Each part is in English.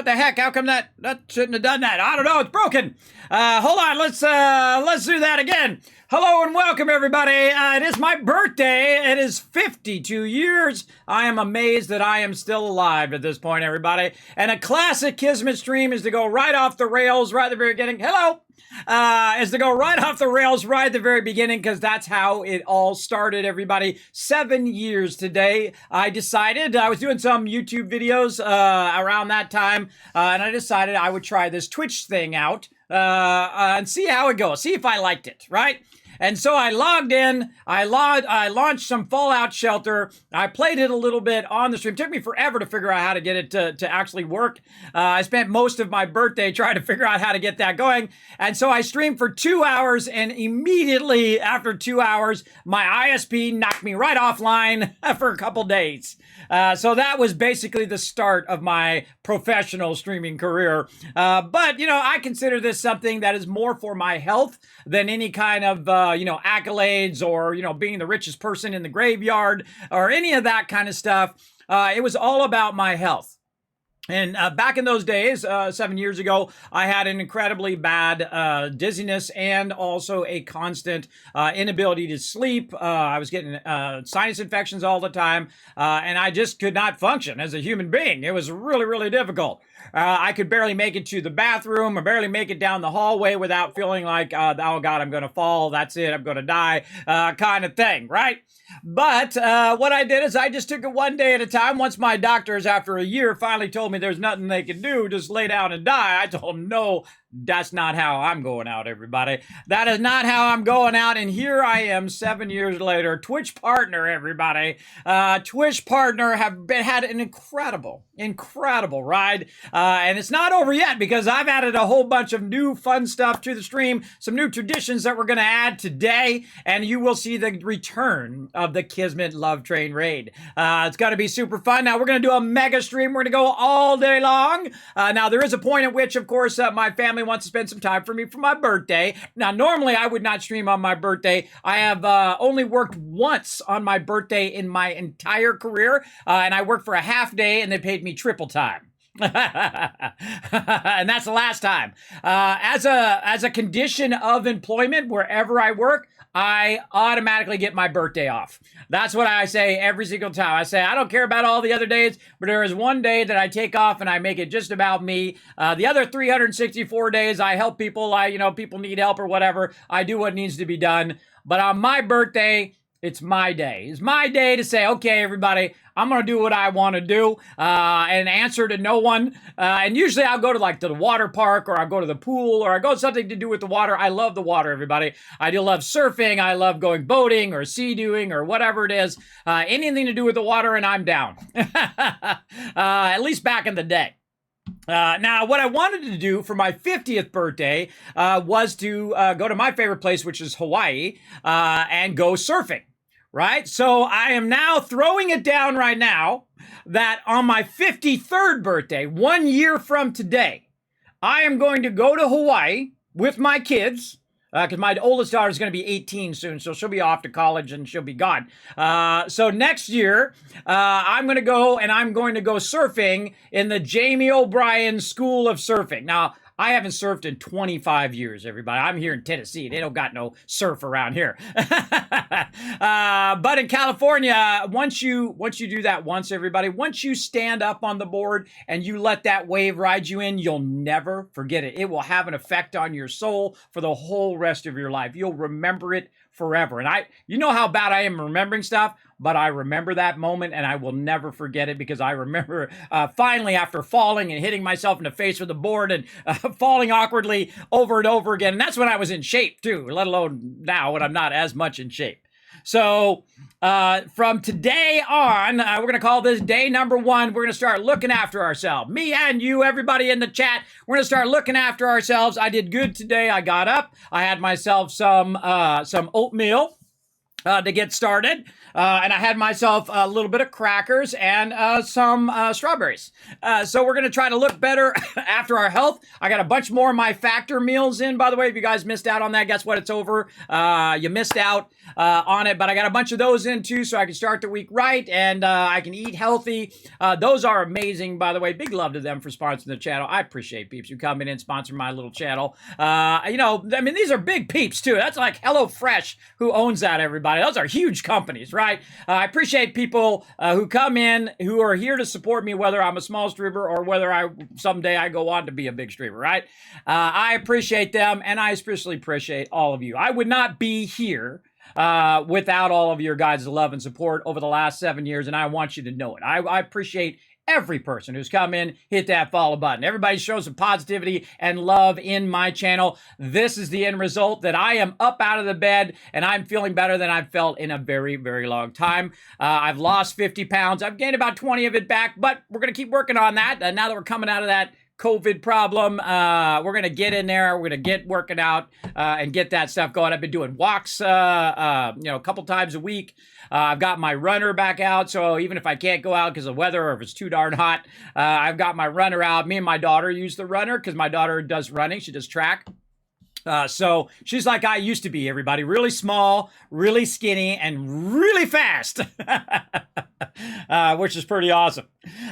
the heck? How come that shouldn't have done that? I don't know. It's broken. Hold on. Let's do that again. Hello and welcome, everybody. It is my birthday. It is 52 years. I am amazed that I am still alive at this point, everybody. And a classic Kismet stream is to go right off the rails right at the very beginning. Hello. Is to go right off the rails right at the very beginning, because that's how it all started, everybody. 7 years today. I decided, I was doing some YouTube videos around that time, and I decided I would try this Twitch thing out and see how it goes, see if I liked it, right? And so I logged in, I launched some Fallout Shelter, I played it a little bit on the stream. It took me forever to figure out how to get it to actually work. I spent most of my birthday trying to figure out how to get that going. And so I streamed for 2 hours, and immediately after 2 hours, my ISP knocked me right offline for a couple days. So that was basically the start of my professional streaming career. But, you know, I consider this something that is more for my health than any kind of, accolades or, being the richest person in the graveyard or any of that kind of stuff. It was all about my health. And back in those days, 7 years ago, I had an incredibly bad dizziness and also a constant inability to sleep. I was getting sinus infections all the time, and I just could not function as a human being. It was really, really difficult. I could barely make it to the bathroom or barely make it down the hallway without feeling like, oh God, I'm going to fall. That's it. I'm going to die kind of thing, right? But what I did is I just took it one day at a time. Once my doctors, after a year, finally told me there's nothing they can do, just lay down and die, I told them, no, that's not how I'm going out, everybody. That is not how I'm going out. And here I am 7 years later, Twitch partner, everybody. Twitch partner, had an incredible ride. And it's not over yet, because I've added a whole bunch of new fun stuff to the stream, some new traditions that we're going to add today, and you will see the return of the Kismet Love Train Raid. It's going to be super fun. Now, we're going to do a mega stream. We're going to go all day long. Now, there is a point at which, of course, my family wants to spend some time for me for my birthday. Now, normally I would not stream on my birthday. I have only worked once on my birthday in my entire career, and I worked for a half day, and they paid me triple time. And that's the last time. As a condition of employment, wherever I work, I automatically get my birthday off. That's what I say every single time. I say, I don't care about all the other days, but there is one day that I take off and I make it just about me. The other 364 days, I help people. People need help or whatever. I do what needs to be done. But on my birthday, it's my day. It's my day to say, okay, everybody, I'm going to do what I want to do and answer to no one. And usually I'll go to the water park, or I'll go to the pool, or I'll go something to do with the water. I love the water, everybody. I do love surfing. I love going boating or sea-doing or whatever it is. Anything to do with the water, and I'm down. At least back in the day. Now, what I wanted to do for my 50th birthday was to go to my favorite place, which is Hawaii, and go surfing. Right? So I am now throwing it down right now that on my 53rd birthday, 1 year from today, I am going to go to Hawaii with my kids, because my oldest daughter is going to be 18 soon, so she'll be off to college and she'll be gone. So next year, I'm going to go surfing in the Jamie O'Brien School of Surfing. Now, I haven't surfed in 25 years, everybody. I'm here in Tennessee. They don't got no surf around here. But in California, once you do that once, everybody, once you stand up on the board and you let that wave ride you in, you'll never forget it. It will have an effect on your soul for the whole rest of your life. You'll remember it forever. And you know how bad I am remembering stuff, but I remember that moment and I will never forget it, because I remember finally, after falling and hitting myself in the face with the board and falling awkwardly over and over again. And that's when I was in shape too, let alone now when I'm not as much in shape. So from today on, we're going to call this day number 1. We're going to start looking after ourselves. Me and you, everybody in the chat, we're going to start looking after ourselves. I did good today. I got up. I had myself some oatmeal. to get started. And I had myself a little bit of crackers and some strawberries. So we're going to try to look better after our health. I got a bunch more of my factor meals in, by the way. If you guys missed out on that, guess what? It's over. You missed out on it, but I got a bunch of those in too, so I can start the week right and I can eat healthy. Those are amazing, by the way. Big love to them for sponsoring the channel. I appreciate peeps who come in and sponsor my little channel. You know, I mean, these are big peeps too. That's like HelloFresh who owns that, everybody. Those are huge companies, right? I appreciate people who come in who are here to support me, whether I'm a small streamer or whether someday I go on to be a big streamer, right? I appreciate them, and I especially appreciate all of you. I would not be here without all of your guys' love and support over the last 7 years, and I want you to know it. I appreciate every person who's come in, hit that follow button. Everybody shows some positivity and love in my channel. This is the end result, that I am up out of the bed and I'm feeling better than I've felt in a very, very long time. I've lost 50 pounds. I've gained about 20 of it back, but we're going to keep working on that. Now that we're coming out of that COVID problem, we're going to get in there. We're going to get working out and get that stuff going. I've been doing walks, you know, a couple times a week. I've got my runner back out, so even if I can't go out because of the weather or if it's too darn hot, I've got my runner out. Me and my daughter use the runner because my daughter does running. She does track. So she's like I used to be, everybody. Really small, really skinny, and really fast, which is pretty awesome.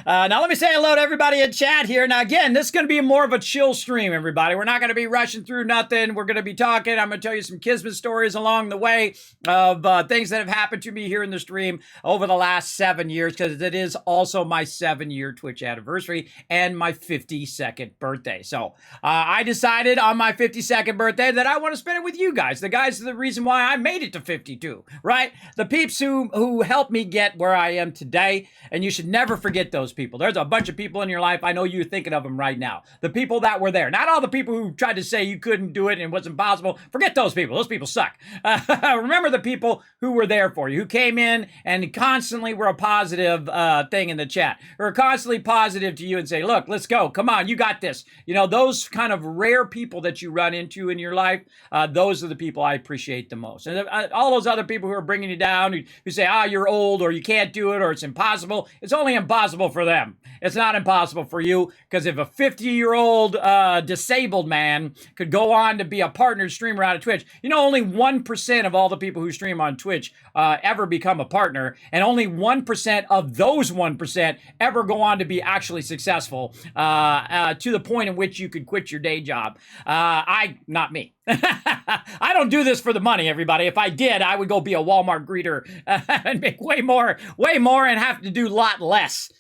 Now let me say hello to everybody in chat here. Now again, this is going to be more of a chill stream, everybody. We're not going to be rushing through nothing. We're going to be talking. I'm going to tell you some Kismet stories along the way of things that have happened to me here in the stream over the last 7 years, because it is also my 7-year Twitch anniversary and my 52nd birthday. So I decided on my 52nd birthday that I want to spend it with you guys. The guys are the reason why I made it to 52, right? The peeps who helped me get where I am today, and you should never forget those people. There's a bunch of people in your life. I know you're thinking of them right now. The people that were there. Not all the people who tried to say you couldn't do it and it was impossible. Forget those people. Those people suck. Remember the people who were there for you, who came in and constantly were a positive thing in the chat, or constantly positive to you and say, look, let's go. Come on, you got this. You know, those kind of rare people that you run into in your life, those are the people I appreciate the most. And all those other people who are bringing you down, who say, you're old, or you can't do it, or it's impossible. It's only impossible for them. It's not impossible for you, because if a 50-year-old disabled man could go on to be a partner streamer out of Twitch, you know, only 1% of all the people who stream on Twitch ever become a partner, and only 1% of those 1% ever go on to be actually successful to the point in which you could quit your day job. Not me. I don't do this for the money, everybody. If I did, I would go be a Walmart greeter and make way more and have to do a lot less.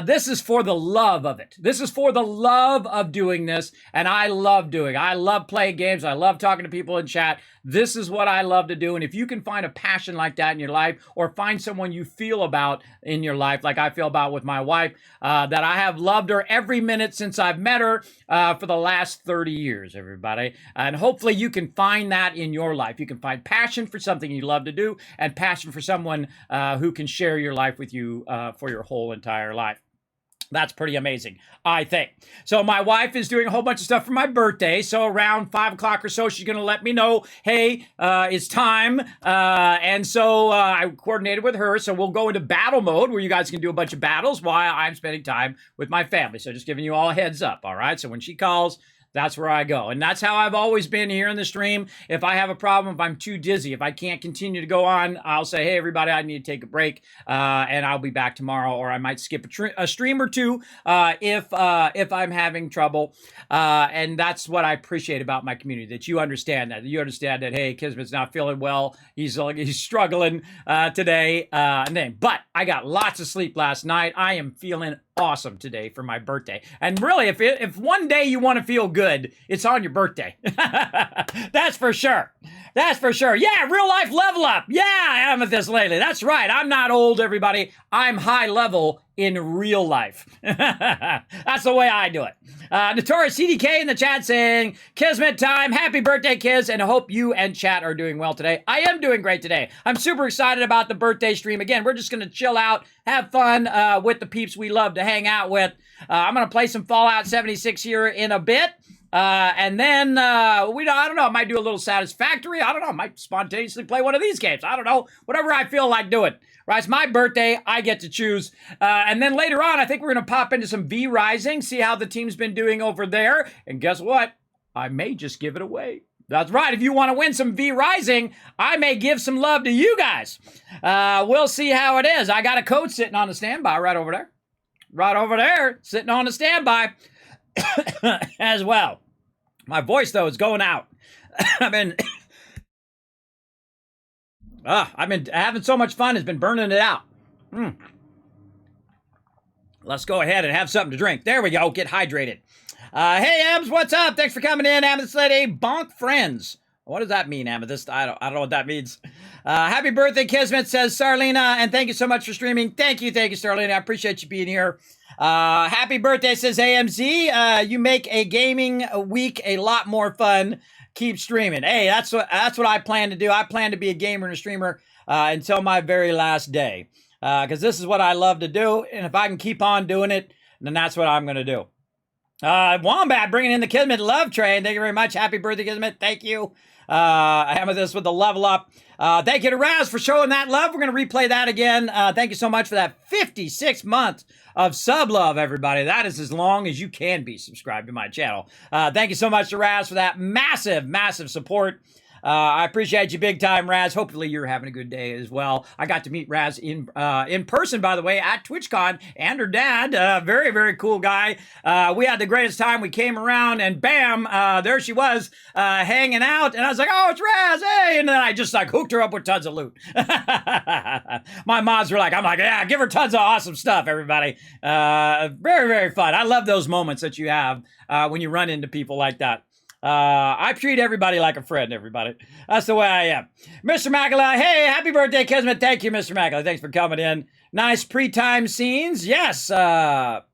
This is for the love of it. This is for the love of doing this, and I love doing it. I love playing games. I love talking to people in chat. This is what I love to do, and if you can find a passion like that in your life, or find someone you feel about in your life, like I feel about with my wife, that I have loved her every minute since I've met her for the last 30 years, everybody. And hopefully you can find that in your life. You can find passion for something you love to do, and passion for someone who can share your life with you for your whole entire life. That's pretty amazing, I think. So my wife is doing a whole bunch of stuff for my birthday. So around 5 o'clock or so, she's going to let me know, hey, it's time. And so I coordinated with her. So we'll go into battle mode, where you guys can do a bunch of battles while I'm spending time with my family. So just giving you all a heads up, all right? So when she calls, that's where I go. And that's how I've always been here in the stream. If I have a problem, if I'm too dizzy, if I can't continue to go on, I'll say, hey, everybody, I need to take a break, and I'll be back tomorrow, or I might skip a stream or two if I'm having trouble. And that's what I appreciate about my community, that you understand that. You understand that, hey, Kismet's not feeling well. He's struggling today. But I got lots of sleep last night. I am feeling awesome today for my birthday. And really, if one day you want to feel good, it's on your birthday. That's for sure. That's for sure. Yeah, real life level up. Yeah, I am at this lately. That's right. I'm not old, everybody. I'm high level in real life. That's the way I do it. Notorious CDK in the chat saying, Kismet time. Happy birthday, Kiz, and I hope you and chat are doing well today. I am doing great today. I'm super excited about the birthday stream. Again, we're just going to chill out, have fun with the peeps we love to hang out with. I'm going to play some Fallout 76 here in a bit. And then I don't know, I might do a little satisfactory. I don't know, I might spontaneously play one of these games. I don't know, whatever I feel like doing. Right, it's my birthday. I get to choose. And then later on, I think we're going to pop into some V Rising, see how the team's been doing over there. And guess what? I may just give it away. That's right. If you want to win some V Rising, I may give some love to you guys. We'll see how it is. I got a code sitting on the standby right over there. Right over there, sitting on the standby as well. My voice, though, is going out. I've been having so much fun. It's been burning it out. Let's go ahead and have something to drink. There we go. Get hydrated. Hey, Ems, what's up? Thanks for coming in, Amethyst Lady. Bonk friends. What does that mean, Amethyst? I don't know what that means. Happy birthday, Kismet, says Sarlina, and thank you so much for streaming. Thank you, Sarlina. I appreciate you being here. Happy birthday, says AMZ. You make a gaming week a lot more fun. Keep streaming. Hey, that's what I plan to do. I plan to be a gamer and a streamer until my very last day, because this is what I love to do, and if I can keep on doing it, then that's what I'm going to do. Wombat bringing in the Kismet love train. Thank you very much. Happy birthday, Kismet. Thank you. Amethyst with the level up. Thank you to Raz for showing that love. We're going to replay that again. Thank you so much for that 56 months of sub love, everybody. That is as long as you can be subscribed to my channel. Thank you so much to Raz for that massive support. I appreciate you big time, Raz. Hopefully you're having a good day as well. I got to meet Raz in person, by the way, at TwitchCon, and her dad. Very cool guy. We had the greatest time. We came around and bam, there she was hanging out. And I was like, oh, it's Raz, hey. And then I just like hooked her up with tons of loot. My mods were like, I'm like, yeah, give her tons of awesome stuff, everybody. Very fun. I love those moments that you have when you run into people like that. I treat everybody like a friend, everybody. That's the way I am. Mr. Macula, hey, happy birthday, Kismet. Thank you, Mr. Macula. Thanks for coming in. Nice pre-time scenes. Yes, that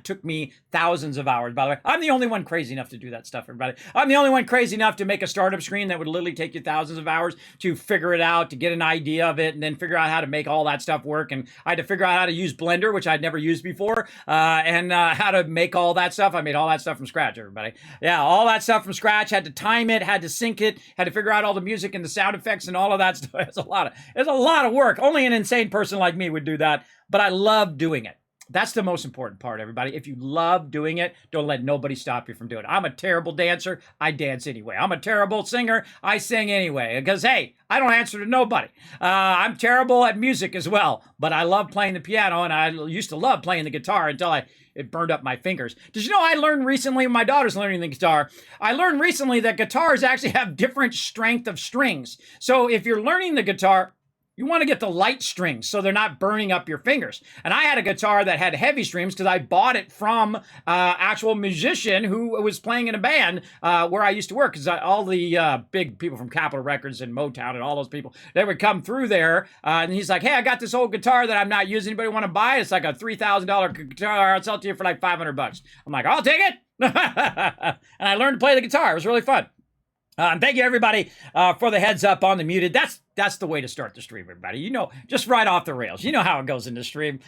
took me thousands of hours, by the way. I'm the only one crazy enough to do that stuff, everybody. I'm the only one crazy enough to make a startup screen that would literally take you thousands of hours to figure it out, to get an idea of it, and then figure out how to make all that stuff work. And I had to figure out how to use Blender, which I'd never used before, and how to make all that stuff. I made all that stuff from scratch, everybody. Yeah, all that stuff from scratch. Had to time it, had to sync it, had to figure out all the music and the sound effects and all of that stuff. It's a lot of work. Only an insane person like me would do that, but I love doing it. That's the most important part, everybody. If you love doing it, don't let nobody stop you from doing it. I'm a terrible dancer. I dance anyway. I'm a terrible singer. I sing anyway. Because, hey, I don't answer to nobody. I'm terrible at music as well. But I love playing the piano, and I used to love playing the guitar until it burned up my fingers. Did you know I learned recently, my daughter's learning the guitar, I learned recently that guitars actually have different strength of strings. So if you're learning the guitar, you want to get the light strings so they're not burning up your fingers. And I had a guitar that had heavy strings because I bought it from actual musician who was playing in a band where I used to work. Because all the big people from Capitol Records and Motown and all those people, they would come through there. And he's like, hey, I got this old guitar that I'm not using. Anybody want to buy it? It's like a $3,000 guitar. I'll sell it to you for like $500. I'm like, I'll take it. And I learned to play the guitar. It was really fun. And thank you, everybody, for the heads up on the muted. That's the way to start the stream, everybody. You know, just right off the rails. You know how it goes in the stream.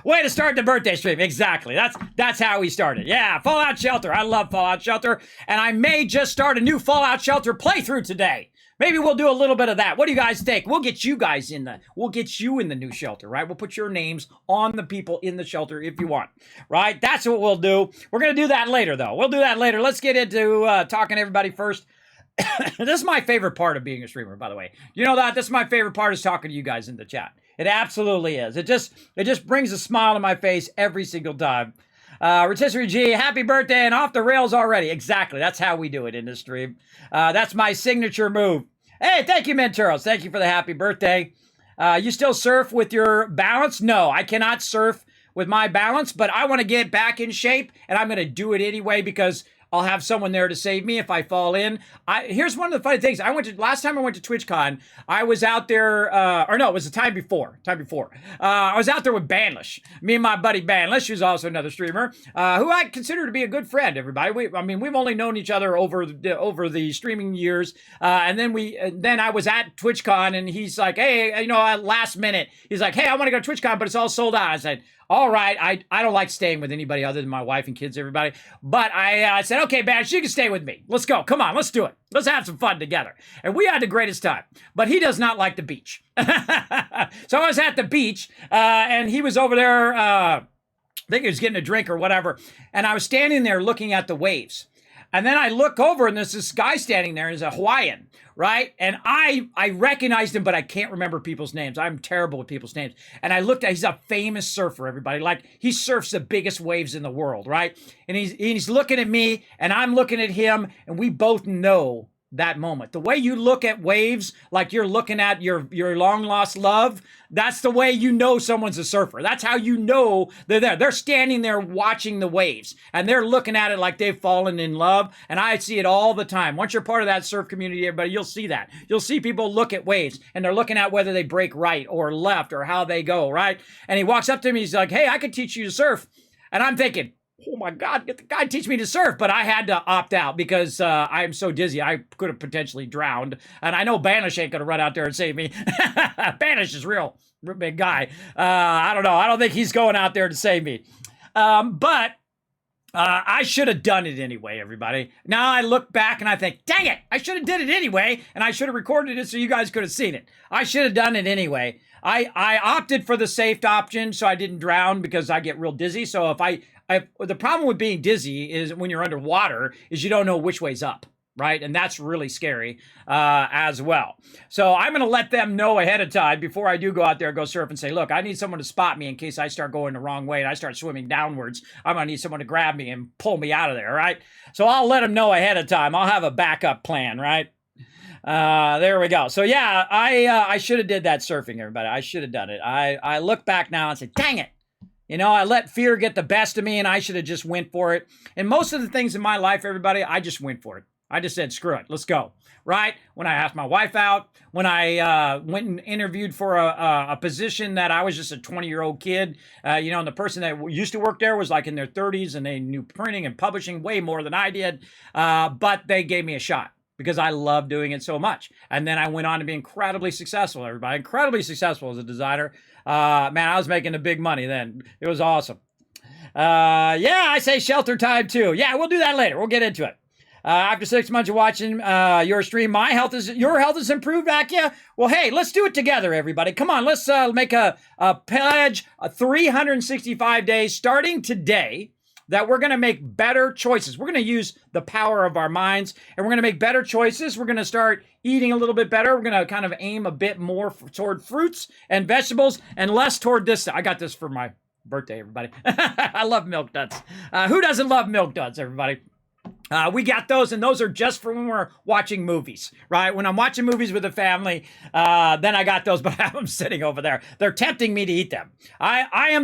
Way to start the birthday stream. Exactly. That's how we started. Yeah, Fallout Shelter. I love Fallout Shelter. And I may just start a new Fallout Shelter playthrough today. Maybe we'll do a little bit of that. What do you guys think? We'll get you guys we'll get you in the new shelter, right? We'll put your names on the people in the shelter if you want, right? That's what we'll do. We're going to do that later, though. We'll do that later. Let's get into talking to everybody first. This is my favorite part of being a streamer, by the way. You know that? This is my favorite part, is talking to you guys in the chat. It absolutely is. It just brings a smile to my face every single time. Rotisserie G, happy birthday and off the rails already. Exactly. That's how we do it in this stream. That's my signature move. Hey, thank you, Menturos. Thank you for the happy birthday. You still surf with your balance? No, I cannot surf with my balance, but I want to get back in shape, and I'm going to do it anyway because I'll have someone there to save me if I fall in. Here's one of the funny things. Last time I went to TwitchCon, I was out there, it was the time before. I was out there with Banlish. Me and my buddy Banlish, who's also another streamer, who I consider to be a good friend, everybody. We've only known each other over the streaming years. And then I was at TwitchCon, and he's like, hey, last minute, he's like, hey, I want to go to TwitchCon, but it's all sold out. I said, All right, I don't like staying with anybody other than my wife and kids, everybody. But I said, okay, Bash, you can stay with me. Let's go. Come on, let's do it. Let's have some fun together. And we had the greatest time. But he does not like the beach. So I was at the beach, and he was over there, I think he was getting a drink or whatever. And I was standing there looking at the waves. And then I look over and there's this guy standing there, and he's a Hawaiian, right? And I recognized him, but I can't remember people's names. I'm terrible with people's names. And I looked at, he's a famous surfer, everybody. Like, he surfs the biggest waves in the world, right? And he's looking at me, and I'm looking at him, and we both know that moment. The way you look at waves, like you're looking at your long lost love, that's the way you know someone's a surfer. That's how you know they're there. They're standing there watching the waves, and they're looking at it like they've fallen in love. And I see it all the time. Once you're part of that surf community, everybody, you'll see that. You'll see people look at waves, and they're looking at whether they break right or left or how they go, right? And he walks up to me, he's like, hey, I could teach you to surf. And I'm thinking, oh my God, get the guy teach me to surf. But I had to opt out because I am so dizzy. I could have potentially drowned. And I know Banish ain't going to run out there and save me. Banish is real big guy. I don't know. I don't think he's going out there to save me. But I should have done it anyway, everybody. Now I look back and I think, dang it, I should have did it anyway. And I should have recorded it so you guys could have seen it. I should have done it anyway. I opted for the safe option so I didn't drown because I get real dizzy. So the problem with being dizzy is when you're underwater is you don't know which way's up, right? And that's really scary as well. So I'm going to let them know ahead of time before I do go out there and go surf and say, look, I need someone to spot me in case I start going the wrong way and I start swimming downwards. I'm going to need someone to grab me and pull me out of there, right? So I'll let them know ahead of time. I'll have a backup plan, right? There we go. So yeah, I should have did that surfing, everybody. I should have done it. I look back now and say, dang it. You know, I let fear get the best of me, and I should have just went for it. And most of the things in my life, everybody, I just went for it. I just said, screw it, let's go, right? When I asked my wife out, when I went and interviewed for a position that I was just a 20-year-old kid, and the person that used to work there was like in their 30s, and they knew printing and publishing way more than I did, but they gave me a shot because I love doing it so much. And then I went on to be incredibly successful, everybody, incredibly successful as a designer. Man, I was making the big money then. It was awesome. Yeah, I say shelter time too. Yeah, we'll do that later. We'll get into it. After 6 months of watching your stream, your health is improved, Akia. Well, hey, let's do it together, everybody. Come on, let's make a pledge, 365 days starting today, that we're going to make better choices. We're going to use the power of our minds, and we're going to make better choices. We're going to start eating a little bit better. We're going to kind of aim a bit more toward fruits and vegetables and less toward this. I got this for my birthday, everybody. I love milk duds. Who doesn't love milk duds, everybody? We got those, and those are just for when we're watching movies, right? When I'm watching movies with the family, then I got those, but I have them sitting over there. They're tempting me to eat them. I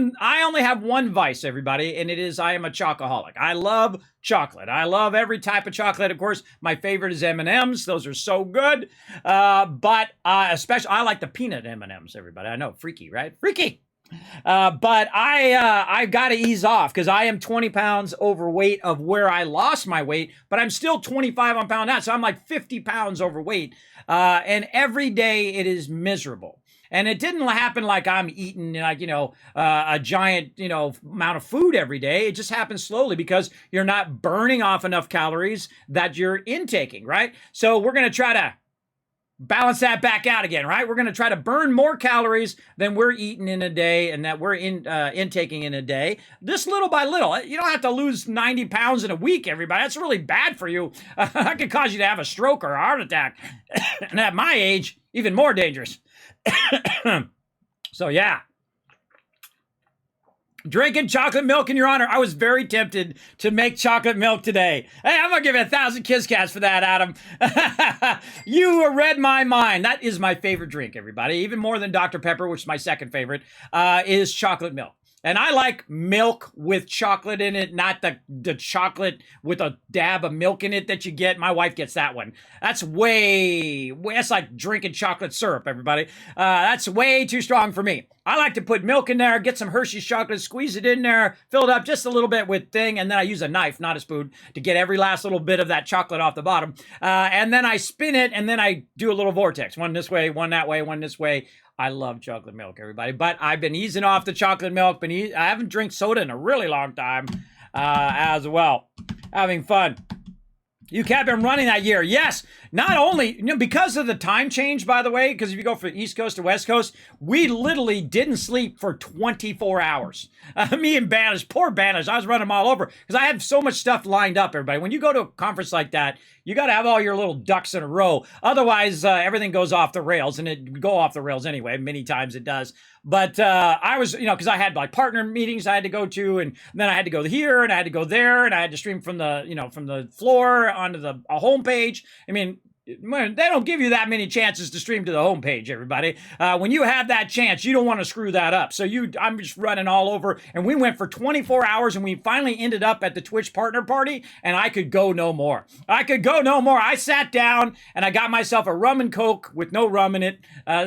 only have one vice, everybody, and it is I am a chocoholic. I love chocolate. I love every type of chocolate. Of course, my favorite is M&Ms. Those are so good. But especially, I like the peanut M&Ms, everybody. I know, freaky, right? Freaky. But I've got to ease off because I am 20 pounds overweight of where I lost my weight, but I'm still 25 on pound now. So I'm like 50 pounds overweight. And every day it is miserable. And it didn't happen like I'm eating a giant, amount of food every day. It just happens slowly because you're not burning off enough calories that you're intaking, right? So we're going to try to balance that back out again, right? We're going to try to burn more calories than we're eating in a day and that we're intaking in a day, just little by little. You don't have to lose 90 pounds in a week, everybody. That's really bad for you. That could cause you to have a stroke or a heart attack. And at my age, even more dangerous. So yeah. Drinking chocolate milk in your honor. I was very tempted to make chocolate milk today. Hey, I'm going to give you 1,000 Kiss Cats for that, Adam. You read my mind. That is my favorite drink, everybody. Even more than Dr. Pepper, which is my second favorite, is chocolate milk. And I like milk with chocolate in it, not the chocolate with a dab of milk in it that you get. My wife gets that one. That's that's like drinking chocolate syrup, everybody. That's way too strong for me. I like to put milk in there, get some Hershey's chocolate, squeeze it in there, fill it up just a little bit with thing, and then I use a knife, not a spoon, to get every last little bit of that chocolate off the bottom. And then I spin it, and then I do a little vortex. One this way, one that way, one this way. I love chocolate milk, everybody. But I've been easing off the chocolate milk. I haven't drank soda in a really long time as well. Having fun. You kept been running that year. Yes, not only because of the time change, by the way, because if you go from East Coast to West Coast, we literally didn't sleep for 24 hours. Me and Banish, poor Banish, I was running them all over because I had so much stuff lined up, everybody. When you go to a conference like that, you got to have all your little ducks in a row. Otherwise, everything goes off the rails, and it go off the rails anyway. Many times it does. But I was, because I had like partner meetings I had to go to, and then I had to go here, and I had to go there, and I had to stream from the, from the floor onto the homepage. I mean, they don't give you that many chances to stream to the homepage, everybody. When you have that chance, you don't want to screw that up. So I'm just running all over, and we went for 24 hours, and we finally ended up at the Twitch partner party, and I could go no more. I sat down, and I got myself a rum and Coke with no rum in it.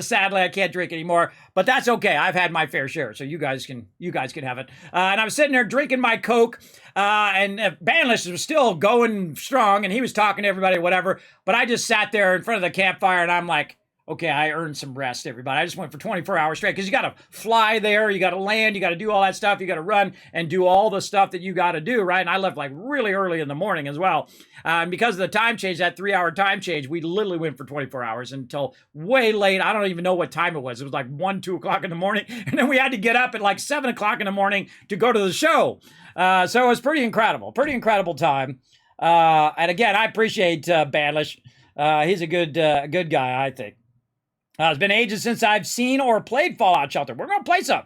Sadly, I can't drink anymore, but that's okay. I've had my fair share, so you guys can have it. And I was sitting there drinking my Coke, and Banlist was still going strong, and he was talking to everybody, whatever. But I just sat there in front of the campfire, and I'm like, okay, I earned some rest, everybody. I just went for 24 hours straight because you got to fly there, you got to land, you got to do all that stuff, you got to run and do all the stuff that you got to do, right? And I left like really early in the morning as well. And because of the time change, that 3-hour time change, we literally went for 24 hours until way late. I don't even know what time it was. It was like 1, 2 o'clock in the morning. And then we had to get up at like 7 o'clock in the morning to go to the show. So it was pretty incredible time. And again, I appreciate Banlish. He's a good guy, I think. It's been ages since I've seen or played Fallout Shelter. We're going to play some.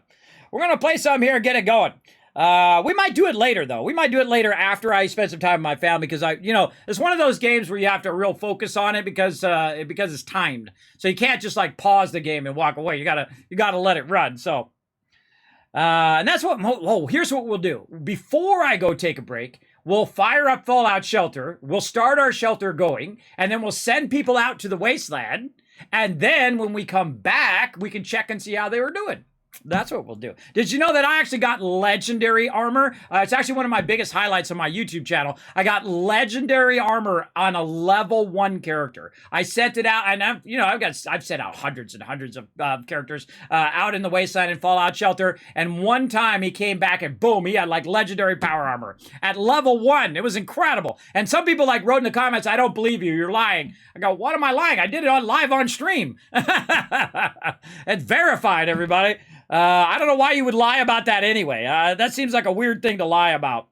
We're going to play some here and get it going. We might do it later, though. We might do it later after I spend some time with my family because it's one of those games where you have to real focus on it because it's timed. So you can't just like pause the game and walk away. You gotta let it run. So, and that's here's what we'll do. Before I go take a break, we'll fire up Fallout Shelter. We'll start our shelter going, and then we'll send people out to the wasteland. And then when we come back, we can check and see how they were doing. That's what we'll do. Did you know that I actually got legendary armor? It's actually one of my biggest highlights on my YouTube channel. I got legendary armor on a level 1 character. I sent it out, and I've sent out hundreds and hundreds of characters out in the wasteland and Fallout Shelter. And one time he came back and boom, he had like legendary power armor at level 1. It was incredible. And some people like wrote in the comments, "I don't believe you. You're lying." I go, "What am I lying? I did it live on stream." It's verified, everybody. I don't know why you would lie about that anyway. That seems like a weird thing to lie about.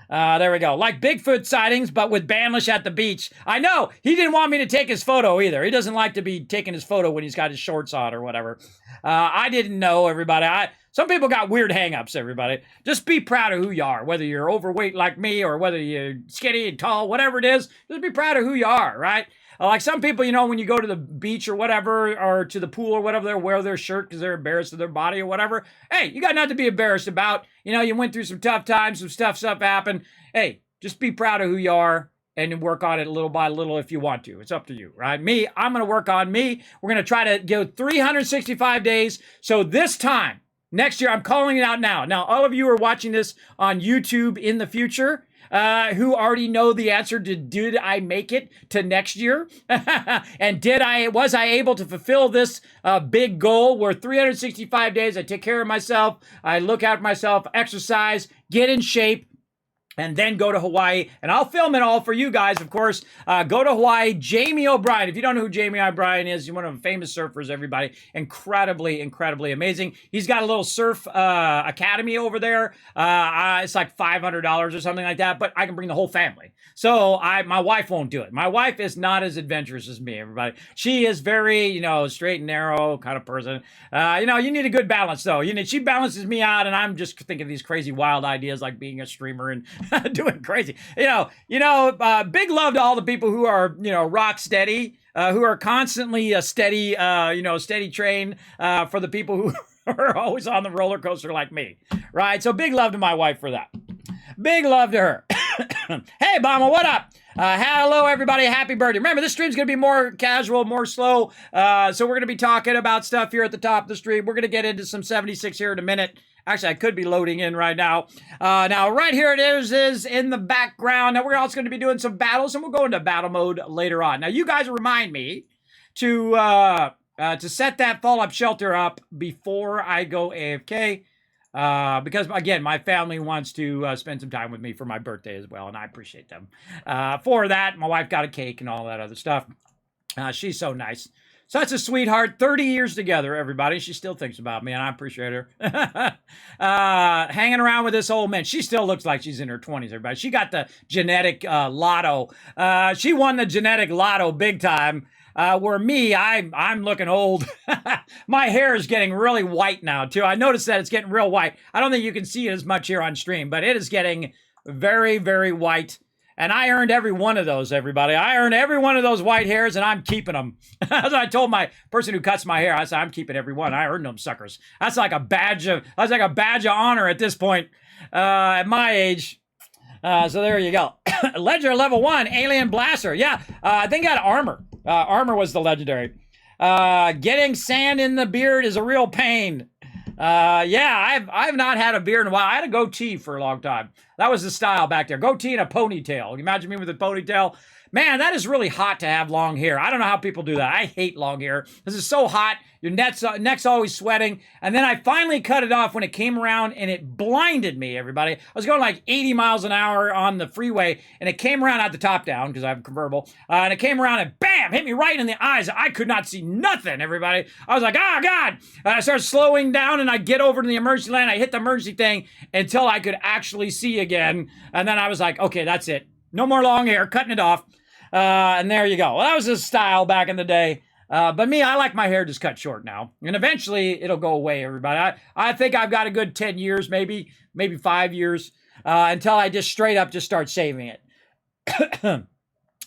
There we go. Like Bigfoot sightings, but with Banlish at the beach. I know. He didn't want me to take his photo either. He doesn't like to be taking his photo when he's got his shorts on or whatever. I didn't know, everybody. Some people got weird hang-ups, everybody. Just be proud of who you are. Whether you're overweight like me or whether you're skinny and tall, whatever it is, just be proud of who you are, right? Like some people, when you go to the beach or whatever, or to the pool or whatever, they wear their shirt because they're embarrassed of their body or whatever. Hey, you got nothing to be embarrassed about. You went through some tough times, some stuff happened. Hey, just be proud of who you are and work on it little by little if you want to. It's up to you, right? I'm going to work on me. We're going to try to go 365 days. So this time, next year, I'm calling it out now. Now, all of you are watching this on YouTube in the future. Who already know the answer to did I make it to next year? And was I able to fulfill this big goal where 365 days I take care of myself, I look after myself, exercise, get in shape, and then go to Hawaii. And I'll film it all for you guys, of course. Go to Hawaii. Jamie O'Brien. If you don't know who Jamie O'Brien is, he's one of the famous surfers, everybody. Incredibly, incredibly amazing. He's got a little surf academy over there. It's like $500 or something like that, but I can bring the whole family. So my wife won't do it. My wife is not as adventurous as me, everybody. She is very, straight and narrow kind of person. You need a good balance, though. She balances me out, and I'm just thinking of these crazy, wild ideas like being a streamer and doing crazy. Big love to all the people who are, rock steady, who are constantly a steady, steady train for the people who are always on the roller coaster like me, right? So big love to my wife for that. Big love to her. Hey, Mama, what up? Hello, everybody. Happy birthday. Remember, this stream's going to be more casual, more slow. So we're going to be talking about stuff here at the top of the stream. We're going to get into some 76 here in a minute. Actually, I could be loading in right now. Now, right here it is in the background. Now, we're also going to be doing some battles, and we'll go into battle mode later on. Now, you guys remind me to to set that fall-up shelter up before I go AFK. Because again, my family wants to spend some time with me for my birthday as well, and I appreciate them for that. My wife got a cake and all that other stuff. She's so nice. Such a sweetheart. 30 years together, everybody. She still thinks about me, and I appreciate her. Hanging around with this old man. She still looks like she's in her 20s, everybody. She got the genetic lotto. She won the genetic lotto big time. Where me, I'm looking old. My hair is getting really white now, too. I noticed that it's getting real white. I don't think you can see it as much here on stream, but it is getting very, very white. And I earned every one of those, everybody. I earned every one of those white hairs, and I'm keeping them. As I told my person who cuts my hair, I said, I'm keeping every one. I earned them suckers. That's like a badge of honor at this point, at my age. So there you go. Ledger level 1, Alien Blaster. Yeah, I think I got armor. Armor was the legendary. Getting sand in the beard is a real pain. Yeah, I've not had a beard in a while. I had a goatee for a long time. That was the style back there. Goatee and a ponytail. Imagine me with a ponytail. Man, that is really hot to have long hair. I don't know how people do that. I hate long hair. This is so hot. Your neck's always sweating. And then I finally cut it off when it came around, and it blinded me, everybody. I was going like 80 miles an hour on the freeway, and it came around at the top down because I have a convertible. And it came around and bam, hit me right in the eyes. I could not see nothing, everybody. I was like, oh, God. And I started slowing down, and I get over to the emergency lane. I hit the emergency thing until I could actually see again. And then I was like, okay, that's it. No more long hair, cutting it off. And there you go. Well, that was his style back in the day. But me, I like my hair just cut short now. And eventually it'll go away, everybody. I think I've got a good 10 years, maybe 5 years, until I just straight up just start shaving it.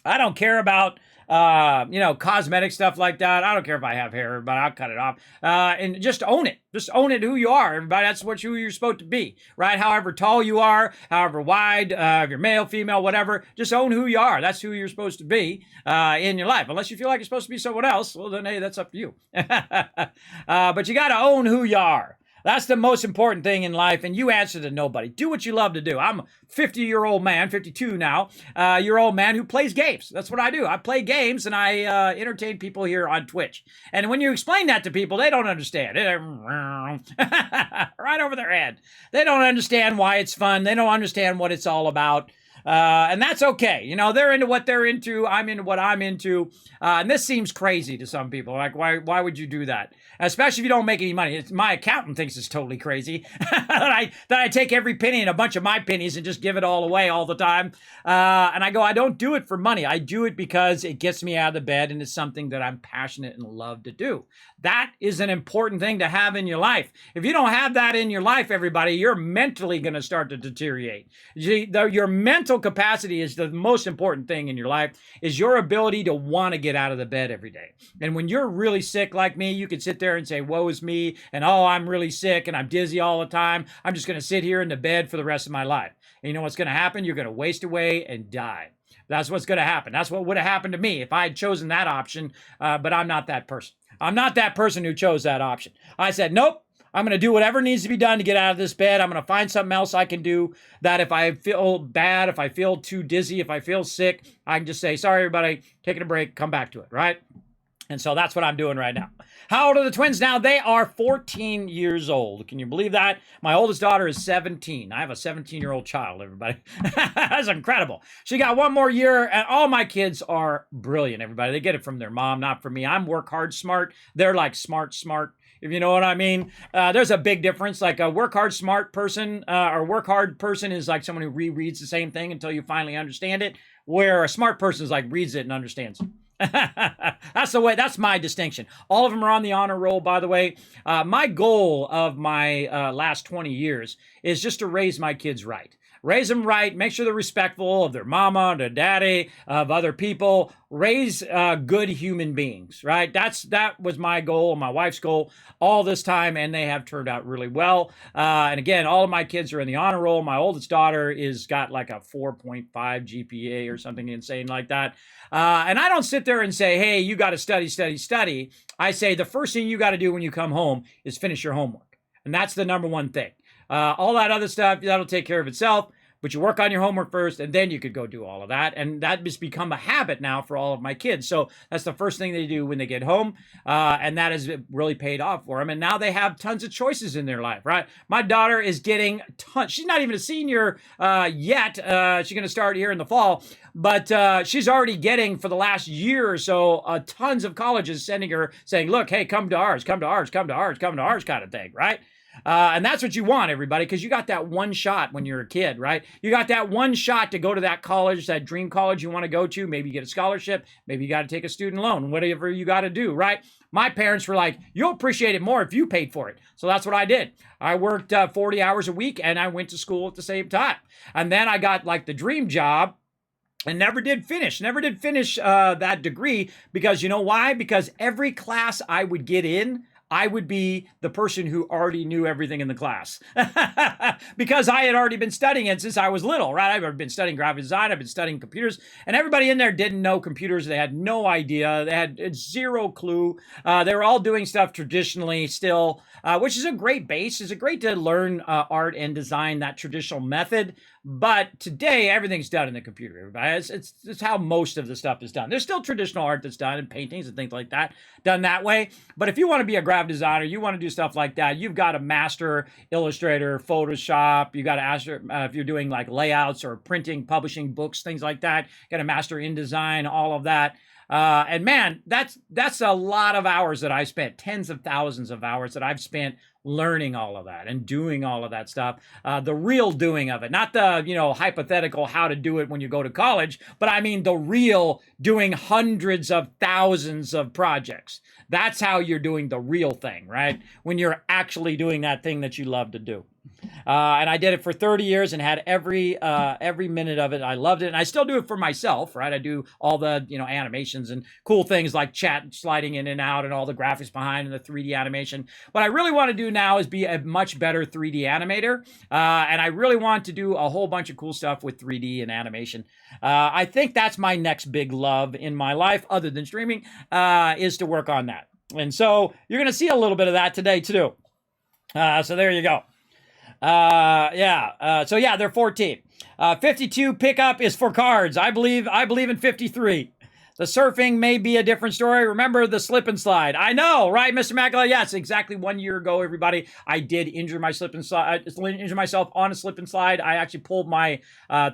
I don't care about, cosmetic stuff like that. I don't care if I have hair, but I'll cut it off. And just own it. Just own it who you are, everybody. That's who you're supposed to be, right? However tall you are, however wide, if you're male, female, whatever, just own who you are. That's who you're supposed to be in your life. Unless you feel like you're supposed to be someone else, well, then, hey, that's up to you. But you got to own who you are. That's the most important thing in life, and you answer to nobody. Do what you love to do. I'm a 50-year-old man, 52 now, year-old man who plays games. That's what I do. I play games, and I entertain people here on Twitch. And when you explain that to people, they don't understand. Right over their head. They don't understand why it's fun. They don't understand what it's all about. And that's okay. You know, they're into what they're into. I'm into what I'm into. And this seems crazy to some people. Like, why would you do that? Especially if you don't make any money. My accountant thinks it's totally crazy that I take every penny and a bunch of my pennies and just give it all away all the time. And I go, I don't do it for money. I do it because it gets me out of the bed and it's something that I'm passionate and love to do. That is an important thing to have in your life. If you don't have that in your life, everybody, you're mentally going to start to deteriorate. Your mental capacity is the most important thing in your life, is your ability to want to get out of the bed every day. And when you're really sick like me, you can sit there and say, woe is me, and oh, I'm really sick, and I'm dizzy all the time. I'm just going to sit here in the bed for the rest of my life. And you know what's going to happen? You're going to waste away and die. That's what's going to happen. That's what would have happened to me if I had chosen that option, but I'm not that person. I'm not that person who chose that option. I said, nope, I'm going to do whatever needs to be done to get out of this bed. I'm going to find something else I can do, that if I feel bad, if I feel too dizzy, if I feel sick, I can just say, sorry, everybody, taking a break, come back to it, right? And so that's what I'm doing right now. How old are the twins now? They are 14 years old. Can you believe that? My oldest daughter is 17. I have a 17-year-old child, everybody. That's incredible. She got one more year, and all my kids are brilliant, everybody. They get it from their mom, not from me. I'm work hard, smart. They're like smart, if you know what I mean. There's a big difference. Like a work hard, smart person, or work hard person is like someone who rereads the same thing until you finally understand it, where a smart person is like reads it and understands it. That's the way. That's my distinction. All of them are on the honor roll, by the way. My goal of my last 20 years is just to raise my kids right. Raise them right. Make sure they're respectful of their mama, their daddy, of other people. Raise good human beings, right? That was my goal, my wife's goal all this time, and they have turned out really well. And again, all of my kids are in the honor roll. My oldest daughter is got like a 4.5 GPA or something insane like that. And I don't sit there and say, hey, you got to study. I say the first thing you got to do when you come home is finish your homework. And that's the number one thing. All that other stuff, that'll take care of itself. but you work on your homework first, and then you could go do all of that. And that has become a habit now for all of my kids. So that's the first thing they do when they get home, and that has really paid off for them. And now they have tons of choices in their life, right? My daughter is getting tons. She's not even a senior yet. She's going to start here in the fall, but she's already getting, for the last year or so, tons of colleges sending her saying, look, hey, come to ours, come to ours, come to ours, come to ours kind of thing, right? And that's what you want, everybody, because you got that one shot when you're a kid, right? You got that one shot to go to that college, that dream college you want to go to. Maybe you get a scholarship. Maybe you got to take a student loan, whatever you got to do, right? My parents were like, you'll appreciate it more if you paid for it. So that's what I did. I worked 40 hours a week, and I went to school at the same time. And then I got like the dream job, and never did finish that degree, because you know why? Because every class I would get in, I would be the person who already knew everything in the class because I had already been studying it since I was little, right? I've been studying graphic design. I've been studying computers, and everybody in there didn't know computers. They had no idea. They had zero clue. They were all doing stuff traditionally still, which is a great base. It's great to learn art and design that traditional method. But today, everything's done in the computer, everybody. It's how most of the stuff is done. There's still traditional art that's done, and paintings and things like that done that way. But if you want to be a graphic designer, you want to do stuff like that, you've got to master Illustrator, Photoshop. You got to master, if you're doing like layouts or printing, publishing books, things like that, you got to master InDesign, all of that. And man, that's a lot of hours that I spent, tens of thousands of hours that I've spent learning all of that and doing all of that stuff. The real doing of it, not the, hypothetical how to do it when you go to college, but I mean the real doing hundreds of thousands of projects. That's how you're doing the real thing, right? When you're actually doing that thing that you love to do. And I did it for 30 years and had every minute of it. I loved it. And I still do it for myself, right? I do all the, animations and cool things like chat sliding in and out and all the graphics behind and the 3D animation. What I really want to do now is be a much better 3D animator. And I really want to do a whole bunch of cool stuff with 3D and animation. I think that's my next big love in my life, other than streaming, is to work on that. And so you're going to see a little bit of that today too. So there you go. So yeah, they're 14. 52 pickup is for cards. I believe in 53. The surfing may be a different story. Remember the slip and slide. I know, right, Mr. Macula? Yes, exactly 1 year ago, everybody. I did injure myself on a slip and slide. I actually pulled my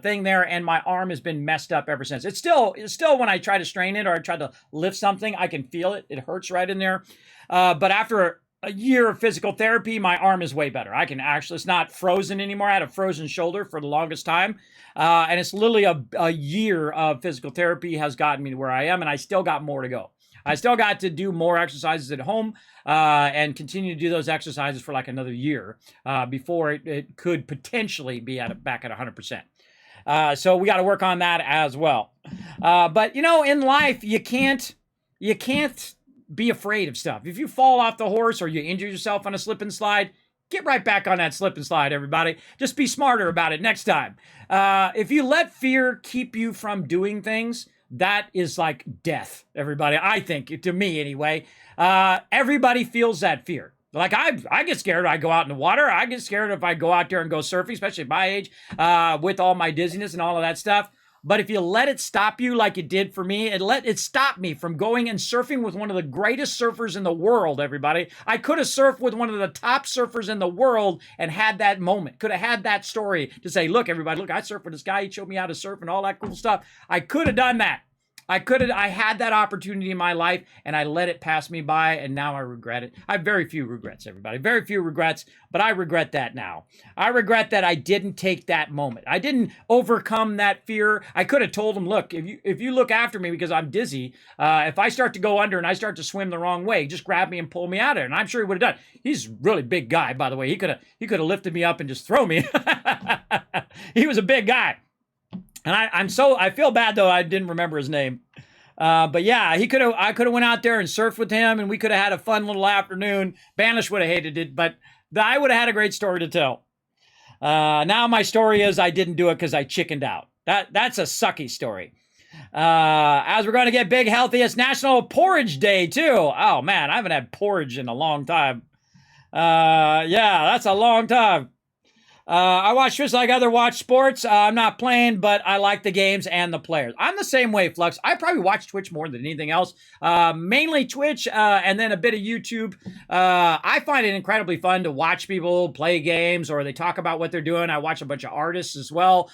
thing there, and my arm has been messed up ever since. It's still when I try to strain it or I try to lift something, I can feel it. It hurts right in there. But after a year of physical therapy, my arm is way better. I can actually, it's not frozen anymore. I had a frozen shoulder for the longest time. And it's literally a year of physical therapy has gotten me to where I am, and I still got more to go. I still got to do more exercises at home and continue to do those exercises for like another year before it could potentially be back at 100%. So we got to work on that as well. But in life, you can't be afraid of stuff. If you fall off the horse or you injure yourself on a slip and slide, get right back on that slip and slide, everybody. Just be smarter about it next time. If you let fear keep you from doing things, that is like death, everybody. I think, to me anyway. Everybody feels that fear. Like I get scared if I go out in the water. I get scared if I go out there and go surfing, especially at my age, with all my dizziness and all of that stuff. But if you let it stop you like it did for me, it stopped me from going and surfing with one of the greatest surfers in the world, everybody. I could have surfed with one of the top surfers in the world and had that moment. Could have had that story to say, look, everybody, look, I surfed with this guy. He showed me how to surf and all that cool stuff. I could have done that. I had that opportunity in my life and I let it pass me by, and now I regret it. I have very few regrets, everybody. Very few regrets, but I regret that now. I regret that I didn't take that moment. I didn't overcome that fear. I could have told him, look, if you look after me because I'm dizzy, if I start to go under and I start to swim the wrong way, just grab me and pull me out of it. And I'm sure he would have done. He's a really big guy, by the way. He could have lifted me up and just thrown me. He was a big guy. And I feel bad though I didn't remember his name. But yeah, I could have went out there and surfed with him, and we could have had a fun little afternoon. Banish would have hated it, but I would have had a great story to tell. Now my story is I didn't do it because I chickened out. That's a sucky story. As we're going to get big, healthy, it's National Porridge Day too. Oh man, I haven't had porridge in a long time. Yeah, that's a long time. I watch just like other watch sports. I'm not playing, but I like the games and the players. I'm the same way, Flux. I probably watch Twitch more than anything else. Mainly Twitch, and then a bit of YouTube. I find it incredibly fun to watch people play games or they talk about what they're doing. I watch a bunch of artists as well,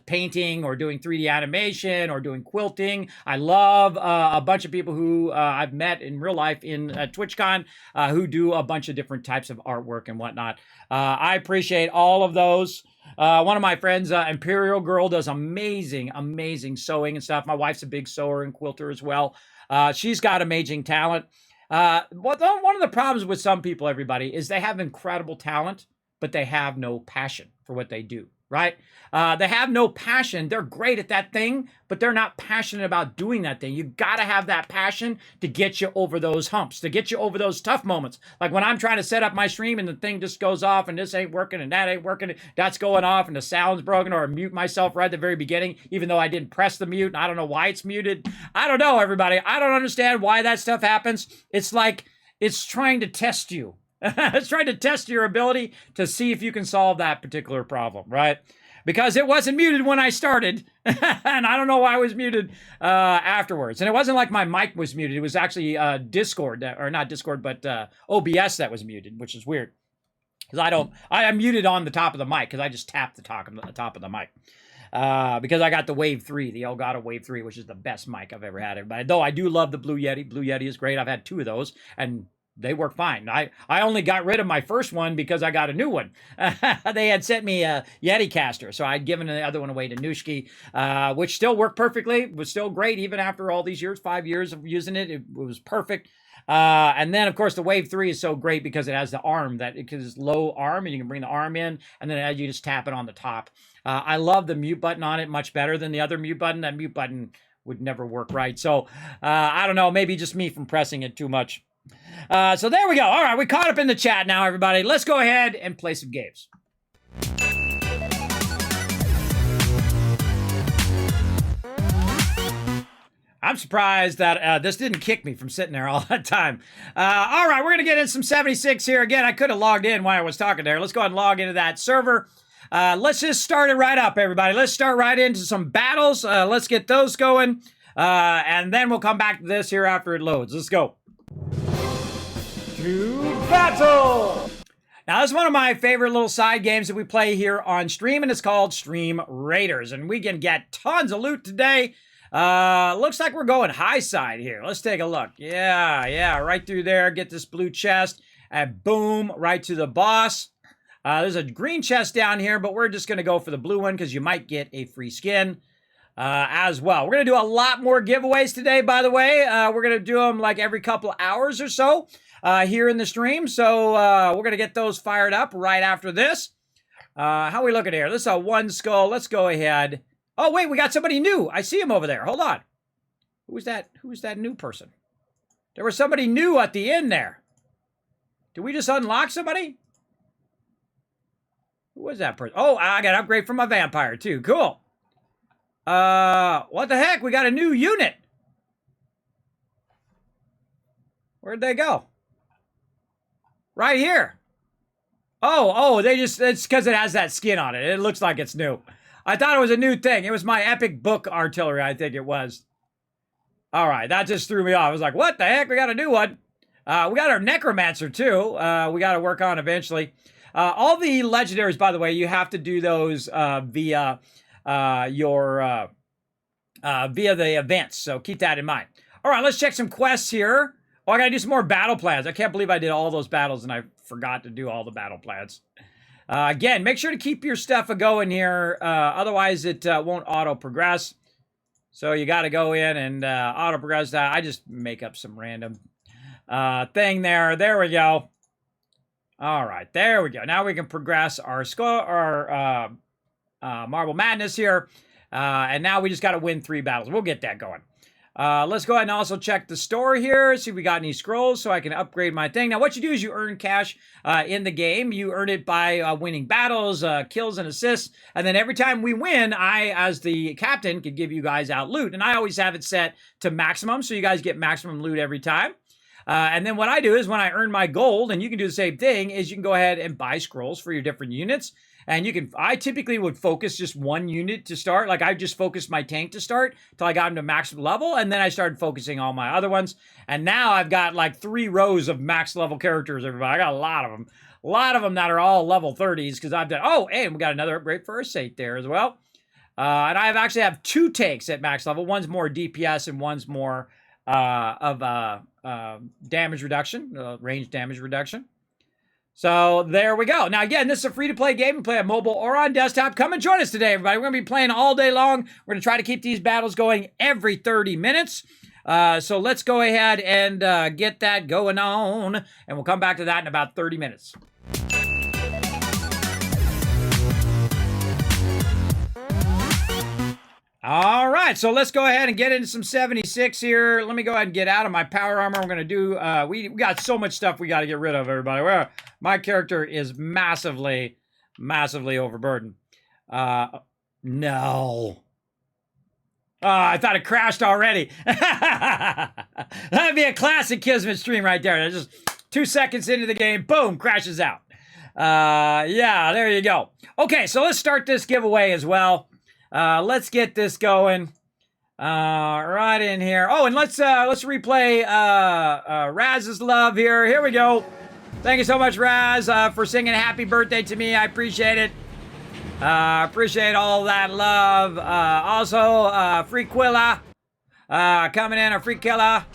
painting or doing 3D animation or doing quilting. I love a bunch of people who I've met in real life in TwitchCon who do a bunch of different types of artwork and whatnot. I appreciate all of those. One of my friends, Imperial Girl, does amazing, amazing sewing and stuff. My wife's a big sewer and quilter as well. She's got amazing talent. One of the problems with some people, everybody, is they have incredible talent, but they have no passion for what they do, right? They have no passion. They're great at that thing, but they're not passionate about doing that thing. You got to have that passion to get you over those humps, to get you over those tough moments. Like when I'm trying to set up my stream and the thing just goes off and this ain't working and that ain't working, that's going off and the sound's broken, or I mute myself right at the very beginning, even though I didn't press the mute and I don't know why it's muted. I don't know, everybody. I don't understand why that stuff happens. It's like it's trying to test you. It's trying to test your ability to see if you can solve that particular problem, right? Because it wasn't muted when I started, and I don't know why I was muted afterwards. And it wasn't like my mic was muted. It was actually Discord, or not Discord, but OBS that was muted, which is weird. Because I am muted on the top of the mic, because I just tapped the top of the mic. Because I got the Wave 3, the Elgato Wave 3, which is the best mic I've ever had, everybody. Though I do love the Blue Yeti. Blue Yeti is great. I've had 2 of those, and they work fine. I only got rid of my first one because I got a new one. They had sent me a Yeti caster, so I'd given the other one away to Nushki, which still worked perfectly. It was still great even after all these years, 5 years of using it. It was perfect. And then, of course, the Wave 3 is so great because it has the arm, because it's low arm, and you can bring the arm in, and then you just tap it on the top. I love the mute button on it much better than the other mute button. That mute button would never work right. So, I don't know, maybe just me from pressing it too much. So there we go. All right, we caught up in the chat now, everybody. Let's go ahead and play some games. I'm surprised that this didn't kick me from sitting there all that time. All right, we're going to get in some 76 here. Again, I could have logged in while I was talking there. Let's go ahead and log into that server. Let's just start it right up, everybody. Let's start right into some battles. Let's get those going. And then we'll come back to this here after it loads. Let's go. To battle! Now, this is one of my favorite little side games that we play here on stream, and it's called Stream Raiders. And we can get tons of loot today. Looks like we're going high side here. Let's take a look. Yeah, right through there. Get this blue chest, and boom, right to the boss. There's a green chest down here, but we're just going to go for the blue one because you might get a free skin as well. We're going to do a lot more giveaways today, by the way. We're going to do them like every couple hours or so. Here in the stream, so we're going to get those fired up right after this. How are we looking here? This is a 1 skull. Let's go ahead. Oh, wait, we got somebody new. I see him over there. Hold on. Who's that? Who's that new person? There was somebody new at the end there. Did we just unlock somebody? Who was that person? Oh, I got an upgrade from my vampire, too. Cool. What the heck? We got a new unit. Where'd they go? Right here. Oh, it's because it has that skin on it. It looks like it's new. I thought it was a new thing. It was my epic book artillery, I think it was. All right, that just threw me off. I was like, what the heck? We got a new one. We got our necromancer, too. We got to work on eventually. All the legendaries, by the way, you have to do those via the events. So keep that in mind. All right, let's check some quests here. Oh, I got to do some more battle plans. I can't believe I did all those battles and I forgot to do all the battle plans. Again, make sure to keep your stuff a-going here. Otherwise, it won't auto-progress. So you got to go in and auto-progress that. I just make up some random thing there. There we go. All right, there we go. Now we can progress our Marble Madness here. And now we just got to win 3 battles. We'll get that going. Let's go ahead and also check the store here, see if we got any scrolls so I can upgrade my thing. Now, what you do is you earn cash in the game. You earn it by winning battles, kills, and assists. And then every time we win, I, as the captain, can give you guys out loot. And I always have it set to maximum, so you guys get maximum loot every time. And then what I do is when I earn my gold, and you can do the same thing, is you can go ahead and buy scrolls for your different units. And I typically would focus just one unit to start. Like I just focused my tank to start till I got him to max level. And then I started focusing all my other ones. And now I've got like 3 rows of max level characters, everybody. I got a lot of them. A lot of them that are all level 30s because I've done, oh, hey, we got another upgrade for a S.p.e.c.i.a.l there as well. And I actually have 2 tanks at max level. One's more DPS and one's more damage reduction, range damage reduction. So there we go. Now, again, this is a free-to-play game. You play on mobile or on desktop. Come and join us today, everybody. We're going to be playing all day long. We're going to try to keep these battles going every 30 minutes. So let's go ahead and get that going on, and we'll come back to that in about 30 minutes. All right, so let's go ahead and get into some 76 here. Let me go ahead and get out of my power armor. We're going to do, we got so much stuff we got to get rid of, everybody. My character is massively, massively overburdened. No. I thought it crashed already. That'd be a classic Kismet stream right there. Just 2 seconds into the game, boom, crashes out. Yeah, there you go. Okay, so let's start this giveaway as well. Let's get this going. Right in here. Oh, and let's replay Raz's love here. Here we go. Thank you so much, Raz, for singing happy birthday to me. I appreciate it. Appreciate all that love. Also, Frequilla coming in, a Frequilla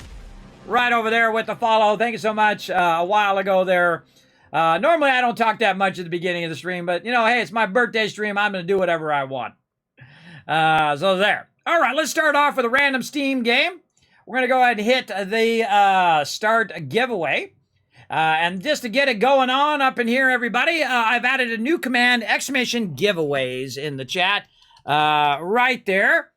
right over there with the follow. Thank you so much. A while ago there. Normally, I don't talk that much at the beginning of the stream, but, you know, hey, it's my birthday stream. I'm going to do whatever I want. So there. All right, let's start off with a random Steam game. We're going to go ahead and hit the start giveaway. And just to get it going on up in here, everybody, I've added a new command, exclamation giveaways in the chat. Right there.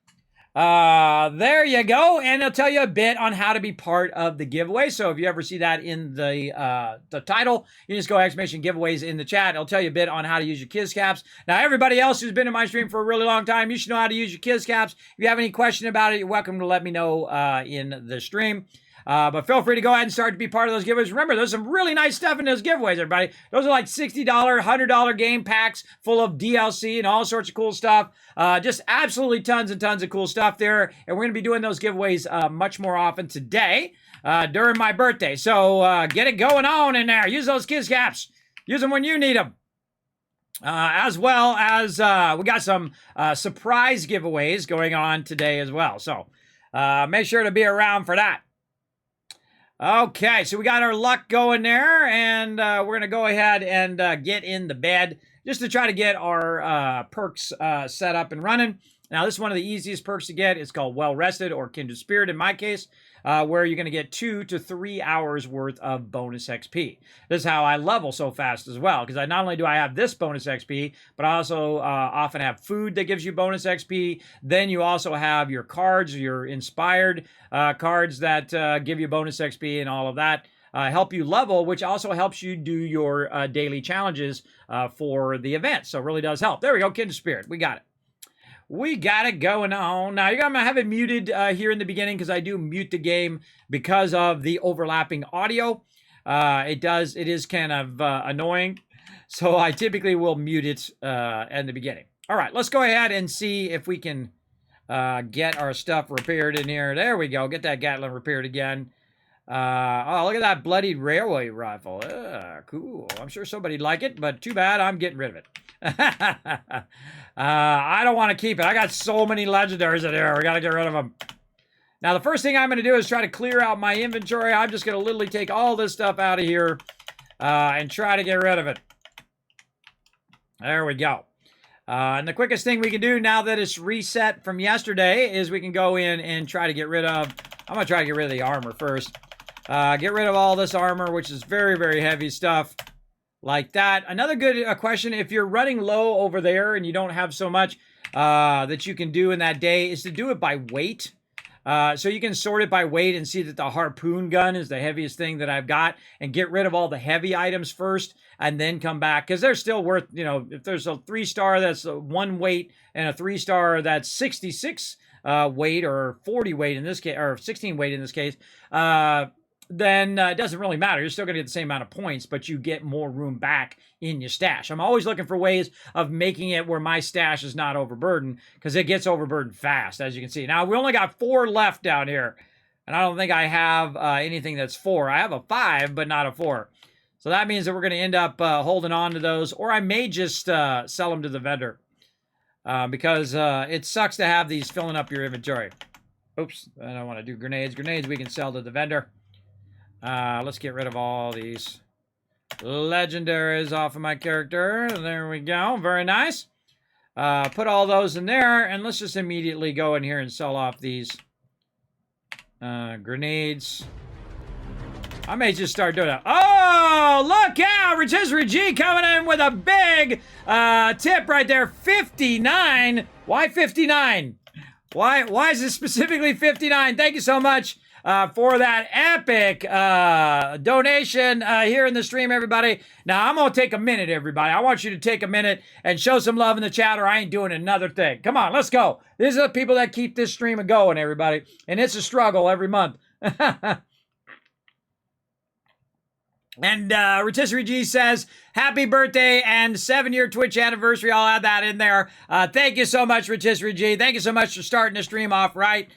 There you go. And it'll tell you a bit on how to be part of the giveaway. So if you ever see that in the title, you just go exclamation giveaways in the chat. It'll tell you a bit on how to use your Kiz caps. Now, everybody else who's been in my stream for a really long time, you should know how to use your Kiz caps. If you have any question about it, you're welcome to let me know in the stream. But feel free to go ahead and start to be part of those giveaways. Remember, there's some really nice stuff in those giveaways, everybody. Those are like $60, $100 game packs full of DLC and all sorts of cool stuff. Just absolutely tons and tons of cool stuff there. And we're going to be doing those giveaways much more often today during my birthday. So get it going on in there. Use those Kiz caps. Use them when you need them. As well as we got some surprise giveaways going on today as well. So make sure to be around for that. Okay, so we got our luck going there, and we're going to go ahead and get in the bed just to try to get our perks set up and running. Now, this is one of the easiest perks to get. It's called Well Rested or Kindred Spirit in my case, where you're going to get 2 to 3 hours worth of bonus XP. This is how I level so fast as well, because not only do I have this bonus XP, but I also often have food that gives you bonus XP. Then you also have your cards, your inspired cards that give you bonus XP and all of that. Help you level, which also helps you do your daily challenges for the event. So it really does help. There we go, Kindred Spirit. We got it. We got it going on. Now, you're going to have it muted here in the beginning because I do mute the game because of the overlapping audio. It is kind of annoying. So I typically will mute it in the beginning. All right, let's go ahead and see if we can get our stuff repaired in here. There we go. Get that Gatling repaired again. Oh, look at that bloodied railway rifle. Cool. I'm sure somebody'd like it, but too bad I'm getting rid of it. I don't want to keep it. I got so many legendaries in there. We got to get rid of them. Now, the first thing I'm going to do is try to clear out my inventory. I'm just going to literally take all this stuff out of here and try to get rid of it. There we go. And the quickest thing we can do now that it's reset from yesterday is we can go in and try to get rid of... I'm going to try to get rid of the armor first. Get rid of all this armor, which is very, very heavy stuff. Like that. Another good question, if you're running low over there and you don't have so much that you can do in that day, is to do it by weight. So you can sort it by weight and see that the harpoon gun is the heaviest thing that I've got and get rid of all the heavy items first and then come back. Because they're still worth, you know, if there's a 3-star that's 1 weight and a 3-star that's 66 weight or 40 weight in this case, or 16 weight in this case, then it doesn't really matter. You're still going to get the same amount of points, but you get more room back in your stash. I'm always looking for ways of making it where my stash is not overburdened, because it gets overburdened fast, as you can see. Now, we only got 4 left down here, and I don't think I have anything that's 4. I have a 5, but not a 4. So that means that we're going to end up holding on to those, or I may just sell them to the vendor, because it sucks to have these filling up your inventory. Oops, I don't want to do grenades. Grenades we can sell to the vendor. Let's get rid of all these legendaries off of my character. There we go. Very nice. Put all those in there, and let's just immediately go in here and sell off these grenades. I may just start doing it. Oh, look out! Rotisserie G coming in with a big tip right there. 59. Why 59? Why is it specifically 59? Thank you so much for that epic donation here in the stream, everybody. Now, I'm going to take a minute, everybody. I want you to take a minute and show some love in the chat, or I ain't doing another thing. Come on, let's go. These are the people that keep this stream going, everybody. And it's a struggle every month. And Rotisserie G says, happy birthday and 7-year Twitch anniversary. I'll add that in there. Thank you so much, Rotisserie G. Thank you so much for starting the stream off right.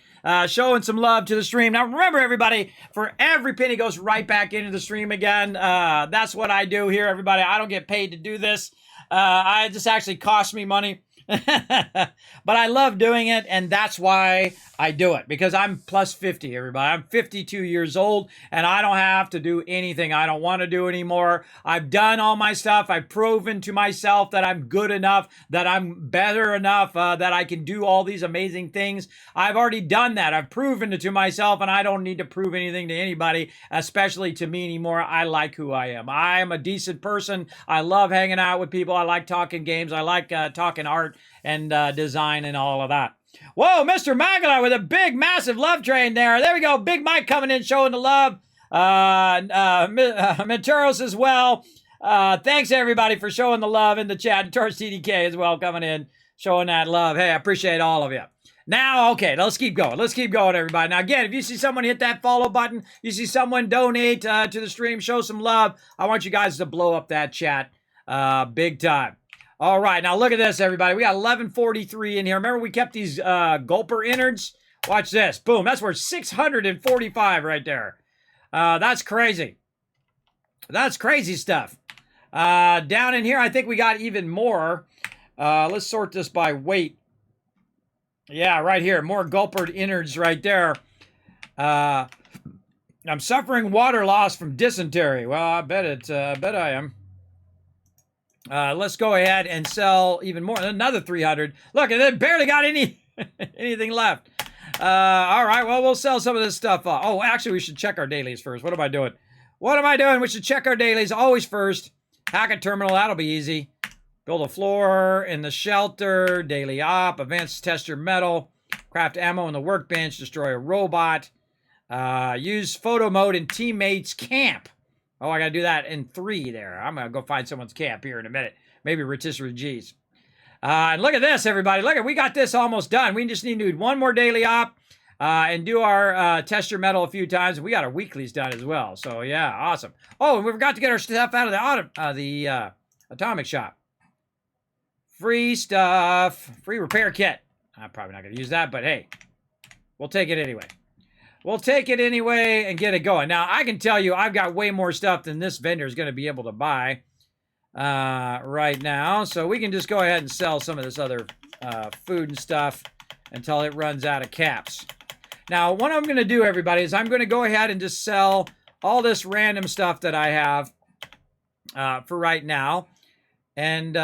Showing some love to the stream. Now, remember, everybody, for every penny goes right back into the stream again. That's what I do here, everybody. I don't get paid to do this. It just actually costs me money. But I love doing it, and that's why I do it, because I'm plus 50, everybody. I'm 52 years old, and I don't have to do anything I don't want to do anymore. I've done all my stuff. I've proven to myself that I'm good enough, that I'm better enough, that I can do all these amazing things. I've already done that. I've proven it to myself, and I don't need to prove anything to anybody, especially to me anymore. I like who I am. I am a decent person. I love hanging out with people. I like talking games. I like talking art and design and all of that. Whoa, Mr. Magala with a big, massive love train there. There we go. Big Mike coming in, showing the love. Menturos as well. Thanks, everybody, for showing the love in the chat. Torch TDK as well coming in, showing that love. Hey, I appreciate all of you. Now, okay, let's keep going. Let's keep going, everybody. Now, again, if you see someone hit that follow button, you see someone donate to the stream, show some love, I want you guys to blow up that chat big time. All right, now look at this, everybody. We got 1143 in here. Remember, we kept these gulper innards? Watch this. Boom. That's worth 645 right there. That's crazy. That's crazy stuff. Down in here, I think we got even more. Let's sort this by weight. Yeah, right here. More gulpered innards right there. I'm suffering water loss from dysentery. Well, I bet I am. Let's go ahead and sell even more. Another 300. Look, it barely got anything left. All right, well, we'll sell some of this stuff. Oh, actually, we should check our dailies first. What am I doing? What am I doing? We should check our dailies always first. Hack a terminal. That'll be easy. Build a floor in the shelter. Daily op. Advanced tester metal. Craft ammo in the workbench. Destroy a robot. Use photo mode in teammates camp. Oh, I got to do that in 3 there. I'm going to go find someone's camp here in a minute. Maybe Rotisserie G's. And look at this, everybody. Look at, we got this almost done. We just need to do one more daily op and do our tester metal a few times. We got our weeklies done as well. So, yeah, awesome. Oh, and we forgot to get our stuff out of the atomic shop. Free stuff. Free repair kit. I'm probably not going to use that, but hey, we'll take it anyway. We'll take it anyway and get it going. Now, I can tell you I've got way more stuff than this vendor is going to be able to buy right now. So we can just go ahead and sell some of this other food and stuff until it runs out of caps. Now, what I'm going to do, everybody, is I'm going to go ahead and just sell all this random stuff that I have for right now. And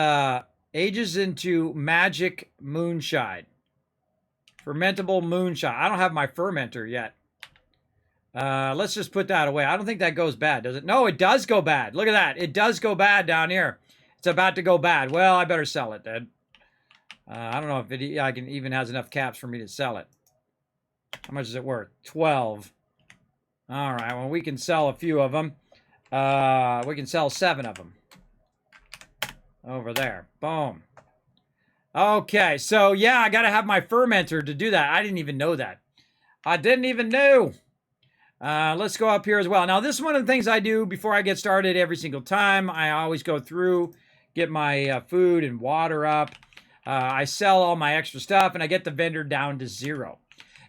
ages into magic moonshine. Fermentable moonshine. I don't have my fermenter yet. Let's just put that away. I don't think that goes bad, does it? No, it does go bad. Look at that. It does go bad down here. It's about to go bad. Well, I better sell it then. I don't know if it even has enough caps for me to sell it. How much is it worth? 12. All right. Well, we can sell a few of them. We can sell 7 of them. Over there. Boom. Okay. So, yeah, I got to have my fermenter to do that. I didn't even know that. I didn't even know. Let's go up here as well. Now, this is one of the things I do before I get started every single time. I always go through, get my food and water up. I sell all my extra stuff, and I get the vendor down to 0.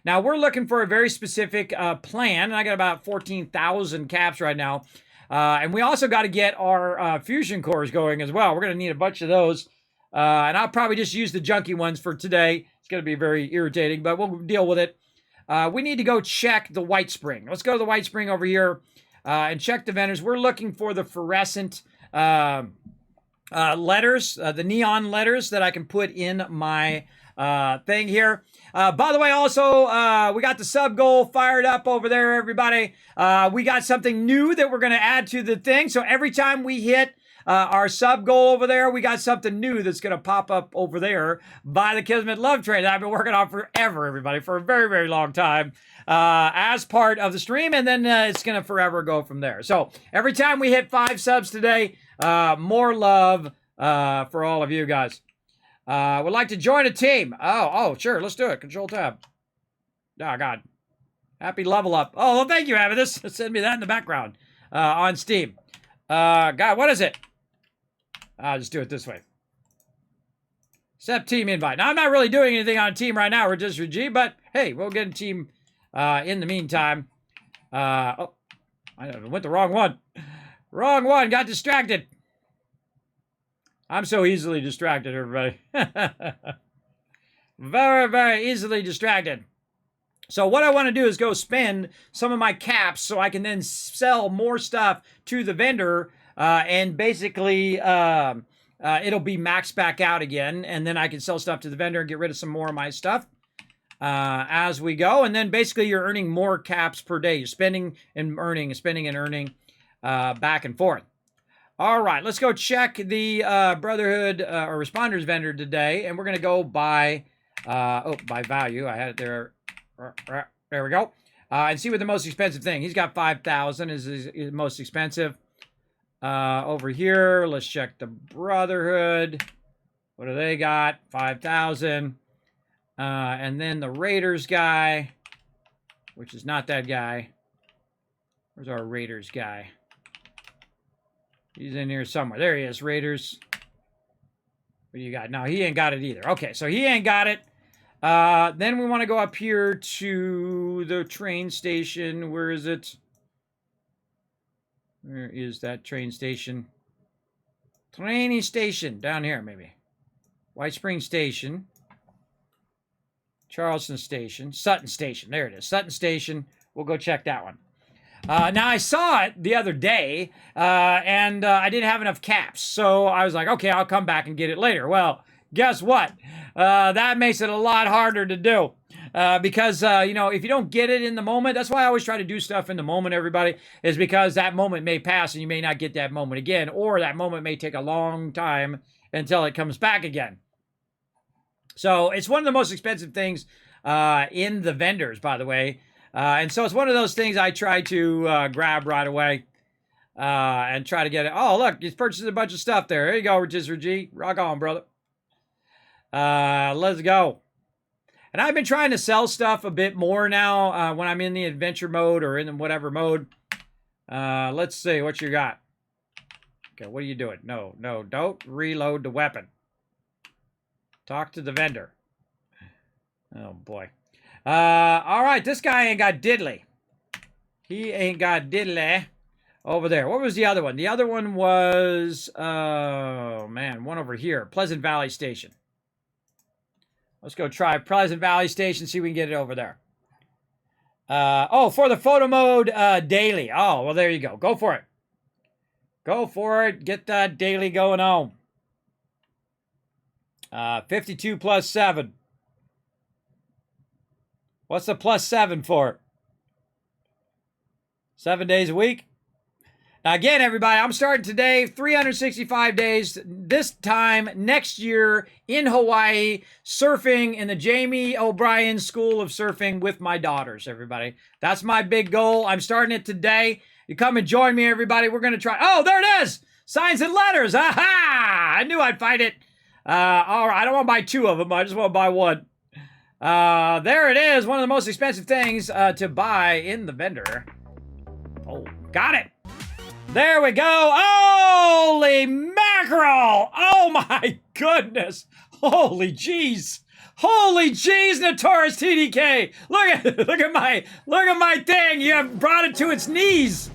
Now, we're looking for a very specific plan, and I got about 14,000 caps right now. And we also got to get our fusion cores going as well. We're going to need a bunch of those. And I'll probably just use the junky ones for today. It's going to be very irritating, but we'll deal with it. We need to go check the white spring. Let's go to the white spring over here and check the vendors. We're looking for the fluorescent letters, the neon letters that I can put in my thing here. By the way, also, we got the sub goal fired up over there, everybody. We got something new that we're going to add to the thing. So every time we hit our sub goal over there, we got something new that's going to pop up over there by the Kismet Love Train that I've been working on forever, everybody, for a very, very long time as part of the stream. And then it's going to forever go from there. So every time we hit 5 subs today, more love for all of you guys. Would like to join a team. Oh, sure. Let's do it. Control tab. Oh, God. Happy level up. Oh, well, thank you, Amethyst. Send me that in the background on Steam. God, what is it? I'll just do it this way. Accept team invite. Now, I'm not really doing anything on team right now. We're just with G, but hey, we'll get a team in the meantime. Oh, I went the wrong one. Wrong one. Got distracted. I'm so easily distracted, everybody. Very, very easily distracted. So what I want to do is go spend some of my caps so I can then sell more stuff to the vendor and basically it'll be maxed back out again, and then I can sell stuff to the vendor and get rid of some more of my stuff as we go. And then basically you're earning more caps per day. You're spending and earning, back and forth. All right, let's go check the Brotherhood or Responders vendor today, and we're going to go by, by value. I had it there. There we go. And see what the most expensive thing. He's got 5,000 is his most expensive. Over here, let's check the Brotherhood. What do they got? 5,000. And then the Raiders guy, which is not that guy. Where's our Raiders guy? He's in here somewhere. There he is, Raiders. What do you got? No, he ain't got it either. Okay, so he ain't got it. Then we want to go up here to the train station. Where is it? Where is that train station? Training station. Down here, maybe. White Spring Station. Charleston Station. Sutton Station. There it is. Sutton Station. We'll go check that one. Now, I saw it the other day, and I didn't have enough caps. So I was like, okay, I'll come back and get it later. Well, guess what? That makes it a lot harder to do. Because, you know, if you don't get it in the moment, that's why I always try to do stuff in the moment, everybody, is because that moment may pass and you may not get that moment again, or that moment may take a long time until it comes back again. So it's one of the most expensive things in the vendors, by the way. And so it's one of those things I try to grab right away and try to get it. Oh, look, he's purchased a bunch of stuff there. There you go, Rotisserie G. Rock on, brother. Let's go. And I've been trying to sell stuff a bit more now when I'm in the adventure mode or in whatever mode. Let's see what you got. Okay, what are you doing? No, don't reload the weapon. Talk to the vendor. Oh, boy. All right, this guy ain't got diddly. He ain't got diddly over there. What was the other one? The other one was, oh, man, one over here. Pleasant Valley Station. Let's go try Pleasant Valley Station, see if we can get it over there. Oh, for the photo mode daily. Oh, well, there you go. Go for it. Go for it. Get that daily going on. 52 plus 7. What's the plus 7 for? 7 days a week? Now, again, everybody, I'm starting today, 365 days, this time next year in Hawaii, surfing in the Jamie O'Brien School of Surfing with my daughters, everybody. That's my big goal. I'm starting it today. You come and join me, everybody. We're going to try. Oh, there it is. Signs and letters. Aha! I knew I'd find it. All right, I don't want to buy 2 of them. I just want to buy 1. There it is. One of the most expensive things to buy in the vendor. Got it. There we go. Holy mackerel. Oh my goodness. Holy jeez. Holy jeez, Notorious TDK. Look at my thing. You have brought it to its knees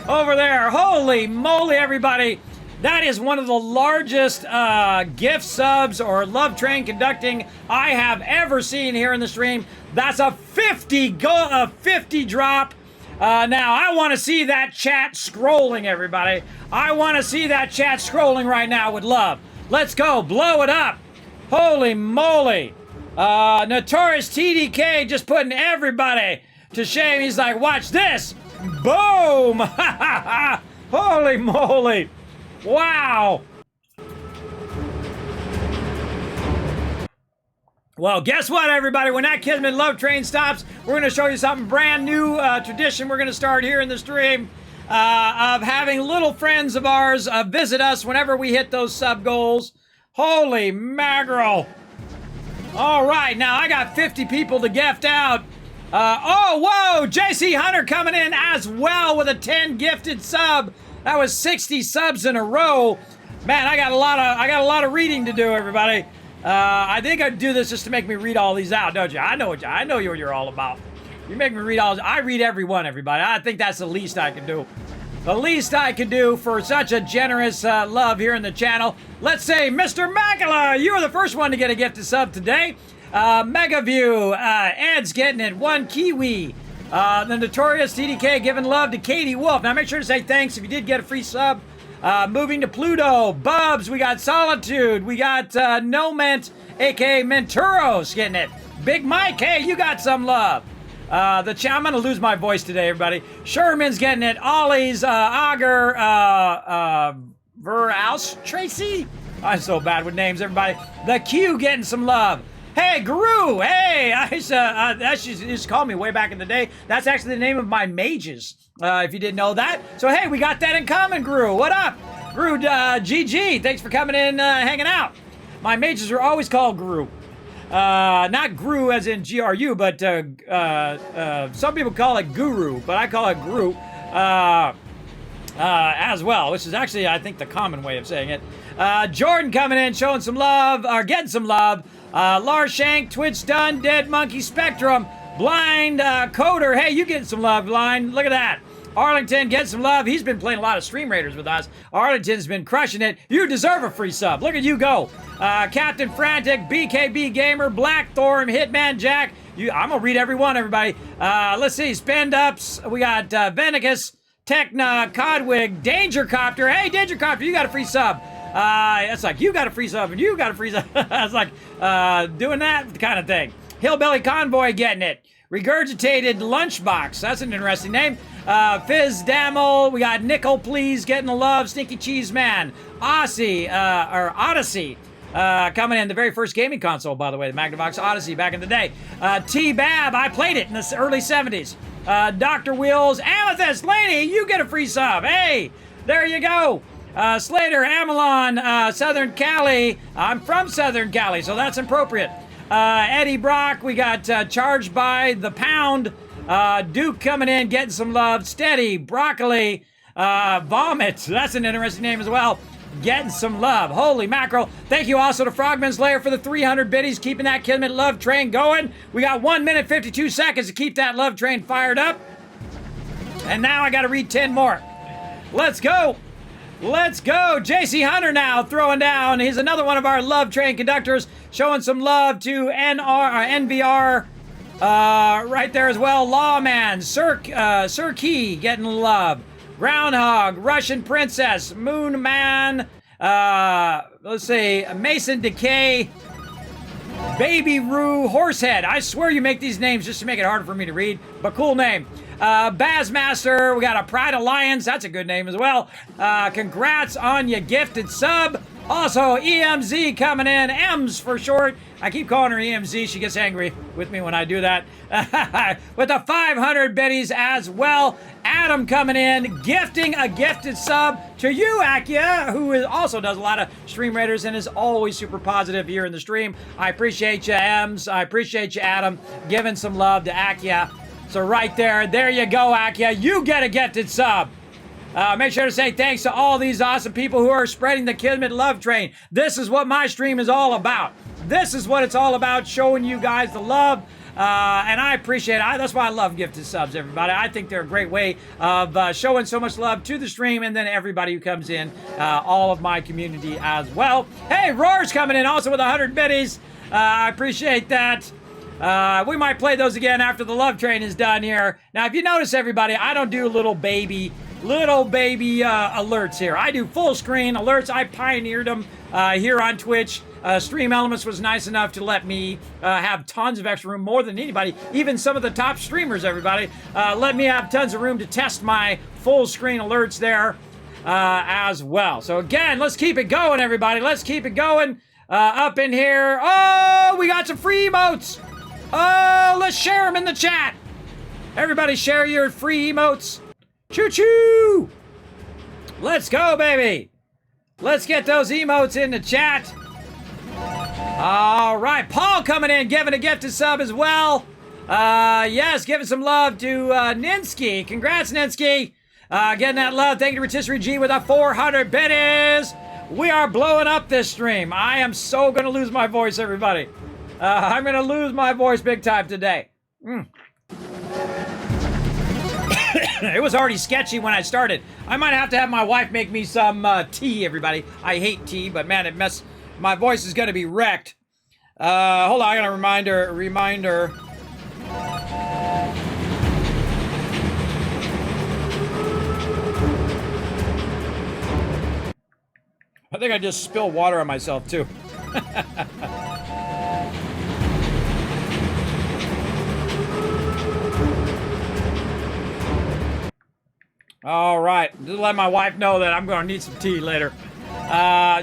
over there. Holy moly, everybody. That is one of the largest gift subs or love train conducting I have ever seen here in the stream. That's a 50 drop. Now, I want to see that chat scrolling, everybody. I want to see that chat scrolling right now with love. Let's go. Blow it up. Holy moly. Notorious TDK just putting everybody to shame. He's like, watch this. Boom. Holy moly. Wow. Well, guess what, everybody? When that Kismet love train stops, we're going to show you something brand new, tradition we're going to start here in the stream of having little friends of ours visit us whenever we hit those sub goals. Holy mackerel. All right, now I got 50 people to gift out. Oh, whoa, JC Hunter coming in as well with a 10 gifted sub. That was 60 subs in a row. Man, I got a lot of reading to do, everybody. I think I'd do this just to make me read all these out, don't you? I know what you're all about. You make me read all. I read every one, everybody. I think that's the least I can do. The least I can do for such a generous love here in the channel. Let's say, Mr. Makala, you were the first one to get a gifted sub today. Megaview, Ed's getting it. One Kiwi. The Notorious TDK giving love to Katie Wolf. Now make sure to say thanks if you did get a free sub. Moving to Pluto, Bubs, we got Solitude, we got Noment, aka Menturos getting it. Big Mike, hey, you got some love. I'm gonna lose my voice today, everybody. Sherman's getting it. Ollie's, Auger, Veraus, Tracy. I'm so bad with names, everybody. The Q getting some love. Hey, Guru! Hey, that she used to call me way back in the day. That's actually the name of my mages, if you didn't know that. So, hey, we got that in common, Guru. What up? Guru, GG, thanks for coming in, hanging out. My mages are always called Guru. Not Gru as in G-R-U, but some people call it Guru, but I call it Guru as well, which is actually, I think, the common way of saying it. Jordan coming in, showing some love, or getting some love. Lars Shank, Twitch Done, Dead Monkey Spectrum, Blind, Coder. Hey, you getting some love, Blind. Look at that. Arlington, get some love. He's been playing a lot of Stream Raiders with us. Arlington's been crushing it. You deserve a free sub. Look at you go. Captain Frantic, BKB Gamer, Blackthorn, Hitman Jack. I'm going to read every one, everybody. Let's see. Spend Ups. We got Venicus, Techna, Codwig, Danger Copter. Hey, Danger Copter, you got a free sub. It's like, you got a free sub and you got a free sub. It's like, doing that kind of thing. Hillbilly Convoy getting it. Regurgitated Lunchbox. That's an interesting name. Fizz Damel. We got Nickel Please getting the love. Sneaky Cheese Man. Odyssey. Coming in the very first gaming console, by the way. The Magnavox Odyssey back in the day. T-Bab. I played it in the early 70s. Dr. Wheels. Amethyst. Laney, you get a free sub. Hey, there you go. Slater, Amelon, Southern Cali. I'm from Southern Cali, so that's appropriate. Eddie Brock, we got Charged by the Pound. Duke coming in, getting some love. Steady, Broccoli, Vomit. That's an interesting name as well. Getting some love. Holy mackerel. Thank you also to Frogman's Lair for the 300 biddies, keeping that Kismet love train going. We got 1 minute 52 seconds to keep that love train fired up. And now I got to read 10 more. Let's go. Let's go. JC Hunter now throwing down. He's another one of our love train conductors, showing some love to NVR right there as well. Lawman, Sir Key getting love. Groundhog, Russian Princess, Moon Man, let's see, Mason Decay, Baby Roo, Horsehead. I swear you make these names just to make it harder for me to read, but cool name. Bassmaster, we got a Pride Alliance, that's a good name as well. Congrats on your gifted sub. Also, EMZ coming in, M's for short. I keep calling her EMZ, she gets angry with me when I do that. With the 500 biddies as well. Adam coming in, gifting a gifted sub to you, Akia, who also does a lot of Stream Raiders and is always super positive here in the stream. I appreciate you, M's. I appreciate you, Adam, giving some love to Akia. So right there you go, Akia. You get a gifted sub. Make sure to say thanks to all these awesome people who are spreading the Kismet love train. This is what my stream is all about. This is what it's all about, showing you guys the love. And I appreciate it. That's why I love gifted subs, everybody. I think they're a great way of showing so much love to the stream, and then everybody who comes in, all of my community as well. Hey, Roar's coming in also with 100 biddies. I appreciate that. We might play those again after the love train is done here. Now, if you notice, everybody, I don't do little baby alerts here. I do full screen alerts. I pioneered them here on Twitch. Stream Elements was nice enough to let me have tons of extra room, more than anybody, even some of the top streamers, everybody. Let me have tons of room to test my full screen alerts there as well. So again, let's keep it going, everybody. Let's keep it going up in here. Oh, we got some free emotes. Oh, let's share them in the chat. Everybody share your free emotes. Choo-choo! Let's go, baby. Let's get those emotes in the chat. All right, Paul coming in, giving a gift to sub as well. Yes, giving some love to Ninsky. Congrats, Ninsky. Getting that love. Thank you to Rotisserie G with a 400 biddies. We are blowing up this stream. I am so going to lose my voice, everybody. I'm going to lose my voice big time today. It was already sketchy when I started. I might have to have my wife make me some tea, everybody. I hate tea, but man, my voice is going to be wrecked. Hold on, I got a reminder. I think I just spilled water on myself, too. All right, just let my wife know that I'm going to need some tea later.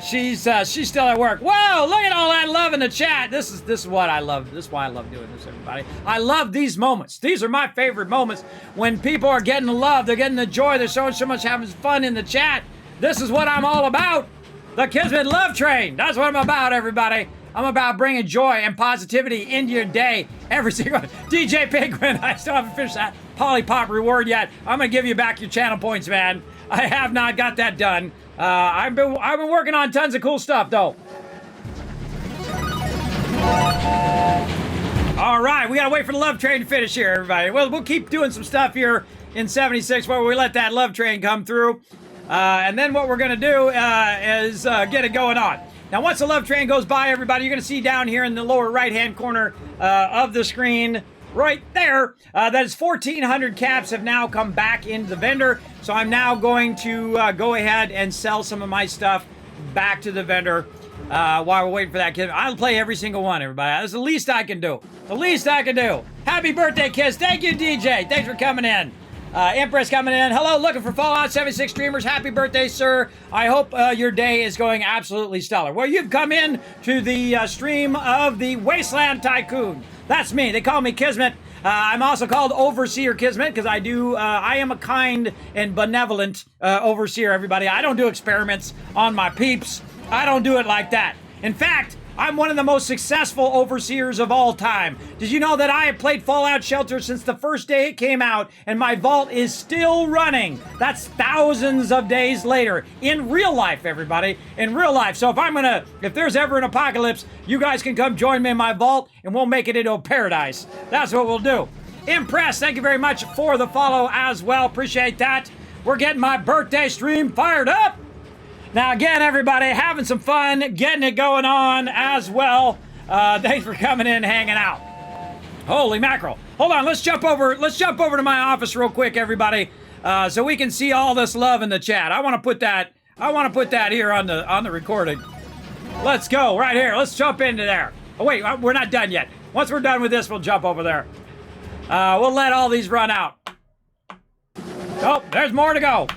She's still at work. Whoa, look at all that love in the chat. This is what I love. This is why I love doing this, everybody. I love these moments. These are my favorite moments when people are getting the love, they're getting the joy, they're showing so much having fun in the chat. This is what I'm all about. The Kismet Love Train. That's what I'm about, everybody. I'm about bringing joy and positivity into your day every single DJ Penguin. I still haven't finished that Polypop reward yet. I'm gonna give you back your channel points, man. I have not got that done. I've been working on tons of cool stuff, though. All right, we gotta wait for the love train to finish here, everybody. Well, we'll keep doing some stuff here in 76 where we let that love train come through. And then what we're gonna do is get it going on. Now, once the love train goes by, everybody, you're gonna see down here in the lower right-hand corner of the screen, right there, that is 1,400 caps have now come back into the vendor. So I'm now going to go ahead and sell some of my stuff back to the vendor while we're waiting for that kid. I'll play every single one, everybody. That's the least I can do. The least I can do. Happy birthday, Kiss. Thank you, DJ. Thanks for coming in. Empress coming in. Hello, looking for Fallout 76 streamers. Happy birthday, sir. I hope your day is going absolutely stellar. Well, you've come in to the stream of the Wasteland Tycoon. That's me. They call me Kismet. I'm also called Overseer Kismet because I am a kind and benevolent overseer, everybody. I don't do experiments on my peeps. I don't do it like that. In fact, I'm one of the most successful overseers of all time. Did you know that I have played Fallout Shelter since the first day it came out, and my vault is still running? That's thousands of days later. In real life, everybody. In real life. So if there's ever an apocalypse, you guys can come join me in my vault, and we'll make it into a paradise. That's what we'll do. Impressed, thank you very much for the follow as well. Appreciate that. We're getting my birthday stream fired up. Now, again, everybody, having some fun, getting it going on as well. Thanks for coming in, hanging out. Holy mackerel. Hold on, let's jump over to my office real quick, everybody, so we can see all this love in the chat. I want to put that here on the recording. Let's go, right here. Let's jump into there. Oh, wait, we're not done yet. Once we're done with this, we'll jump over there. We'll let all these run out. Oh, there's more to go.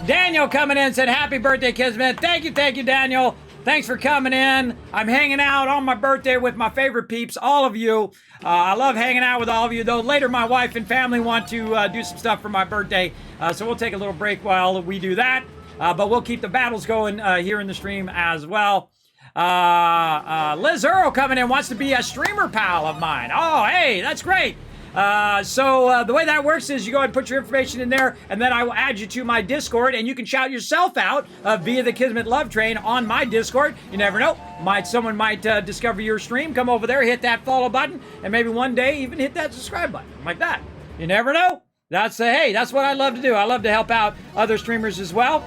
Daniel coming in said, happy birthday, Kismet. Thank you, Daniel. Thanks for coming in. I'm hanging out on my birthday with my favorite peeps, all of you. I love hanging out with all of you, though. Later, my wife and family want to do some stuff for my birthday, so we'll take a little break while we do that. But we'll keep the battles going here in the stream as well. Liz Earl coming in, wants to be a streamer pal of mine. Oh, hey, that's great. So the way that works is you go ahead and put your information in there, and then I will add you to my Discord, and you can shout yourself out via the Kismet Love Train on my Discord. You never know. Someone might discover your stream, come over there, hit that follow button, and maybe one day even hit that subscribe button, like that. You never know. That's what I love to do. I love to help out other streamers as well.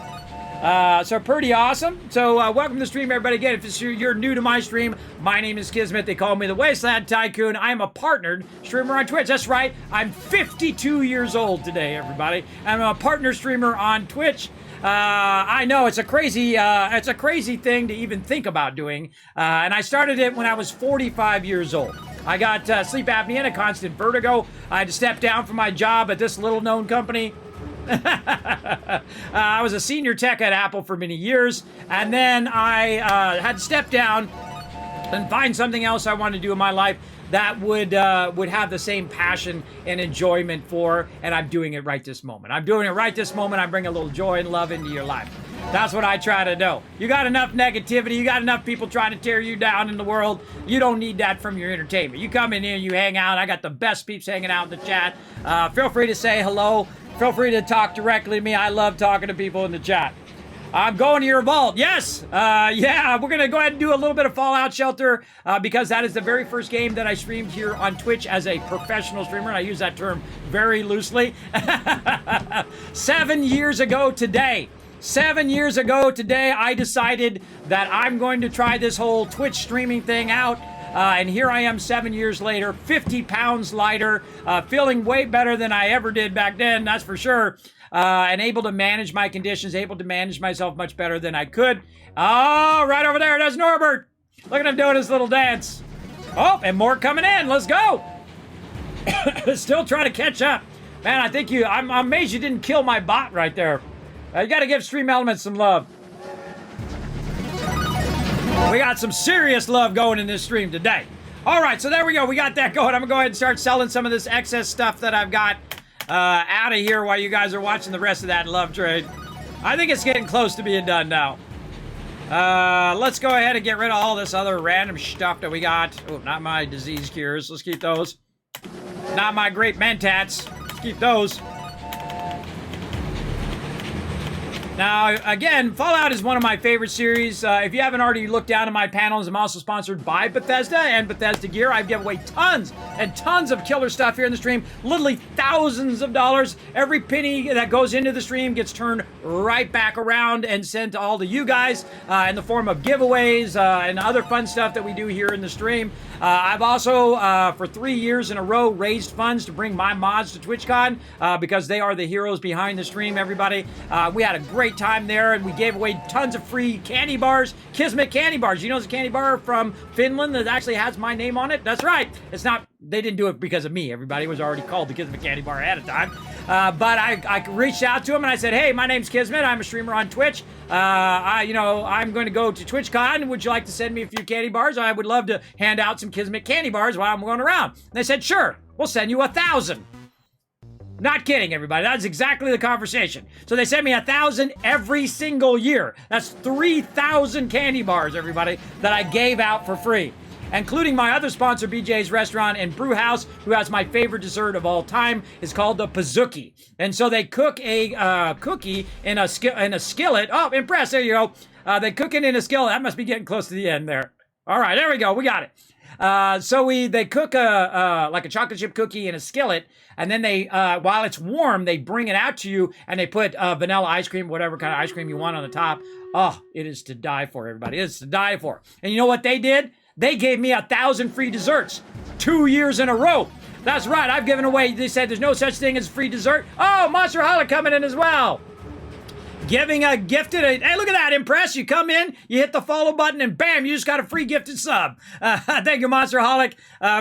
So pretty awesome. So welcome to the stream, everybody. Again, if you're new to my stream, my name is Kismet. They call me the Wasteland Tycoon. I am a partnered streamer on Twitch. That's right. I'm 52 years old today, everybody. I'm a partner streamer on Twitch. I know it's a crazy thing to even think about doing. And I started it when I was 45 years old. I got sleep apnea and a constant vertigo. I had to step down from my job at this little known company. I was a senior tech at Apple for many years, and then I had to step down and find something else I wanted to do in my life that would have the same passion and enjoyment for, and I'm doing it right this moment. I'm doing it right this moment. I bring a little joy and love into your life. That's what I try to do. You got enough negativity, you got enough people trying to tear you down in the world. You don't need that from your entertainment. You come in here, you hang out. I got the best peeps hanging out in the chat. Feel free to say hello. Feel free to talk directly to me. I love talking to people in the chat. I'm going to your vault. Yes. Yeah, we're going to go ahead and do a little bit of Fallout Shelter because that is the very first game that I streamed here on Twitch as a professional streamer. And I use that term very loosely. 7 years ago today, I decided that I'm going to try this whole Twitch streaming thing out. And here I am 7 years later, 50 pounds lighter, feeling way better than I ever did back then, that's for sure. And able to manage my conditions, able to manage myself much better than I could. Oh, right over there, there's Norbert. Look at him doing his little dance. Oh, and more coming in, let's go. Still trying to catch up. Man, I'm amazed you didn't kill my bot right there. You gotta give Stream Elements some love. We got some serious love going in this stream today. All right, so there we go. We got that going. I'm going to go ahead and start selling some of this excess stuff that I've got out of here while you guys are watching the rest of that love trade. I think it's getting close to being done now. Let's go ahead and get rid of all this other random stuff that we got. Oh, not my disease cures. Let's keep those. Not my great mentats. Let's keep those. Now, again, Fallout is one of my favorite series. If you haven't already looked down at my panels, I'm also sponsored by Bethesda and Bethesda Gear. I give away tons and tons of killer stuff here in the stream. Literally thousands of dollars. Every penny that goes into the stream gets turned right back around and sent to all of you guys in the form of giveaways and other fun stuff that we do here in the stream. I've also, for 3 years in a row, raised funds to bring my mods to TwitchCon because they are the heroes behind the stream, everybody. We had a great time there, and we gave away tons of free candy bars, Kismet candy bars. You know, it's a candy bar from Finland that actually has my name on it. That's right. It's not, they didn't do it because of me. Everybody was already called the Kismet candy bar ahead of time. But I reached out to him and I said, hey, my name's Kismet. I'm a streamer on Twitch. I'm going to go to TwitchCon. Would you like to send me a few candy bars? I would love to hand out some Kismet candy bars while I'm going around. And they said, sure, we'll send you 1,000. Not kidding, everybody. That's exactly the conversation. So they sent me 1,000 every single year. That's 3,000 candy bars, everybody, that I gave out for free, including my other sponsor, BJ's Restaurant and Brew House, who has my favorite dessert of all time. It's called the s.p.e.c.i.a.l. And so they cook a cookie in a skillet. Oh, impressed. There you go. They cook it in a skillet. That must be getting close to the end there. All right, there we go. We got it. They cook like a chocolate chip cookie in a skillet, and then they while it's warm, they bring it out to you, and they put vanilla ice cream, whatever kind of ice cream you want on the top. Oh, it is to die for, everybody. It is to die for. And you know what they did? They gave me 1,000 free desserts 2 years in a row. That's right. I've given away. They said there's no such thing as free dessert. Oh, Monster Holic coming in as well. Giving a gifted, hey, look at that, Impress. You come in, you hit the follow button, and bam, you just got a free gifted sub. Thank you, Monster Holic,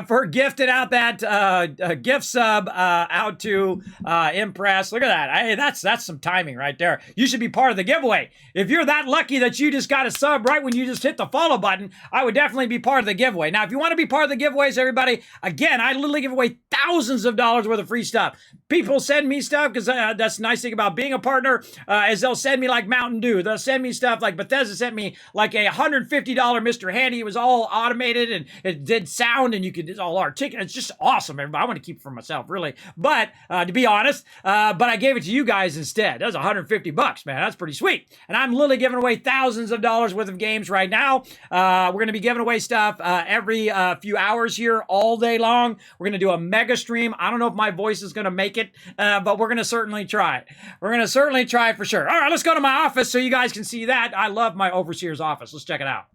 for gifting out that gift sub out to Impress. Look at that. Hey, that's some timing right there. You should be part of the giveaway. If you're that lucky that you just got a sub right when you just hit the follow button, I would definitely be part of the giveaway. Now, if you want to be part of the giveaways, everybody, again, I literally give away thousands of dollars worth of free stuff. People send me stuff because that's the nice thing about being a partner, is they'll send me like Mountain Dew. They'll send me stuff like Bethesda sent me like a $150 Mr. Handy. It was all automated and it did sound and you could, it's all articulate. It's just awesome, everybody. I want to keep it for myself, really. But to be honest, but I gave it to you guys instead. That was $150, man. That's pretty sweet. And I'm literally giving away thousands of dollars worth of games right now. We're going to be giving away stuff every few hours here all day long. We're going to do a mega stream. I don't know if my voice is going to make it, but we're going to certainly try. We're going to certainly try for sure. All right, let's go to my office so you guys can see that. I love my overseer's office. Let's check it out.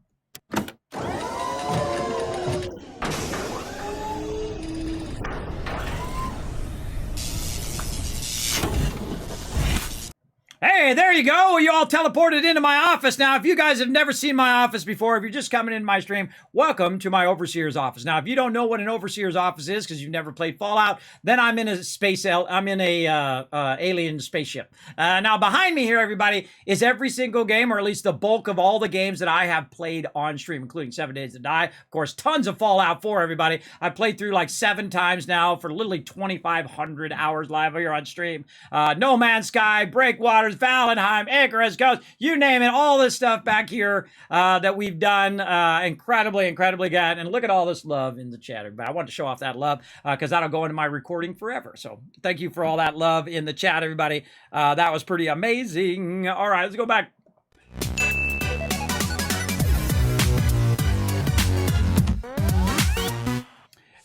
Hey, there you go. You all teleported into my office. Now, if you guys have never seen my office before, if you're just coming into my stream, welcome to my overseer's office. Now, if you don't know what an overseer's office is because you've never played Fallout, then I'm in a alien spaceship. Now, behind me here, everybody, is every single game, or at least the bulk of all the games that I have played on stream, including 7 Days to Die. Of course, tons of Fallout 4, everybody. I played through like 7 times now for literally 2,500 hours live here on stream. No Man's Sky, Breakwaters, Valheim, Icarus, Ghost, you name it, all this stuff back here that we've done incredibly good. And look at all this love in the chat, everybody. I want to show off that love because that'll go into my recording forever. So thank you for all that love in the chat, everybody. That was pretty amazing. All right, let's go back.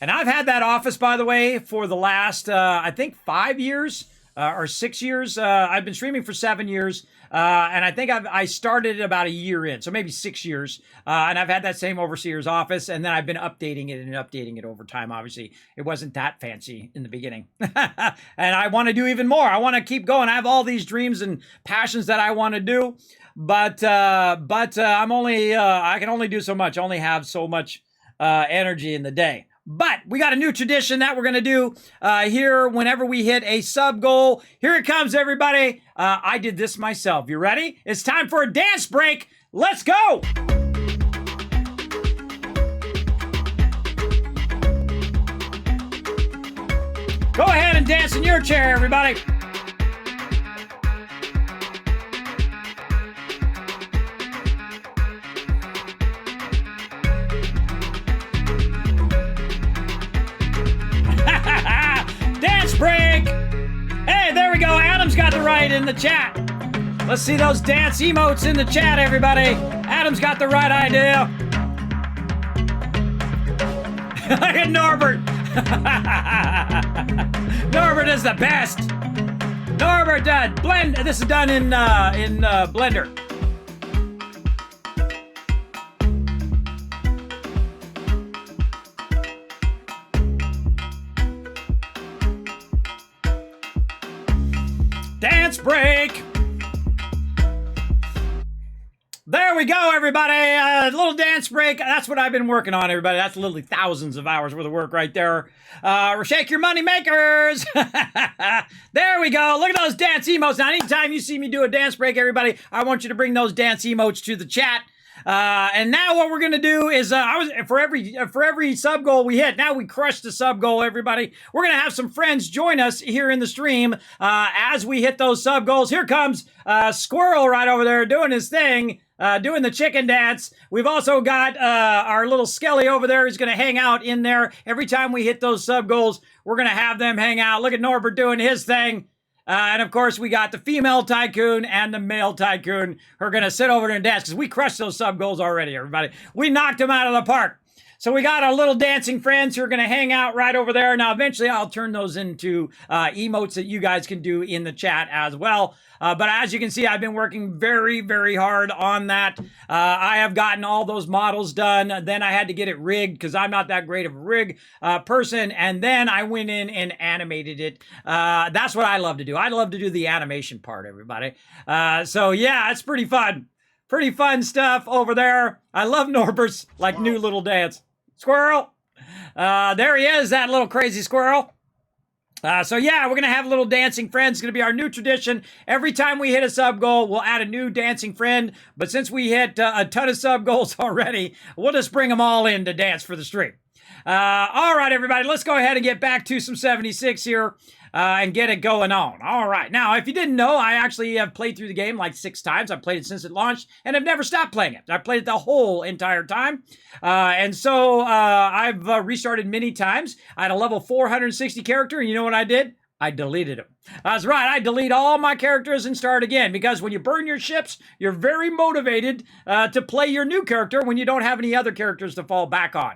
And I've had that office, by the way, for the last, I think, 5 years. Or 6 years. I've been streaming for 7 years, and I think I started it about a year in, so maybe 6 years. And I've had that same overseer's office, and then I've been updating it over time. Obviously, it wasn't that fancy in the beginning, and I want to do even more. I want to keep going. I have all these dreams and passions that I want to do, but I'm only I can only do so much. I only have so much energy in the day. But we got a new tradition that we're going to do here whenever we hit a sub goal. Here it comes, everybody. I did this myself. You ready? It's time for a dance break. Let's go. Go ahead and dance in your chair, everybody. Dance break! Hey, there we go. Adam's got the right in the chat. Let's see those dance emotes in the chat, everybody. Adam's got the right idea. Look at Norbert. Norbert is the best. Norbert, this is done in Blender. Dance break. There we go, everybody. A little dance break. That's what I've been working on, everybody. That's literally thousands of hours worth of work right there. Shake your money makers. There we go. Look at those dance emotes. Now, anytime you see me do a dance break, everybody, I want you to bring those dance emotes to the chat. And now what we're gonna do is for every sub goal we hit, now we crushed the sub goal, everybody. We're gonna have some friends join us here in the stream as we hit those sub goals. Here comes Squirrel right over there doing his thing, doing the chicken dance. We've also got our little Skelly over there who's gonna hang out in there. Every time we hit those sub goals, we're gonna have them hang out. Look at Norbert doing his thing. And of course, we got the female tycoon and the male tycoon who are going to sit over there and dance because we crushed those sub goals already, everybody. We knocked them out of the park. So we got our little dancing friends who are going to hang out right over there. Now, eventually, I'll turn those into emotes that you guys can do in the chat as well. But as you can see, I've been working very, very hard on that. I have gotten all those models done. Then I had to get it rigged because I'm not that great of a rig person. And then I went in and animated it. That's what I love to do. I love to do the animation part, everybody. So yeah, it's pretty fun. Pretty fun stuff over there. I love Norbert's like new little dance. Squirrel. There he is, that little crazy squirrel. So yeah, we're going to have little dancing friends. It's going to be our new tradition. Every time we hit a sub goal, we'll add a new dancing friend. But since we hit a ton of sub goals already, we'll just bring them all in to dance for the stream. All right, everybody, let's go ahead and get back to some 76 here. and get it going on. All right. Now, if you didn't know, I actually have played through the game like 6 times. I've played it since it launched, and I've never stopped playing it. I've played it the whole entire time. And so I've restarted many times. I had a level 460 character, and you know what I did? I deleted them. That's right. I delete all my characters and start again, because when you burn your ships, you're very motivated to play your new character when you don't have any other characters to fall back on.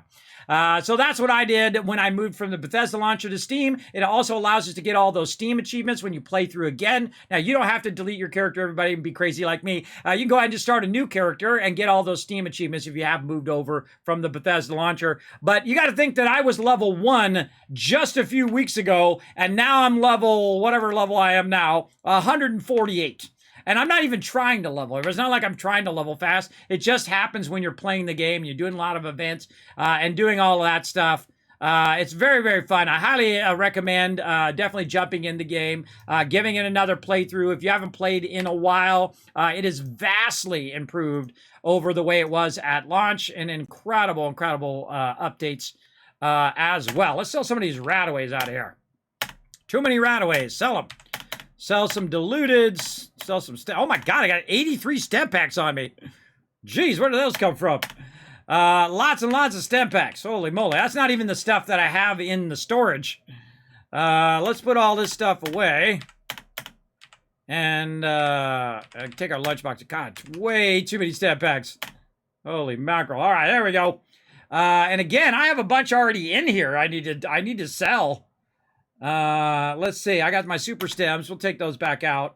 So that's what I did when I moved from the Bethesda launcher to Steam. It also allows us to get all those Steam achievements when you play through again. Now, you don't have to delete your character, everybody, and be crazy like me. You can go ahead and just start a new character and get all those Steam achievements if you have moved over from the Bethesda launcher. But you got to think that I was level 1 just a few weeks ago, and now I'm level, whatever level I am now, 148. And I'm not even trying to level. It's not like I'm trying to level fast. It just happens when you're playing the game. You're doing a lot of events and doing all of that stuff. It's very, very fun. I highly recommend definitely jumping in the game, giving it another playthrough. If you haven't played in a while, it is vastly improved over the way it was at launch, and incredible, incredible updates as well. Let's sell some of these rataways out of here. Too many rataways. Sell them. Sell some diluteds. Sell some oh my god, I got 83 stem packs on me. Jeez, where did those come from? Lots and lots of stem packs. Holy moly. That's not even the stuff that I have in the storage. Let's put all this stuff away. And take our lunchbox. God, it's way too many stem packs. Holy mackerel. All right, there we go. And again, I have a bunch already in here I need to sell. Let's see. I got my super stems. We'll take those back out.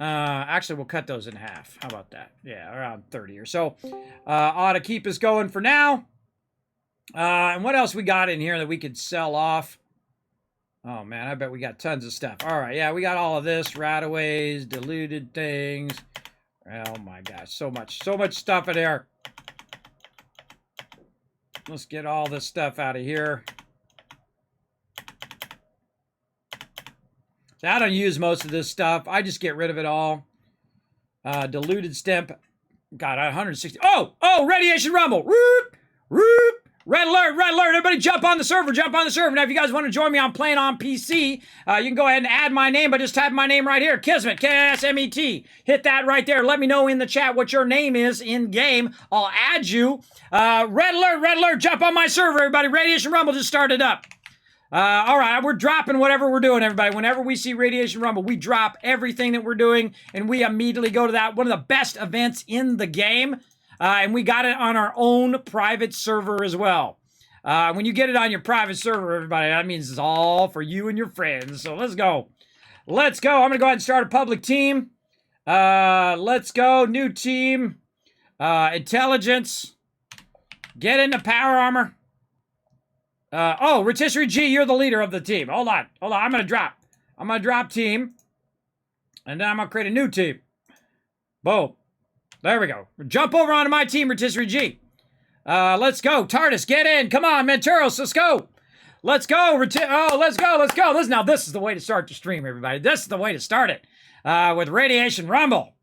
Actually, we'll cut those in half. How about that? Yeah, around 30 or so. Ought to keep us going for now. And what else we got in here that we could sell off? Oh, man, I bet we got tons of stuff. All right, yeah, we got all of this. Rataways, diluted things. Oh, my gosh, so much stuff in here. Let's get all this stuff out of here. So I don't use most of this stuff. I just get rid of it all. Diluted stem. God, 160. Oh, radiation rumble. Whoop, whoop. Red alert, red alert. Everybody jump on the server, jump on the server. Now, if you guys want to join me on playing on PC, you can go ahead and add my name by just typing my name right here. Kismet, K-S-M-E-T. Hit that right there. Let me know in the chat what your name is in game. I'll add you. Red alert, jump on my server, everybody. Radiation rumble just started up. All right, we're dropping whatever we're doing, everybody. Whenever we see Radiation Rumble, we drop everything that we're doing, and we immediately go to that, one of the best events in the game, and we got it on our own private server as well. When you get it on your private server, everybody, that means it's all for you and your friends, so let's go. Let's go. I'm going to go ahead and start a public team. Let's go. New team. Intelligence. Get into power armor. Rotisserie G, you're the leader of the team. Hold on. I'm going to drop team. And then I'm going to create a new team. Boom. There we go. Jump over onto my team, Rotisserie G. Let's go. TARDIS, get in. Come on, Menturos, let's go. Let's go. Let's go. This is the way to start the stream, everybody. This is the way to start it. With Radiation Rumble.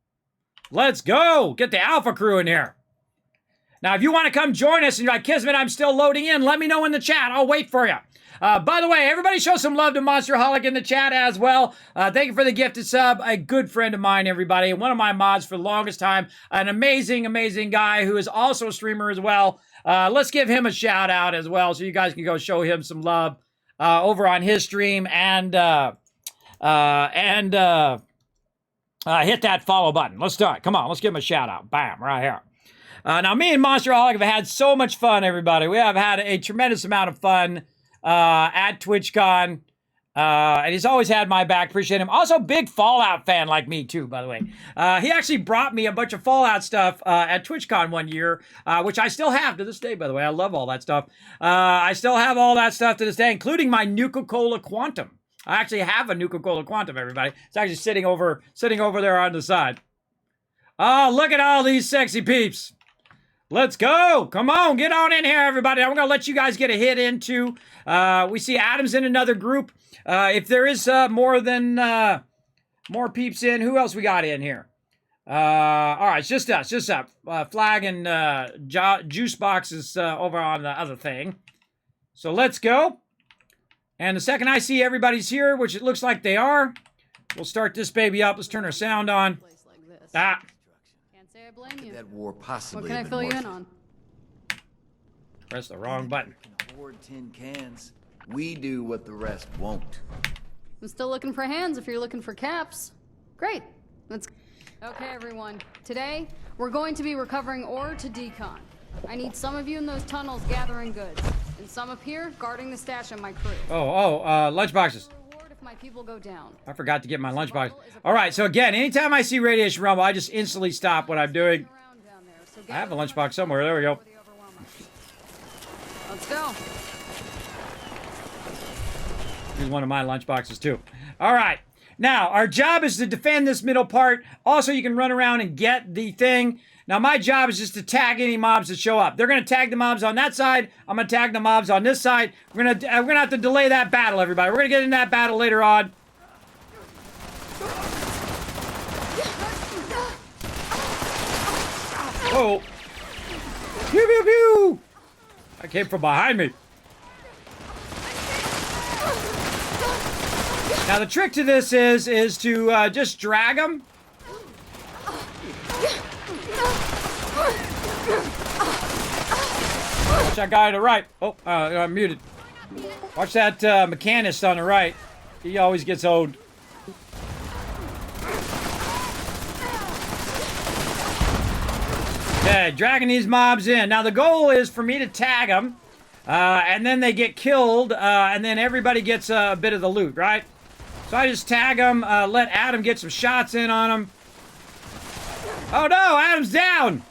Let's go. Get the Alpha crew in here. Now, if you want to come join us and you're like, Kismet, I'm still loading in, let me know in the chat. I'll wait for you. By the way, everybody show some love to Monsterholic in the chat as well. Thank you for the gifted sub. A good friend of mine, everybody. One of my mods for the longest time. An amazing, amazing guy who is also a streamer as well. Let's give him a shout out as well so you guys can go show him some love over on his stream and hit that follow button. Let's do it. Come on, let's give him a shout out. Bam, right here. Now, me and Monsterholic have had so much fun, everybody. We have had a tremendous amount of fun at TwitchCon. And he's always had my back. Appreciate him. Also, big Fallout fan like me, too, by the way. He actually brought me a bunch of Fallout stuff at TwitchCon one year, which I still have to this day, by the way. I love all that stuff. I still have all that stuff to this day, including my Nuka-Cola Quantum. I actually have a Nuka-Cola Quantum, everybody. It's actually sitting over there on the side. Oh, look at all these sexy peeps. Let's go. Come on, get on in here, everybody. I'm going to let you guys get a hit into. We see Adam's in another group. If there is more peeps in, who else we got in here? All right, it's just us. Flag and Juice Box is over on the other thing. So let's go. And the second I see everybody's here, which it looks like they are, we'll start this baby up. Let's turn our sound on. Ah. Can't say I blame you. That war possibly What can I fill you in on? Press the wrong button. Hoard tin cans. We do what the rest won't. I'm still looking for hands if you're looking for caps. Great. Let's... Okay, everyone. Today, we're going to be recovering ore to decon. I need some of you in those tunnels gathering goods, and some up here guarding the stash on my crew. Lunchboxes. Reward if my people go down. I forgot to get my lunchbox. All right, so again, anytime I see radiation rumble, I just instantly stop what I'm doing. I have a lunchbox somewhere. There we go. Let's go. Here's one of my lunchboxes too. All right. Now, our job is to defend this middle part. Also, you can run around and get the thing. Now, my job is just to tag any mobs that show up. They're going to tag the mobs on that side. I'm going to tag the mobs on this side. We're going to have to delay that battle, everybody. We're going to get in that battle later on. Oh. Pew, pew, pew. That came from behind me. Now, the trick to this is to just drag them. Watch that guy to the right. Oh, I'm muted. Watch that mechanist on the right. He always gets owned. Okay, dragging these mobs in. Now, the goal is for me to tag them, and then they get killed, and then everybody gets a bit of the loot, right? So I just tag them, let Adam get some shots in on them. Oh no, Adam's down!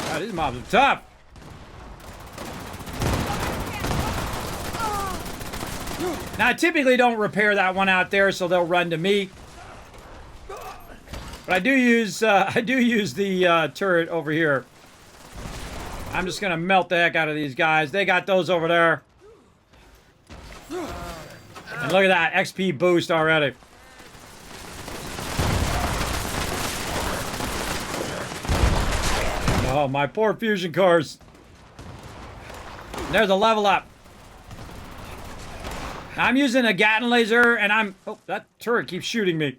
God, these mobs are tough. Now, I typically don't repair that one out there, so they'll run to me. But I do use the turret over here. I'm just gonna melt the heck out of these guys. They got those over there. And look at that, XP boost already. Oh, my poor fusion cores. There's a level up. Now, I'm using a Gatling laser, and I'm... Oh, that turret keeps shooting me.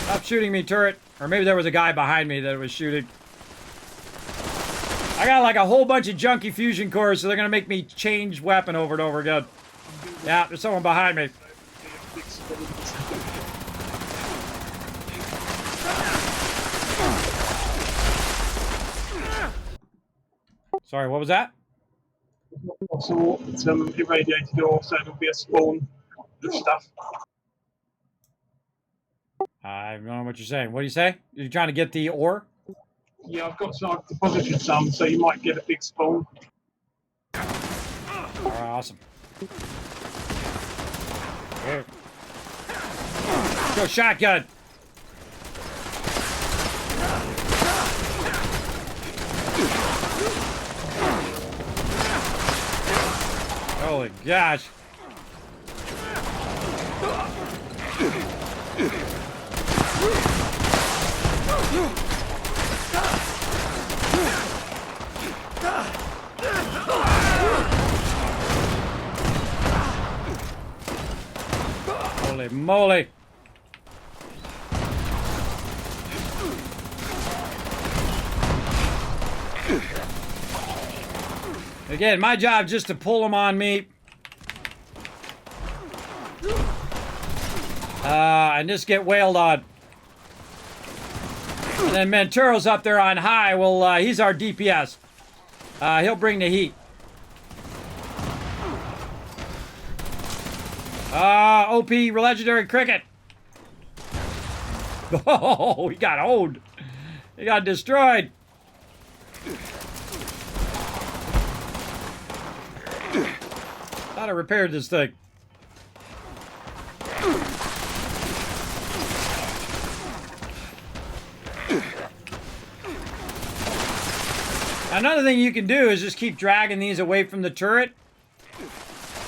Stop shooting me, turret. Or maybe there was a guy behind me that was shooting. I got like a whole bunch of junky fusion cores, so they're gonna make me change weapon over and over again. Yeah, there's someone behind me. Sorry, what was that? So it's irradiated ore, so it'll be a spawn of stuff. I don't know what you're saying. What do you say? You're trying to get the ore? Yeah, I've deposited some, so you might get a big spawn. Oh, awesome. Here. Go shotgun. Holy gosh. Holy moly. Again, my job just to pull them on me. And just get wailed on. And then Menturo's up there on high. Well, he's our DPS. He'll bring the heat. OP legendary cricket. Oh, he got owned. He got destroyed. Thought I repaired this thing. Another thing you can do is just keep dragging these away from the turret.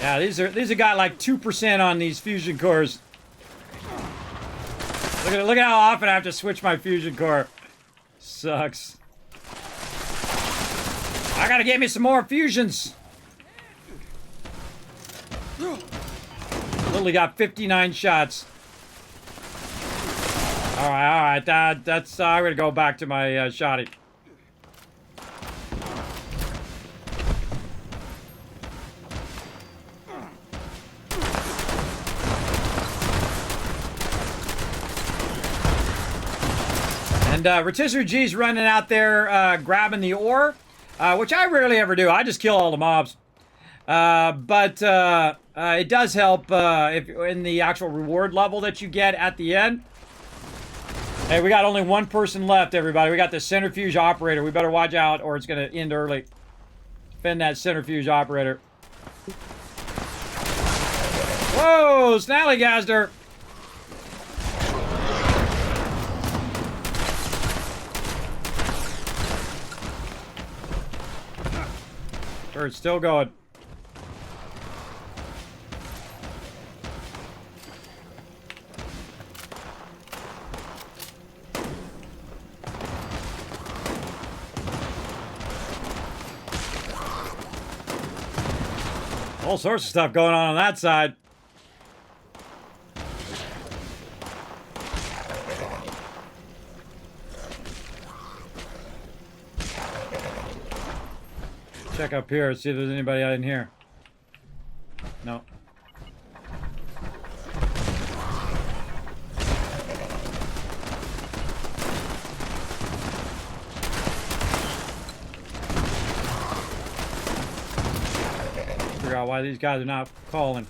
Yeah, these are got like 2% on these fusion cores. Look at how often I have to switch my fusion core. Sucks. I gotta get me some more fusions. Literally got 59 shots. All right. That's. I'm gonna go back to my shotty. And Rotisserie G's running out there grabbing the ore, which I rarely ever do. I just kill all the mobs. But it does help if in the actual reward level that you get at the end. Hey, we got only one person left, everybody. We got the centrifuge operator. We better watch out or it's going to end early. Defend that centrifuge operator. Whoa, Snallygaster. It's still going. All sorts of stuff going on that side. Check up here, see if there's anybody out in here. No. Figure out why these guys are not calling.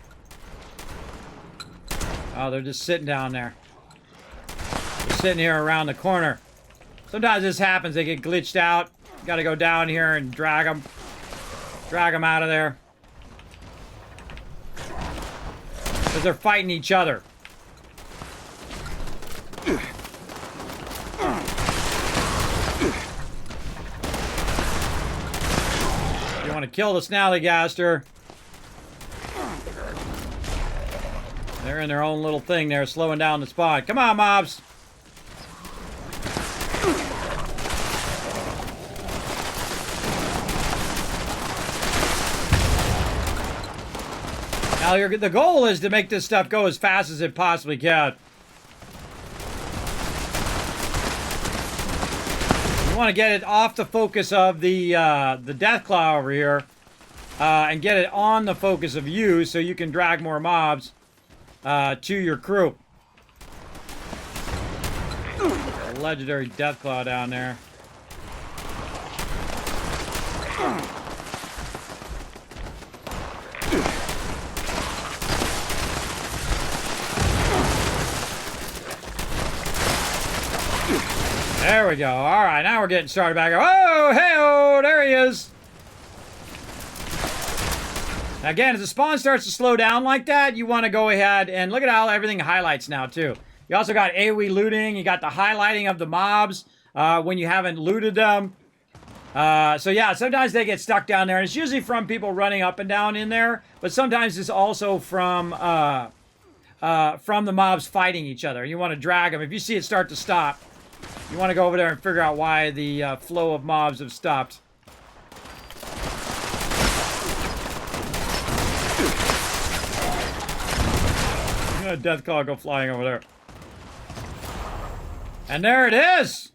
Oh, they're just sitting down there. They're sitting here around the corner. Sometimes this happens, they get glitched out. Gotta go down here and drag them. Drag them out of there. Because they're fighting each other. You want to kill the Snallygaster. They're in their own little thing there, slowing down the spawn. Come on, mobs. Now, the goal is to make this stuff go as fast as it possibly can. You want to get it off the focus of the Deathclaw over here, and get it on the focus of you, so you can drag more mobs to your crew. A legendary Deathclaw down there. There we go. All right, now we're getting started back. Oh, hey-oh, there he is. Again, as the spawn starts to slow down like that, you want to go ahead and look at how everything highlights now, too. You also got AoE looting. You got the highlighting of the mobs when you haven't looted them. So, yeah, sometimes they get stuck down there. And it's usually from people running up and down in there. But sometimes it's also from the mobs fighting each other. You want to drag them. If you see it start to stop, you want to go over there and figure out why the flow of mobs have stopped. A Deathclaw go flying over there. And there it is!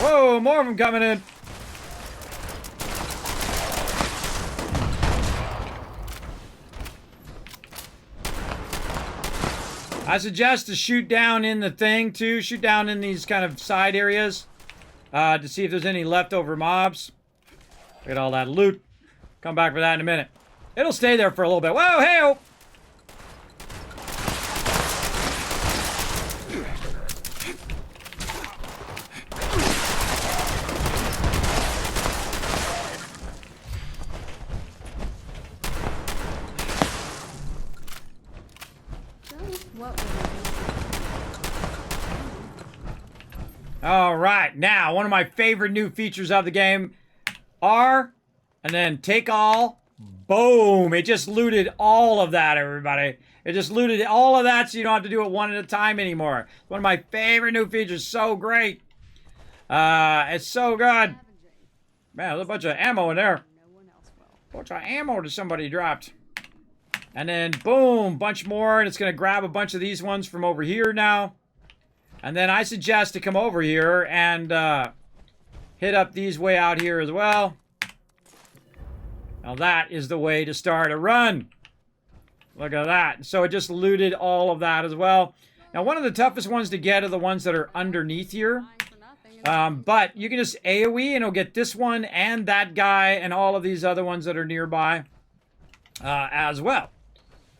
Whoa, more of them coming in. I suggest to shoot down in the thing, too. Shoot down in these kind of side areas to see if there's any leftover mobs. Look at all that loot. Come back for that in a minute. It'll stay there for a little bit. Whoa, hey-oh! All right, now one of my favorite new features of the game, R, and then take all, boom. It just looted all of that, everybody. It just looted all of that so you don't have to do it one at a time anymore. One of my favorite new features, so great. It's so good. Man, there's a bunch of ammo in there. No one else will. Bunch of ammo that somebody dropped. And then, boom, bunch more. And it's going to grab a bunch of these ones from over here now. And then I suggest to come over here and hit up these way out here as well. Now that is the way to start a run. Look at that. So it just looted all of that as well. Now, one of the toughest ones to get are the ones that are underneath here. But you can just AoE and it'll get this one and that guy and all of these other ones that are nearby as well.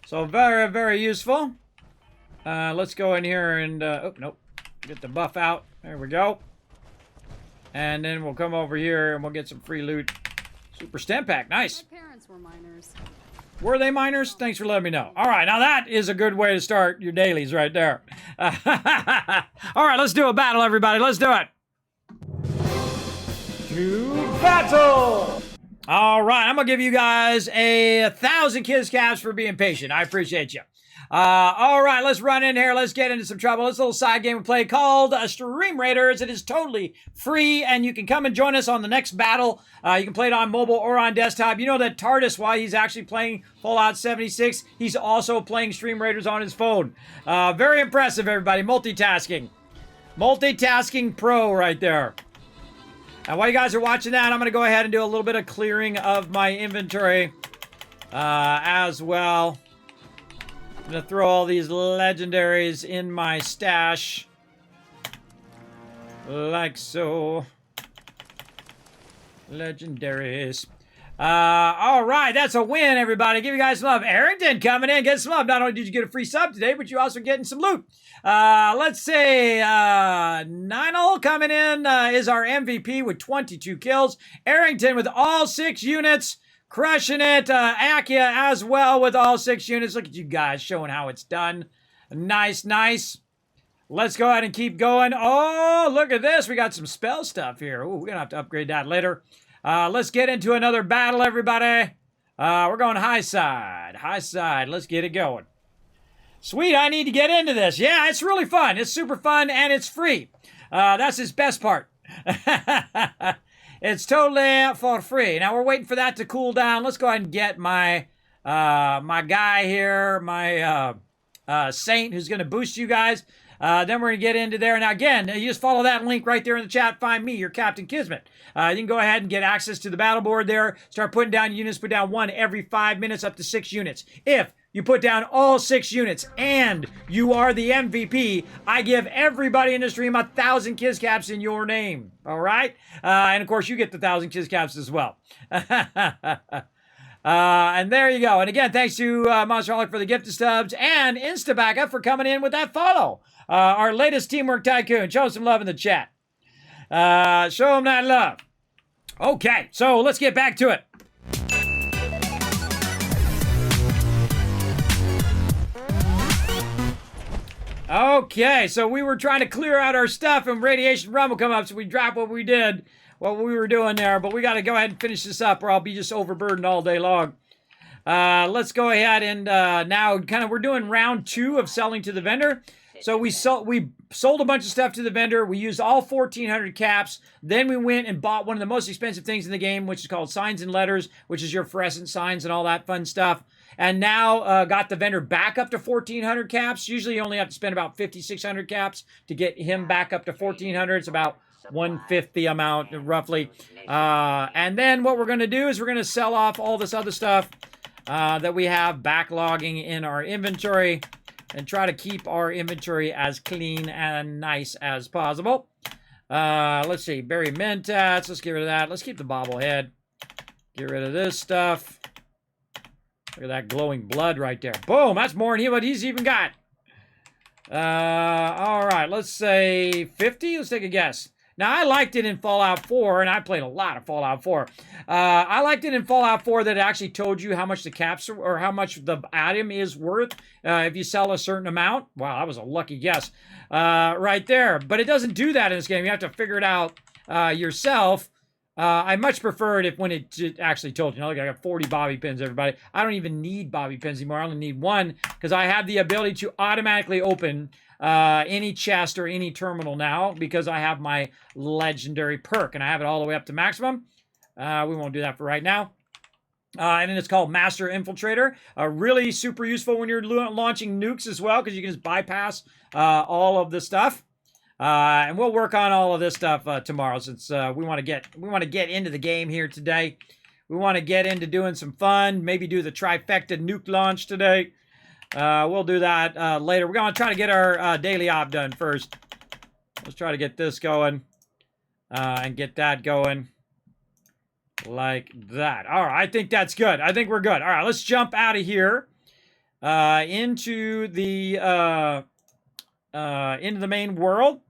So very, very useful. Let's go in here and, oh, nope. Get the buff out. There we go. And then we'll come over here and we'll get some free loot. Super stem pack. Nice. My parents were miners. Were they miners? Thanks for letting me know. All right, now that is a good way to start your dailies right there. All right, let's do a battle, everybody. Let's do it. To battle! All right, I'm going to give you guys 1,000 kiss caps for being patient. I appreciate you. All right, let's run in here. Let's get into some trouble. This little side game we play called Stream Raiders. It is totally free, and you can come and join us on the next battle. You can play it on mobile or on desktop. You know that TARDIS, while he's actually playing Fallout 76, he's also playing Stream Raiders on his phone. Very impressive, everybody. Multitasking. Multitasking pro right there. And while you guys are watching that, I'm going to go ahead and do a little bit of clearing of my inventory as well. I'm going to throw all these legendaries in my stash. Like so. Legendaries. All right, that's a win, everybody. Give you guys some love. Arrington coming in, get some love. Not only did you get a free sub today, but you also getting some loot. Let's say Ninel coming in is our MVP with 22 kills. Arrington with all 6 units. Crushing it. Akia as well with all 6 units. Look at you guys showing how it's done. Nice, nice. Let's go ahead and keep going. Oh, look at this. We got some spell stuff here. Ooh, we're going to have to upgrade that later. Let's get into another battle, everybody. We're going high side. High side. Let's get it going. Sweet, I need to get into this. Yeah, it's really fun. It's super fun, and it's free. That's his best part. It's totally for free. Now, we're waiting for that to cool down. Let's go ahead and get my my guy here, my Saint, who's going to boost you guys. Then we're going to get into there. Now, again, you just follow that link right there in the chat. Find me, your Captain Kismet. You can go ahead and get access to the battle board there. Start putting down units. Put down 1 every 5 minutes, up to 6 units. If you put down all 6 units and you are the MVP, I give everybody in the stream 1,000 kiss caps in your name. All right? And, of course, you get the 1,000 kiss caps as well. And there you go. And again, thanks to Monsterholic for the gifted stubs and Instabackup for coming in with that follow. Our latest Teamwork Tycoon. Show him some love in the chat. Show him that love. Okay, so let's get back to it. Okay, so we were trying to clear out our stuff and Radiation Run will come up, so we dropped what we were doing there, but we got to go ahead and finish this up or I'll be just overburdened all day long. Let's go ahead and now we're doing round 2 of selling to the vendor. So we sold a bunch of stuff to the vendor. We used all 1,400 caps. Then we went and bought one of the most expensive things in the game, which is called Signs and Letters, which is your fluorescent signs and all that fun stuff. And now got the vendor back up to 1,400 caps. Usually you only have to spend about 5,600 caps to get him back up to 1,400. It's about 1/5 the amount, roughly. And then what we're going to do is we're going to sell off all this other stuff that we have backlogging in our inventory and try to keep our inventory as clean and nice as possible. Let's see. Berry Mentats. Let's get rid of that. Let's keep the bobblehead. Get rid of this stuff. Look at that glowing blood right there. Boom. That's more than what he's even got. All right. Let's say 50. Let's take a guess. Now, I liked it in Fallout 4, and I played a lot of Fallout 4. I liked it in Fallout 4 that it actually told you how much the caps are, or how much the item is worth if you sell a certain amount. Wow, that was a lucky guess right there. But it doesn't do that in this game. You have to figure it out yourself. I much prefer it when it actually told you. Look, I got 40 bobby pins, everybody. I don't even need bobby pins anymore. I only need 1 because I have the ability to automatically open any chest or any terminal now because I have my legendary perk, and I have it all the way up to maximum. We won't do that for right now. And then it's called Master Infiltrator. Really super useful when you're launching nukes as well, because you can just bypass all of the stuff. And we'll work on all of this stuff tomorrow, since we want to get into the game here today. We want to get into doing some fun. Maybe do the trifecta nuke launch today. We'll do that later. We're going to try to get our daily op done first. Let's try to get this going and get that going. Like that. All right, I think that's good. I think we're good. All right, let's jump out of here into the main world.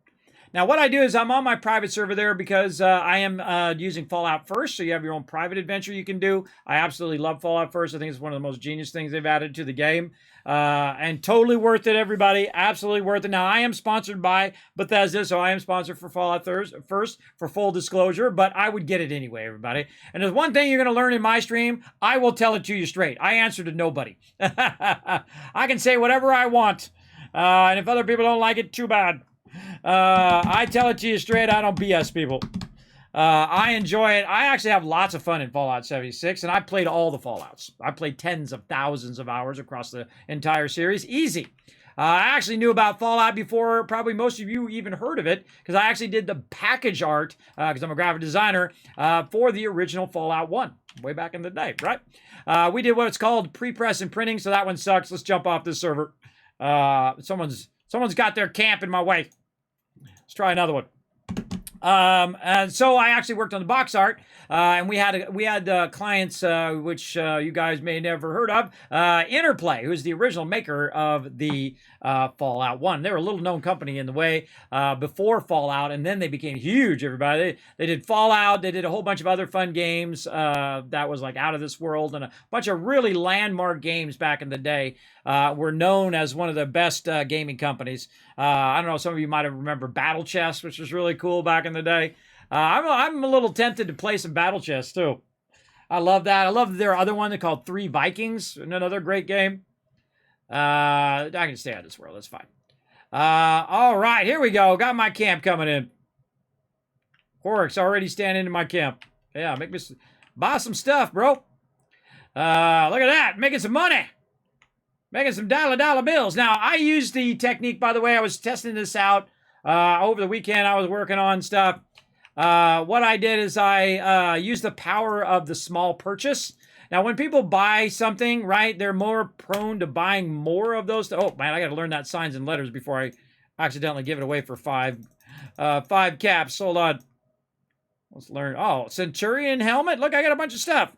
Now, what I do is I'm on my private server there because I am using Fallout First, so you have your own private adventure you can do. I absolutely love Fallout First. I think it's one of the most genius things they've added to the game. And totally worth it, everybody. Absolutely worth it. Now, I am sponsored by Bethesda, so I am sponsored for Fallout First, for full disclosure, but I would get it anyway, everybody. And there's one thing you're going to learn in my stream, I will tell it to you straight. I answer to nobody. I can say whatever I want, and if other people don't like it, too bad. I tell it to you straight. I don't BS people. I enjoy it. I actually have lots of fun in Fallout 76, and I played all the Fallouts. I played tens of thousands of hours across the entire series. Easy. I actually knew about Fallout before probably most of you even heard of it, because I actually did the package art, because I'm a graphic designer, for the original Fallout 1, way back in the day, right? We did what's called pre-press and printing, so that one sucks. Let's jump off this server. Someone's got their camp in my way. Let's try another one. And so I actually worked on the box art, and we had clients, which you guys may never heard of, Interplay, who's the original maker of the Fallout 1. They were a little known company in the way before Fallout, and then they became huge, everybody. They did Fallout, they did a whole bunch of other fun games that was like Out of This World, and a bunch of really landmark games back in the day. Were known as one of the best gaming companies. I don't know, some of you might have remembered Battle Chess, which was really cool back in the day. I'm a little tempted to play some Battle Chess, too. I love that. I love their other one they called Three Vikings, another great game. I can stay out of this world, that's fine. All right, here we go. Got my camp coming in. Horrick's already standing in my camp. Yeah, make me buy some stuff, bro. Look at that, making some money. Making some dollar bills. Now, I used the technique, by the way, I was testing this out over the weekend. I was working on stuff. What I did is I used the power of the small purchase. Now, when people buy something, right, they're more prone to buying more of those. Oh, man, I got to learn that signs and letters before I accidentally give it away for five caps. Hold on. Let's learn. Oh, Centurion helmet. Look, I got a bunch of stuff.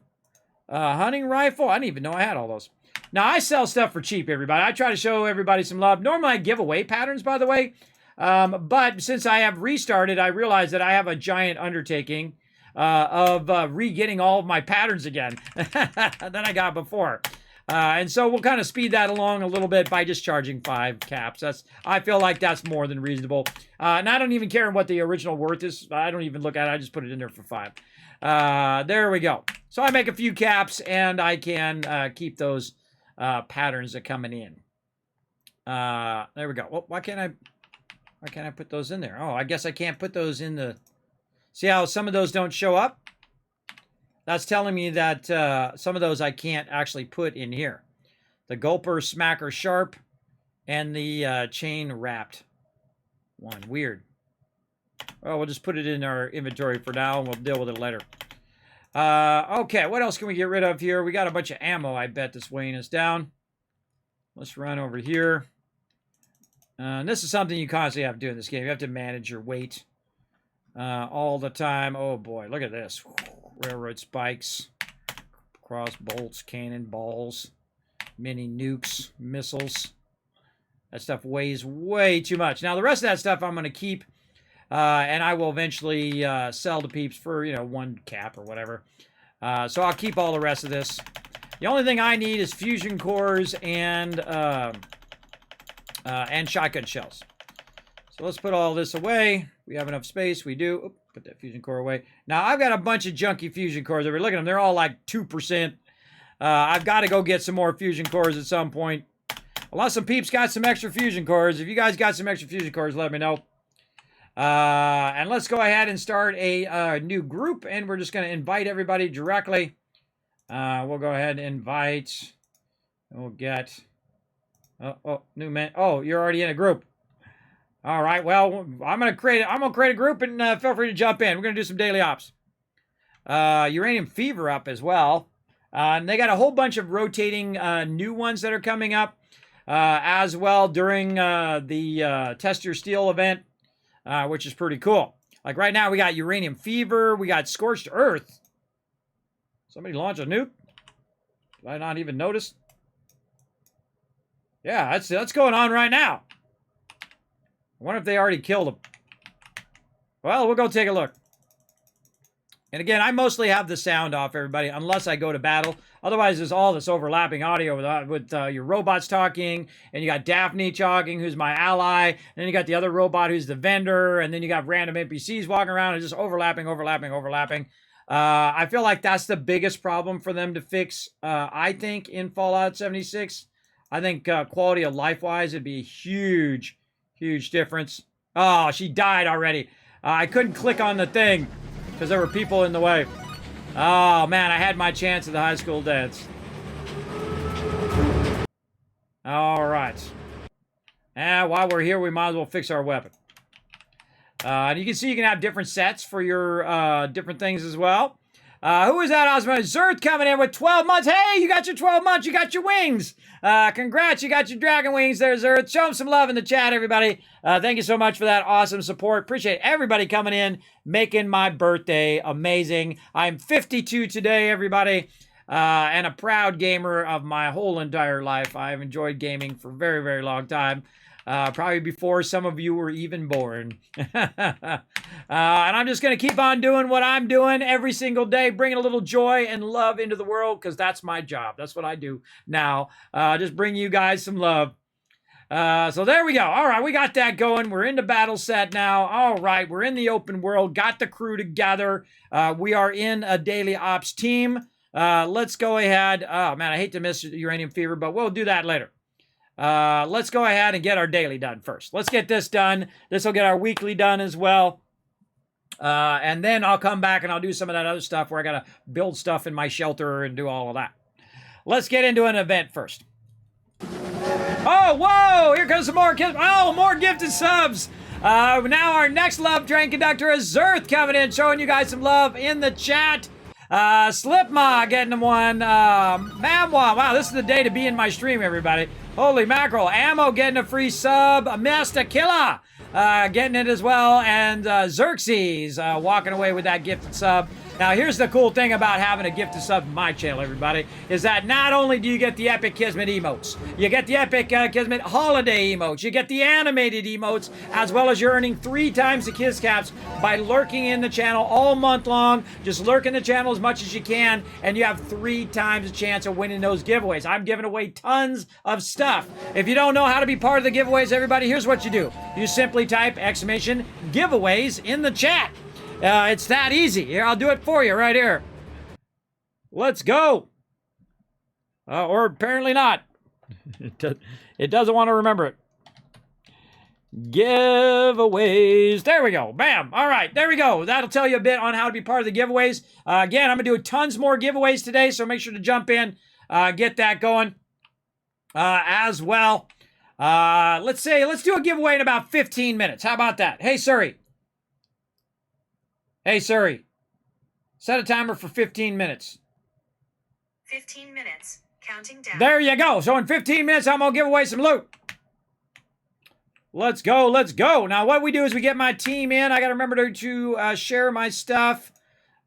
Hunting rifle. I didn't even know I had all those. Now, I sell stuff for cheap, everybody. I try to show everybody some love. Normally, I give away patterns, by the way. But since I have restarted, I realized that I have a giant undertaking of re-getting all of my patterns again that I got before. And so we'll kind of speed that along a little bit by just charging 5 caps. I feel like that's more than reasonable. And I don't even care what the original worth is. I don't even look at it. I just put it in there for 5. There we go. So I make a few caps, and I can keep those patterns are coming in. There we go. Well, why can't I put those in there? Oh, I guess I can't put those in the... See how some of those don't show up? That's telling me that some of those I can't actually put in here. The Gulper, Smacker, Sharp, and the Chain Wrapped one. Weird. Well, we'll just put it in our inventory for now, and we'll deal with it later. Okay, what else can we get rid of here? We got a bunch of ammo, I bet, that's weighing us down. Let's run over here. And this is something you constantly have to do in this game. You have to manage your weight all the time. Oh, boy, look at this. Railroad spikes, cross bolts, cannonballs, mini nukes, missiles. That stuff weighs way too much. Now, the rest of that stuff I'm going to keep. And I will eventually sell to peeps for, 1 cap or whatever. So I'll keep all the rest of this. The only thing I need is fusion cores and shotgun shells. So let's put all this away. We have enough space. We do. Oop, put that fusion core away. Now, I've got a bunch of junky fusion cores. Look at them. They're all like 2%. I've got to go get some more fusion cores at some point. Unless some peeps got some extra fusion cores. If you guys got some extra fusion cores, let me know. And let's go ahead and start a new group, and we're just going to invite everybody directly. We'll go ahead and invite. We'll get. New man. Oh, you're already in a group. All right. Well, I'm gonna create a group, and feel free to jump in. We're gonna do some daily ops. Uranium Fever up as well. And they got a whole bunch of rotating new ones that are coming up as well during the Test Your Steel event, which is pretty cool. Like right now, we got Uranium Fever, we got Scorched Earth. Somebody launch a nuke? Did I not even notice? Yeah, that's going on right now. I wonder if they already killed him. Well, we'll go take a look. And again, I mostly have the sound off, everybody, unless I go to battle. Otherwise, there's all this overlapping audio with your robots talking, and you got Daphne talking, who's my ally, and then you got the other robot who's the vendor, and then you got random NPCs walking around, and just overlapping. I feel like that's the biggest problem for them to fix, I think, in Fallout 76. I think quality of life-wise, it'd be a huge, huge difference. Oh, she died already. I couldn't click on the thing because there were people in the way. Oh, man, I had my chance at the high school dance. All right. And while we're here, we might as well fix our weapon. And you can see you can have different sets for your different things as well. Who is that awesome? Zerth coming in with 12 months. Hey, you got your 12 months. You got your wings. Congrats. You got your dragon wings there, Zerth. Show them some love in the chat, everybody. Thank you so much for that awesome support. Appreciate everybody coming in, making my birthday amazing. I'm 52 today, everybody, and a proud gamer of my whole entire life. I've enjoyed gaming for a very, very long time. Probably before some of you were even born. And I'm just going to keep on doing what I'm doing every single day, bringing a little joy and love into the world, because that's my job. That's what I do now. Just bring you guys some love. So there we go. All right, we got that going. We're in the battle set now. All right, we're in the open world. Got the crew together. We are in a daily ops team. Let's go ahead. Oh, man, I hate to miss Uranium Fever, but we'll do that later. Let's go ahead and get our daily done first. Let's get this done. This will get our weekly done as well. And then I'll come back and I'll do some of that other stuff where I got to build stuff in my shelter and do all of that. Let's get into an event first. Oh, whoa! Here comes some more kids. Oh, more gifted subs. Now our next love train conductor is Zerth coming in, showing you guys some love in the chat. Slipma getting them one. Mamwa, wow, this is the day to be in my stream, everybody. Holy mackerel. Ammo getting a free sub. Mr. Killa getting it as well. And Xerxes walking away with that gifted sub. Now, here's the cool thing about having a gifted sub in my channel, everybody, is that not only do you get the epic Kismet emotes, you get the epic Kismet holiday emotes, you get the animated emotes, as well as you're earning 3 times the Kiss Caps by lurking in the channel all month long. Just lurk in the channel as much as you can, and you have 3 times the chance of winning those giveaways. I'm giving away tons of stuff. If you don't know how to be part of the giveaways, everybody, here's what you do. You simply type !giveaways in the chat. It's that easy. Here, I'll do it for you right here. Let's go. Or apparently not. It doesn't want to remember it. Giveaways. There we go. Bam. All right. There we go. That'll tell you a bit on how to be part of the giveaways. Again, I'm going to do tons more giveaways today, so make sure to jump in, get that going as well. Let's do a giveaway in about 15 minutes. How about that? Hey, Suri. Hey, Suri, set a timer for 15 minutes. 15 minutes, counting down. There you go. So in 15 minutes, I'm going to give away some loot. Let's go, let's go. Now, what we do is we get my team in. I got to remember to share my stuff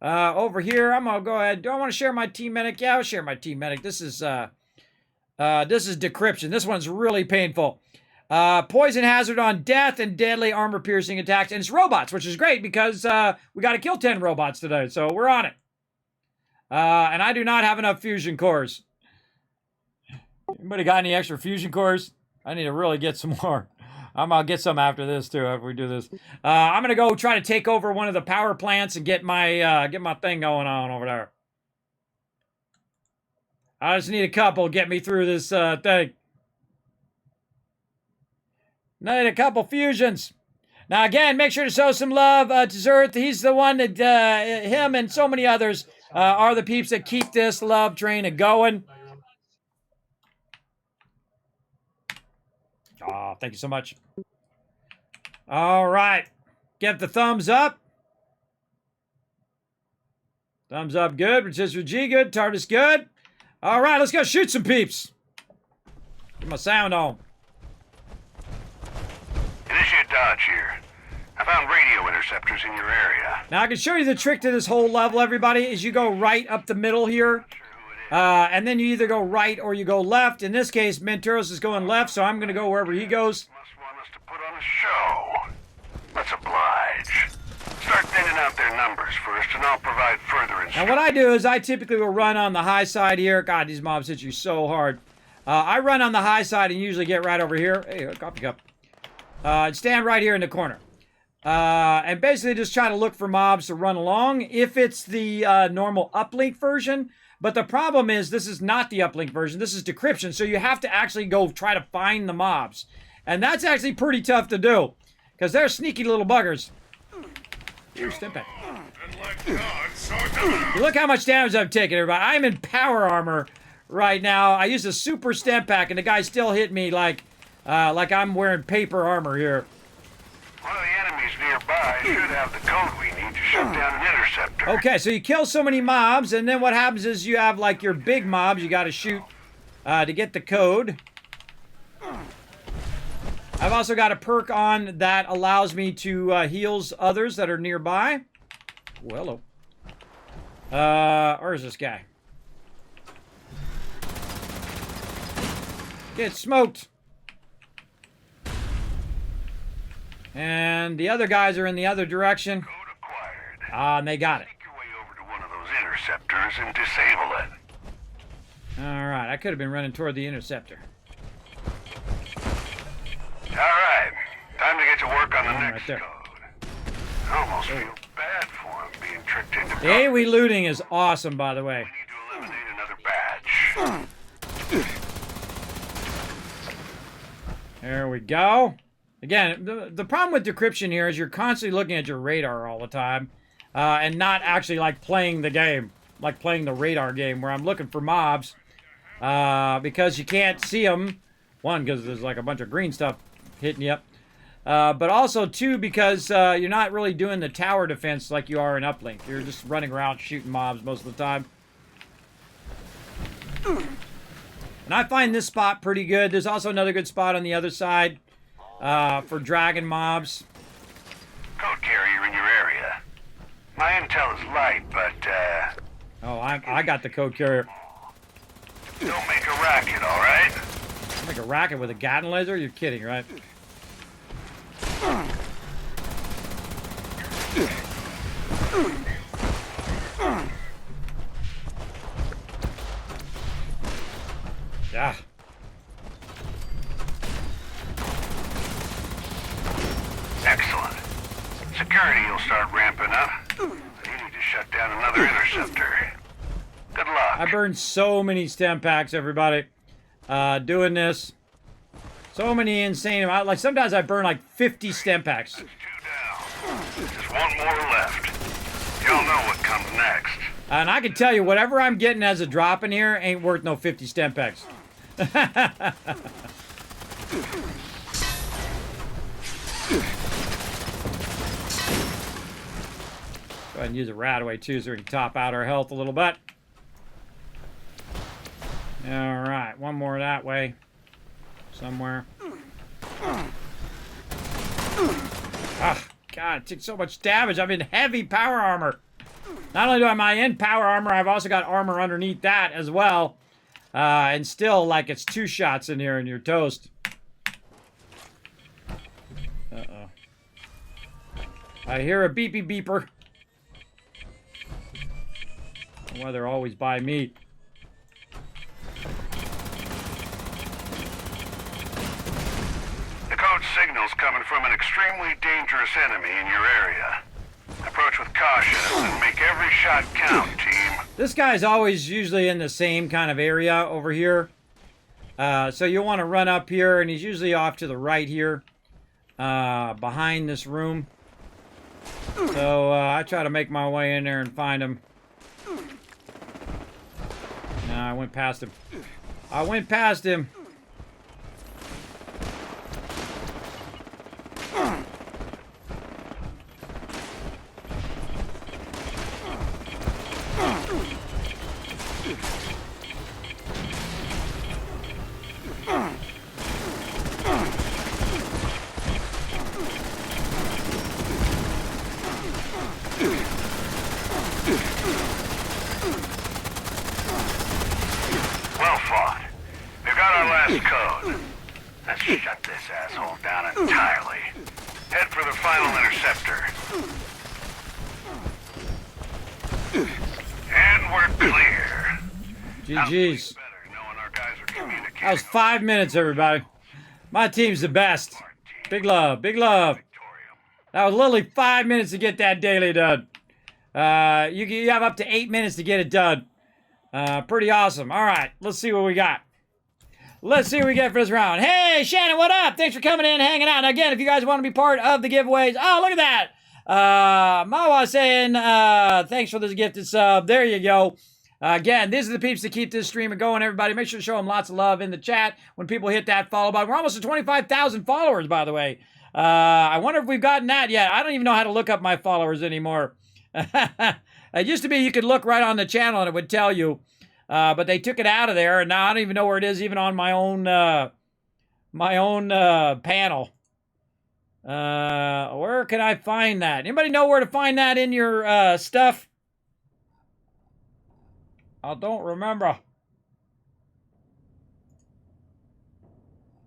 over here. I'm going to go ahead. Do I want to share my team medic? Yeah, I'll share my team medic. This is decryption. This one's really painful. Poison hazard on death and deadly armor-piercing attacks. And it's robots, which is great because we got to kill 10 robots today, so we're on it. And I do not have enough fusion cores. Anybody got any extra fusion cores? I need to really get some more. I'm going to get some after this, too, after we do this. I'm going to go try to take over one of the power plants and get my thing going on over there. I just need a couple to get me through this thing. Need a couple fusions. Now, again, make sure to show some love to Zerth. He's the one that, him and so many others are the peeps that keep this love train going. Oh, thank you so much. All right. Give the thumbs up. Thumbs up, good. Rotisserie G, good. TARDIS, good. All right, let's go shoot some peeps. Get my sound on. Initiate Dodge here. I found radio interceptors in your area. Now, I can show you the trick to this whole level, everybody, is you go right up the middle here. And then you either go right or you go left. In this case, Menturos is going left, so I'm going to go wherever he goes. Must want us to put on a show. Let's oblige. Start thinning out their numbers first, and I'll provide further instructions. And what I do is I typically will run on the high side here. God, these mobs hit you so hard. I run on the high side and usually get right over here. Hey, a coffee cup. And stand right here in the corner. And basically just try to look for mobs to run along if it's the normal uplink version. But the problem is this is not the uplink version. This is decryption. So you have to actually go try to find the mobs. And that's actually pretty tough to do. Because they're sneaky little buggers. Ooh, step back. Look how much damage I've taken, everybody. I'm in power armor right now. I used a super step back and the guy still hit me like I'm wearing paper armor here. One of the enemies nearby should have the code we need to shut down an interceptor. Okay, so you kill so many mobs, and then what happens is you have, like, your big mobs you gotta shoot to get the code. I've also got a perk on that allows me to heals others that are nearby. Well, hello. Where's this guy? Get smoked. And the other guys are in the other direction. Code acquired. And they got it. Make your way over to one of those interceptors and disable it. Alright, I could have been running toward the interceptor. Alright, time to get to work on the Right next there. code. I almost feel bad for him being tricked into... The AoE looting is awesome, by the way. We need to eliminate another badge. There we go. Again, the problem with decryption here is you're constantly looking at your radar all the time. And not actually, like, playing the game. Like playing the radar game where I'm looking for mobs. Because you can't see them. One, because there's, like, a bunch of green stuff hitting you up. But also, two, because you're not really doing the tower defense like you are in Uplink. You're just running around shooting mobs most of the time. And I find this spot pretty good. There's also another good spot on the other side for dragon mobs. Code carrier in your area. My intel is light, but, Oh, I got the code carrier. don't make a racket, alright? Like a racket with a Gatling laser? You're kidding, right? Yeah. Excellent. Security will start ramping up. You need to shut down another interceptor. Good luck. I burned so many stem packs, everybody, doing this. So many insane amounts. Like, sometimes I burn like 50 stem packs. That's 2 down. Just one more left. You'll know what comes next. And I can tell you, whatever I'm getting as a drop in here ain't worth no 50 stem packs. Go ahead and use a Radaway too so we can top out our health a little bit. Alright, one more that way. Somewhere. Ah, God, it took so much damage. I'm in heavy power armor. Not only am I in power armor, I've also got armor underneath that as well. And still, like, it's 2 shots in here and you're toast. Uh-oh. I hear a beepy beeper. Why they're always by me. The code signal's coming from an extremely dangerous enemy in your area. Approach with caution and make every shot count, team. This guy's always usually in the same kind of area over here. So you'll want to run up here, and he's usually off to the right here. behind this room. So I try to make my way in there and find him. No, I went past him. I went past him. Well fought. We've got our last code. Let's shut this asshole down entirely. Head for the final interceptor. And we're clear. GG's. Better knowing our guys are communicating. That was 5 minutes, everybody. My team's the best. Big love, big love. That was literally 5 minutes to get that daily done. You have up to 8 minutes to get it done. Pretty awesome. All right, let's see what we got. Let's see what we get for this round. Hey, Shannon, what up? Thanks for coming in, hanging out. And again, if you guys want to be part of the giveaways, oh, look at that. Mawa saying, thanks for this gifted sub. There you go. Again, these are the peeps that keep this stream going, everybody. Make sure to show them lots of love in the chat when people hit that follow button. We're almost at 25,000 followers, by the way. I wonder if we've gotten that yet. I don't even know how to look up my followers anymore. It used to be you could look right on the channel and it would tell you. But they took it out of there, and now I don't even know where it is, even on my own panel. Where can I find that? Anybody know where to find that in your stuff? I don't remember.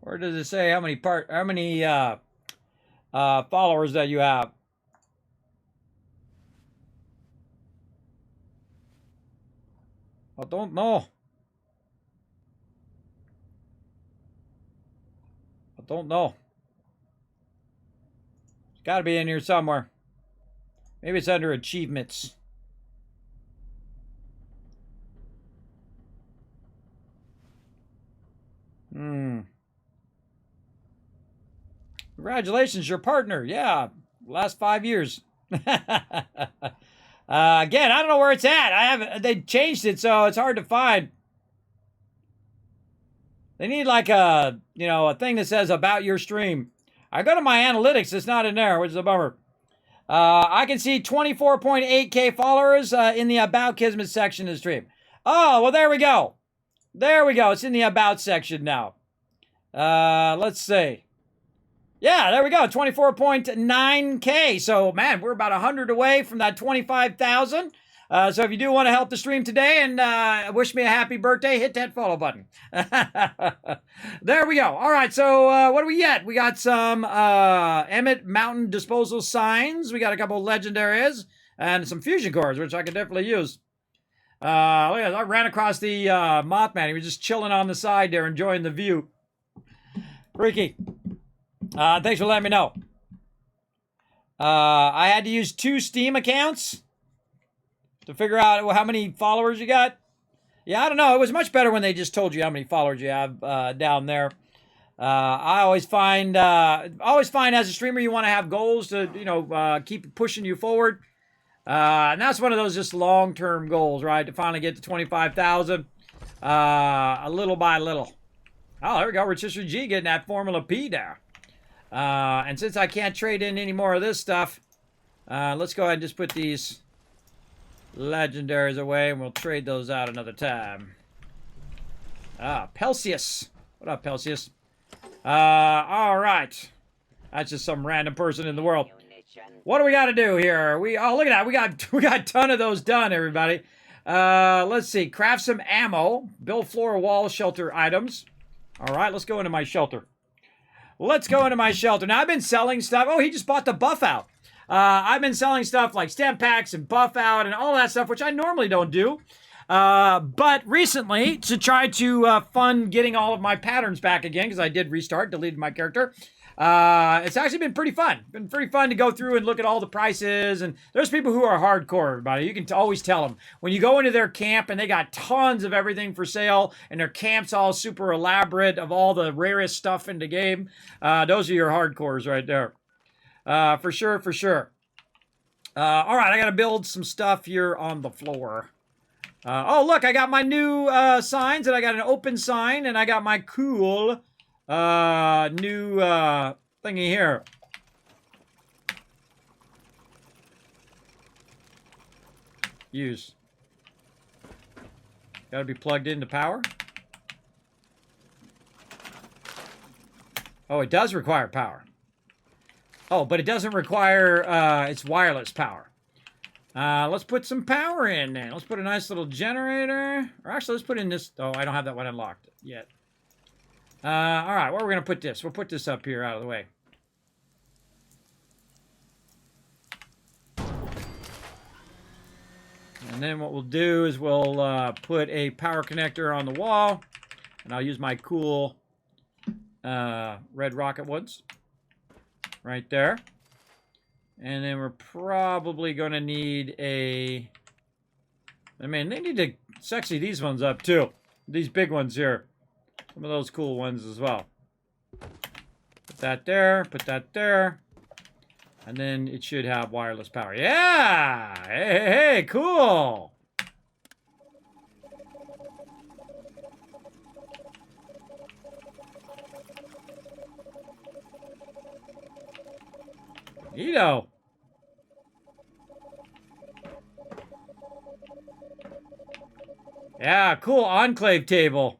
Where does it say how many followers that you have? I don't know. I don't know. It's got to be in here somewhere. Maybe it's under achievements. Congratulations, your partner. Yeah, last 5 years. Again, I don't know where it's at. They changed it, so it's hard to find. They need like a thing that says about your stream. I go to my analytics, it's not in there, which is a bummer. I can see 24.8K followers in the About Kismet section of the stream. Oh, well, there we go. There we go. It's in the About section now. Let's see. Yeah, there we go. 24.9K. So, man, we're about 100 away from that 25,000. So if you do want to help the stream today and wish me a happy birthday, hit that follow button. There we go. All right, so what do we get? We got some Emmett Mountain disposal signs. We got a couple of legendaries and some fusion cores, which I could definitely use. Look at that. I ran across the Mothman. He was just chilling on the side there, enjoying the view. Freaky. Thanks for letting me know. I had to use 2 Steam accounts to figure out how many followers you got. Yeah, I don't know. It was much better when they just told you how many followers you have down there. I always find as a streamer you want to have goals to keep pushing you forward. And that's one of those just long-term goals, right? To finally get to 25,000, a little by little. Oh, there we go. Rotisserie G getting that Formula P there. And since I can't trade in any more of this stuff, let's go ahead and just put these legendaries away, and we'll trade those out another time. Pelsius. What up, Pelsius? All right. That's just some random person in the world. What do we got to do here? Oh, look at that. We got a ton of those done, everybody. Let's see. Craft some ammo. Build floor, wall, shelter items. All right, let's go into my shelter. Let's go into my shelter. Now, I've been selling stuff. Oh, he just bought the buff out. I've been selling stuff like stamp packs and buff out and all that stuff, which I normally don't do. But recently, to try to fund getting all of my patterns back again, because I did restart, deleted my character, It's actually been pretty fun. Been pretty fun to go through and look at all the prices. And there's people who are hardcore, everybody. You can always tell them. When you go into their camp and they got tons of everything for sale and their camp's all super elaborate of all the rarest stuff in the game, those are your hardcores right there. For sure, for sure. All right, I got to build some stuff here on the floor. Oh, look, I got my new signs, and I got an open sign, and I got my cool new thingy here. Use. Gotta be plugged into power. Oh, it does require power. Oh, but it doesn't require, it's wireless power. Let's put some power in there. Let's put a nice little generator. Or actually, let's put in this. Oh, I don't have that one unlocked yet. All right, where are we going to put this? We'll put this up here out of the way. And then what we'll do is we'll put a power connector on the wall. And I'll use my cool red rocket ones. Right there. And then we're probably going to need a... I mean, they need to sexy these ones up, too. These big ones here. Some of those cool ones as well. Put that there. Put that there. And then it should have wireless power. Yeah! Hey, hey, hey, cool! Neato. Yeah, cool enclave table.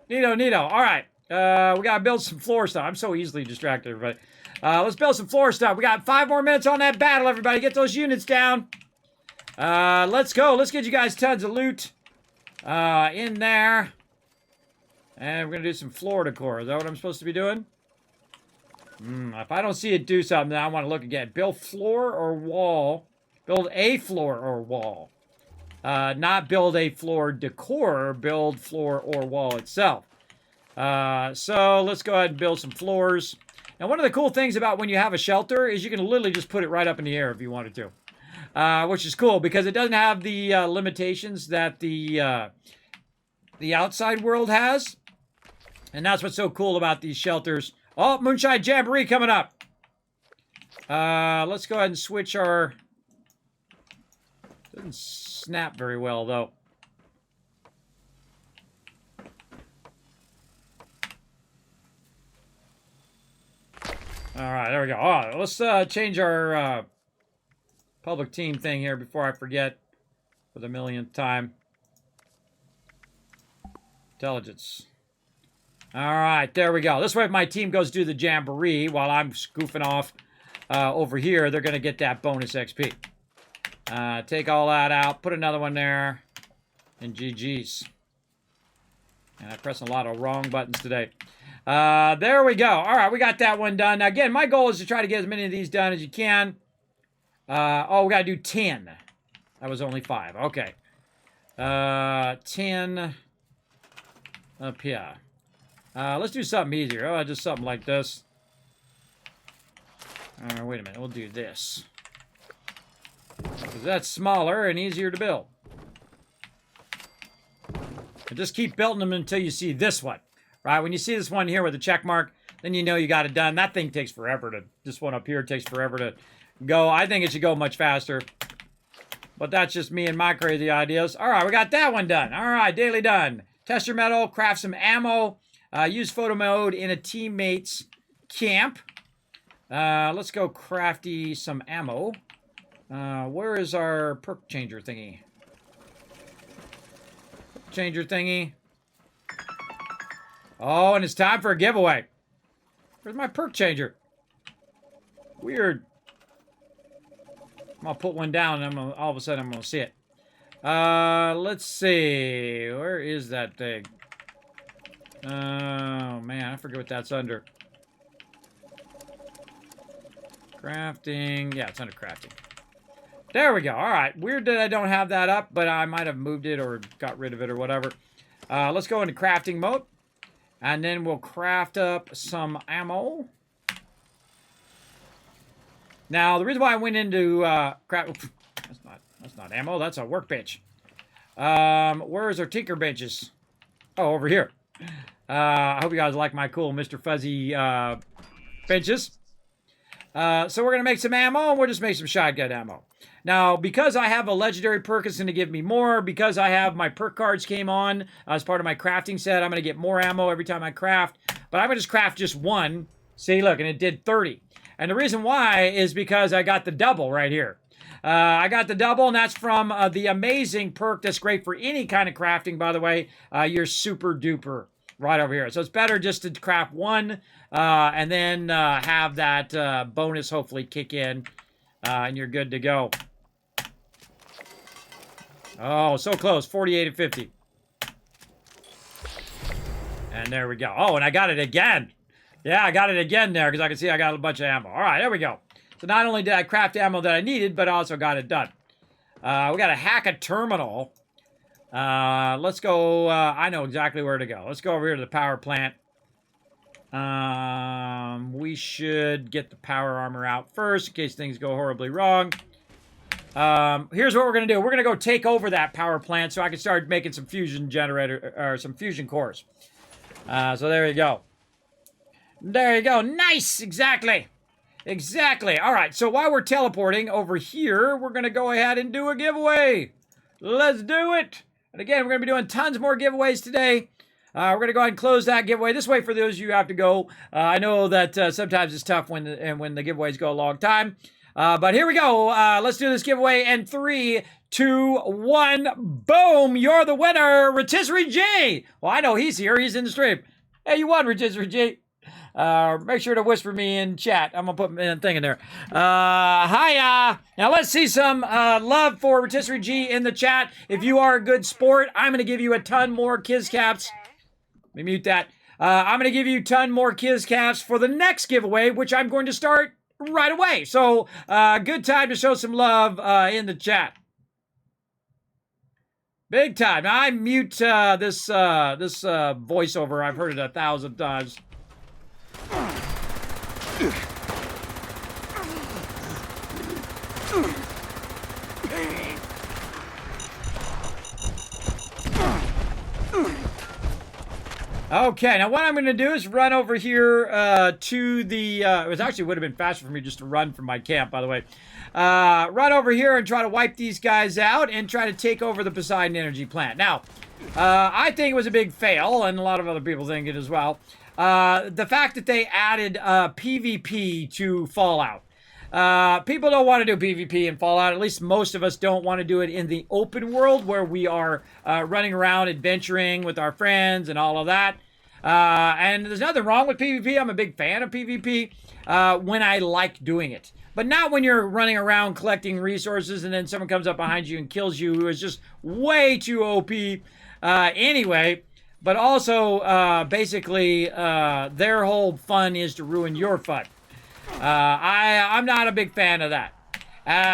Neato, neato. All right. We got to build some floor stuff. I'm so easily distracted, everybody. Let's build some floor stuff. We got 5 more minutes on that battle, everybody. Get those units down. Let's go. Let's get you guys tons of loot in there. And we're going to do some floor decor. Is that what I'm supposed to be doing? If I don't see it do something, then I want to look again. Build floor or wall. Build a floor or wall. Not build a floor decor, build floor or wall itself. So let's go ahead and build some floors. Now, one of the cool things about when you have a shelter is you can literally just put it right up in the air if you wanted to. Which is cool because it doesn't have the limitations that the outside world has. And that's what's so cool about these shelters. Oh, Moonshine Jamboree coming up. Let's go ahead and switch our... Doesn't snap very well, though. All right, there we go. All right, let's change our public team thing here before I forget for the millionth time. Intelligence. All right, there we go. This way, if my team goes do the Jamboree while I'm goofing off over here, they're going to get that bonus XP. Take all that out. Put another one there. And GG's. And I'm pressing a lot of wrong buttons today. There we go. All right, we got that one done. Now, again, my goal is to try to get as many of these done as you can. Oh, we got to do 10. That was only 5. Okay. 10 up here. Let's do something easier. Oh, just something like this. Wait a minute. We'll do this. Because that's smaller and easier to build. And just keep building them until you see this one. Right? When you see this one here with a check mark, then you know you got it done. That thing takes forever to... This one up here takes forever to go. I think it should go much faster. But that's just me and my crazy ideas. All right, we got that one done. All right, daily done. Test your metal, craft some ammo, use photo mode in a teammate's camp. Let's go crafty some ammo. Where is our perk changer thingy? Changer thingy. Oh, and it's time for a giveaway. Where's my perk changer? Weird. I'm going to put one down and all of a sudden I'm going to see it. Let's see. Where is that thing? Oh, man. I forget what that's under. Crafting. Yeah, it's under crafting. There we go. All right. Weird that I don't have that up, but I might have moved it or got rid of it or whatever. Let's go into crafting mode. And then we'll craft up some ammo. Now, the reason why I went into crap, that's not ammo. That's a workbench. Where's our tinker benches? Oh, over here. I hope you guys like my cool Mr. Fuzzy benches. So we're going to make some ammo, and we'll just make some shotgun ammo. Now, because I have a legendary perk, it's going to give me more. Because I have my perk cards came on as part of my crafting set, I'm going to get more ammo every time I craft. But I'm going to just craft just one. See, look, and it did 30. And the reason why is because I got the double right here. I got the double, and that's from the amazing perk that's great for any kind of crafting, by the way. Your super duper right over here. So it's better just to craft one and then have that bonus hopefully kick in, and you're good to go. Oh, so close. 48 and 50. And there we go. Oh, and I got it again. Yeah, I got it again there because I can see I got a bunch of ammo. All right, there we go. So not only did I craft ammo that I needed, but I also got it done. We got to hack a terminal. Let's go. I know exactly where to go. Let's go over here to the power plant. We should get the power armor out first in case things go horribly wrong. Here's what we're going to do. We're going to go take over that power plant so I can start making some fusion generator, or some fusion cores. So there you go. There you go. Nice. Exactly. Exactly. All right. So while we're teleporting over here, we're going to go ahead and do a giveaway. Let's do it. And again, we're going to be doing tons more giveaways today. We're going to go ahead and close that giveaway. This way, for those of you who have to go, I know that sometimes it's tough when the giveaways go a long time. But here we go. Let's do this giveaway. And 3, 2, 1. Boom. You're the winner. Rotisserie G. Well, I know he's here. He's in the stream. Hey, you won, Rotisserie G. Make sure to whisper me in chat. I'm going to put a thing in there. Hiya. Now, let's see some love for Rotisserie G in the chat. If you are a good sport, I'm going to give you a ton more Kiz Caps. Let me mute that. I'm going to give you a ton more Kiz Caps for the next giveaway, which I'm going to start right away. So, good time to show some love in the chat. Big time. Now, I mute this voiceover. I've heard it 1,000 times. Okay, now what I'm going to do is run over here to the... it actually would have been faster for me just to run from my camp, by the way. Run over here and try to wipe these guys out and try to take over the Poseidon Energy Plant. Now, I think it was a big fail, and a lot of other people think it as well. The fact that they added PvP to Fallout. People don't want to do PvP in Fallout. At least most of us don't want to do it in the open world where we are running around adventuring with our friends and all of that. And there's nothing wrong with PvP. I'm a big fan of PvP when I like doing it. But not when you're running around collecting resources and then someone comes up behind you and kills you, who is just way too OP anyway. But also, basically, their whole fun is to ruin your fun. I'm not a big fan of that.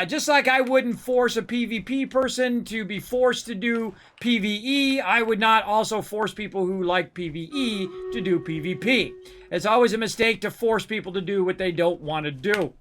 Just like I wouldn't force a PvP person to be forced to do PvE, I would not also force people who like PvE to do PvP. It's always a mistake to force people to do what they don't want to do.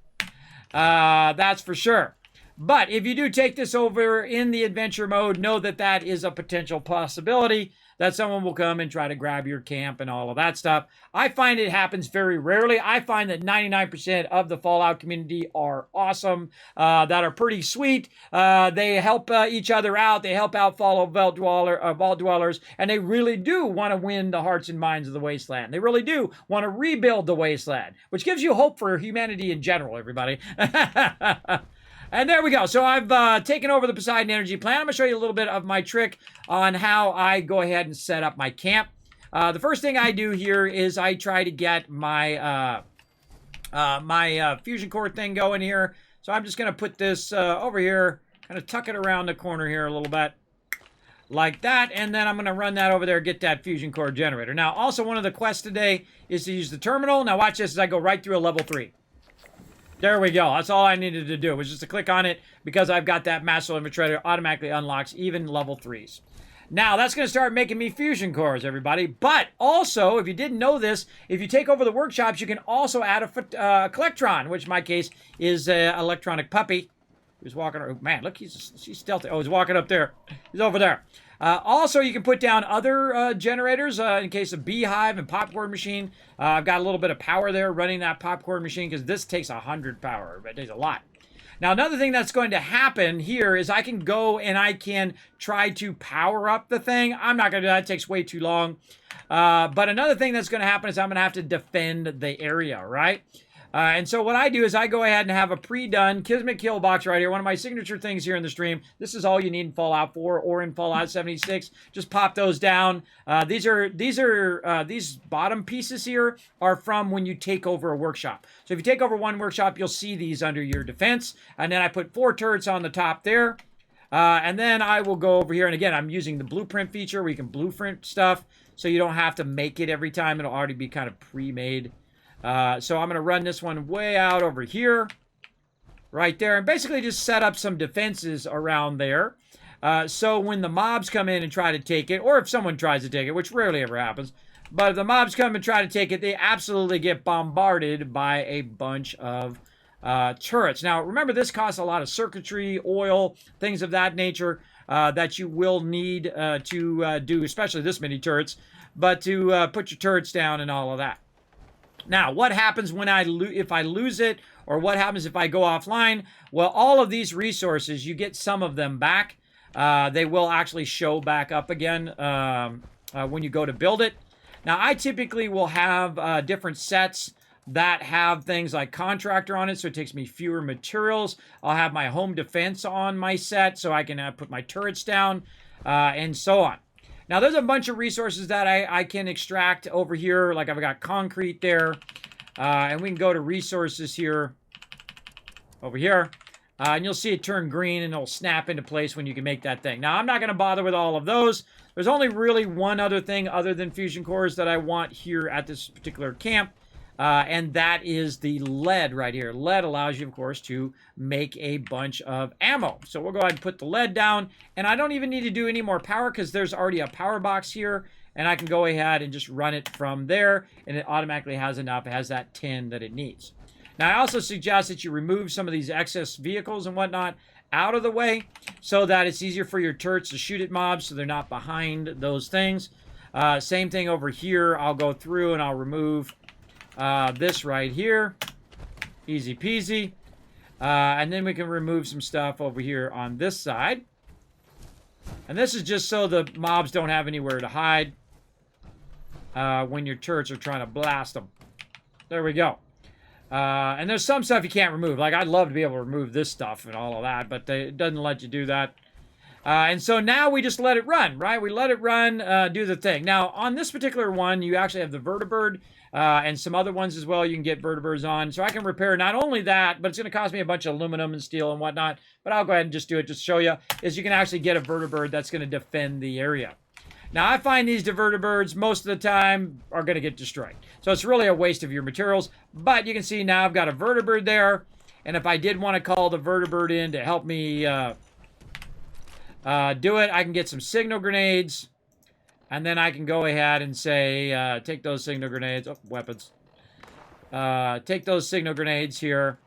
That's for sure. But if you do take this over in the adventure mode, know that that is a potential possibility that someone will come and try to grab your camp and all of that stuff. I find it happens very rarely. I find that 99% of the Fallout community are awesome, that are pretty sweet. They help each other out. They help out fellow Vault Dwellers, and they really do want to win the hearts and minds of the Wasteland. They really do want to rebuild the Wasteland, which gives you hope for humanity in general, everybody. And there we go. So I've taken over the Poseidon Energy Plant. I'm going to show you a little bit of my trick on how I go ahead and set up my camp. The first thing I do here is I try to get my fusion core thing going here. So I'm just going to put this over here, kind of tuck it around the corner here a little bit. Like that, and then I'm going to run that over there, get that fusion core generator. Now, also one of the quests today is to use the terminal. Now watch this as I go right through a level 3. There we go. That's all I needed to do was just to click on it because I've got that master infiltrator automatically unlocks even level 3s. Now, that's going to start making me fusion cores, everybody. But also, if you didn't know this, if you take over the workshops, you can also add a Collectron, which in my case is an electronic puppy. He's walking. Oh, man, look, she's stealthy. Oh, he's walking up there. He's over there. Also, you can put down other generators in case of beehive and popcorn machine. I've got a little bit of power there running that popcorn machine because this takes 100 power. It takes a lot. Now, another thing that's going to happen here is I can go and I can try to power up the thing. I'm not going to do that. It takes way too long. But another thing that's going to happen is I'm going to have to defend the area, right? And so what I do is I go ahead and have a pre-done Kismet kill box right here. One of my signature things here in the stream. This is all you need in Fallout 4 or in Fallout 76. Just pop those down. These bottom pieces here are from when you take over a workshop. So if you take over one workshop, you'll see these under your defense. And then I put 4 turrets on the top there. And then I will go over here. And again, I'm using the blueprint feature where you can blueprint stuff. So you don't have to make it every time. It'll already be kind of pre-made. So I'm going to run this one way out over here, right there, and basically just set up some defenses around there. So when the mobs come in and try to take it, or if someone tries to take it, which rarely ever happens, but if the mobs come and try to take it, they absolutely get bombarded by a bunch of turrets. Now, remember, this costs a lot of circuitry, oil, things of that nature that you will need to do, especially this many turrets, but to put your turrets down and all of that. Now, what happens when if I lose it, or what happens if I go offline? Well, all of these resources, you get some of them back. They will actually show back up again when you go to build it. Now, I typically will have different sets that have things like contractor on it, so it takes me fewer materials. I'll have my home defense on my set, so I can put my turrets down, and so on. Now, there's a bunch of resources that I can extract over here. Like I've got concrete there. And we can go to resources here, over here. And you'll see it turn green and it'll snap into place when you can make that thing. Now, I'm not going to bother with all of those. There's only really one other thing other than fusion cores that I want here at this particular camp. And that is the lead right here. Lead allows you, of course, to make a bunch of ammo. So we'll go ahead and put the lead down. And I don't even need to do any more power because there's already a power box here. And I can go ahead and just run it from there. And it automatically has enough. It has that 10 that it needs. Now, I also suggest that you remove some of these excess vehicles and whatnot out of the way so that it's easier for your turrets to shoot at mobs so they're not behind those things. Same thing over here. I'll go through and I'll remove this right here. Easy peasy. And then we can remove some stuff over here on this side. And this is just so the mobs don't have anywhere to hide when your turrets are trying to blast them. There we go. And there's some stuff you can't remove. Like, I'd love to be able to remove this stuff and all of that, but it doesn't let you do that. And so now we just let it run, right? We let it run, do the thing. Now, on this particular one, you actually have the vertibird and some other ones as well you can get vertibirds on. So I can repair not only that, but it's going to cost me a bunch of aluminum and steel and whatnot. But I'll go ahead and just do it just to show you, is you can actually get a vertibird that's going to defend the area. Now, I find these divertibirds most of the time are going to get destroyed. So it's really a waste of your materials. But you can see now I've got a vertibird there. And if I did want to call the vertibird in to help me do it, I can get some signal grenades. And then I can go ahead and say, take those signal grenades. Oh, weapons. Take those signal grenades here.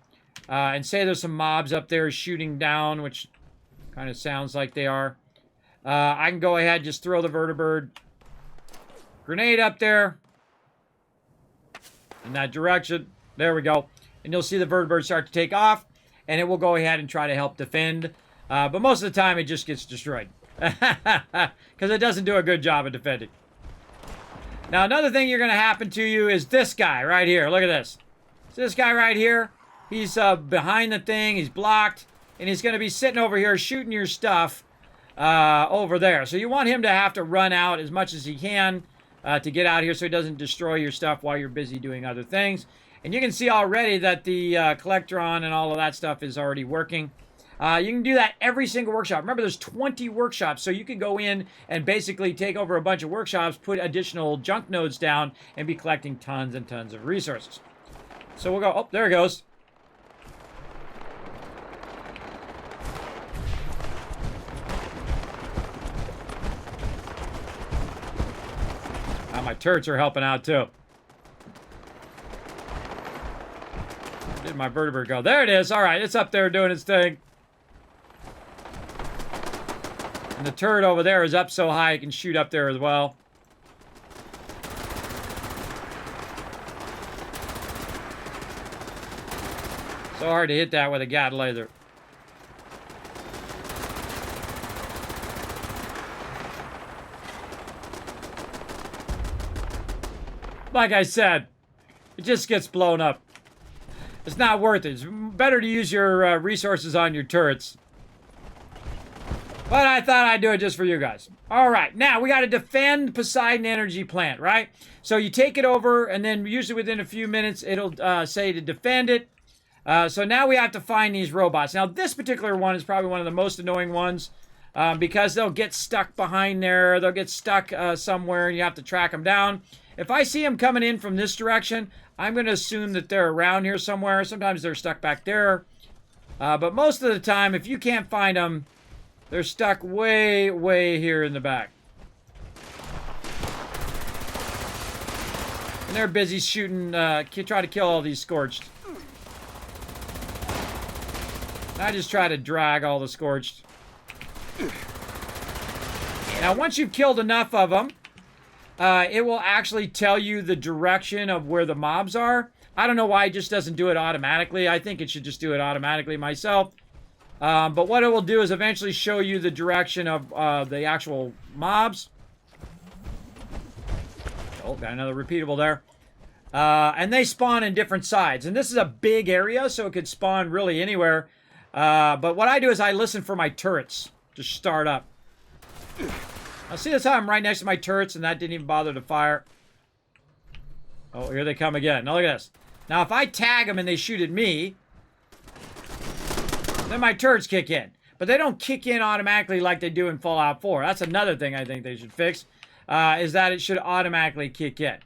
And say there's some mobs up there shooting down, which kind of sounds like they are. I can go ahead and just throw the vertibird grenade up there in that direction. There we go. And you'll see the vertibird start to take off, and it will go ahead and try to help defend. But most of the time, it just gets destroyed because it doesn't do a good job of defending. Now, another thing you're going to happen to you is this guy right here. Look at this. So this guy right here, he's behind the thing. He's blocked, and he's going to be sitting over here shooting your stuff over there. So you want him to have to run out as much as he can to get out here so he doesn't destroy your stuff while you're busy doing other things. And you can see already that the Collectron and all of that stuff is already working. You can do that every single workshop. Remember, there's 20 workshops, so you can go in and basically take over a bunch of workshops, put additional junk nodes down, and be collecting tons and tons of resources. So we'll go, oh, there it goes. my turrets are helping out too. Where did my vertebrate go? There it is. All right, it's up there doing its thing. And the turret over there is up so high it can shoot up there as well. So hard to hit that with a Gatling laser. Like I said, it just gets blown up. It's not worth it. It's better to use your resources on your turrets. But I thought I'd do it just for you guys. All right, now we got to defend Poseidon Energy Plant, right? So you take it over, and then usually within a few minutes, it'll say to defend it. So now we have to find these robots. Now, this particular one is probably one of the most annoying ones because they'll get stuck behind there. They'll get stuck somewhere, and you have to track them down. If I see them coming in from this direction, I'm going to assume that they're around here somewhere. Sometimes they're stuck back there. But most of the time, if you can't find them, they're stuck way, way here in the back. And they're busy shooting, try to kill all these Scorched. I just try to drag all the Scorched. Now, once you've killed enough of them, it will actually tell you the direction of where the mobs are. I don't know why it just doesn't do it automatically. I think it should just do it automatically myself. But what it will do is eventually show you the direction of the actual mobs. Oh, got another repeatable there. And they spawn in different sides. And this is a big area, so it could spawn really anywhere. But what I do is I listen for my turrets to start up. Now, see this how I'm right next to my turrets and that didn't even bother to fire? Oh, here they come again. Now, look at this. Now, if I tag them and they shoot at me, then my turrets kick in. But they don't kick in automatically like they do in Fallout 4. That's another thing I think they should fix, is that it should automatically kick in.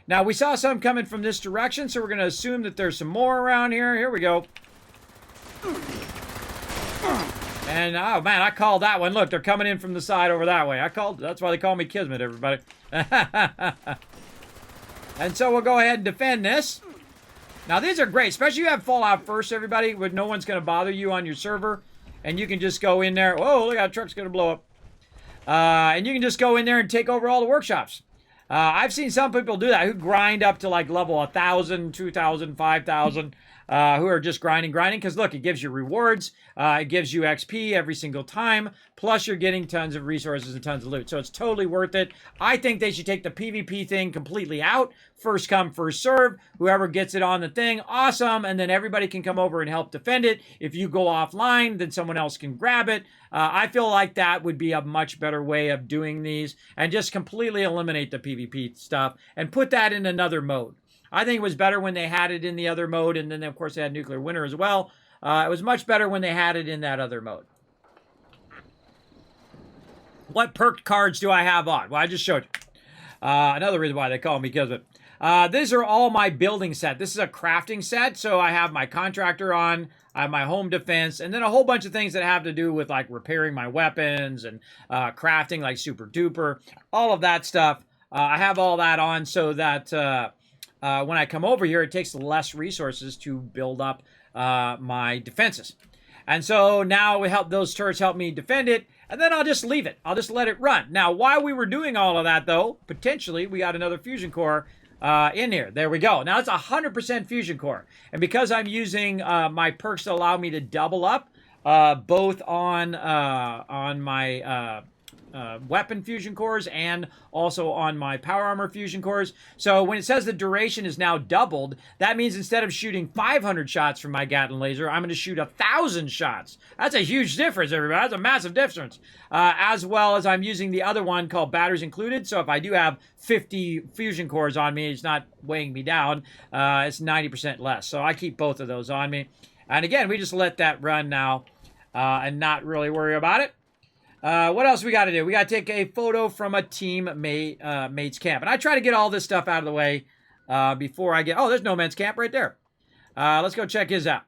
Now, we saw some coming from this direction, so we're going to assume that there's some more around here. Here we go. And, oh, man, I called that one. Look, they're coming in from the side over that way. That's why they call me Kismet, everybody. And so we'll go ahead and defend this. Now, these are great, especially if you have Fallout first, everybody, where no one's going to bother you on your server. And you can just go in there. Whoa, look how the truck's going to blow up. And you can just go in there and take over all the workshops. I've seen some people do that, who grind up to like level 1,000, 2,000, 5,000, who are just grinding. Because look, it gives you rewards. It gives you XP every single time. Plus, you're getting tons of resources and tons of loot. So it's totally worth it. I think they should take the PvP thing completely out. First come, first serve. Whoever gets it on the thing, awesome. And then everybody can come over and help defend it. If you go offline, then someone else can grab it. I feel like that would be a much better way of doing these. And just completely eliminate the PvP stuff. And put that in another mode. I think it was better when they had it in the other mode. And then, of course, they had Nuclear Winter as well. It was much better when they had it in that other mode. What perk cards do I have on? Well, I just showed you. Another reason why they call me Kismet. These are all my building set. This is a crafting set, so I have my contractor on, I have my home defense, and then a whole bunch of things that have to do with like repairing my weapons and crafting like super duper, all of that stuff. I have all that on so that when I come over here, it takes less resources to build up my defenses. And so now those turrets help me defend it, and then I'll just leave it. I'll just let it run. Now, while we were doing all of that, though, potentially we got another fusion core in here. There we go. Now, it's 100% fusion core. And because I'm using my perks to allow me to double up, both on my weapon fusion cores and also on my power armor fusion cores. So when it says the duration is now doubled, that means instead of shooting 500 shots from my Gatling laser, I'm going to shoot 1,000 shots. That's a huge difference, everybody. That's a massive difference. As well as I'm using the other one called batteries included. So if I do have 50 fusion cores on me, it's not weighing me down. It's 90% less. So I keep both of those on me. And again, we just let that run now and not really worry about it. What else we got to do? We got to take a photo from a mate's camp. And I try to get all this stuff out of the way before I get... Oh, there's No Man's Camp right there. Let's go check his out.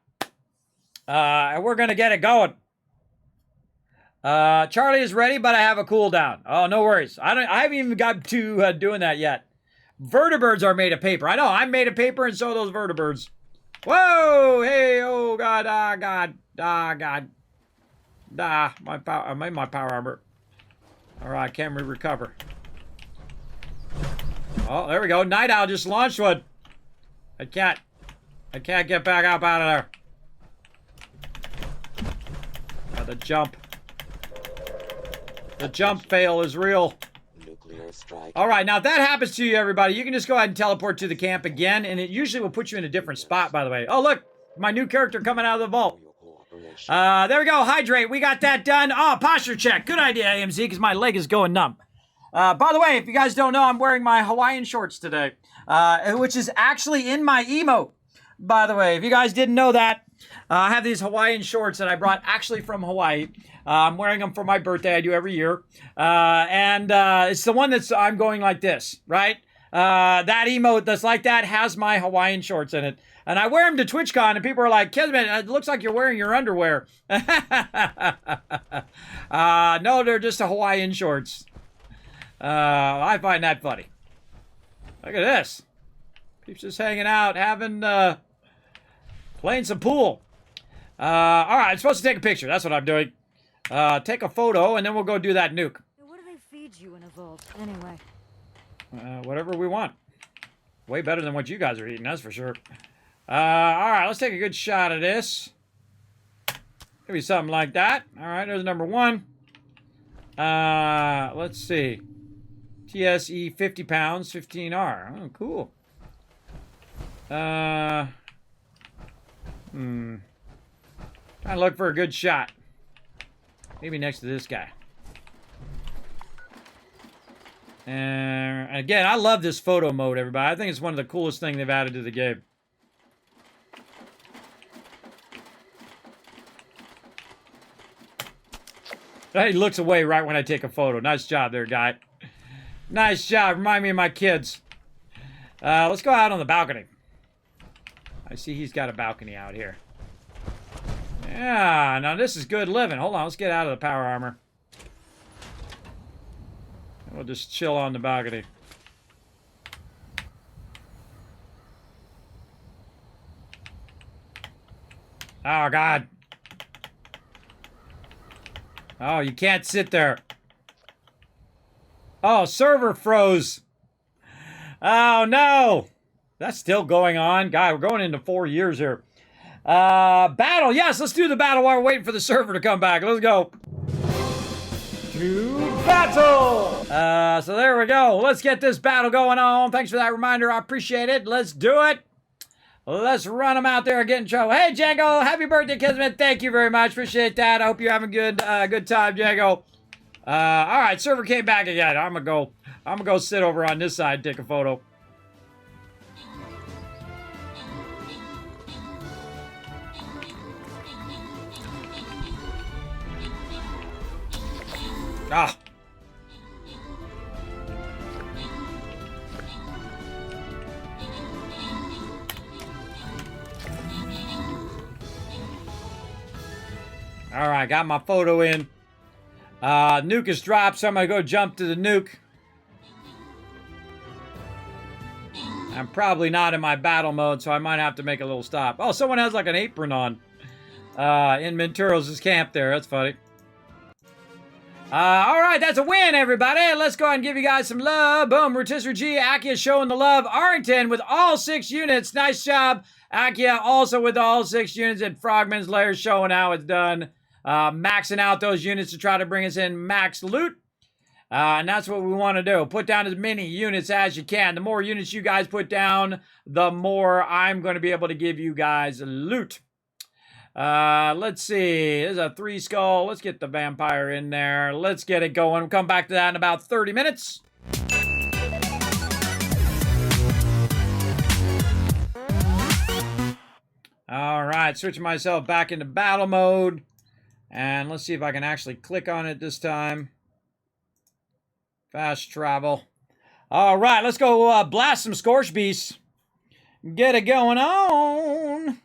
And we're going to get it going. Charlie is ready, but I have a cooldown. Oh, no worries. I haven't even got to doing that yet. Vertibirds are made of paper. I know, I'm made of paper and so are those vertibirds. Whoa! Hey, oh God, God, God. My power, I made my power armor. Alright, can we recover? Oh, there we go. Night Owl just launched one. I can't get back up out of there. Oh, the jump. The jump fail is real. Alright, now if that happens to you, everybody, you can just go ahead and teleport to the camp again, and it usually will put you in a different spot, by the way. Oh, look! My new character coming out of the vault. There we go. Hydrate. We got that done. Oh, posture check. Good idea, AMZ, because my leg is going numb. By the way, if you guys don't know, I'm wearing my Hawaiian shorts today, which is actually in my emote. By the way, if you guys didn't know that, I have these Hawaiian shorts that I brought actually from Hawaii. I'm wearing them for my birthday. I do every year. And it's the one that's, I'm going like this, right? That emote that's like that has my Hawaiian shorts in it. And I wear them to TwitchCon, and people are like, Kismet, it looks like you're wearing your underwear. No, they're just Hawaiian shorts. I find that funny. Look at this. Peeps just hanging out, having, playing some pool. Alright, I'm supposed to take a picture. That's what I'm doing. Take a photo, and then we'll go do that nuke. What do they feed you in a vault, anyway? Whatever we want. Way better than what you guys are eating, that's for sure. Alright, let's take a good shot of this. Maybe something like that. Alright, there's number one. Let's see. TSE 50 pounds, 15R. Oh, cool. Trying to look for a good shot. Maybe next to this guy. And again, I love this photo mode, everybody. I think it's one of the coolest things they've added to the game. He looks away right when I take a photo. Nice job there, guy. Nice job. Remind me of my kids. Let's go out on the balcony. I see he's got a balcony out here. Yeah, now this is good living. Hold on, let's get out of the power armor. We'll just chill on the balcony. Oh, God. Oh, you can't sit there. Oh, server froze. Oh, no. That's still going on. God, we're going into 4 years here. Battle. Yes, let's do the battle while we're waiting for the server to come back. Let's go. To battle. So there we go. Let's get this battle going on. Thanks for that reminder. I appreciate it. Let's do it. Let's run them out there and get in trouble. Hey, Django. Happy birthday, Kismet. Thank you very much. Appreciate that. I hope you're having good time, Django. All right, server came back again. I'm gonna go sit over on this side and take a photo. Ah. All right, got my photo in. Nuke is dropped, so I'm gonna go jump to the nuke. I'm probably not in my battle mode, so I might have to make a little stop. Oh, someone has like an apron on in Menturos' camp there. That's funny. All right, that's a win, everybody. Let's go ahead and give you guys some love. Boom, Rotisserie G, Akia showing the love. Arrington with all 6 units. Nice job. Akia also with all 6 units. And Frogman's Lair showing how it's done. Maxing out those units to try to bring us in max loot. And that's what we want to do. Put down as many units as you can. The more units you guys put down, the more I'm going to be able to give you guys loot. Let's see. There's a 3 skull. Let's get the vampire in there. Let's get it going. We'll come back to that in about 30 minutes. All right. Switching myself back into battle mode. And let's see if I can actually click on it this time. Fast travel. All right. Let's go blast some Scorch Beasts. Get it going on.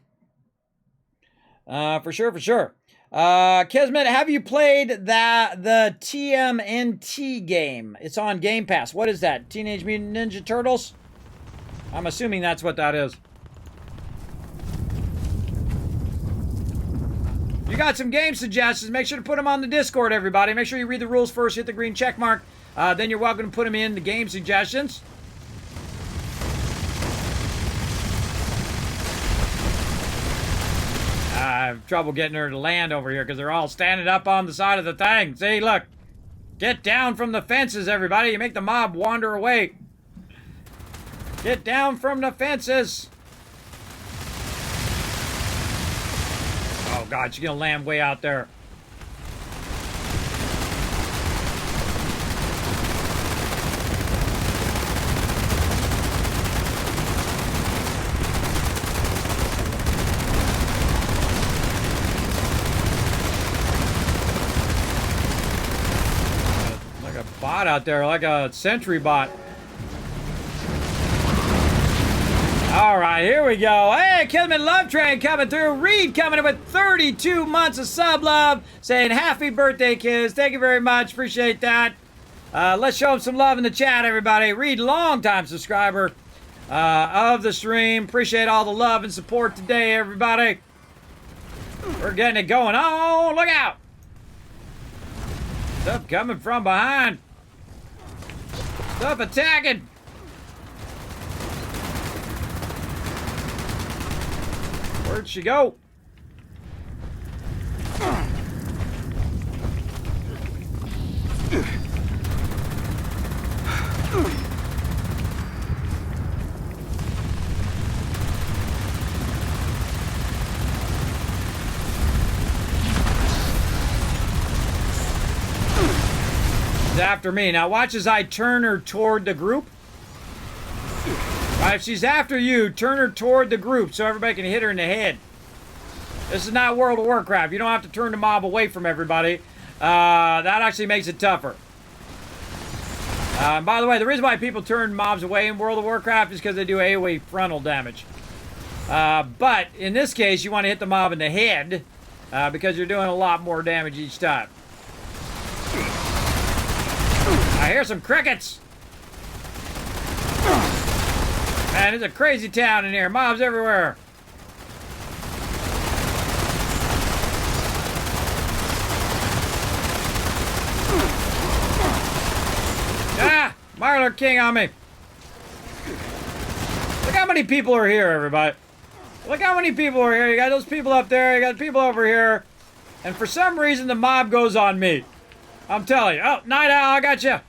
For sure. Kismet, have you played the TMNT game? It's on Game Pass. What is that? Teenage Mutant Ninja Turtles? I'm assuming that's what that is. You got some game suggestions, make sure to put them on the Discord, everybody. Make sure you read the rules first, hit the green check mark. Then you're welcome to put them in the game suggestions. I have trouble getting her to land over here because they're all standing up on the side of the thing. See, look. Get down from the fences, everybody. You make the mob wander away. Get down from the fences. Oh, God, she's going to land way out there. Like a bot out there, like a sentry bot. All right, here we go. Hey, Kismet Love Train coming through. Reed coming in with 32 months of sub love, saying happy birthday, kids. Thank you very much. Appreciate that. Let's show him some love in the chat, everybody. Reed, longtime subscriber of the stream. Appreciate all the love and support today, everybody. We're getting it going. Oh, look out. Stuff coming from behind. Stuff attacking. Where'd she go? She's after me. Now watch as I turn her toward the group. Right, if she's after you, turn her toward the group so everybody can hit her in the head. This is not World of Warcraft. You don't have to turn the mob away from everybody. That actually makes it tougher. By the way, the reason why people turn mobs away in World of Warcraft is because they do AoE frontal damage. But in this case, you want to hit the mob in the head because you're doing a lot more damage each time. I hear some crickets. Man, it's a crazy town in here. Mobs everywhere. Ah! Marler King on me. Look how many people are here, everybody. Look how many people are here. You got those people up there. You got people over here. And for some reason, the mob goes on me. I'm telling you. Oh, Night Owl, I got you.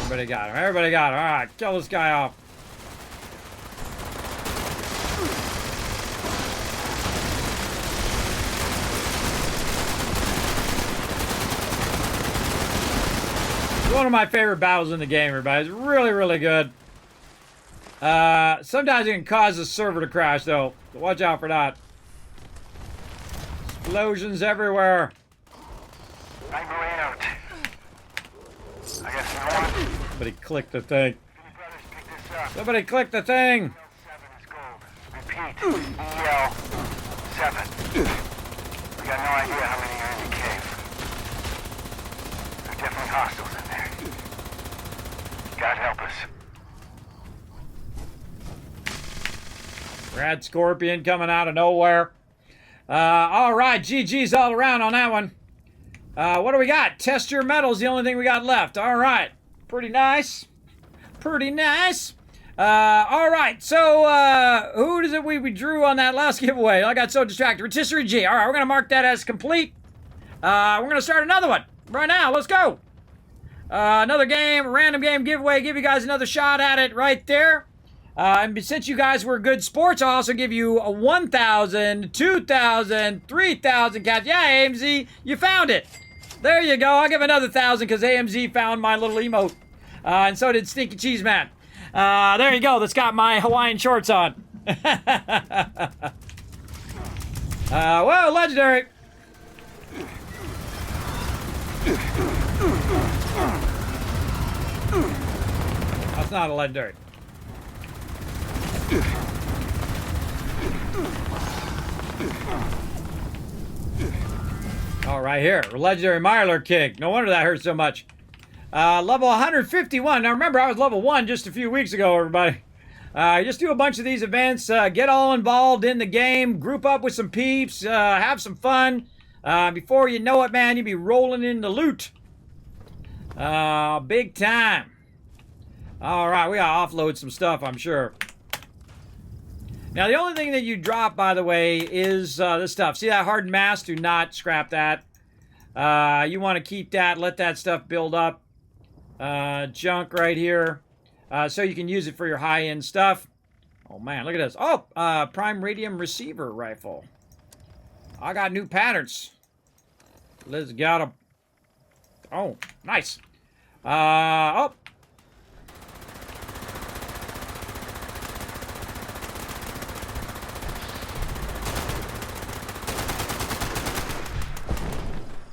Everybody got him. Everybody got him. All right, kill this guy off. It's one of my favorite battles in the game, everybody. It's really, really good. Sometimes it can cause the server to crash, though. So watch out for that. Explosions everywhere. I'm going out. I guess you know what? Somebody click the thing. Somebody click the thing. 7 is gold. Repeat. E.L. 7. We got no idea how many are in the cave. There are definitely hostiles in there. God help us. Rad Scorpion coming out of nowhere. All right, GG's all around on that one. What do we got? Test your metals, the only thing we got left. All right. Pretty nice. Pretty nice. All right. So, who is it we drew on that last giveaway? I got so distracted. Rotisserie G. All right, we're going to mark that as complete. We're going to start another one right now. Let's go. Another game, random game giveaway. Give you guys another shot at it right there. And since you guys were good sports, I'll also give you a 1,000, 2,000, 3,000 caps. Yeah, AMZ, you found it. There you go. I'll give another 1,000 because AMZ found my little emote. And so did Stinky Cheese Man. There you go. That's got my Hawaiian shorts on. Well, legendary. That's not a legendary. All right, here. Legendary Myler kick. No wonder that hurt so much. Level 151. Now remember, I was level 1 just a few weeks ago, everybody. Just do a bunch of these events, get all involved in the game, group up with some peeps, have some fun. Before you know it, man, you'll be rolling in the loot. Big time. All right, we gotta offload some stuff, I'm sure. Now, the only thing that you drop, by the way, is this stuff. See that hardened mass? Do not scrap that. You want to keep that, let that stuff build up. Junk right here. So you can use it for your high-end stuff. Oh, man, look at this. Oh, prime radium receiver rifle. I got new patterns. Let's get them. Oh, nice. Oh.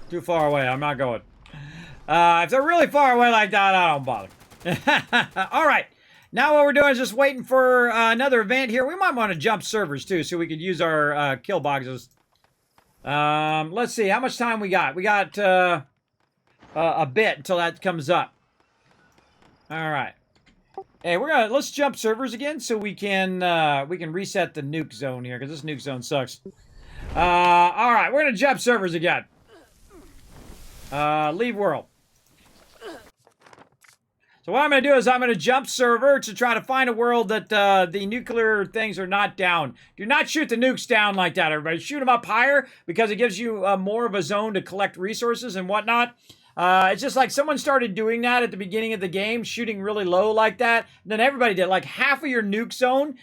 Too far away. I'm not going. If they're really far away like that, I don't bother. All right. Now what we're doing is just waiting for another event here. We might want to jump servers, too, so we could use our kill boxes. Let's see. How much time we got? We got a bit until that comes up. All right. Hey, let's jump servers again so we can reset the nuke zone here, because this nuke zone sucks. All right. We're going to jump servers again. Leave world. So what I'm going to do is I'm going to jump server to try to find a world that the nuclear things are not down. Do not shoot the nukes down like that, everybody. Shoot them up higher because it gives you more of a zone to collect resources and whatnot. It's just like someone started doing that at the beginning of the game, shooting really low like that. And then everybody did. Like half of your nuke zone,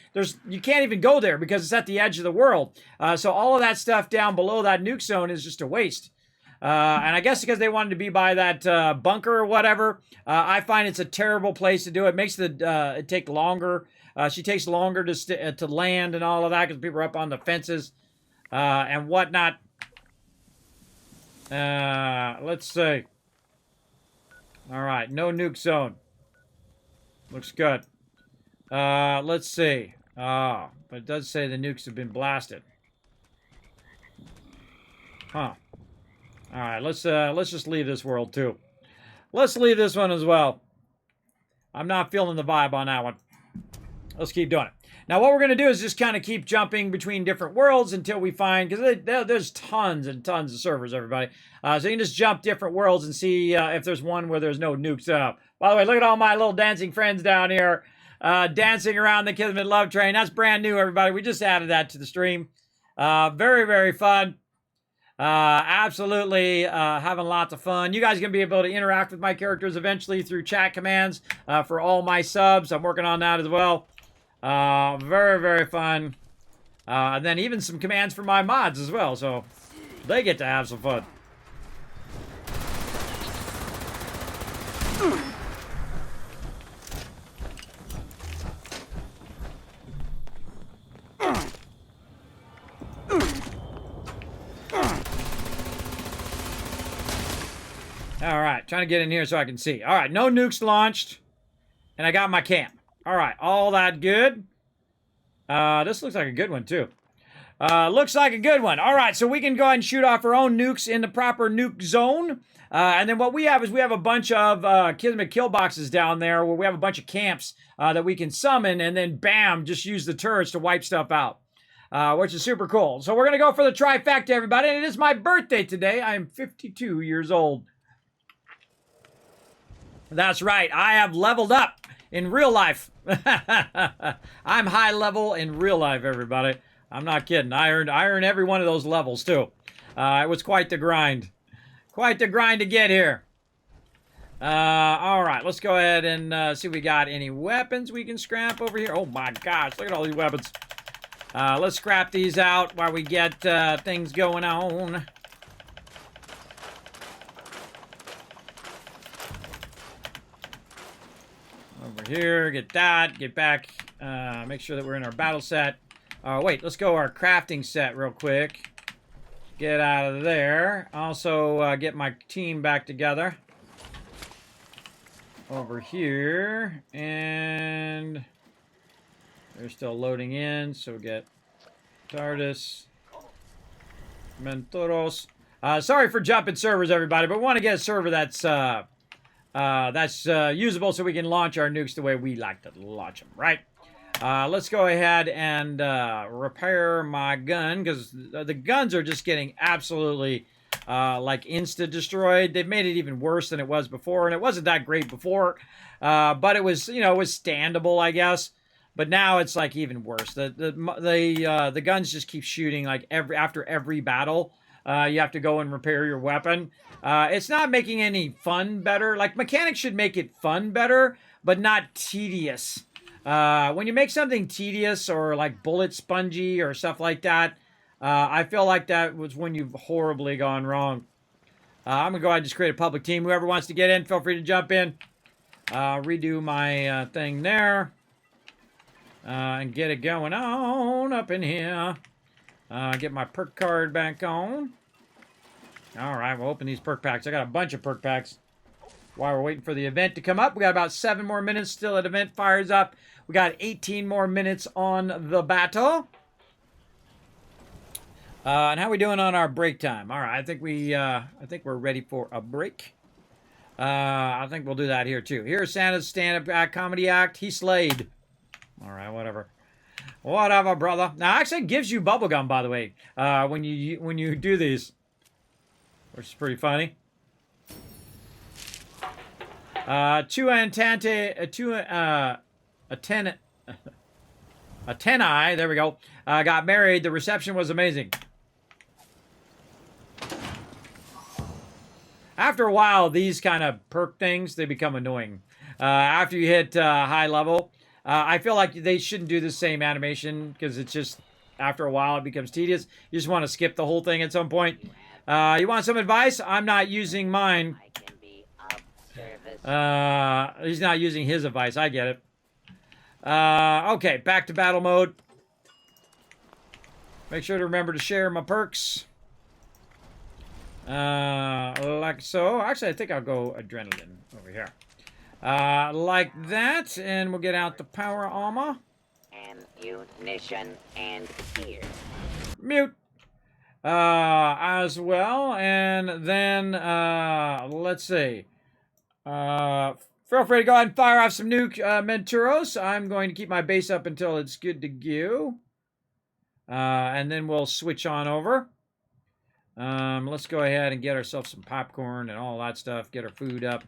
you can't even go there because it's at the edge of the world. So all of that stuff down below that nuke zone is just a waste. And I guess because they wanted to be by that bunker or whatever, I find it's a terrible place to do it. It makes it take longer. She takes longer to land and all of that because people are up on the fences and whatnot. Let's see. All right, no nuke zone. Looks good. Let's see. But it does say the nukes have been blasted. Huh. All right, let's just leave this world too. Let's leave this one as well. I'm not feeling the vibe on that one. Let's keep doing it. Now, what we're going to do is just kind of keep jumping between different worlds until we find, because there's tons and tons of servers, everybody. So you can just jump different worlds and see if there's one where there's no nukes. By the way, look at all my little dancing friends down here dancing around the Kismet Love Train. That's brand new, everybody. We just added that to the stream. Very, very fun. Absolutely having lots of fun. You guys are going to be able to interact with my characters eventually through chat commands for all my subs. I'm working on that as well. Very, very fun. And then even some commands for my mods as well, so they get to have some fun. All right, trying to get in here so I can see. All right, no nukes launched, and I got my camp. All right, all that good. This looks like a good one, too. Looks like a good one. All right, so we can go ahead and shoot off our own nukes in the proper nuke zone. And then what we have is we have a bunch of Kismet kill boxes down there where we have a bunch of camps that we can summon and then, bam, just use the turrets to wipe stuff out, which is super cool. So we're going to go for the trifecta, everybody, and it is my birthday today. I am 52 years old. That's right. I have leveled up in real life. I'm high level in real life, everybody. I'm not kidding. I earned every one of those levels, too. It was quite the grind. Quite the grind to get here. All right. Let's go ahead and see if we got any weapons we can scrap over here. Oh, my gosh. Look at all these weapons. Let's scrap these out while we get things going on. Over here, get that, get back, make sure that we're in our battle set. Wait, let's go our crafting set real quick. Get out of there. Also, get my team back together. Over here, and they're still loading in, so we get TARDIS, Mentoros. Sorry for jumping servers, everybody, but we want to get a server that's that's usable so we can launch our nukes the way we like to launch them, right? Let's go ahead and repair my gun, because the guns are just getting absolutely like insta-destroyed. They've made it even worse than it was before, and it wasn't that great before, but it was, you know, it was standable, I guess. But now it's like even worse. The guns just keep shooting like after every battle. You have to go and repair your weapon. It's not making any fun better. Like, mechanics should make it fun better, but not tedious. When you make something tedious or like bullet spongy or stuff like that, I feel like that was when you've horribly gone wrong. I'm going to go ahead and just create a public team. Whoever wants to get in, feel free to jump in. Redo my thing there. And get it going on up in here. Get my perk card back on. Alright, we'll open these perk packs. I got a bunch of perk packs. While we're waiting for the event to come up, we got about 7 more minutes till that event fires up. We got 18 more minutes on the battle. And how we doing on our break time? All right, I think we're ready for a break. I think we'll do that here too. Here's Santa's stand-up comedy act. He slayed. All right, whatever. Whatever, brother. Now, actually, it gives you bubblegum, by the way, when you do these, which is pretty funny. Two antennae, there we go, got married. The reception was amazing. After a while, these kind of perk things, they become annoying. After you hit high level, I feel like they shouldn't do the same animation, because it's just, after a while, it becomes tedious. You just want to skip the whole thing at some point. You want some advice? I'm not using mine. He's not using his advice. I get it. Okay, back to battle mode. Make sure to remember to share my perks. Like so. Actually, I think I'll go adrenaline over here. Like that, and we'll get out the power armor. Ammunition and gear. Mute. As well, and then, let's see. Feel free to go ahead and fire off some nuke Menturos. I'm going to keep my base up until it's good to go. And then we'll switch on over. Let's go ahead and get ourselves some popcorn and all that stuff. Get our food up.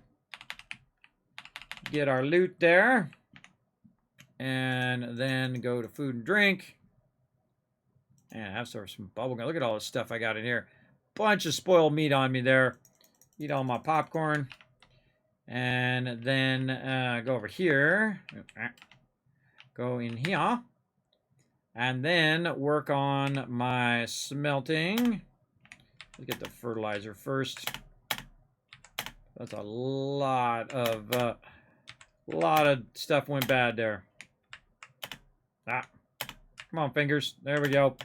Get our loot there. And then go to food and drink. And have some bubblegum. Look at all the stuff I got in here. Bunch of spoiled meat on me there. Eat all my popcorn. And then go over here. Go in here. And then work on my smelting. Let's get the fertilizer first. That's a lot of stuff went bad there. Come on, fingers. There we go.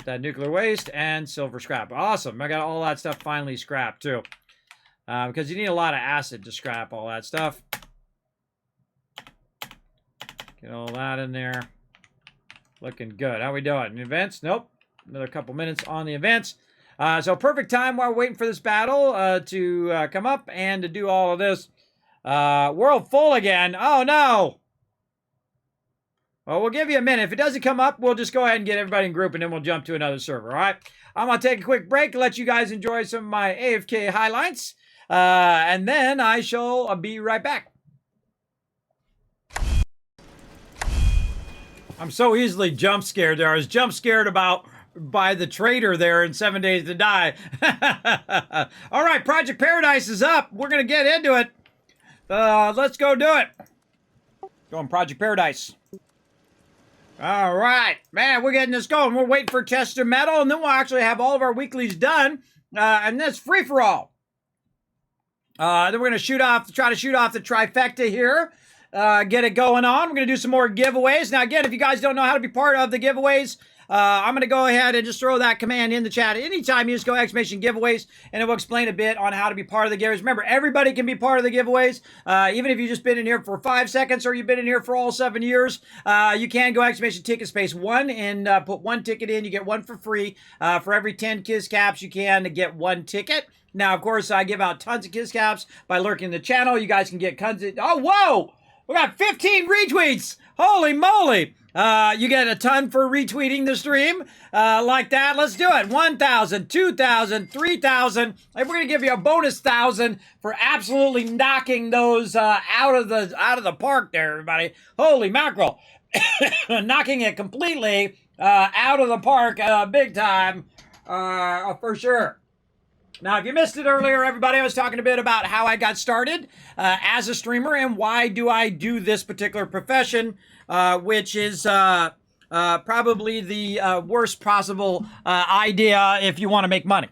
That nuclear waste and silver scrap. Awesome. I got all that stuff finally scrapped too. Because you need a lot of acid to scrap all that stuff. Get all that in there. Looking good. How we doing? Events? Nope. Another couple minutes on the events. So perfect time while we're waiting for this battle to come up and to do all of this. World full again. Oh no! Well, we'll give you a minute. If it doesn't come up, we'll just go ahead and get everybody in group, and then we'll jump to another server, all right? I'm going to take a quick break to let you guys enjoy some of my AFK highlights, and then I shall be right back. I'm so easily jump scared there. I was jump scared by the traitor there in 7 Days to Die. All right, Project Paradise is up. We're going to get into it. Let's go do it. Going Project Paradise. All right, man, we're getting this going. We're waiting for Tester Metal, and then we'll actually have all of our weeklies done, and that's free for all. Then we're going to try to shoot off the trifecta here, get it going on. We're going to do some more giveaways. Now, again, if you guys don't know how to be part of the giveaways, I'm going to go ahead and just throw that command in the chat. Anytime you just go exclamation giveaways, and it will explain a bit on how to be part of the giveaways. Remember, everybody can be part of the giveaways. Even if you've just been in here for 5 seconds or you've been in here for all 7 years, you can go exclamation ticket space 1 and put 1 ticket in. You get 1 for free. For every 10 Kiss Caps, you can get 1 ticket. Now, of course, I give out tons of Kiss Caps by lurking the channel. You guys can get tons of... Oh, whoa! We got 15 retweets! Holy moly! You get a ton for retweeting the stream like that. Let's do it. 1,000, 2,000, 3,000. And we're going to give you a bonus 1,000 for absolutely knocking those out of the park there, everybody. Holy mackerel. Knocking it completely out of the park big time for sure. Now, if you missed it earlier, everybody, I was talking a bit about how I got started as a streamer and why do I do this particular profession, which is probably the worst possible idea if you want to make money.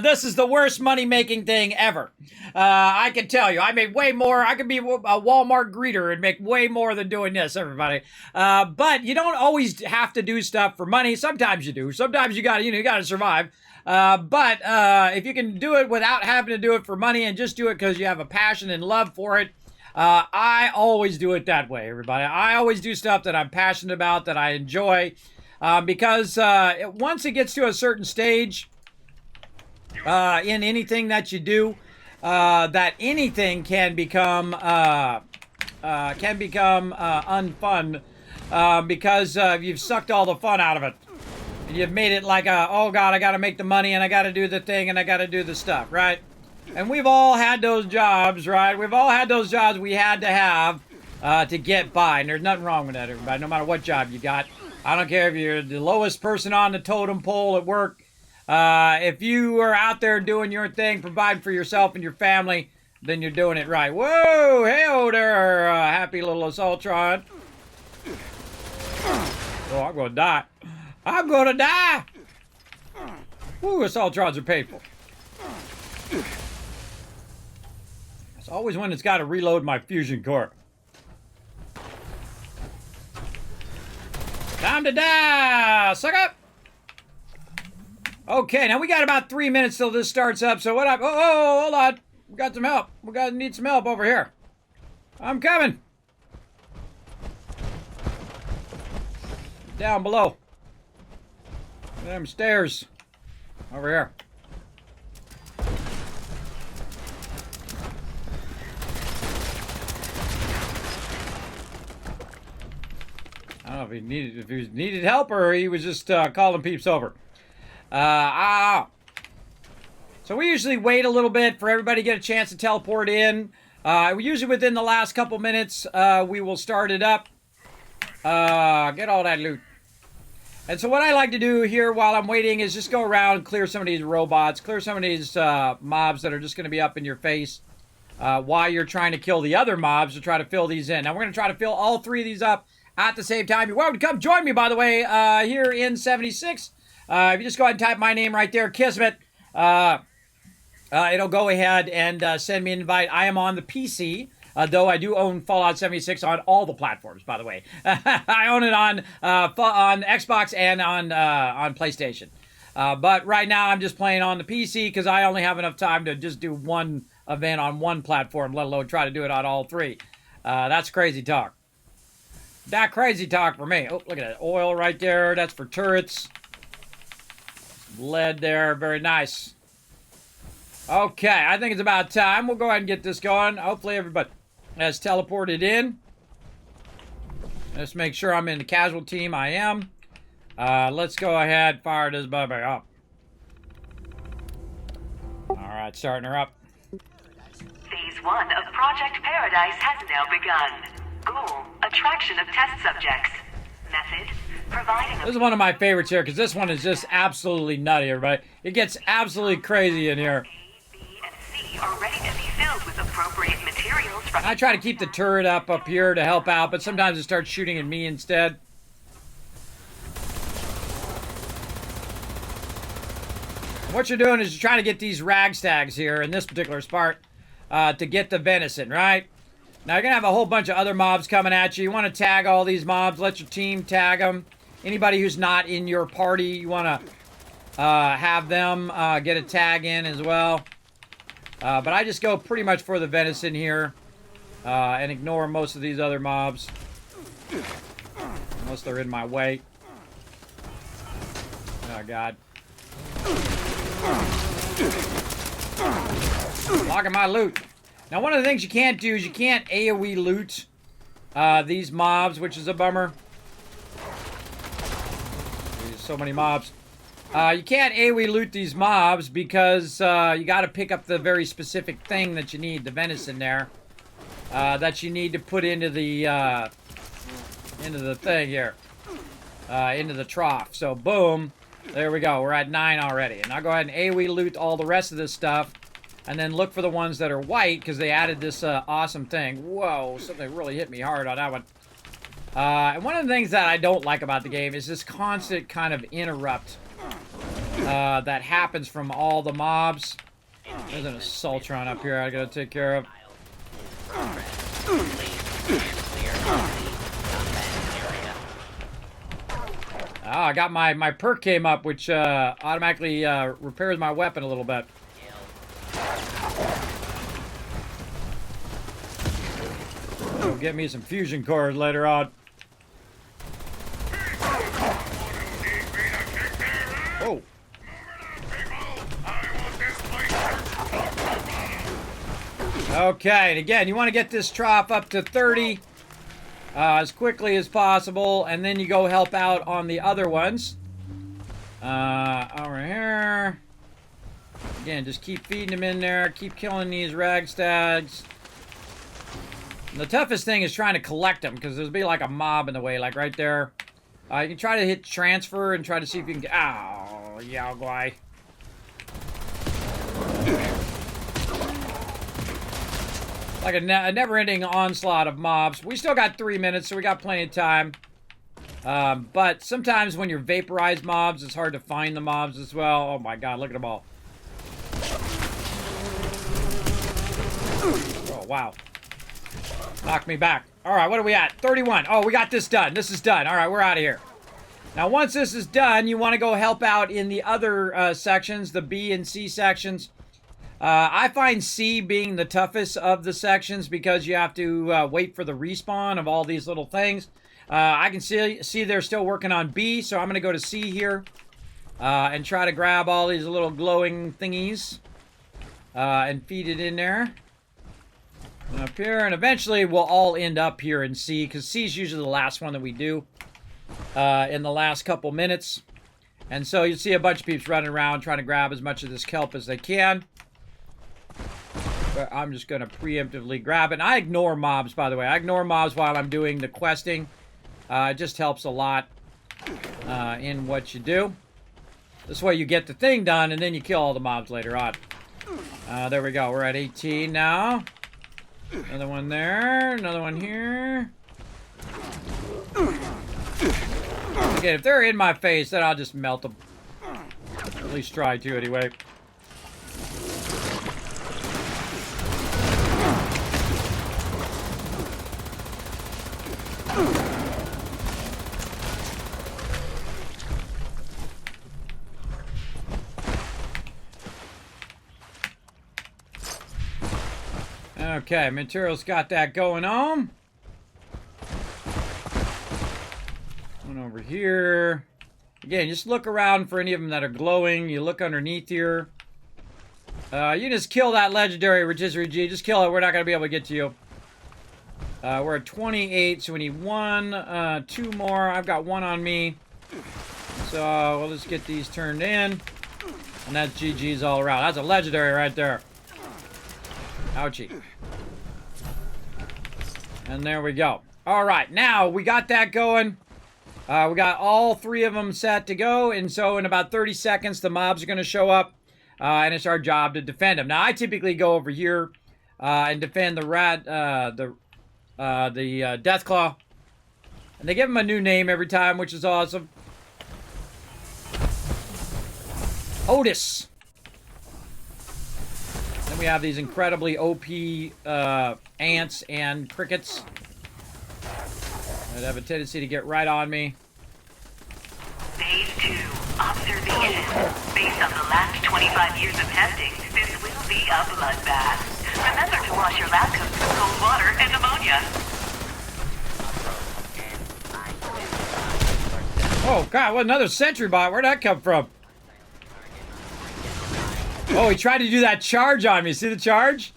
This is the worst money-making thing ever. I can tell you, I made way more. I could be a Walmart greeter and make way more than doing this, everybody. But you don't always have to do stuff for money. Sometimes you do. Sometimes you got to survive. But if you can do it without having to do it for money and just do it because you have a passion and love for it, I always do it that way, everybody. I always do stuff that I'm passionate about, that I enjoy, because once it gets to a certain stage in anything that you do, that anything can become unfun because you've sucked all the fun out of it. You've made it like oh God, I got to make the money and I got to do the thing and I got to do the stuff, right? And we've all had those jobs, right? We've all had those jobs we had to have to get by. And there's nothing wrong with that, everybody, no matter what job you got. I don't care if you're the lowest person on the totem pole at work. If you are out there doing your thing, providing for yourself and your family, then you're doing it right. Whoa, hey, there, happy little Assaultron. Oh, I'm going to die. I'm going to die. Ooh, Assaultrons are painful. It's always when it's got to reload my fusion core. Time to die! Suck up! Okay, now we got about 3 minutes till this starts up, so what up? Oh, hold on. We got some help. Need some help over here. I'm coming. Down below. Them stairs. Over here. I don't know if he needed help or he was just calling peeps over. So we usually wait a little bit for everybody to get a chance to teleport in. Usually within the last couple minutes, we will start it up. Get all that loot. And so what I like to do here while I'm waiting is just go around and clear some of these robots, clear some of these mobs that are just going to be up in your face while you're trying to kill the other mobs to try to fill these in. Now we're going to try to fill all 3 of these up at the same time. You're welcome to come join me, by the way, here in 76. If you just go ahead and type my name right there, Kismet, it'll go ahead and send me an invite. I am on the PC. Though I do own Fallout 76 on all the platforms, by the way. I own it on Xbox and on PlayStation. But right now I'm just playing on the PC because I only have enough time to just do one event on one platform, let alone try to do it on all 3. That's crazy talk. That crazy talk for me. Oh, look at that oil right there. That's for turrets. Lead there. Very nice. Okay, I think it's about time. We'll go ahead and get this going. Hopefully everybody has teleported in. Let's make sure I'm in the casual team. I am. Let's go ahead, fire this baby up. Alright, starting her up. Phase 1 of Project Paradise has now begun. Goal, attraction of test subjects. Method, providing This is one of my favorites here, because this one is just absolutely nutty, everybody. It gets absolutely crazy in here. A, B, and C are ready to be filled with appropriate materials from... I try to keep the turret up here to help out, but sometimes it starts shooting at me instead. What you're doing is you're trying to get these ragstags here in this particular part to get the venison, right? Now, you're going to have a whole bunch of other mobs coming at you. You want to tag all these mobs. Let your team tag them. Anybody who's not in your party, you want to have them get a tag in as well. But I just go pretty much for the venison here. And ignore most of these other mobs. Unless they're in my way. Oh, God. Blocking my loot. Now, one of the things you can't do is you can't AoE loot these mobs, which is a bummer. There's so many mobs. You can't AoE loot these mobs because you got to pick up the very specific thing that you need, the venison there, that you need to put into the thing here, into the trough. So, boom. There we go. We're at 9 already. And I'll go ahead and AoE loot all the rest of this stuff. And then look for the ones that are white, because they added this awesome thing. Whoa, something really hit me hard on that one. And one of the things that I don't like about the game is this constant kind of interrupt that happens from all the mobs. There's an Assaultron up here I gotta take care of. Oh, I got my perk came up, which automatically repairs my weapon a little bit. Go get me some fusion cores later on. Oh. Okay, and again, you want to get this trough up to 30 as quickly as possible, and then you go help out on the other ones. Over here. Again, just keep feeding them in there. Keep killing these ragstags. And the toughest thing is trying to collect them, because there's be like a mob in the way, like right there. You can try to hit transfer and try to see if you can get... Ow, Yao Guai. Like a never-ending onslaught of mobs. We still got 3 minutes, so we got plenty of time. But sometimes when you're vaporized mobs, it's hard to find the mobs as well. Oh my god, look at them all. Oh, wow. Knock me back. Alright, what are we at? 31. Oh, we got this done. This is done. Alright, we're out of here. Now, once this is done, you want to go help out in the other sections, the B and C sections. I find C being the toughest of the sections because you have to wait for the respawn of all these little things. I can see they're still working on B, so I'm going to go to C here and try to grab all these little glowing thingies and feed it in there. And up here, and eventually we'll all end up here in C, because C is usually the last one that we do in the last couple minutes. And so you see a bunch of peeps running around trying to grab as much of this kelp as they can. But I'm just going to preemptively grab it. And I ignore mobs, by the way. I ignore mobs while I'm doing the questing. It just helps a lot in what you do. This way you get the thing done, and then you kill all the mobs later on. There we go. We're at 18 now. Another one there. Another one here. Okay, if they're in my face, then I'll just melt them. At least try to, anyway. Okay, material's got that going on. One over here. Again, just look around for any of them that are glowing. You look underneath here. You just kill that legendary rotisserie G. Just kill it. We're not going to be able to get to you. We're at 28, so we need one, two more. I've got one on me. So we'll just get these turned in. And that's GG's all around. That's a legendary right there. Ouchie. And there we go. All right, now we got that going. We got all three of them set to go, and so in about 30 seconds, the mobs are going to show up, and it's our job to defend them. Now, I typically go over here and defend the Deathclaw, and they give them a new name every time, which is awesome. Otis. Then we have these incredibly OP ants and crickets that have a tendency to get right on me. Phase 2, observation. Based on the last 25 years of testing, this will be a bloodbath. Remember to wash your lab coats with cold water and ammonia. Oh, God, what, another sentry bot? Where'd that come from? Oh, he tried to do that charge on me. See the charge?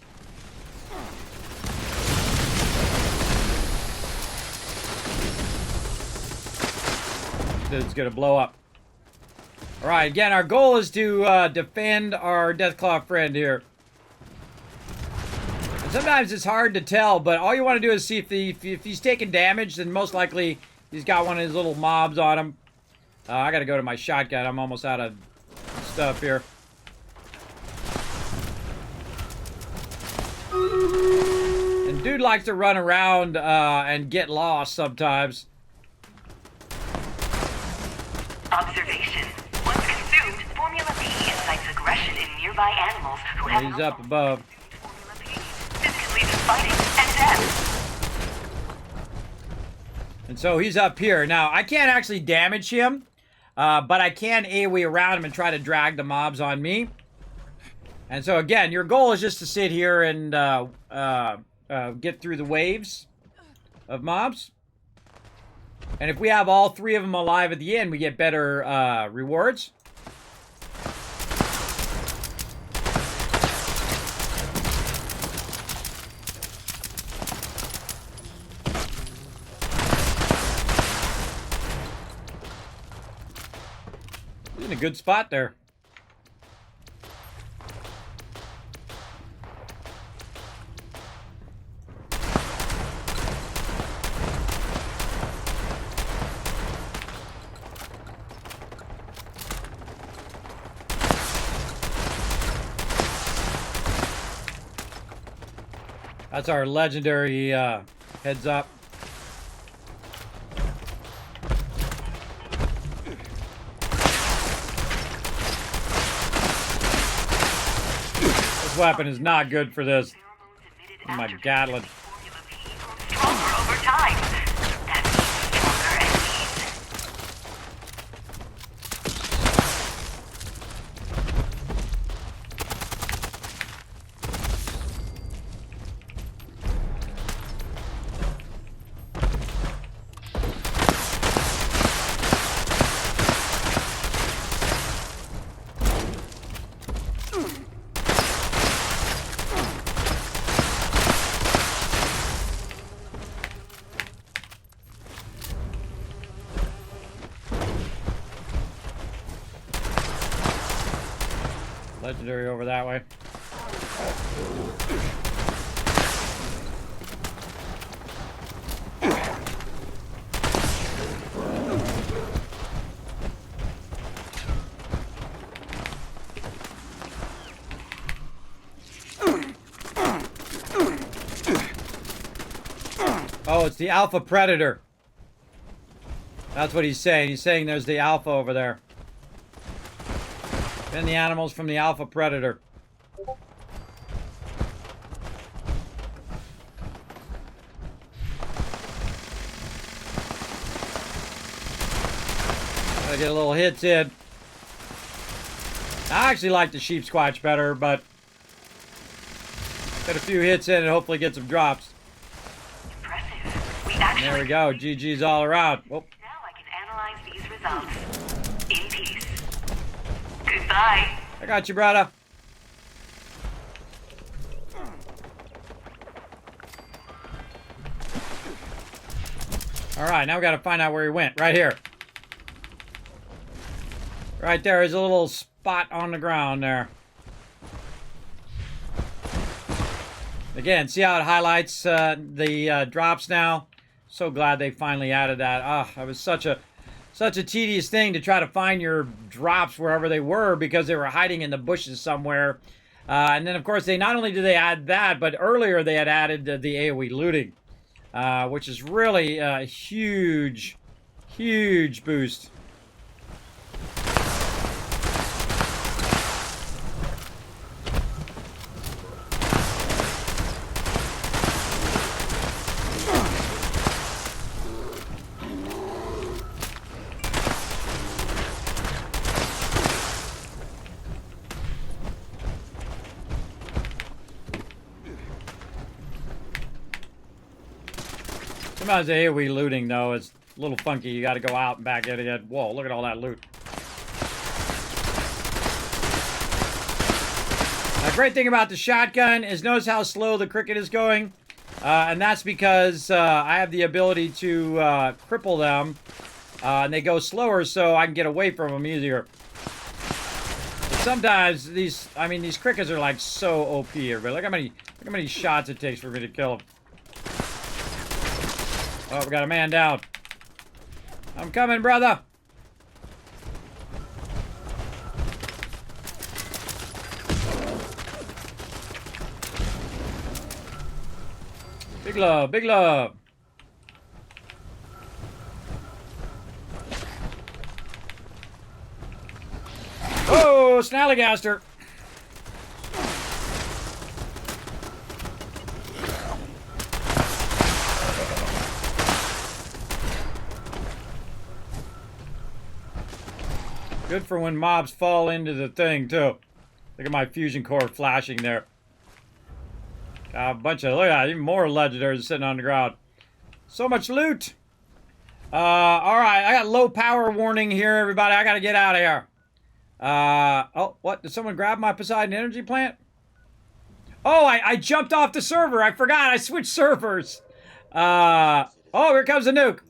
Dude's gonna blow up. Alright, again, our goal is to defend our Deathclaw friend here. And sometimes it's hard to tell, but all you want to do is see if he's taking damage, then most likely he's got one of his little mobs on him. I gotta go to my shotgun. I'm almost out of stuff here. And dude likes to run around and get lost sometimes. Observation. Once consumed, Formula P incites aggression in nearby animals who have He's up above. Formula P. This can lead to fighting and death. And so he's up here. Now, I can't actually damage him, but I can AoE around him and try to drag the mobs on me. And so, again, your goal is just to sit here and get through the waves of mobs. And if we have all three of them alive at the end, we get better rewards. He's in a good spot there. That's our legendary heads up. This weapon is not good for this. Oh my Gatling. Formula P grows stronger over time. That means stronger enemies. Legendary over that way. Oh, it's the Alpha Predator. That's what he's saying. He's saying there's the Alpha over there. And the animals from the Alpha Predator. Gotta get a little hits in. I actually like the sheep squatch better, but get a few hits in and hopefully get some drops. Impressive. We actually... There we go. GG's all around. Oh. Now I can analyze these results. In peace. Goodbye. I got you, brother. Alright, now we gotta find out where he went. Right here. Right there is a little spot on the ground there. Again, see how it highlights the drops now? So glad they finally added that. Ah, that was such a tedious thing to try to find your drops wherever they were because they were hiding in the bushes somewhere. And then, of course, they not only did they add that, but earlier they had added the AoE looting, which is really a huge, huge boost. Sometimes the AoE looting, though, is a little funky. You got to go out and back in again. Whoa, look at all that loot. The great thing about the shotgun is notice how slow the cricket is going. And that's because I have the ability to cripple them. And they go slower so I can get away from them easier. But sometimes these crickets are like so OP here. But look how many shots it takes for me to kill them. Oh, we got a man down. I'm coming, brother. Big love, big love. Oh, Snallygaster. Good for when mobs fall into the thing, too. Look at my fusion core flashing there. Got a bunch of, look at that, even more legendaries sitting on the ground. So much loot. Alright, I got low power warning here, everybody. I gotta get out of here. Oh, what? Did someone grab my Poseidon energy plant? Oh, I jumped off the server. I forgot. I switched servers. Oh, here comes the nuke.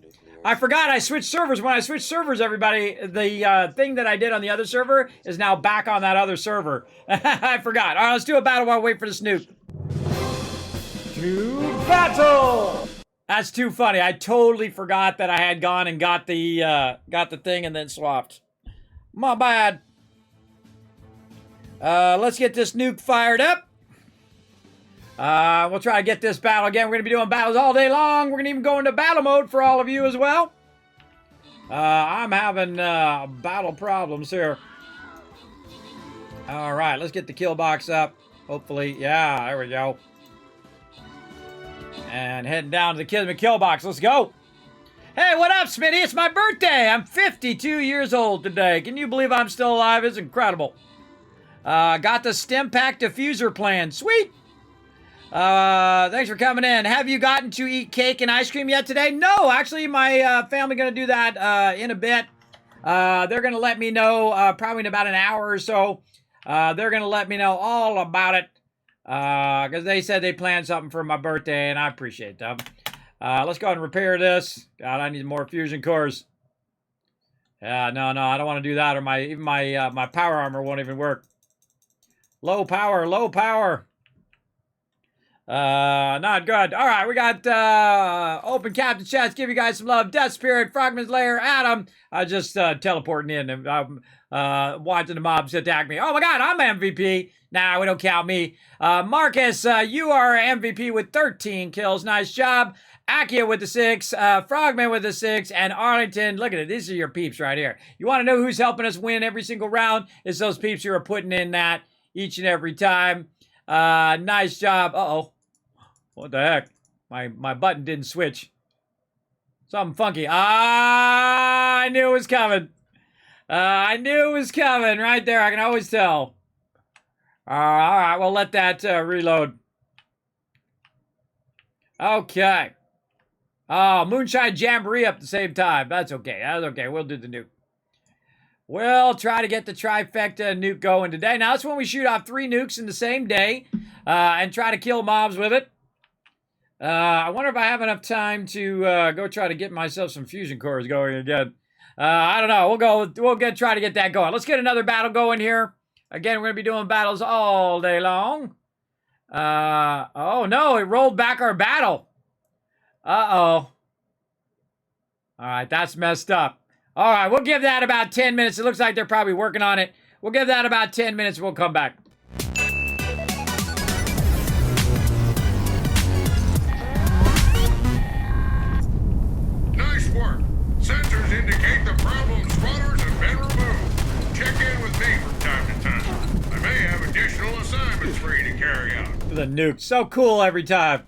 I forgot I switched servers. When I switched servers, everybody, the thing that I did on the other server is now back on that other server. I forgot. All right, let's do a battle while I wait for this nuke. To battle! That's too funny. I totally forgot that I had gone and got the thing and then swapped. My bad. Let's get this nuke fired up. We'll try to get this battle again. We're going to be doing battles all day long. We're going to even go into battle mode for all of you as well. I'm having battle problems here. All right, let's get the kill box up. Hopefully, yeah, there we go. And heading down to the Kismet kill box. Let's go. Hey, what up, Smitty? It's my birthday. I'm 52 years old today. Can you believe I'm still alive? It's incredible. Got the stim pack diffuser plan. Sweet. Thanks for coming in. Have you gotten to eat cake and ice cream yet today? No, actually, my family going to do that in a bit. They're going to let me know probably in about an hour or so. They're going to let me know all about it. Because they said they planned something for my birthday, and I appreciate them. Let's go ahead and repair this. God, I need more fusion cores. Yeah, no, I don't want to do that, or my power armor won't even work. Low power, low power. Not good. All right, we got open captain chats. Give you guys some love. Death Spirit, Frogman's Lair, Adam. I just teleporting in and watching the mobs attack me. Oh my God, I'm MVP. Nah, we don't count me. Marcus, you are MVP with 13 kills. Nice job. Akia with the 6, Frogman with the 6, and Arlington. Look at it. These are your peeps right here. You want to know who's helping us win every single round? It's those peeps who are putting in that each and every time. Nice job. Uh-oh. What the heck? My button didn't switch. Something funky. I knew it was coming. I knew it was coming right there. I can always tell. All right, we'll let that reload. Okay. Oh, Moonshine Jamboree up at the same time. That's okay. That's okay. We'll do the nuke. We'll try to get the trifecta nuke going today. Now, that's when we shoot off 3 nukes in the same day and try to kill mobs with it. I wonder if I have enough time to go try to get myself some fusion cores going again. I don't know. We'll try to get that going. Let's get another battle going here. Again, we're going to be doing battles all day long. Oh no, it rolled back our battle. Uh-oh. All right, that's messed up. All right, we'll give that about 10 minutes. It looks like they're probably working on it. We'll give that about 10 minutes and we'll come back. Nice work. Sensors indicate the problem spotters have been removed. Check in with me from time to time. I may have additional assignments for you to carry out. The nuke. So cool every time.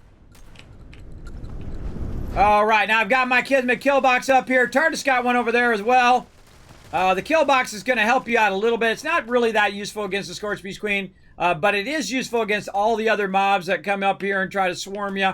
All right, now I've got my Kismet kill box up here. Tardis got one over there as well. The kill box is going to help you out a little bit. It's not really that useful against the Scorched Beast Queen, but it is useful against all the other mobs that come up here and try to swarm you.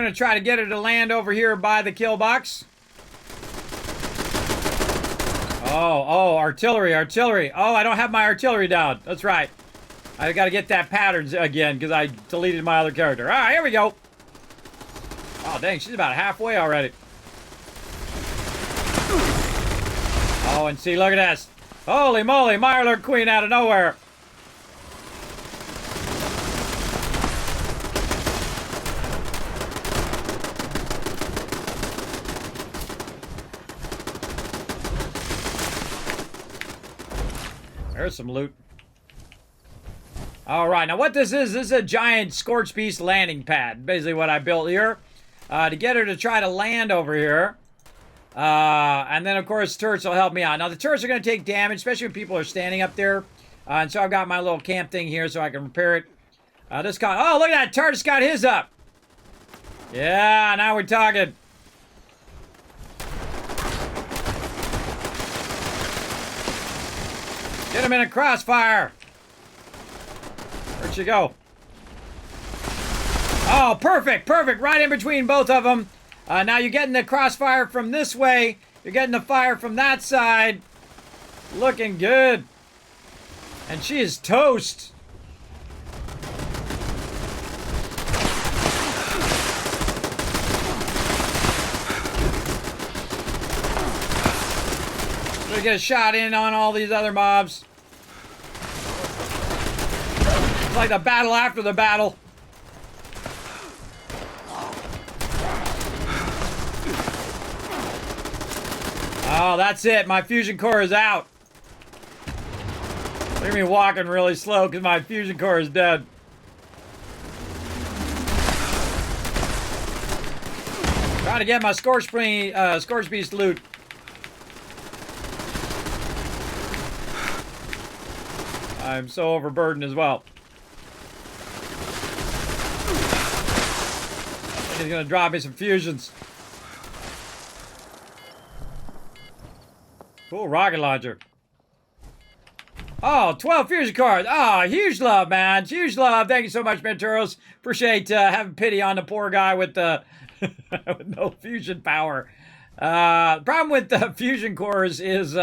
going to try to get her to land over here by the kill box. Oh, artillery. Oh, I don't have my artillery down. That's right. I got to get that pattern again because I deleted my other character. All right, here we go. Oh, dang, she's about halfway already. Oh, and see, look at this. Holy moly, Mirelurk Queen out of nowhere. There's some loot. All right, now what this is a giant Scorched Beast landing pad. Basically what I built here to get her to try to land over here. And then, of course, turrets will help me out. Now, the turrets are going to take damage, especially when people are standing up there. And so I've got my little camp thing here so I can repair it. This guy, oh, look at that. Turret's got his up. Yeah, now we're talking. Get him in a crossfire. Where'd she go? Oh, perfect. Right in between both of them. Now you're getting the crossfire from this way. You're getting the fire from that side. Looking good. And she is toast. Gonna get a shot in on all these other mobs. It's like the battle after the battle. Oh, that's it. My fusion core is out. Look at me walking really slow because my fusion core is dead. Trying to get my Scorched Beast loot. I'm so overburdened as well. I think he's gonna drop me some fusions. Cool rocket launcher. Oh, 12 fusion cards. Oh, huge love, man. Huge love. Thank you so much, Menturos. Appreciate having pity on the poor guy with the with no fusion power. Problem with the fusion cores is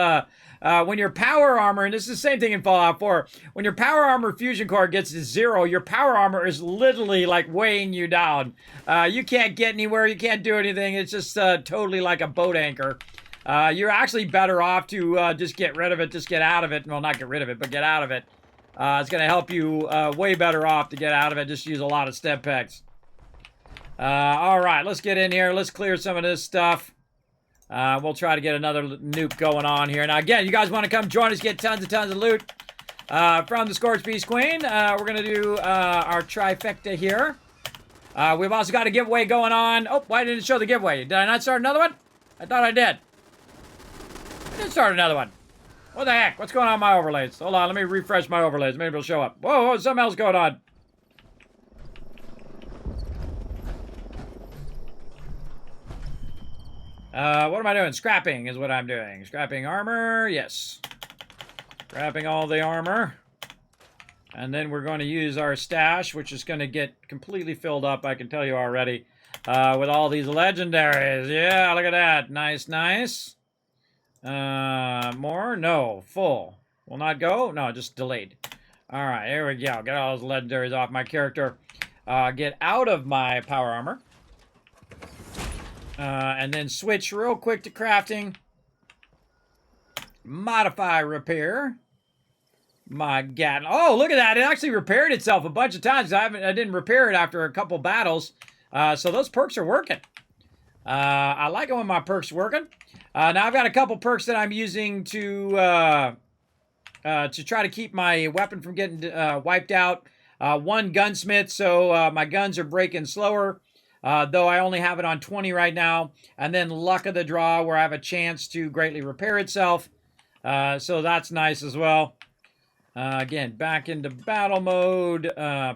when your power armor, and this is the same thing in Fallout 4, when your power armor fusion core gets to 0, your power armor is literally like weighing you down. You can't get anywhere. You can't do anything. It's just totally like a boat anchor. You're actually better off to just get rid of it, just get out of it. Well, not get rid of it, but get out of it. It's going to help you way better off to get out of it. Just use a lot of step packs. All right, let's get in here. Let's clear some of this stuff. We'll try to get another nuke going on here. Now, again, you guys want to come join us, get tons of loot from the Scorched Beast Queen. We're going to do our trifecta here. We've also got a giveaway going on. Oh, why didn't it show the giveaway? Did I not start another one? I thought I did. I did start another one. What the heck? What's going on with my overlays? Hold on, let me refresh my overlays. Maybe it'll show up. Whoa, something else going on. What am I doing? Scrapping is what I'm doing. Scrapping armor, yes. Scrapping all the armor. And then we're going to use our stash, which is going to get completely filled up, I can tell you already, with all these legendaries. Yeah, look at that. Nice, nice. More? No. Full. Will not go? No, just delayed. All right, here we go. Get all those legendaries off my character. Get out of my power armor. And then switch real quick to crafting. Modify repair. My God. Oh, look at that. It actually repaired itself a bunch of times. I didn't repair it after a couple battles. So those perks are working. I like it when my perks are working. Now I've got a couple perks that I'm using to try to keep my weapon from getting wiped out. One gunsmith, so my guns are breaking slower. Though I only have it on 20 right now. And then luck of the draw, where I have a chance to greatly repair itself. So that's nice as well. Again, back into battle mode.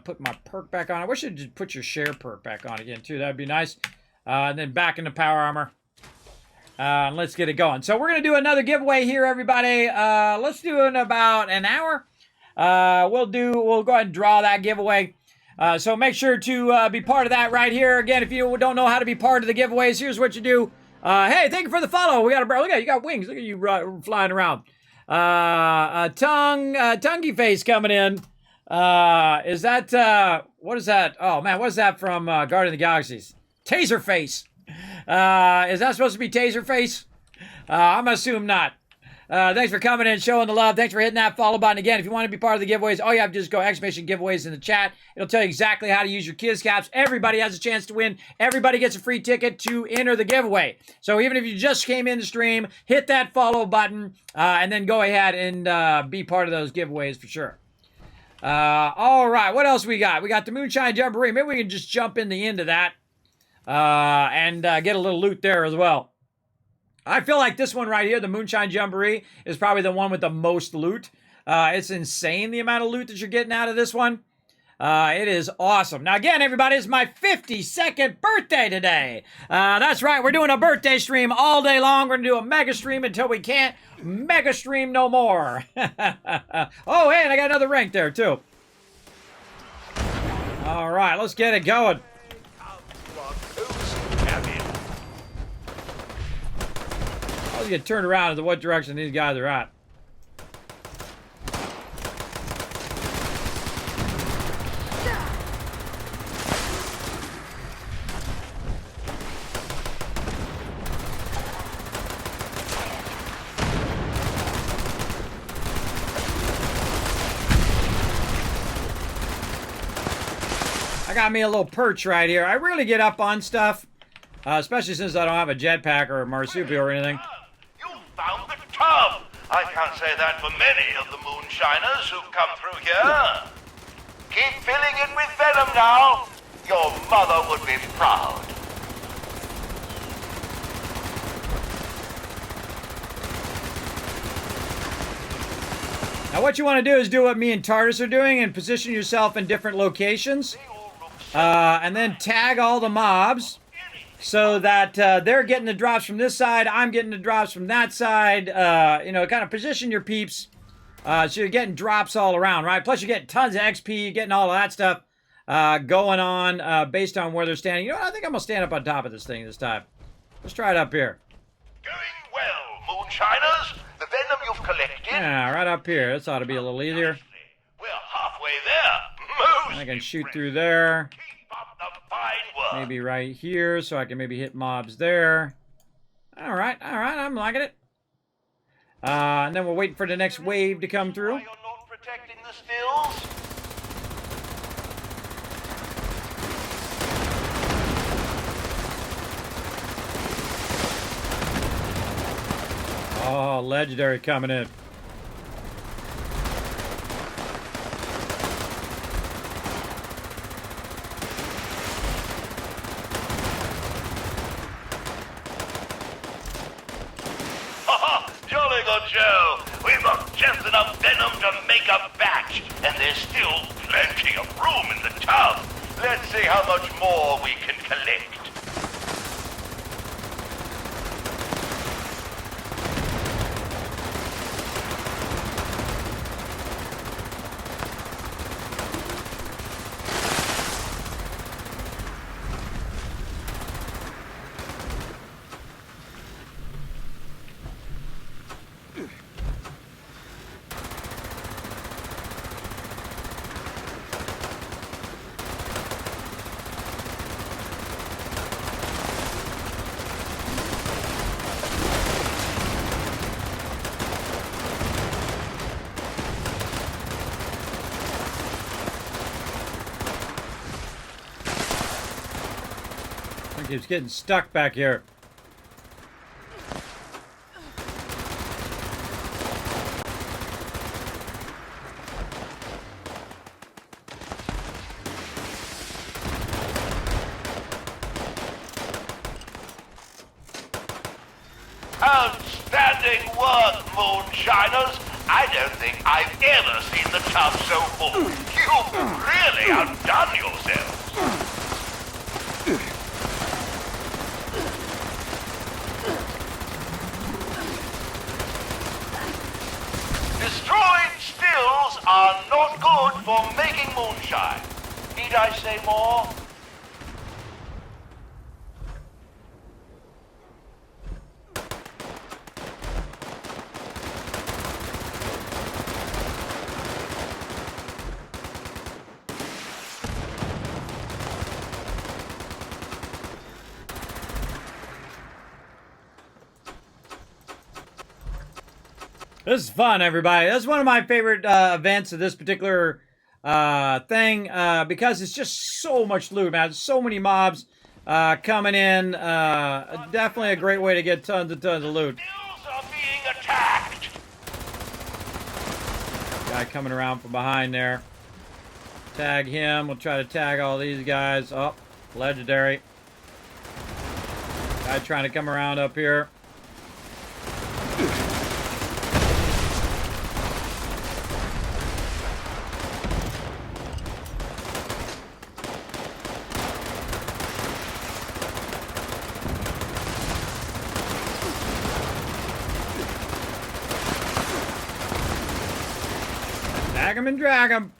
Put my perk back on. I wish you'd just put your share perk back on again, too. That'd be nice. And then back into power armor. Let's get it going. So we're going to do another giveaway here, everybody. Let's do it in about an hour. We'll go ahead and draw that giveaway. So make sure to be part of that right here. Again, if you don't know how to be part of the giveaways, here's what you do. Hey, thank you for the follow. We got a look at you got wings. Look at you flying around. Tonguey face coming in. Is that what is that? Oh man, what is that from Guardian of the Galaxies? Taser face. Is that supposed to be Taser face? I'm gonna assume not. Thanks for coming in, showing the love. Thanks for hitting that follow button. Again, if you want to be part of the giveaways, all you have to do is go exclamation giveaways in the chat. It'll tell you exactly how to use your Kiz caps. Everybody has a chance to win. Everybody gets a free ticket to enter the giveaway. So even if you just came in the stream, hit that follow button, and then go ahead and be part of those giveaways for sure. All right, what else we got? We got the Moonshine Jamboree. Maybe we can just jump in the end of that and get a little loot there as well. I feel like this one right here, the Moonshine Jamboree, is probably the one with the most loot. It's insane the amount of loot that you're getting out of this one. It is awesome. Now, again, everybody, it's my 52nd birthday today. That's right. We're doing a birthday stream all day long. We're going to do a mega stream until we can't mega stream no more. Oh, hey, and I got another rank there, too. All right, let's get it going. Let's get turned around to what direction these guys are at. I got me a little perch right here. I really get up on stuff, especially since I don't have a jetpack or a marsupial or anything. Found the tub! I can't say that for many of the moonshiners who've come through here. Keep filling it with venom now. Your mother would be proud. Now what you want to do is do what me and Tardis are doing and position yourself in different locations. And then tag all the mobs. So that they're getting the drops from this side, I'm getting the drops from that side. You know, kind of position your peeps so you're getting drops all around, right? Plus you're getting tons of XP, you're getting all of that stuff going on based on where they're standing. You know what? I think I'm going to stand up on top of this thing this time. Let's try it up here. Going well, moonshiners. The venom you've collected... Yeah, right up here. This ought to be a little easier. We're halfway there. Most I can shoot through there. keep up the fine work. Maybe right here, so I can maybe hit mobs there. All right, I'm liking it. And then we're waiting for the next wave to come through. Why you're not protecting the stills? Oh, legendary coming in. Jolly good, Joe. We've got just enough venom to make a batch, and there's still plenty of room in the tub. Let's see how much more we can collect. He keeps getting stuck back here. Outstanding work, moonshiners. I don't think I've ever seen the tub so full. You've really outdone yourselves. Destroyed stills are not good for making moonshine. Need Need I say more? This is fun, everybody. This is one of my favorite events of this particular thing because it's just so much loot, man. So many mobs coming in. Definitely a great way to get tons and tons of loot. Hills are being attacked. Guy coming around from behind there. Tag him. We'll try to tag all these guys. Oh, legendary. Guy trying to come around up here. Tag him and drag him.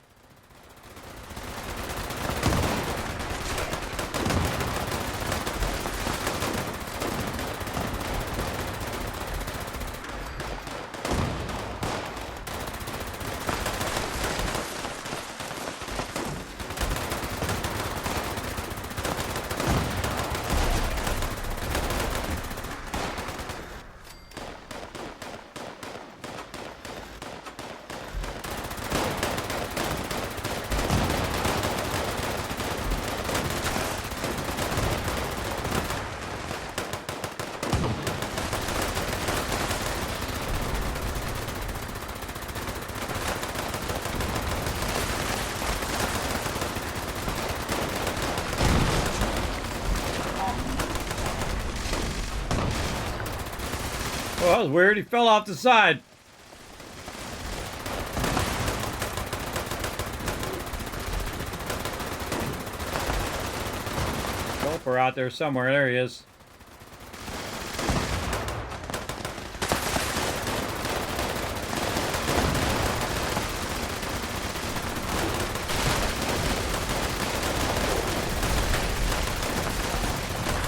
Oh, that was weird. He fell off the side. Gulper out there somewhere. There he is.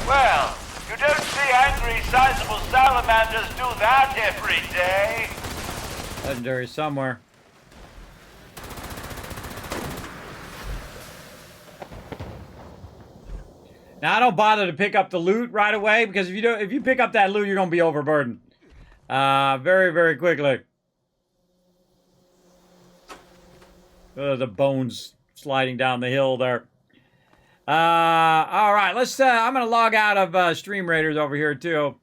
Well, you don't see angry, sizable salamanders do that every day. Legendary somewhere. Now I don't bother to pick up the loot right away because if you pick up that loot, you're gonna be overburdened. Very, very quickly. The bones sliding down the hill there. All right, let's. I'm gonna log out of Stream Raiders over here too.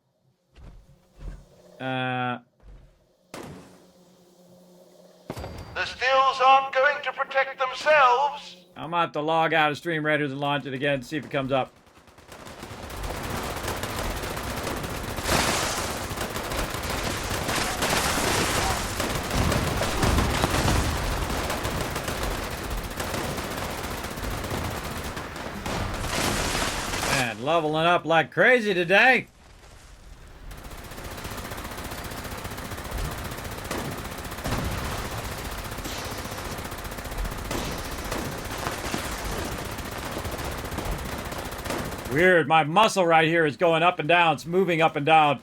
The stills aren't going to protect themselves. I'm gonna have to log out of Stream Raiders and launch it again to see if it comes up. Man, leveling up like crazy today. Weird, my muscle right here is going up and down. It's moving up and down.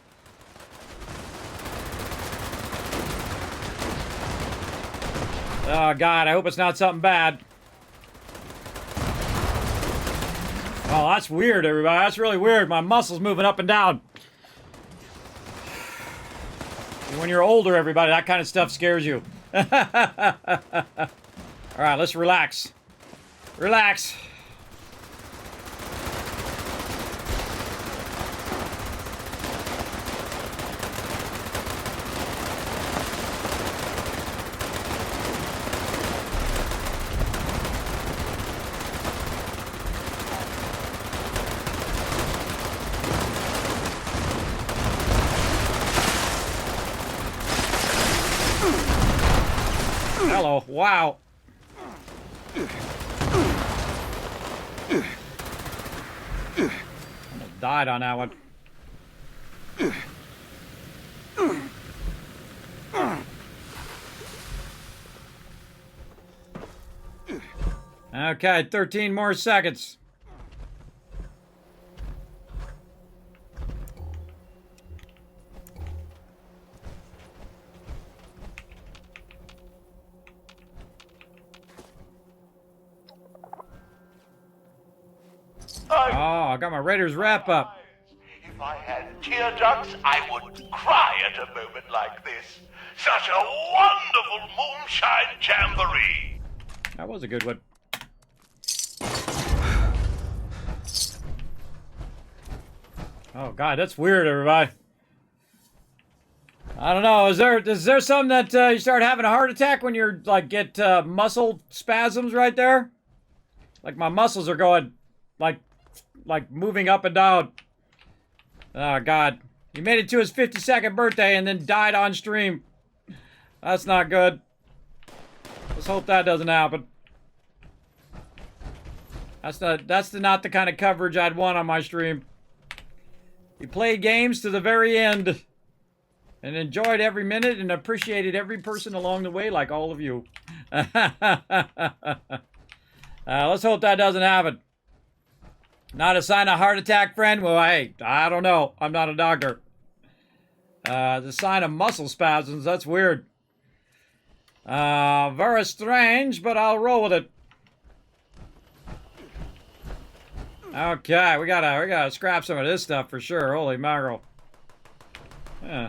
Oh, God, I hope it's not something bad. Oh, that's weird, everybody. That's really weird. My muscle's moving up and down. When you're older, everybody, that kind of stuff scares you. All right, let's relax. Relax. Hello, wow. Almost died on that one. Okay, 13 more seconds. Oh, I got my Raiders wrap up. If I had tear ducts, I would cry at a moment like this. Such a wonderful moonshine jamboree. That was a good one. Oh God, that's weird, everybody. I don't know. Is there something that you start having a heart attack when you're like get muscle spasms right there? Like my muscles are going like moving up and down. Oh God, he made it to his 52nd birthday and then died on stream. That's not good. Let's hope that doesn't happen. That's not the kind of coverage I'd want on my stream. He played games to the very end and enjoyed every minute and appreciated every person along the way, like all of you. Let's hope that doesn't happen. Not a sign of heart attack, friend? Well, hey, I don't know. I'm not a doctor. The sign of muscle spasms, that's weird. Very strange, but I'll roll with it. Okay, we gotta scrap some of this stuff for sure. Holy mackerel. Yeah,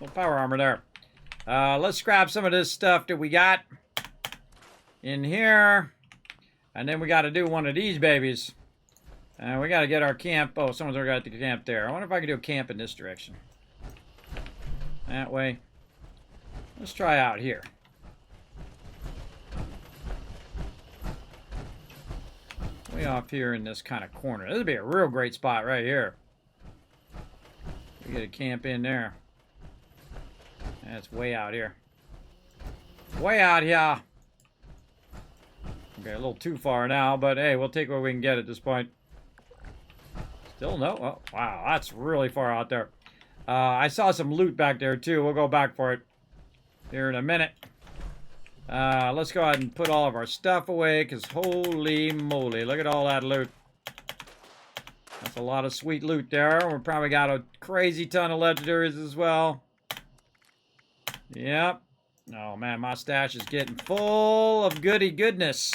little power armor there. Let's scrap some of this stuff that we got in here. And then we gotta do one of these babies. We gotta get our camp. Oh, someone's already got the camp there. I wonder if I can do a camp in this direction. That way. Let's try out here. Way off here in this kind of corner. This would be a real great spot right here. We get a camp in there. That's way out here. Way out here. Okay, a little too far now, but hey, we'll take what we can get at this point. Still no? Oh, wow, that's really far out there. I saw some loot back there too. We'll go back for it here in a minute. Let's go ahead and put all of our stuff away, because holy moly, look at all that loot. That's a lot of sweet loot there. We probably got a crazy ton of legendaries as well. Yep. Oh man, my stash is getting full of goody goodness.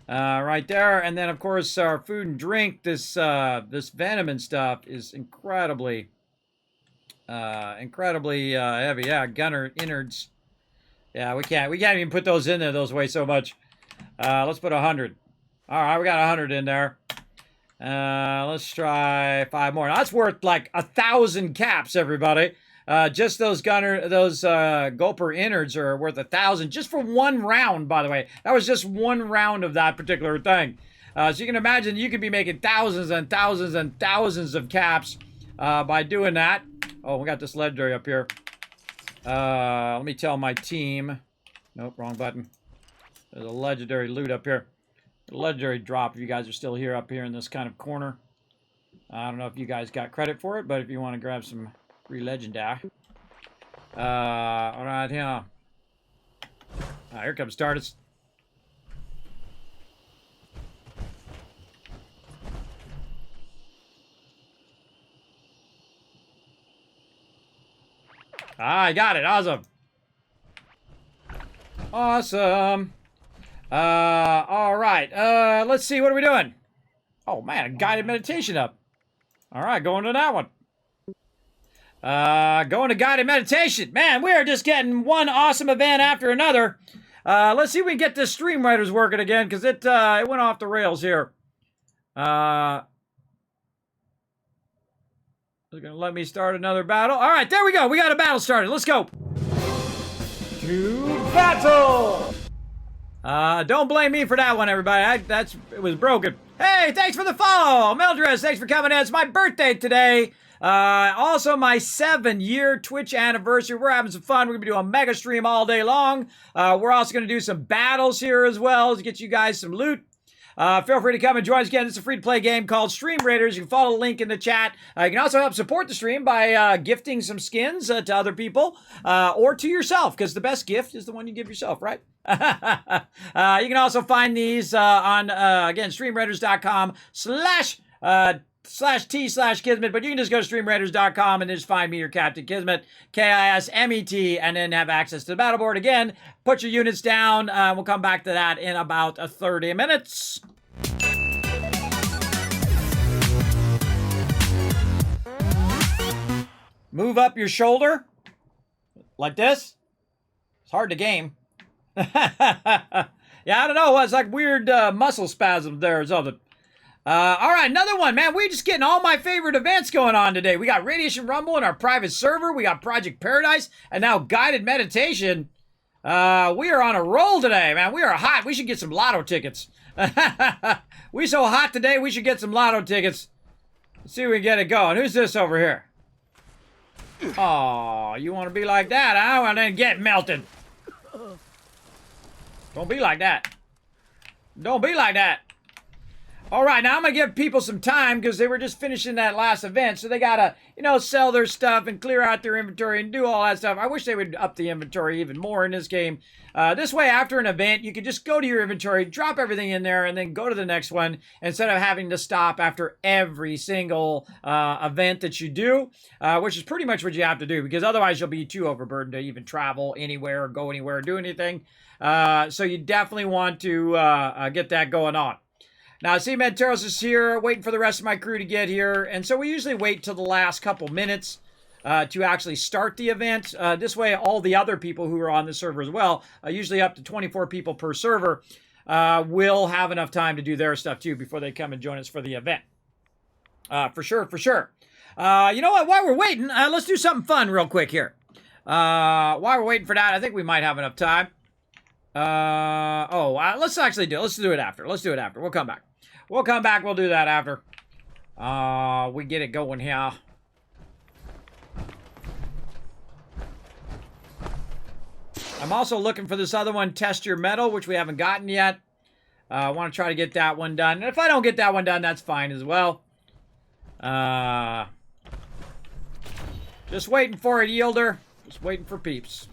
Right there. And then of course our food and drink, this venom and stuff is incredibly heavy. Yeah, gunner innards. Yeah, we can't even put those in there. Those weigh so much. Let's put 100. All right, we got 100 in there. Let's try 5 more. Now, that's worth like 1,000 caps, everybody. Just those gulper innards are worth 1,000 just for one round, by the way. That was just one round of that particular thing. So you can imagine you could be making thousands and thousands and thousands of caps by doing that. Oh, we got this legendary up here. Let me tell my team. Nope, wrong button. There's a legendary loot up here. A legendary drop if you guys are still here up here in this kind of corner. I don't know if you guys got credit for it, but if you want to grab some free legendary. Alright, here. Here comes Stardust. I got it. Awesome. Awesome. All right. Let's see. What are we doing? Oh, man. A guided meditation up. All right. Going to that one. Going to guided meditation. Man, we are just getting one awesome event after another. Let's see if we can get this Stream Riders working again, because it went off the rails here. They're going to let me start another battle. All right, there we go. We got a battle started. Let's go. To battle. Don't blame me for that one, everybody. It was broken. Hey, thanks for the follow. Mildred, thanks for coming in. It's my birthday today. Also my 7-year Twitch anniversary. We're having some fun. We're going to be doing a mega stream all day long. We're also going to do some battles here as well to get you guys some loot. Feel free to come and join us again. It's a free-to-play game called Stream Raiders. You can follow the link in the chat. You can also help support the stream by gifting some skins to other people or to yourself, because the best gift is the one you give yourself, right? You can also find these on, again, streamraiders.com/t/Kismet, but you can just go to streamraiders.com and just find me, your Captain Kismet, Kismet, and then have access to the battle board. Again, put your units down. We'll come back to that in about 30 minutes. Move up your shoulder like this. It's hard to game. Yeah, I don't know. It's like weird muscle spasms there or something. All right, another one, man. We're just getting all my favorite events going on today. We got Radiation Rumble in our private server. We got Project Paradise, and now Guided Meditation. We are on a roll today, man. We are hot. We should get some lotto tickets. We so hot today, we should get some lotto tickets. Let's see if we can get it going. Who's this over here? Oh, you want to be like that, huh? Well, then get melted. Don't be like that. Don't be like that. All right, now I'm going to give people some time because they were just finishing that last event. So they got to, you know, sell their stuff and clear out their inventory and do all that stuff. I wish they would up the inventory even more in this game. This way, after an event, you could just go to your inventory, drop everything in there, and then go to the next one instead of having to stop after every single event that you do, which is pretty much what you have to do because otherwise you'll be too overburdened to even travel anywhere or go anywhere or do anything. So you definitely want to get that going on. Now, see, Menteros is here, waiting for the rest of my crew to get here. And so we usually wait till the last couple minutes to actually start the event. This way, all the other people who are on the server as well, usually up to 24 people per server, will have enough time to do their stuff too before they come and join us for the event. For sure, for sure. You know what? While we're waiting, let's do something fun real quick here. While we're waiting for that, I think we might have enough time. Let's actually do it. Let's do it after. Let's do it after. We'll come back. We'll come back. We'll do that after. We get it going here. I'm also looking for this other one, Test Your Metal, which we haven't gotten yet. I want to try to get that one done. And if I don't get that one done, that's fine as well. Just waiting for it, Yielder. Just waiting for peeps.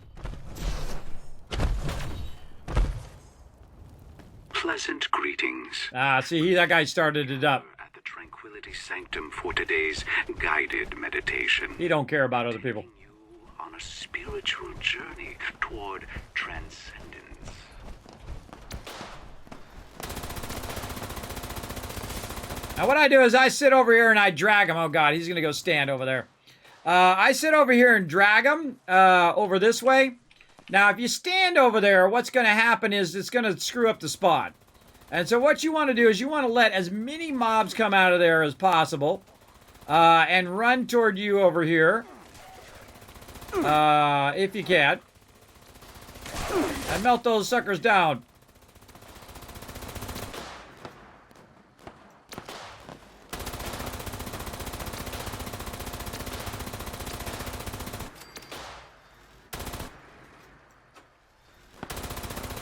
Pleasant greetings. See, that guy started it up. At the Tranquility Sanctum for today's guided meditation. He don't care about other people. You on a spiritual journey toward transcendence. Now what I do is I sit over here and I drag him. Oh God, he's gonna go stand over there. I sit over here and drag him over this way. Now, if you stand over there, what's going to happen is it's going to screw up the spawn. And so what you want to do is you want to let as many mobs come out of there as possible. And run toward you over here. If you can. And melt those suckers down.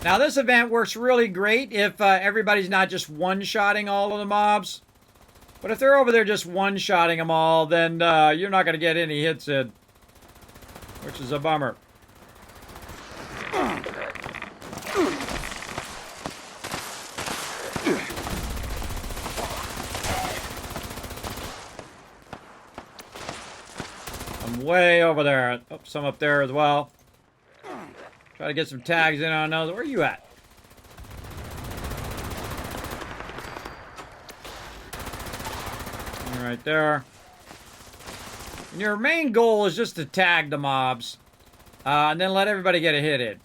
Now, this event works really great if everybody's not just one-shotting all of the mobs. But if they're over there just one-shotting them all, then you're not going to get any hits in. Which is a bummer. I'm way over there. Oh, some up there as well. Try to get some tags in on those. Where are you at? Right there. And your main goal is just to tag the mobs. And then let everybody get a hit in.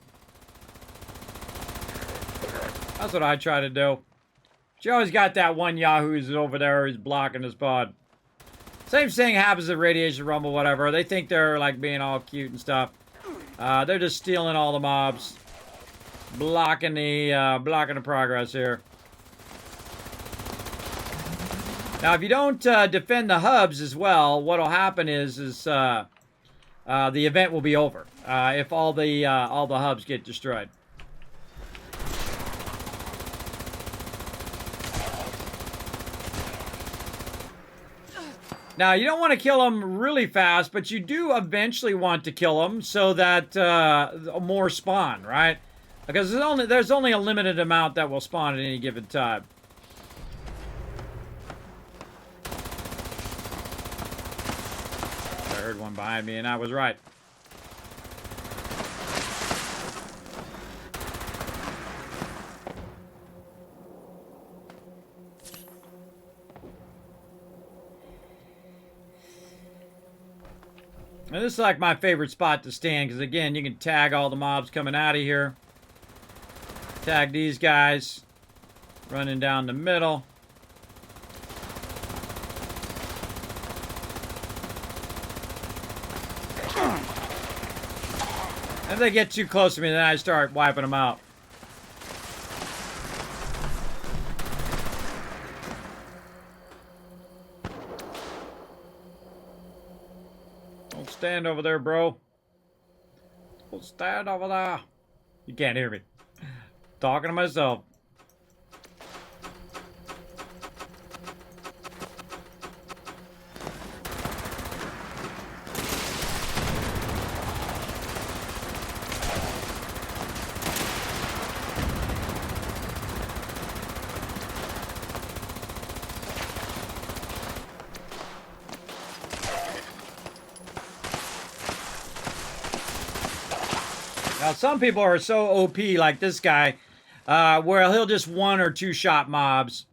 That's what I try to do. But you always got that one Yahoo who's over there who's blocking the spot. Same thing happens at Radiation Rumble, whatever. They think they're like being all cute and stuff. They're just stealing all the mobs, blocking the progress here. Now, if you don't defend the hubs as well, what'll happen is the event will be over if all the hubs get destroyed. Now, you don't want to kill them really fast, but you do eventually want to kill them so that more spawn, right? Because there's only a limited amount that will spawn at any given time. I heard one behind me, and I was right. And this is like my favorite spot to stand, because again, you can tag all the mobs coming out of here. Tag these guys running down the middle. If they get too close to me, then I start wiping them out. Don't stand over there, bro. Don't stand over there. You can't hear me. Talking to myself. Now, some people are so OP, like this guy, where he'll just one or two shot mobs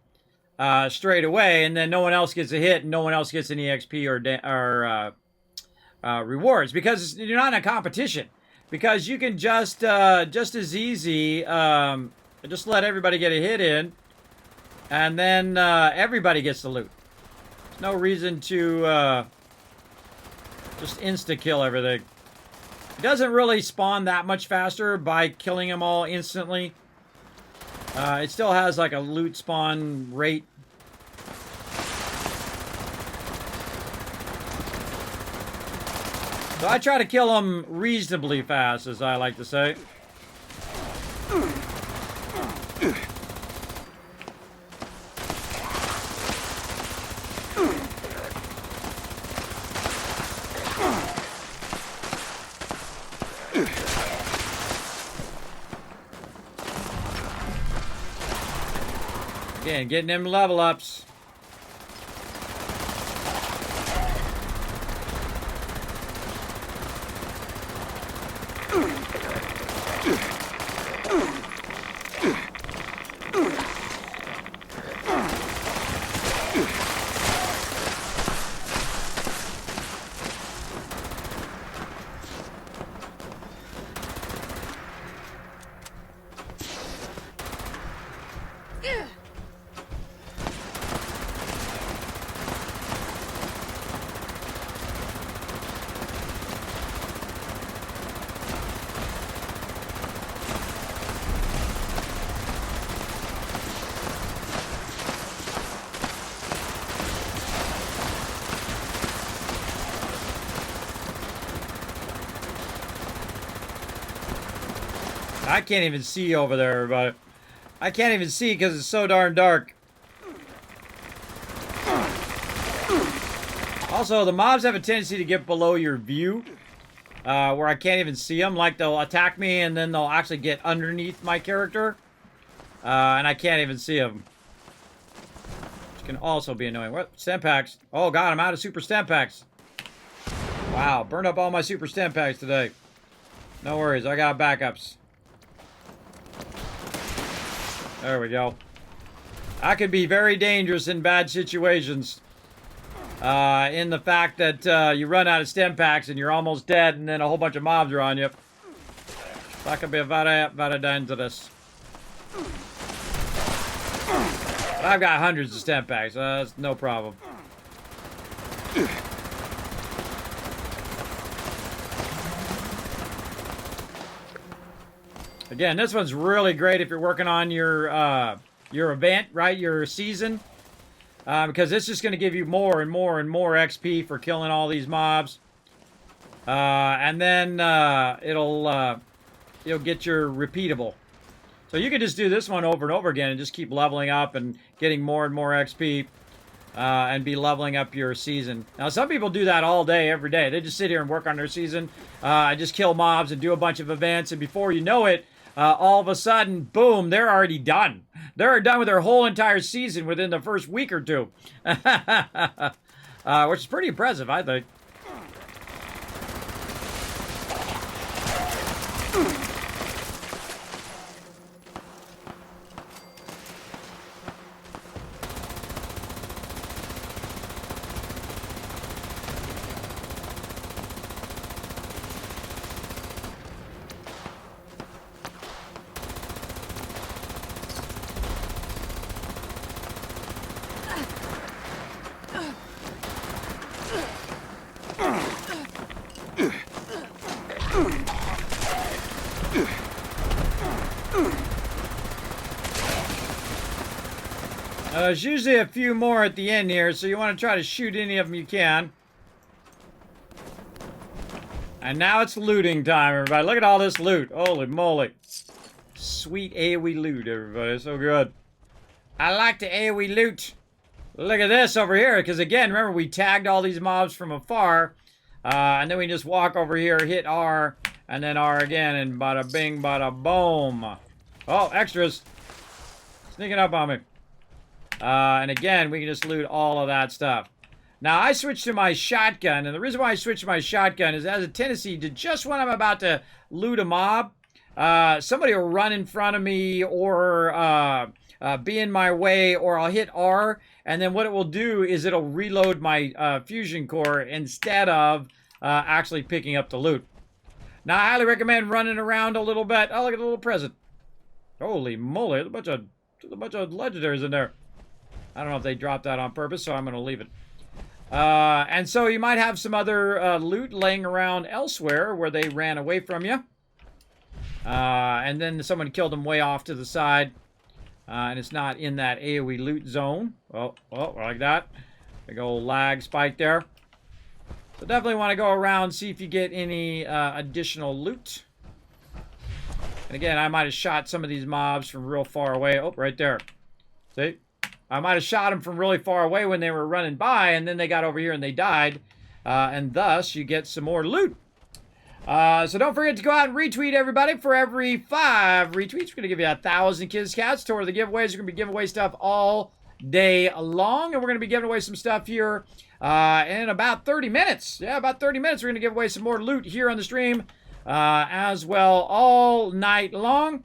straight away, and then no one else gets a hit, and no one else gets any XP or rewards, because you're not in a competition. Because you can just as easy just let everybody get a hit in, and then everybody gets the loot. There's no reason to just insta-kill everything. It doesn't really spawn that much faster by killing them all instantly. It still has like a loot spawn rate. So I try to kill them reasonably fast, as I like to say. Again, getting them level ups. I can't even see over there, but I can't even see because it's so darn dark. Also, the mobs have a tendency to get below your view, where I can't even see them. Like, they'll attack me, and then they'll actually get underneath my character, and I can't even see them. Which can also be annoying. What? Stem packs. Oh, God, I'm out of super stem packs. Wow, burned up all my super stem packs today. No worries, I got backups. There we go. I could be very dangerous in bad situations. In the fact that you run out of stem packs and you're almost dead, and then a whole bunch of mobs are on you. That could be very dangerous. But I've got hundreds of stem packs, so that's no problem. Again, this one's really great if you're working on your event, right? Your season. Because it's just going to give you more and more and more XP for killing all these mobs. And then you'll get your repeatable. So you can just do this one over and over again and just keep leveling up and getting more and more XP. and be leveling up your season. Now, some people do that all day, every day. They just sit here and work on their season, just kill mobs and do a bunch of events, and before you know it, all of a sudden, boom, they're already done. They're done with their whole entire season within the first week or two. Which is pretty impressive, I think. There's usually a few more at the end here, so you want to try to shoot any of them you can. And now it's looting time, everybody. Look at all this loot. Holy moly. Sweet AoE loot, everybody. So good. I like the AoE loot. Look at this over here, because again, remember we tagged all these mobs from afar. And then we just walk over here, hit R, and then R again, and bada bing, bada boom. Oh, extras. Sneaking up on me. And again, we can just loot all of that stuff. Now, I switched to my shotgun, and the reason why I switched to my shotgun is it has a tendency to, just when I'm about to loot a mob, somebody will run in front of me or be in my way, or I'll hit R, and then what it will do is it'll reload my fusion core instead of actually picking up the loot. Now, I highly recommend running around a little bit. Oh, look at the little present. Holy moly, there's a bunch of legendaries in there. I don't know if they dropped that on purpose, so I'm going to leave it. And so you might have some other loot laying around elsewhere where they ran away from you. And then someone killed them way off to the side. And it's not in that AoE loot zone. Oh, like that. Big old lag spike there. So definitely want to go around, see if you get any additional loot. And again, I might have shot some of these mobs from real far away. Oh, right there. See? I might have shot them from really far away when they were running by, and then they got over here and they died. And thus, you get some more loot. So don't forget to go out and retweet, everybody. For every 5 retweets, we're going to give you 1,000 Kids Cats toward the giveaways. We're going to be giving away stuff all day long. And we're going to be giving away some stuff here in about 30 minutes. Yeah, about 30 minutes. We're going to give away some more loot here on the stream as well all night long.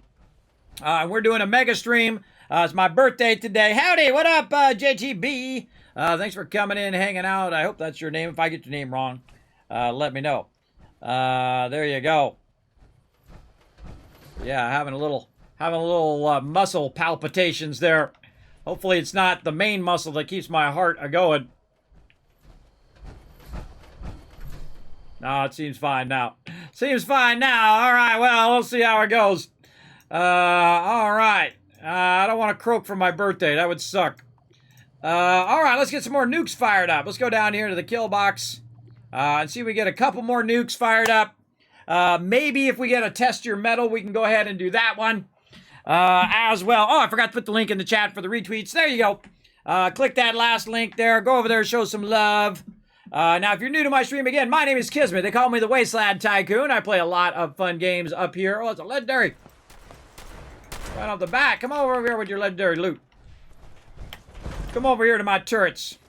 We're doing a mega stream. It's my birthday today. Howdy, what up, JTB? Thanks for coming in, hanging out. I hope that's your name. If I get your name wrong, let me know. There you go. Yeah, having a little muscle palpitations there. Hopefully it's not the main muscle that keeps my heart a-going. No, it seems fine now. Seems fine now. All right, well, we'll see how it goes. All right. I don't want to croak for my birthday. That would suck. All right, let's get some more nukes fired up. Let's go down here to the kill box and see if we get a couple more nukes fired up. Maybe if we get a test your metal, we can go ahead and do that one as well. Oh, I forgot to put the link in the chat for the retweets. There you go. Click that last link there. Go over there, show some love. Now, if you're new to my stream, again, my name is Kismet. They call me the Wasteland Tycoon. I play a lot of fun games up here. Oh, it's a legendary. Right off the bat. Come over here with your legendary loot. Come over here to my turrets.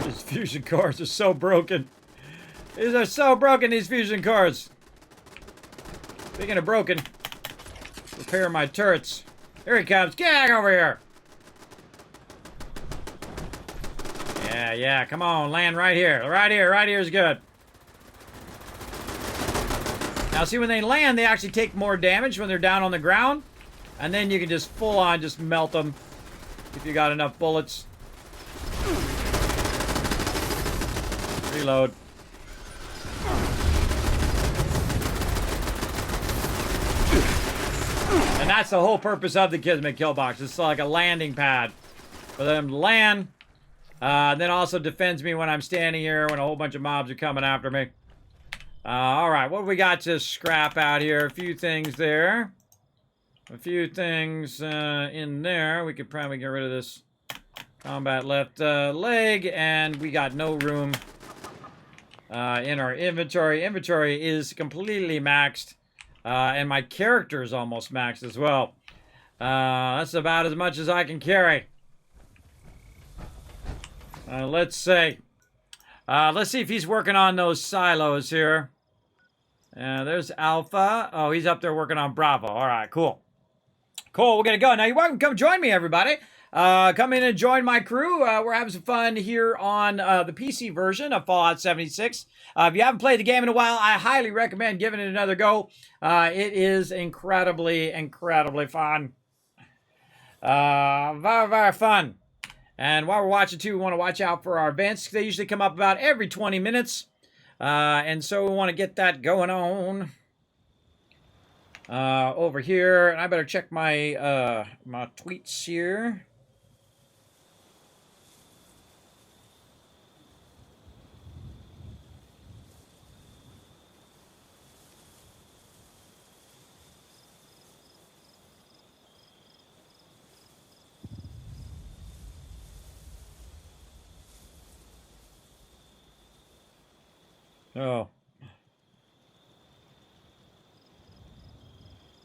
These fusion cores are so broken. These are so broken, these fusion cores. Speaking of broken, repair my turrets. Here he comes. Get over here. Yeah, come on, land right here. Right here is good. Now, see, when they land, they actually take more damage when they're down on the ground. And then you can just full on just melt them if you got enough bullets. Reload. And that's the whole purpose of the Kismet kill box. It's like a landing pad for them to land. Then also defends me when I'm standing here when a whole bunch of mobs are coming after me. All right, what do we got to scrap out here? A few things there. A few things in there. We could probably get rid of this combat left leg, and we got no room in our inventory. Inventory is completely maxed, and my character is almost maxed as well. That's about as much as I can carry. Let's see. Let's see if he's working on those silos here. There's Alpha. Oh, he's up there working on Bravo. All right, cool. Cool, we're going to go. Now, you're welcome to come join me, everybody. Come in and join my crew. We're having some fun here on the PC version of Fallout 76. If you haven't played the game in a while, I highly recommend giving it another go. It is incredibly, incredibly fun. Very, very fun. And while we're watching, too, we want to watch out for our events. They usually come up about every 20 minutes. And so we want to get that going on. Over here, and I better check my my tweets here. Oh.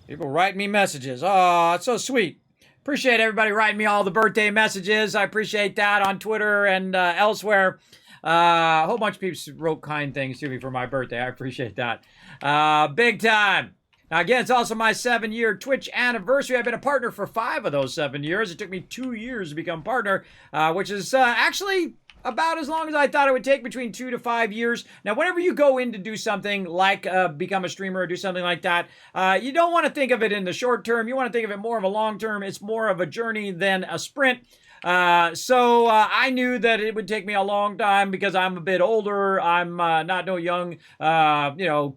People write me messages. Oh, it's so sweet. Appreciate everybody writing me all the birthday messages. I appreciate that on Twitter and elsewhere. A whole bunch of people wrote kind things to me for my birthday. I appreciate that. Big time. Now, again, it's also my 7-year Twitch anniversary. I've been a partner for 5 of those 7 years. It took me 2 years to become partner, which is actually about as long as I thought it would take, between 2 to 5 years. Now, whenever you go in to do something like become a streamer or do something like that, you don't want to think of it in the short term. You want to think of it more of a long term. It's more of a journey than a sprint. So I knew that it would take me a long time because I'm a bit older. I'm not no young,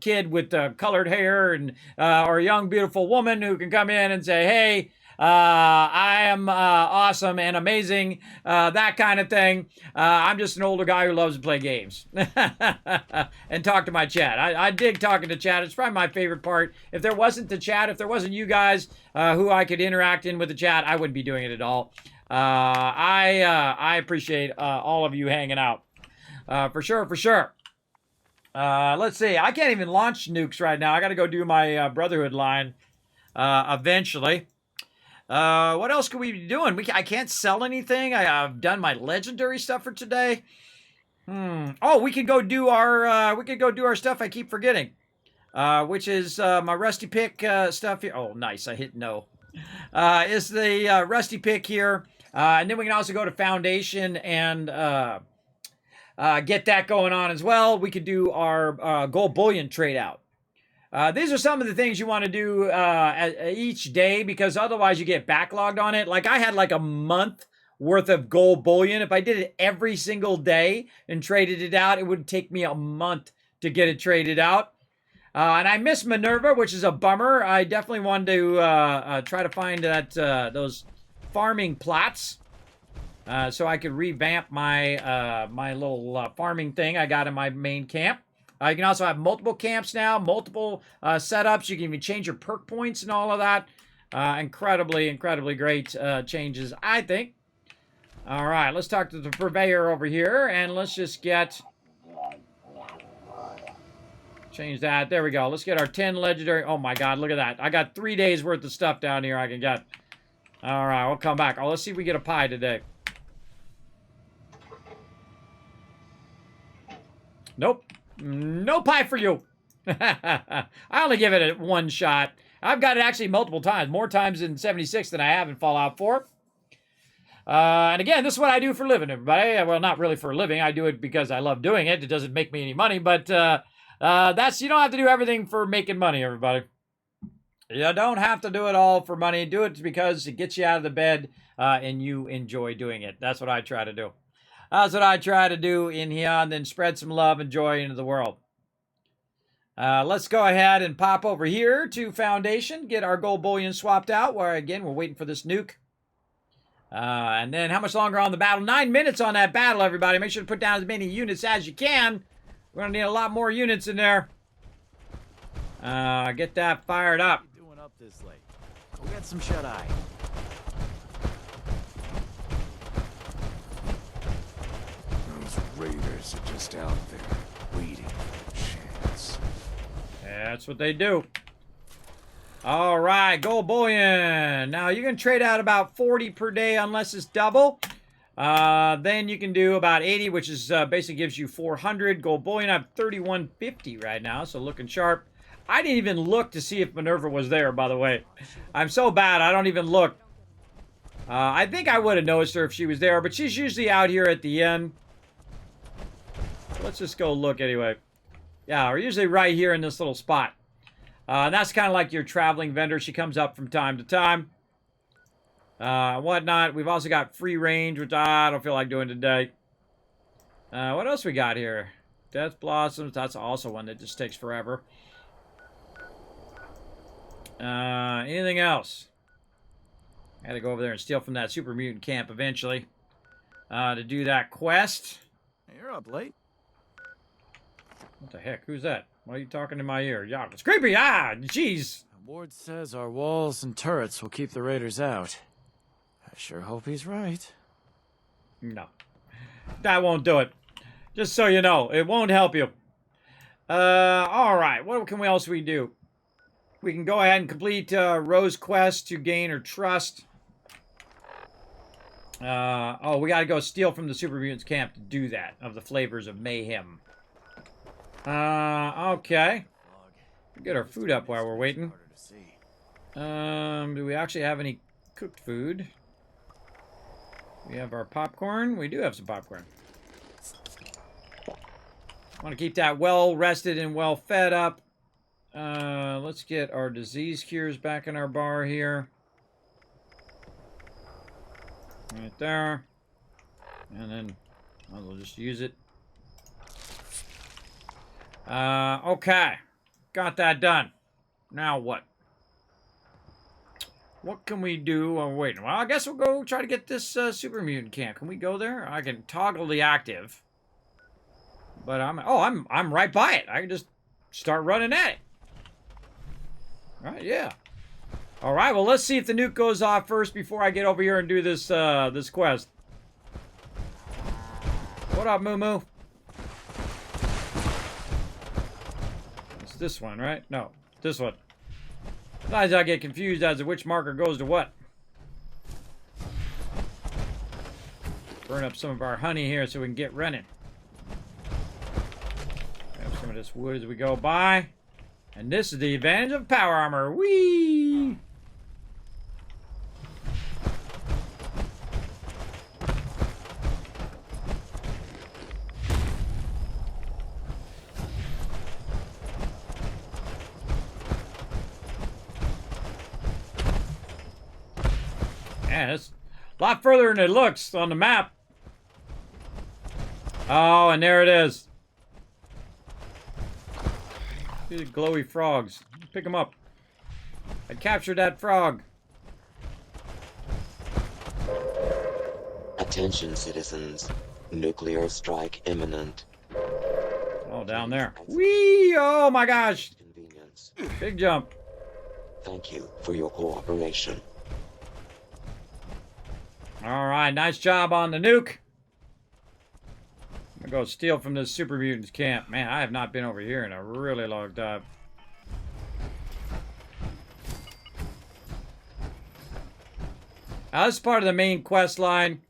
kid with colored hair and or a young, beautiful woman who can come in and say, hey, I am awesome and amazing, that kind of thing. I'm just an older guy who loves to play games and talk to my chat. I dig talking to chat. It's probably my favorite part. If there wasn't the chat, if there wasn't you guys who I could interact in with the chat, I wouldn't be doing it at all. I appreciate all of you hanging out. For sure, for sure. Let's see. I can't even launch nukes right now. I got to go do my Brotherhood line eventually. What else could we be doing? I can't sell anything. I've done my legendary stuff for today. Oh, we could go do our stuff I keep forgetting. Which is my Rusty Pick stuff here. Oh, nice. I hit no. Is the Rusty Pick here. And then we can also go to Foundation and get that going on as well. We could do our gold bullion trade out. These are some of the things you want to do each day, because otherwise you get backlogged on it. Like I had like a month worth of gold bullion. If I did it every single day and traded it out, it would take me a month to get it traded out. And I missed Minerva, which is a bummer. I definitely wanted to try to find that those farming plots so I could revamp my my little farming thing I got in my main camp. You can also have multiple camps now, multiple setups. You can even change your perk points and all of that. Incredibly, incredibly great changes, I think. All right, let's talk to the purveyor over here, and let's just get... Change that. There we go. Let's get our 10 legendary... Oh, my God, look at that. I got 3 days worth of stuff down here I can get. All right, we'll come back. Oh, let's see if we get a pie today. Nope. No pie for you. I only give it one shot. I've got it actually multiple times. More times in 76 than I have in Fallout 4. And again, this is what I do for a living, everybody. Well, not really for a living. I do it because I love doing it. It doesn't make me any money, but that's, you don't have to do everything for making money, everybody. You don't have to do it all for money. Do it because it gets you out of the bed and you enjoy doing it. That's what I try to do. That's what I try to do in here, and then spread some love and joy into the world. Let's go ahead and pop over here to Foundation, get our gold bullion swapped out, where, again, we're waiting for this nuke. And then how much longer on the battle? 9 minutes on that battle, everybody. Make sure to put down as many units as you can. We're going to need a lot more units in there. Get that fired up. What are you doing up this late? Go get some shut-eye. Those raiders are just out there, waiting for a chance. That's what they do. All right, gold bullion. Now, you can trade out about 40 per day unless it's double. Then you can do about 80, which is basically gives you 400. Gold bullion, I have 3150 right now, so looking sharp. I didn't even look to see if Minerva was there, by the way. I'm so bad, I don't even look. I think I would have noticed her if she was there, but she's usually out here at the end. Let's just go look anyway. Yeah, we're usually right here in this little spot. And that's kind of like your traveling vendor. She comes up from time to time. Whatnot. We've also got free range, which I don't feel like doing today. What else we got here? Death Blossoms. That's also one that just takes forever. Anything else? I gotta go over there and steal from that super mutant camp eventually. To do that quest. You're up late. What the heck? Who's that? Why are you talking in my ear? Yeah, it's creepy. Ah, jeez. Ward says our walls and turrets will keep the raiders out. I sure hope he's right. No. That won't do it. Just so you know, it won't help you. Alright, what else we do? We can go ahead and complete Rose quest to gain her trust. We gotta go steal from the Super Mutants camp to do that, of the flavors of mayhem. Okay. Get our food up while we're waiting. Do we actually have any cooked food? We have our popcorn. We do have some popcorn. Want to keep that well rested and well fed up. Let's get our disease cures back in our bar here. Right there. And then we'll just use it. Okay. Got that done. Now what? What can we do? Oh, wait. Well, I guess we'll go try to get this super mutant camp. Can we go there? I can toggle the active. But I'm right by it. I can just start running at it. All right, yeah. All right, well, let's see if the nuke goes off first before I get over here and do this this quest. What up, Moo Moo? It's this one, right? No, this one. Sometimes I get confused as to which marker goes to what. Burn up some of our honey here so we can get running. Grab some of this wood as we go by. And this is the advantage of power armor. Whee! Yeah, it's a lot further than it looks on the map. Oh, and there it is. See the glowy frogs. Pick them up. I captured that frog. Attention, citizens. Nuclear strike imminent. Oh, down there. Whee! Oh my gosh! Convenience. Big jump. Thank you for your cooperation. Alright, nice job on the nuke. I'm gonna go steal from this Super Mutants camp. Man, I have not been over here in a really long time. Now, this is part of the main quest line.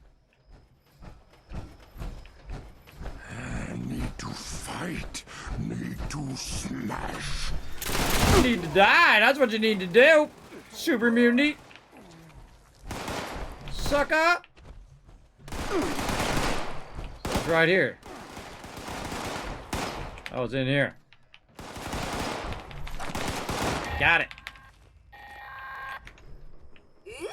Need to fight. Need to smash. You need to die. That's what you need to do. Super Mutant. Sucker. It's right here. Oh, it's in here. Got it. Ooh,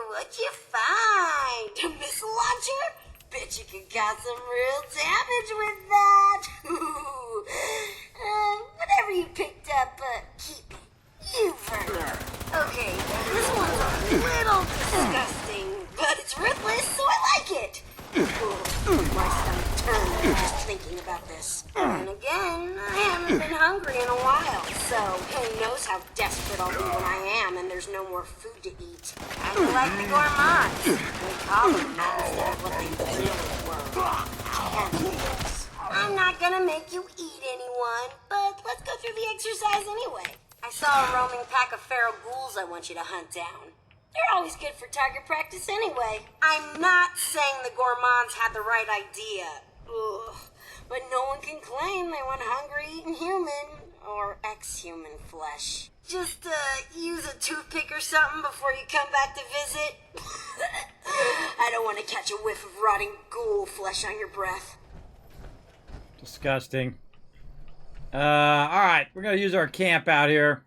what'd you find? A missile launcher? Bet you could got some real damage with that. Ooh. Whatever you picked up, keep it. You Werner. Okay, this one's a little disgusting, but it's It's ruthless, so I like it. My stomach turned just thinking about this. And again, I haven't been hungry in a while, so who knows how desperate I'll be when I am and there's no more food to eat. I like the gourmands. We call them that instead of what they really were. Champions. I'm not gonna make you eat anyone, but let's go through the exercise anyway. I saw a roaming pack of feral ghouls I want you to hunt down. They're always good for target practice anyway. I'm not saying the gourmands had the right idea. Ugh. But no one can claim they went hungry eating human or ex-human flesh. Just use a toothpick or something before you come back to visit. I don't want to catch a whiff of rotting ghoul flesh on your breath. Disgusting. Alright, we're gonna use our camp out here.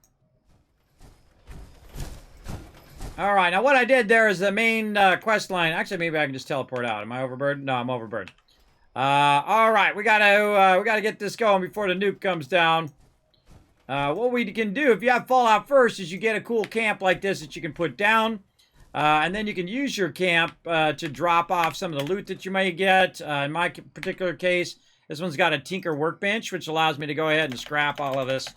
Alright, now what I did there is the main quest line. Actually, maybe I can just teleport out. Am I overburdened? No, I'm overburdened. Alright, we gotta get this going before the nuke comes down. What we can do, if you have Fallout first, is you get a cool camp like this that you can put down. And then you can use your camp to drop off some of the loot that you may get. In my particular case, this one's got a Tinker Workbench, which allows me to go ahead and scrap all of this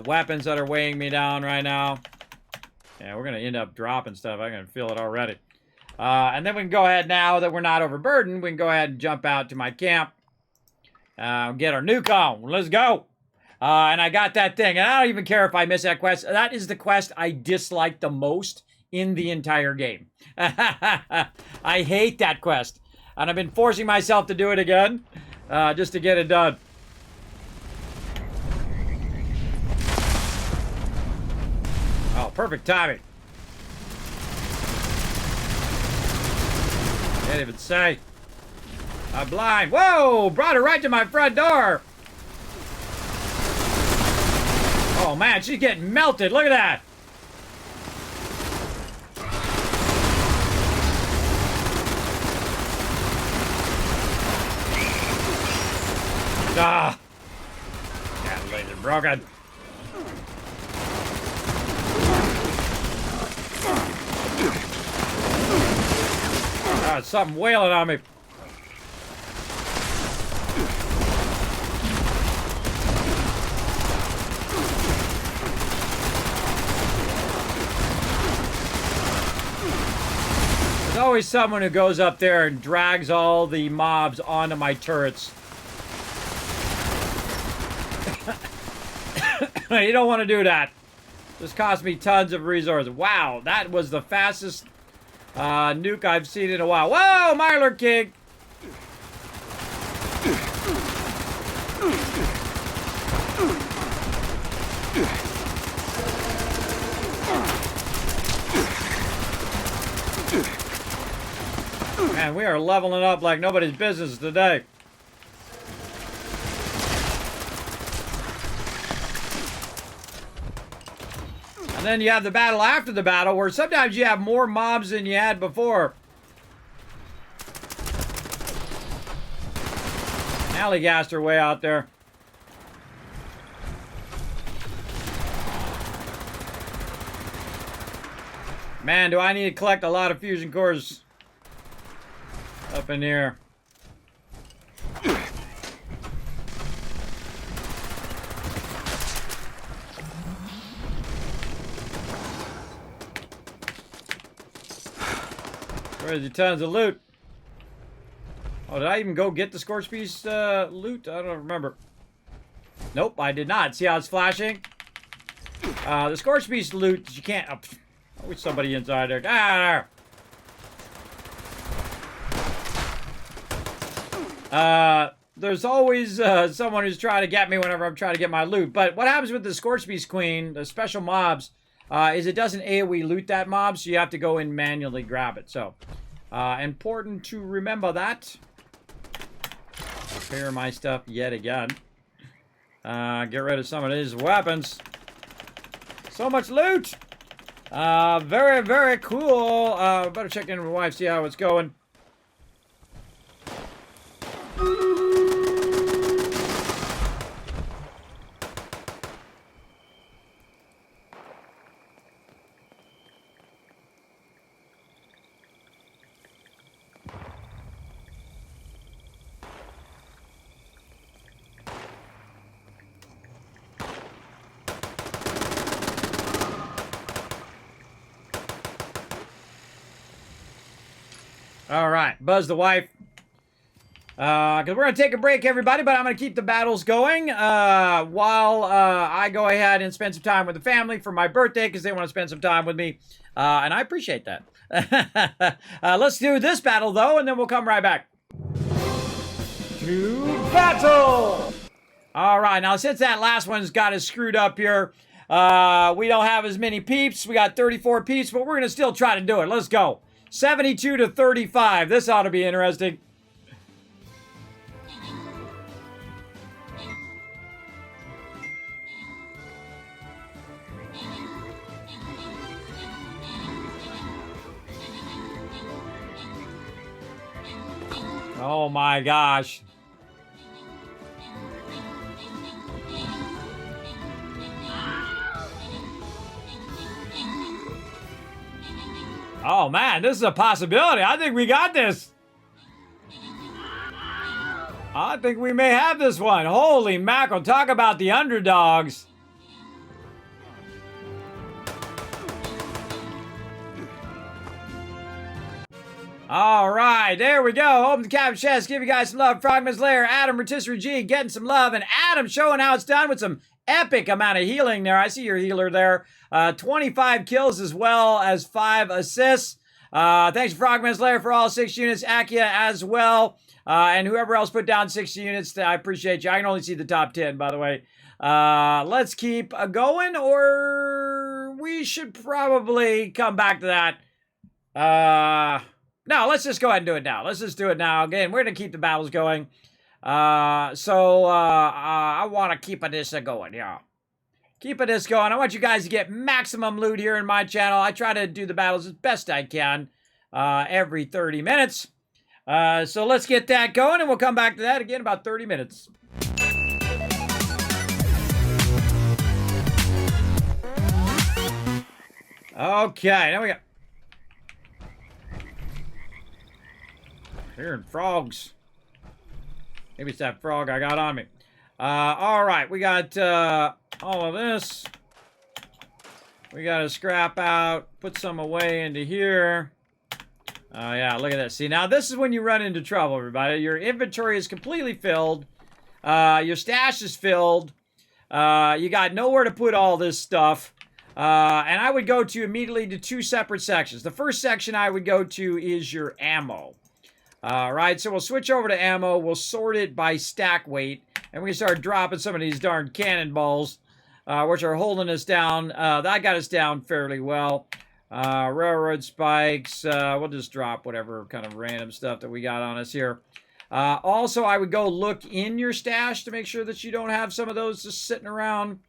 weapons that are weighing me down right now. Yeah, we're going to end up dropping stuff. I can feel it already. And then we can go ahead, now that we're not overburdened, we can go ahead and jump out to my camp. Get our nuke on. Let's go. And I got that thing. And I don't even care if I miss that quest. That is the quest I dislike the most in the entire game. I hate that quest. And I've been forcing myself to do it again. Just to get it done. Oh, perfect timing. Can't even say. I'm blind. Whoa! Brought her right to my front door. Oh, man, she's getting melted. Look at that. Ah. That laser broken. Ah, something wailing on me. There's always someone who goes up there and drags all the mobs onto my turrets. You don't want to do that. This cost me tons of resources. Wow, that was the fastest nuke I've seen in a while. Whoa, Myler King! Man, we are leveling up like nobody's business today. And then you have the battle after the battle, where sometimes you have more mobs than you had before. Alligaster way out there. Man, do I need to collect a lot of fusion cores up in here. Where's the tons of loot? Oh, did I even go get the Scorch Beast loot? I don't remember. Nope, I did not. See how it's flashing? The Scorch Beast loot, you can't... Oh, I wish somebody inside there. Ah! There's always someone who's trying to get me whenever I'm trying to get my loot. But what happens with the Scorch Beast Queen, the special mobs, is it doesn't AoE loot that mob, so you have to go in manually grab it. So, important to remember that. Repair my stuff yet again. Get rid of some of these weapons. So much loot! Very, very cool. Better check in with my wife, see how it's going. All right, Buzz the wife. Because we're going to take a break, everybody, but I'm going to keep the battles going while I go ahead and spend some time with the family for my birthday because they want to spend some time with me. And I appreciate that. Let's do this battle, though, and then we'll come right back. To battle! All right, now since that last one's got us screwed up here, we don't have as many peeps. We got 34 peeps, but we're going to still try to do it. Let's go. 72 to 35. This ought to be interesting. Oh my gosh. Oh man, this is a possibility. I think we got this. I think we may have this one. Holy mackerel, talk about the underdogs. All right, there we go. Open the cabin chest. Give you guys some love. Frogman's Lair, Adam, Rotisserie G, getting some love. And Adam showing how it's done with some epic amount of healing there. I see your healer there. 25 kills as well as 5 assists. Thanks, Frogman's Lair, for all 6 units. Akia as well. And whoever else put down 6 units, I appreciate you. I can only see the top 10, by the way. Let's keep going, or we should probably come back to that. No, let's just go ahead and do it now. Let's just do it now. Again, we're going to keep the battles going. I want to keep this going, yeah. Keep this going. I want you guys to get maximum loot here in my channel. I try to do the battles as best I can every 30 minutes. So let's get that going, and we'll come back to that again in about 30 minutes. Okay, now we got... Hearing frogs. Maybe it's that frog I got on me. All right, we got all of this. We got to scrap out, put some away into here. Oh, yeah, look at this. See, now this is when you run into trouble, everybody. Your inventory is completely filled. Your stash is filled. You got nowhere to put all this stuff. And I would go to immediately to 2 separate sections. The first section I would go to is your ammo. Right, so we'll switch over to ammo. We'll sort it by stack weight. And we can start dropping some of these darn cannonballs, which are holding us down. That got us down fairly well. Railroad spikes. We'll just drop whatever kind of random stuff that we got on us here. Also, I would go look in your stash to make sure that you don't have some of those just sitting around.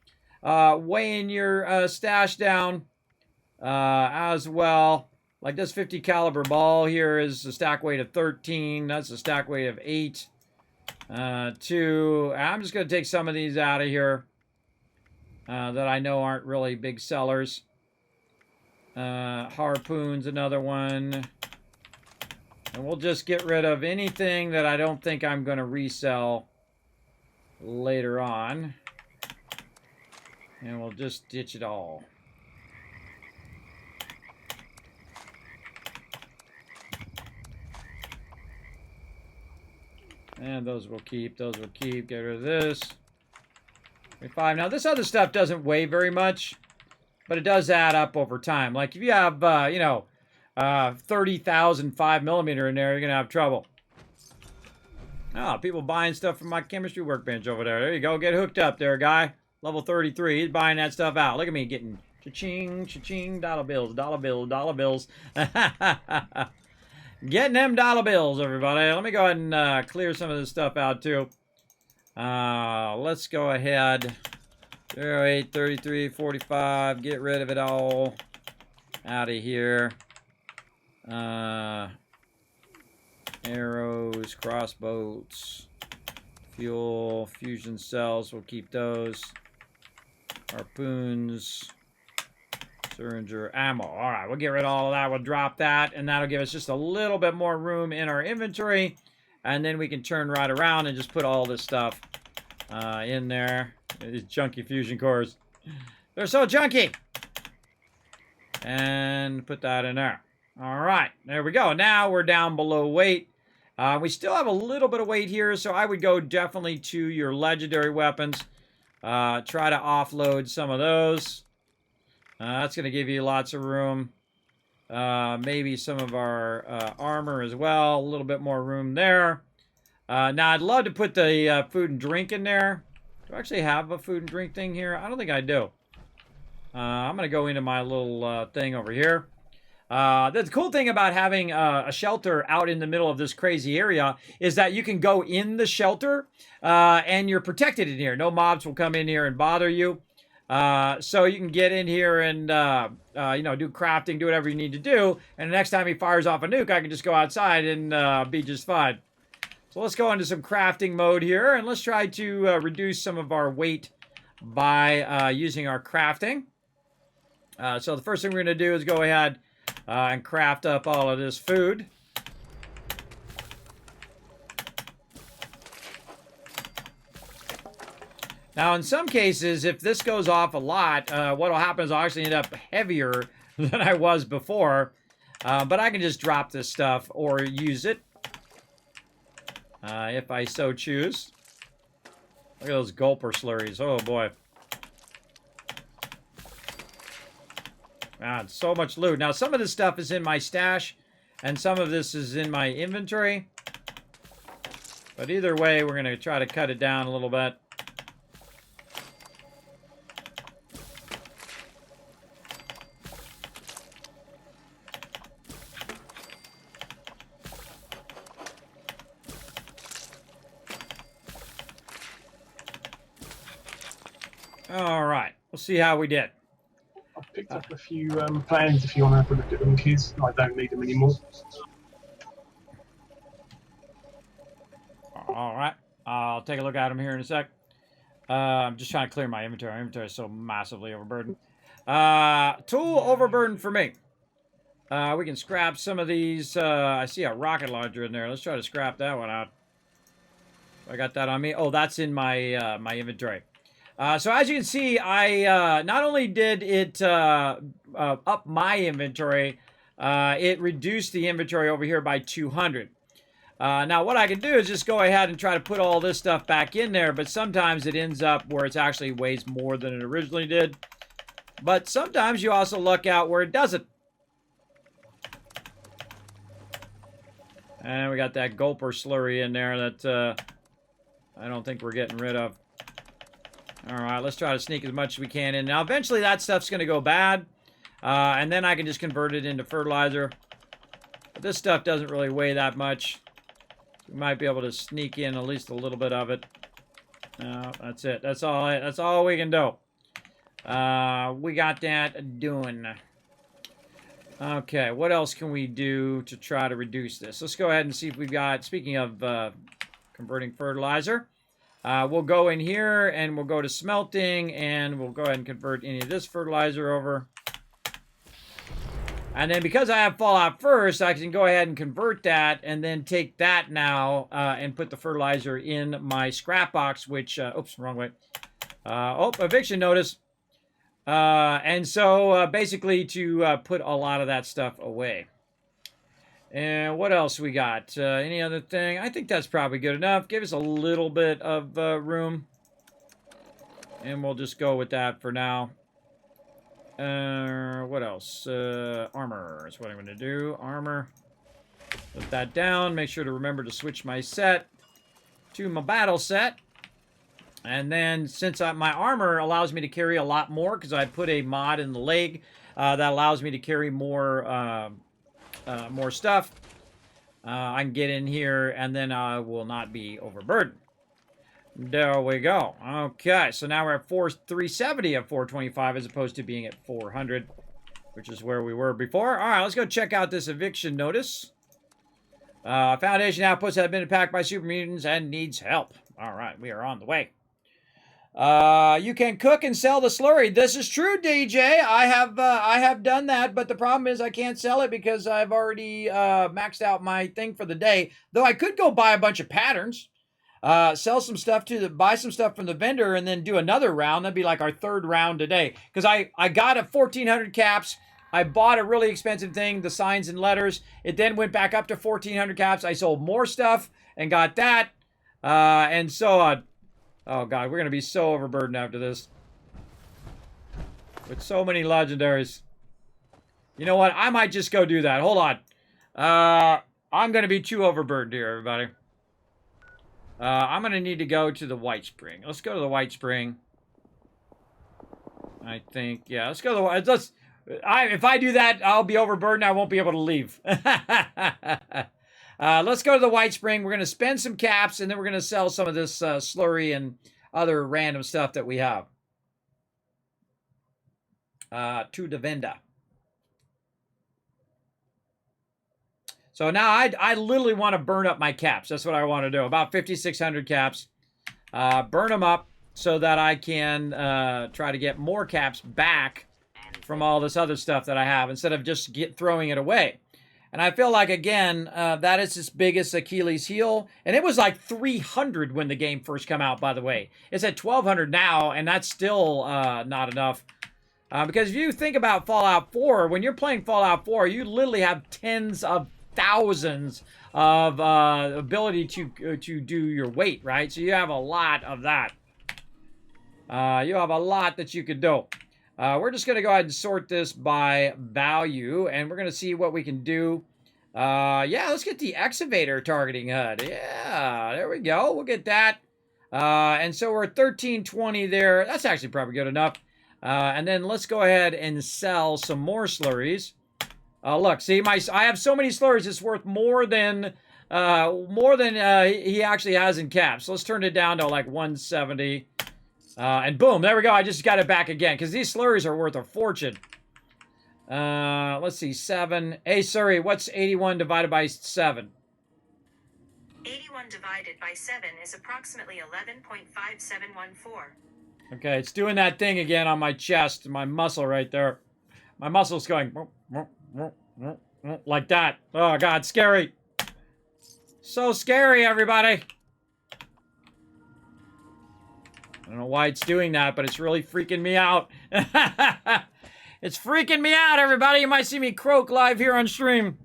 Weighing your stash down as well. Like this 50 caliber ball here is a stack weight of 13. That's a stack weight of 8. 2. I'm just going to take some of these out of here that I know aren't really big sellers. Harpoon's another one. And we'll just get rid of anything that I don't think I'm going to resell later on. And we'll just ditch it all. And those will keep. Those will keep. Get rid of this. 5. Now, this other stuff doesn't weigh very much, but it does add up over time. Like, if you have, 30,000 5mm in there, you're going to have trouble. Oh, people buying stuff from my chemistry workbench over there. There you go. Get hooked up there, guy. Level 33. He's buying that stuff out. Look at me getting cha-ching, cha-ching, dollar bills, dollar bills, dollar bills. Getting them dollar bills, everybody. Let me go ahead and clear some of this stuff out, too. Let's go ahead. 08, 33, 45. Get rid of it all. Out of here. Arrows, crossbows, fuel, fusion cells. We'll keep those. Harpoons. Syringer ammo. All right, we'll get rid of all of that. We'll drop that, and that'll give us just a little bit more room in our inventory. And then we can turn right around and just put all this stuff in there. These junky fusion cores. They're so junky. And put that in there. All right, there we go. Now we're down below weight. We still have a little bit of weight here, so I would go definitely to your legendary weapons. Try to offload some of those. That's going to give you lots of room. Maybe some of our armor as well. A little bit more room there. Now, I'd love to put the food and drink in there. Do I actually have a food and drink thing here? I don't think I do. I'm going to go into my little thing over here. The cool thing about having a shelter out in the middle of this crazy area is that you can go in the shelter and you're protected in here. No mobs will come in here and bother you. So you can get in here and, you know, do crafting, do whatever you need to do. And the next time he fires off a nuke, I can just go outside and be just fine. So let's go into some crafting mode here. And let's try to reduce some of our weight by using our crafting. So the first thing we're going to do is go ahead and craft up all of this food. Now, in some cases, if this goes off a lot, what will happen is I'll actually end up heavier than I was before. But I can just drop this stuff or use it if I so choose. Look at those gulper slurries. Oh, boy. God, so much loot. Now, some of this stuff is in my stash, and some of this is in my inventory. But either way, we're going to try to cut it down a little bit. All right, we'll see how we did. I've picked up a few plans if you want to have a look at them, kids. I don't need them anymore. All right, I'll take a look at them here in a sec. I'm just trying to clear my inventory. My inventory is so massively overburdened. Tool overburdened for me. We can scrap some of these. I see a rocket launcher in there. Let's try to scrap that one out. I got that on me. Oh, that's in my my inventory. So as you can see, I not only did it up my inventory, it reduced the inventory over here by 200. Now what I can do is just go ahead and try to put all this stuff back in there, but sometimes it ends up where it actually weighs more than it originally did. But sometimes you also luck out where it doesn't. And we got that gulper slurry in there that I don't think we're getting rid of. All right, let's try to sneak as much as we can in. Now, eventually that stuff's going to go bad, and then I can just convert it into fertilizer. But this stuff doesn't really weigh that much. We might be able to sneak in at least a little bit of it. No, that's it. That's all we can do. We got that doing. Okay, what else can we do to try to reduce this? Let's go ahead and see if we've got, speaking of converting fertilizer, we'll go in here and we'll go to smelting and we'll go ahead and convert any of this fertilizer over. And then because I have Fallout first, I can go ahead and convert that and then take that now and put the fertilizer in my scrap box, which, oops, wrong way. Oh, eviction notice. And so basically to put a lot of that stuff away. And what else we got? Any other thing? I think that's probably good enough. Give us a little bit of room. And we'll just go with that for now. What else? Armor is what I'm going to do. Armor. Put that down. Make sure to remember to switch my set to my battle set. And then since my armor allows me to carry a lot more because I put a mod in the leg that allows me to carry more more stuff. I can get in here and then I will not be overburdened. There we go. Okay, so now we're at 370 of 425 as opposed to being at 400, which is where we were before. All right, let's go check out this eviction notice. Foundation outposts have been attacked by super mutants and needs help. All right, we are on the way. You can cook and sell the slurry. This is true, DJ. I have done that, but the problem is I can't sell it because I've already maxed out my thing for the day. Though I could go buy a bunch of patterns, sell some stuff buy some stuff from the vendor, and then do another round. That'd be like our third round today. Because I got a 1,400 caps, I bought a really expensive thing, the signs and letters. It then went back up to 1,400 caps. I sold more stuff and got that, and so on. Oh, God, we're going to be so overburdened after this. With so many legendaries. You know what? I might just go do that. Hold on. I'm going to be too overburdened here, everybody. I'm going to need to go to the White Spring. Let's go to the White Spring. I think, yeah, let's go to the... if I do that, I'll be overburdened. I won't be able to leave. Let's go to the White Spring. We're going to spend some caps, and then we're going to sell some of this slurry and other random stuff that we have. To the vendor. So now I literally want to burn up my caps. That's what I want to do. About 5,600 caps. Burn them up so that I can try to get more caps back from all this other stuff that I have instead of just throwing it away. And I feel like, again, that is its biggest Achilles heel. And it was like 300 when the game first came out, by the way. It's at 1,200 now, and that's still not enough. Because if you think about Fallout 4, when you're playing Fallout 4, you literally have tens of thousands of ability to do your weight, right? So you have a lot of that. You have a lot that you could do. We're just going to go ahead and sort this by value, and we're going to see what we can do. Yeah, let's get the excavator targeting HUD. Yeah, there we go. We'll get that. And so we're at 1320 there. That's actually probably good enough. And then let's go ahead and sell some more slurries. Look, see, I have so many slurries, it's worth more than he actually has in caps. So let's turn it down to like 170. And boom, there we go. I just got it back again because these slurries are worth a fortune. Let's see, 7. Hey, Siri, what's 81 divided by 7? 81 divided by 7 is approximately 11.5714. Okay, it's doing that thing again on my chest, my muscle right there. My muscle's going like that. Oh, God, scary. So scary, everybody. I don't know why it's doing that, but it's really freaking me out. It's freaking me out, everybody. You might see me croak live here on stream.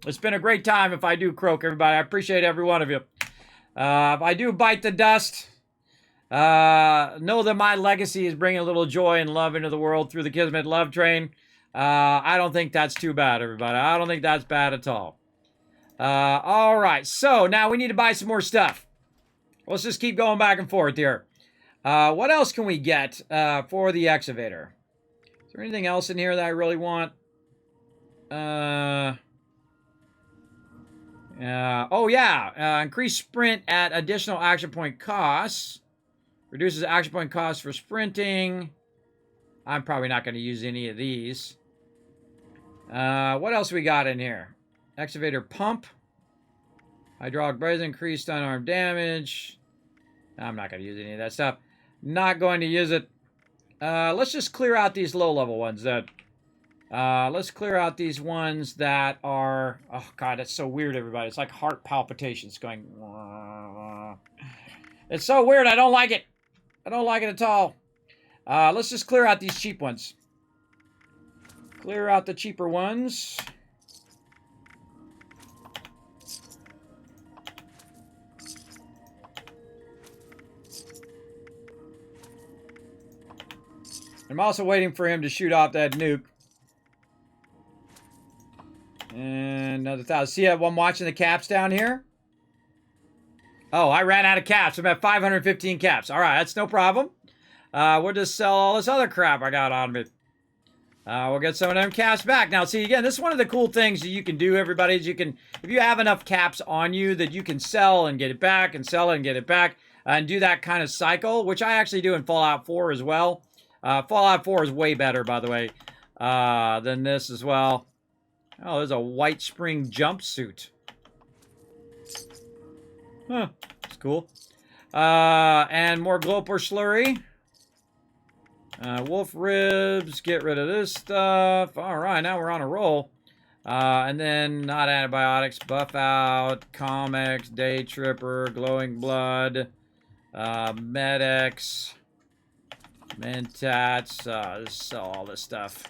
It's been a great time if I do croak, everybody. I appreciate every one of you. If I do bite the dust, know that my legacy is bringing a little joy and love into the world through the Kismet love train. I don't think that's too bad, everybody. I don't think that's bad at all. All right, so now we need to buy some more stuff. Let's just keep going back and forth here. What else can we get for the excavator? Is there anything else in here that I really want? Oh, yeah. Increase sprint at additional action point costs. Reduces action point costs for sprinting. I'm probably not going to use any of these. What else we got in here? Excavator pump. Hydraulic brazen, increased unarmed damage. I'm not going to use any of that stuff. Not going to use it. Let's just clear out these low-level ones then. Let's clear out these ones that are... Oh, God, that's so weird, everybody. It's like heart palpitations going... It's so weird. I don't like it. I don't like it at all. Let's just clear out these cheap ones. Clear out the cheaper ones. I'm also waiting for him to shoot off that nuke. And another 1,000. See how I'm watching the caps down here? Oh, I ran out of caps. I'm at 515 caps. All right, that's no problem. We'll just sell all this other crap I got on me. We'll get some of them caps back. Now, see, again, this is one of the cool things that you can do, everybody, is you can, if you have enough caps on you, that you can sell and get it back and sell it and get it back and do that kind of cycle, which I actually do in Fallout 4 as well. Fallout 4 is way better, by the way, than this as well. Oh, there's a White Spring jumpsuit. Huh, that's cool. And more Gloper slurry. Wolf ribs, get rid of this stuff. All right, now we're on a roll. And then not antibiotics, buff out, comics, day tripper, glowing blood, medics, mentats, just sell all this stuff.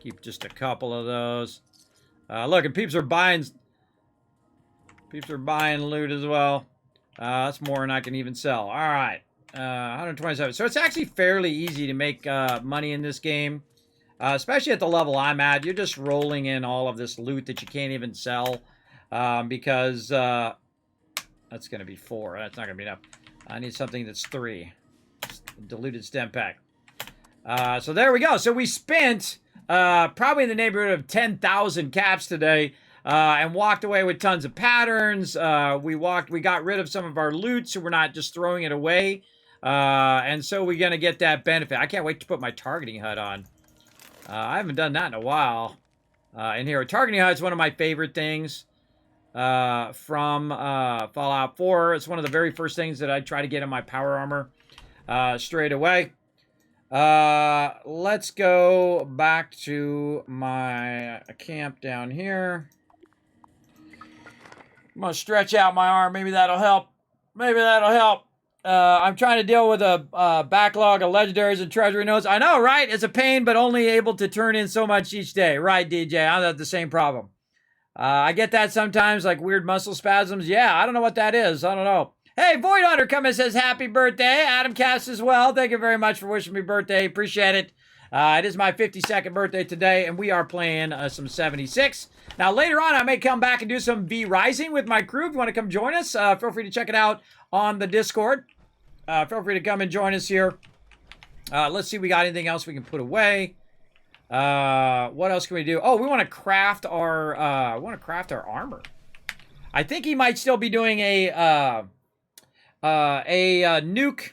Keep just a couple of those. Look, and peeps are buying loot as well. That's more than I can even sell. All right. 127. So it's actually fairly easy to make money in this game. Especially at the level I'm at. You're just rolling in all of this loot that you can't even sell. Because that's going to be 4. That's not going to be enough. I need something that's 3. Diluted stem pack. So there we go. So we spent probably in the neighborhood of 10,000 caps today. And walked away with tons of patterns. We got rid of some of our loot, so we're not just throwing it away. And so we're going to get that benefit. I can't wait to put my targeting HUD on. I haven't done that in a while. In here, targeting HUD is one of my favorite things from Fallout 4. It's one of the very first things that I try to get in my power armor straight away. Let's go back to my camp down here. I'm going to stretch out my arm. Maybe that'll help. Maybe that'll help. I'm trying to deal with a backlog of legendaries and treasury notes. I know, right? It's a pain, but only able to turn in so much each day. Right, DJ? I have the same problem. I get that sometimes, like weird muscle spasms. Yeah, I don't know what that is. I don't know. Hey, Void Hunter come and says happy birthday. Adam Cass as well. Thank you very much for wishing me birthday. Appreciate it. It is my 52nd birthday today, and we are playing some 76. Now, later on, I may come back and do some V-Rising with my crew. If you want to come join us, feel free to check it out on the Discord. Feel free to come and join us here. Let's see if we got anything else we can put away. What else can we do? Oh, we want to craft our armor. I think he might still be doing a nuke.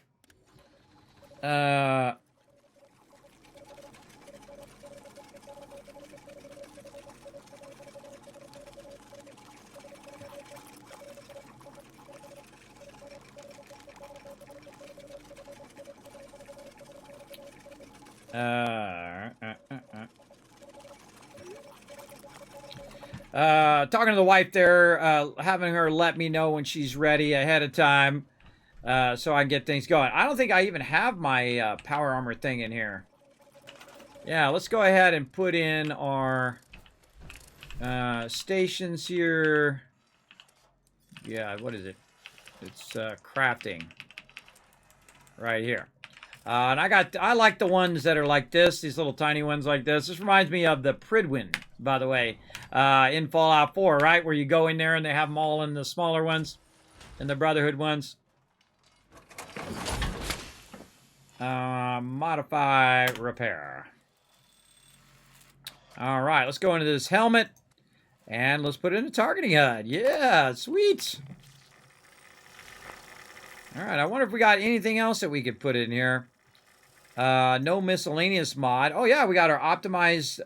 Talking to the wife there, having her let me know when she's ready ahead of time, so I can get things going. I don't think I even have my power armor thing in here. Yeah, let's go ahead and put in our stations here. Yeah, what is it? It's crafting right here. And I like the ones that are like this, these little tiny ones like this. This reminds me of the Pridwin, by the way, in Fallout 4, right? Where you go in there and they have them all in the smaller ones, and the Brotherhood ones. Modify, repair. All right, let's go into this helmet, and let's put it in the targeting HUD. Yeah, sweet. All right, I wonder if we got anything else that we could put in here. No miscellaneous mod. Oh, yeah, we got our optimized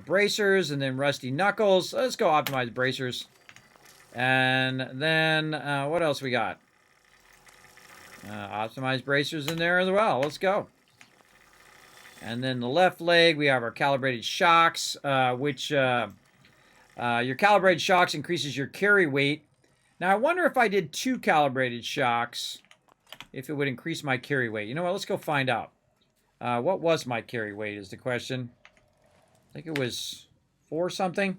bracers and then rusty knuckles. Let's go optimize bracers. And then, what else we got? Optimized bracers in there as well. Let's go. And then the left leg, we have our calibrated shocks, which your calibrated shocks increases your carry weight. Now, I wonder if I did 2 calibrated shocks, if it would increase my carry weight. You know what? Let's go find out. What was my carry weight is the question. I think it was 4 something.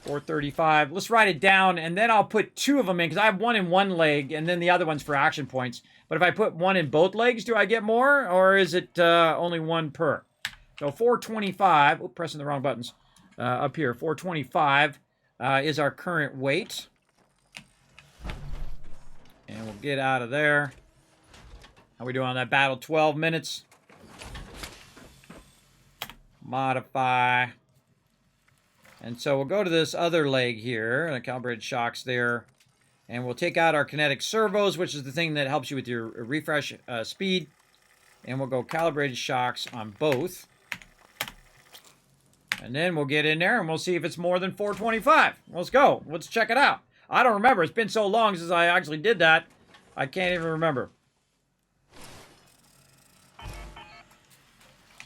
435. Let's write it down, and then I'll put 2 of them in, because I have 1 in one leg, and then the other one's for action points. But if I put 1 in both legs, do I get more, or is it only 1 per? So 425. Oh, pressing the wrong buttons. Up here, 425 is our current weight. And we'll get out of there. How we doing on that battle? 12 minutes. Modify. And so we'll go to this other leg here, the calibrated shocks there. And we'll take out our kinetic servos, which is the thing that helps you with your refresh speed. And we'll go calibrated shocks on both. And then we'll get in there and we'll see if it's more than 425. Let's go. Let's check it out. I don't remember. It's been so long since I actually did that. I can't even remember.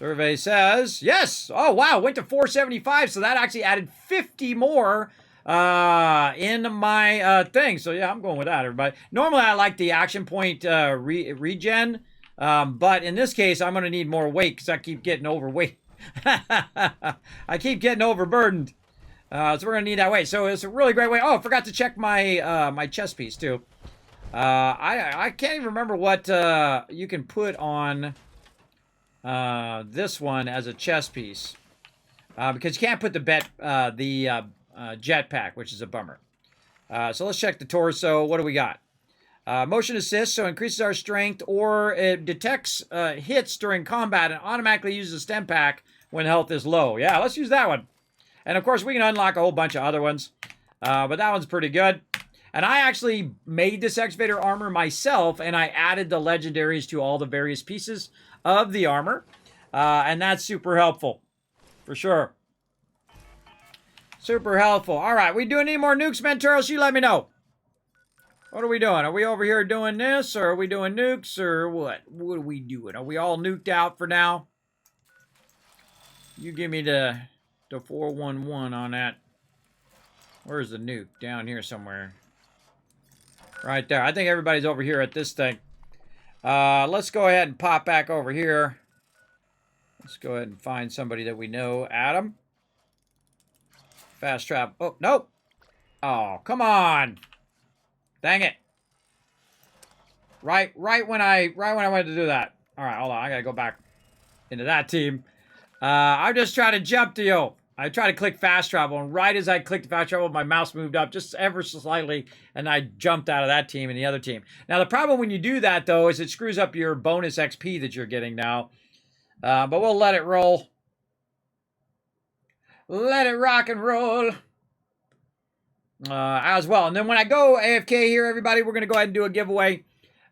Survey says, yes. Oh, wow. Went to 475. So that actually added 50 more in my thing. So, yeah, I'm going with that, everybody. Normally, I like the action point regen. But in this case, I'm going to need more weight because I keep getting overweight. I keep getting overburdened. So we're going to need that weight. So it's a really great way. Oh, I forgot to check my my chest piece too. I can't even remember what you can put on this one as a chest piece. Because you can't put the jetpack, which is a bummer. So let's check the torso. What do we got? Motion assist, so increases our strength, or it detects hits during combat and automatically uses a stem pack when health is low. Yeah, let's use that one. And of course, we can unlock a whole bunch of other ones. But that one's pretty good. And I actually made this excavator armor myself, and I added the legendaries to all the various pieces of the armor. And that's super helpful. For sure. Super helpful. All right, we doing any more nukes, Mentoros? You let me know. What are we doing? Are we over here doing this, or are we doing nukes, or what? What are we doing? Are we all nuked out for now? You give me the 411 on that. Where's the nuke? Down here somewhere. Right there. I think everybody's over here at this thing. Let's go ahead and pop back over here. Let's go ahead and find somebody that we know. Adam. Fast travel. Oh, nope. Oh, come on. Dang it. Right when I wanted to do that. All right, hold on. I got to go back into that team. I just try to jump to you. I try to click fast travel, and right as I clicked fast travel, my mouse moved up just ever so slightly, and I jumped out of that team and the other team. Now, the problem when you do that, though, is it screws up your bonus XP that you're getting now. But we'll let it roll. Let it rock and roll. As well. And then when I go AFK here, everybody, we're going to go ahead and do a giveaway.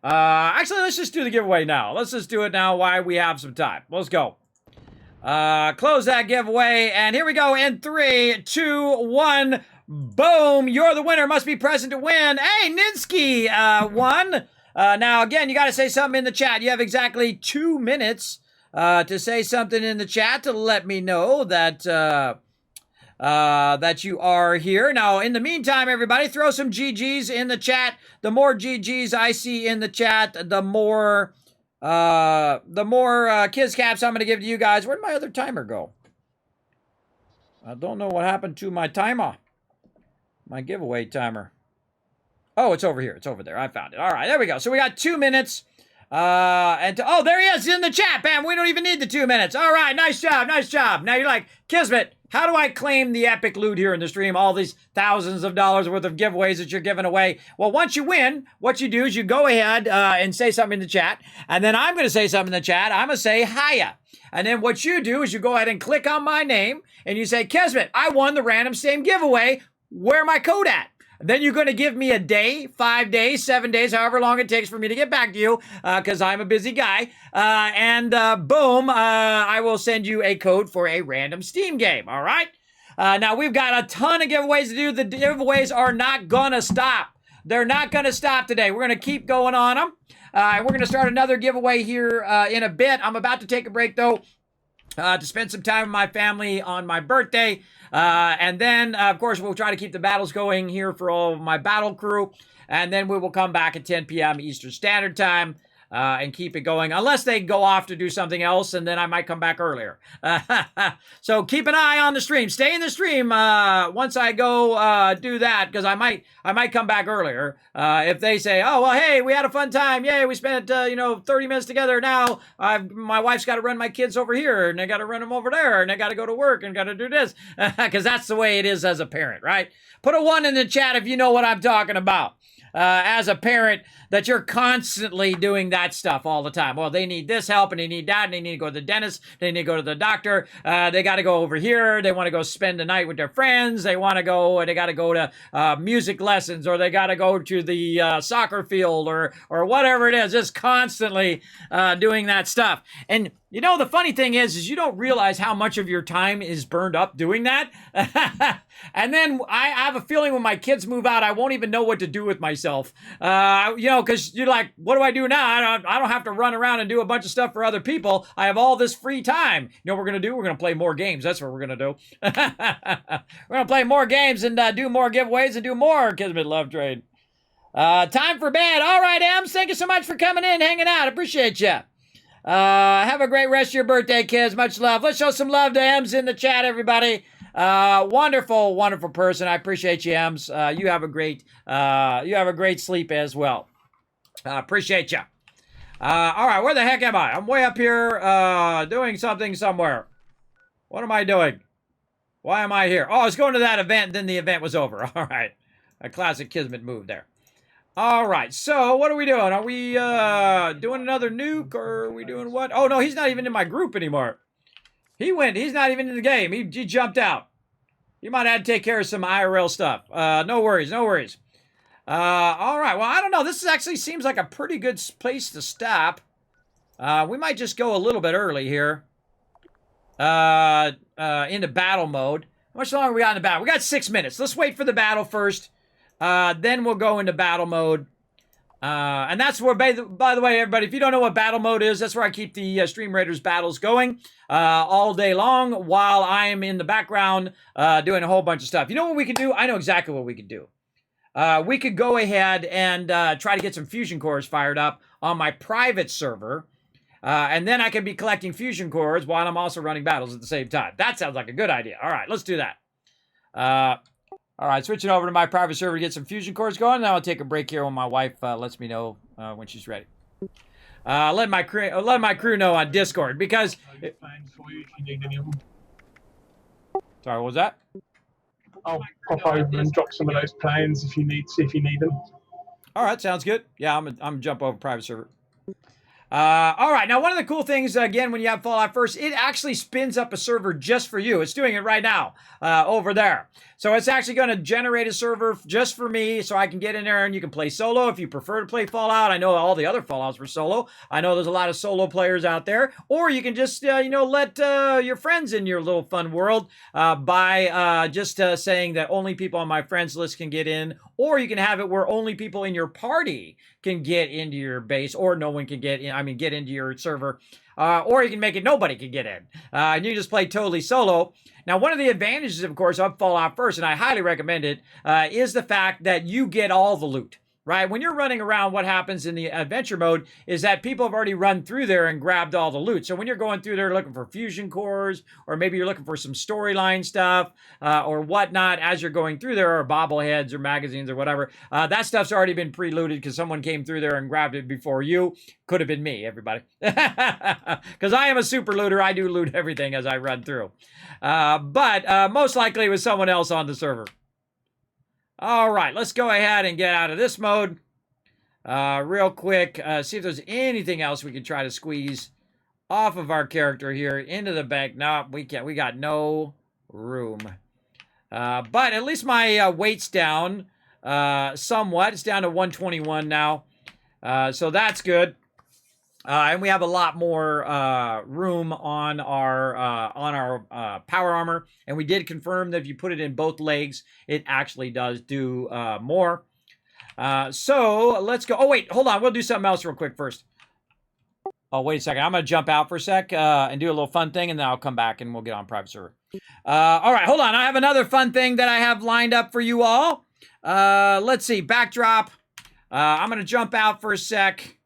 Actually, let's just do the giveaway now. Let's just do it now while we have some time. Let's go. Close that giveaway. And here we go in 3, 2, 1. Boom. You're the winner. Must be present to win. Hey, Ninsky won. Now, again, you got to say something in the chat. You have exactly 2 minutes to say something in the chat to let me know that that you are here. Now, in the meantime, everybody, throw some GGs in the chat. The more GGs I see in the chat, the more Kiz Caps I'm going to give to you guys. Where'd my other timer go? I don't know what happened to my timer. My giveaway timer. Oh, it's over here. It's over there. I found it. All right, there we go. So we got 2 minutes. Oh, there he is in the chat. Bam, we don't even need the 2 minutes. All right, nice job, nice job. Now you're like, Kismet, how do I claim the epic loot here in the stream? All these thousands of dollars worth of giveaways that you're giving away. Well, once you win, what you do is you go ahead and say something in the chat, and then I'm going to say something in the chat. I'm going to say hiya. And then what you do is you go ahead and click on my name, and you say, Kismet, I won the random same giveaway. Where my code at? Then you're going to give me a day, 5 days, 7 days, however long it takes for me to get back to you, because I'm a busy guy. Boom, I will send you a code for a random Steam game, all right? Now, we've got a ton of giveaways to do. The giveaways are not going to stop. They're not going to stop today. We're going to keep going on them. And we're going to start another giveaway here in a bit. I'm about to take a break, though, to spend some time with my family on my birthday. And then, of course, we'll try to keep the battles going here for all of my battle crew. And then we will come back at 10 p.m. Eastern Standard Time and keep it going. Unless they go off to do something else, and then I might come back earlier. So keep an eye on the stream. Stay in the stream once I go do that, because I might come back earlier. If they say, oh, well, hey, we had a fun time. Yay, we spent, 30 minutes together. Now my wife's got to run my kids over here, and I got to run them over there, and I got to go to work and got to do this. Because that's the way it is as a parent, right? Put a 1 in the chat if you know what I'm talking about. As a parent, that you're constantly doing that stuff all the time. Well, they need this help, and they need that, and they need to go to the dentist, they need to go to the doctor, they got to go over here, they want to go spend the night with their friends, they got to go to music lessons, or they got to go to the soccer field, or whatever it is, just constantly doing that stuff. And you know, the funny thing is you don't realize how much of your time is burned up doing that. And then I have a feeling when my kids move out, I won't even know what to do with myself. Because you're like, what do I do now? I don't have to run around and do a bunch of stuff for other people. I have all this free time. You know what we're going to do? We're going to play more games. That's what we're going to do. We're going to play more games and do more giveaways and do more Kismet Love Trade. Time for bed. All right, Ems, thank you so much for coming in, hanging out. Appreciate you. Have a great rest of your birthday, kids. Much love. Let's show some love to Ems in the chat, everybody. Wonderful, wonderful person. I appreciate you, Ems. You have a great sleep as well. Appreciate you. All right, where the heck am I? I'm way up here doing something somewhere. What am I doing? Why am I here? Oh, I was going to that event, then the event was over. All right. A classic Kismet move there. All right, so what are we doing? Are we doing another nuke, or are we doing what? Oh, no, he's not even in my group anymore. He went. He's not even in the game. He jumped out. You might have to take care of some IRL stuff. No worries, no worries. All right, well, I don't know. This actually seems like a pretty good place to stop. We might just go a little bit early here. Into battle mode. How much longer we got in the battle? We got 6 minutes. Let's wait for the battle first. Then we'll go into battle mode. And that's where, by the way, everybody, if you don't know what battle mode is, that's where I keep the Stream Raiders battles going all day long while I am in the background doing a whole bunch of stuff. You know what we can do? I know exactly what we could do. We could go ahead and try to get some fusion cores fired up on my private server. And then I can be collecting fusion cores while I'm also running battles at the same time. That sounds like a good idea. All right, let's do that. All right, switching over to my private server to get some fusion cores going. Now I'll take a break here when my wife lets me know when she's ready. Let my crew know on Discord because. Sorry, what was that? I'll pop over and drop some of those planes if you need them. All right, sounds good. Yeah, I'm gonna jump over private server. All right, now one of the cool things, again, when you have Fallout First, it actually spins up a server just for you. It's doing it right now over there. So it's actually going to generate a server just for me so I can get in there and you can play solo if you prefer to play Fallout. I know all the other Fallouts were solo. I know there's a lot of solo players out there. Or you can just, let your friends in your little fun world by just saying that only people on my friends list can get in. Or you can have it where only people in your party can get into your base, or no one can get in. Get into your server. Or you can make it nobody can get in. And you just play totally solo. Now, one of the advantages, of course, of Fallout First, and I highly recommend it, is the fact that you get all the loot. Right? When you're running around, what happens in the adventure mode is that people have already run through there and grabbed all the loot. So when you're going through there looking for fusion cores, or maybe you're looking for some storyline stuff, or whatnot, as you're going through there, or bobbleheads or magazines or whatever, that stuff's already been pre-looted because someone came through there and grabbed it before you. Could have been me, everybody. Because I am a super looter. I do loot everything as I run through. But most likely it was someone else on the server. All right, let's go ahead and get out of this mode real quick. See if there's anything else we can try to squeeze off of our character here into the bank. No, we can't. We got no room. But at least my weight's down somewhat. It's down to 121 now. So that's good. And we have a lot more room on our power armor, and we did confirm that if you put it in both legs, it actually does do more. So let's go. Oh wait, hold on. We'll do something else real quick first. Oh wait a second. I'm gonna jump out for a sec and do a little fun thing, and then I'll come back and we'll get on private server. All right, hold on. I have another fun thing that I have lined up for you all. Let's see. Backdrop. I'm gonna jump out for a sec.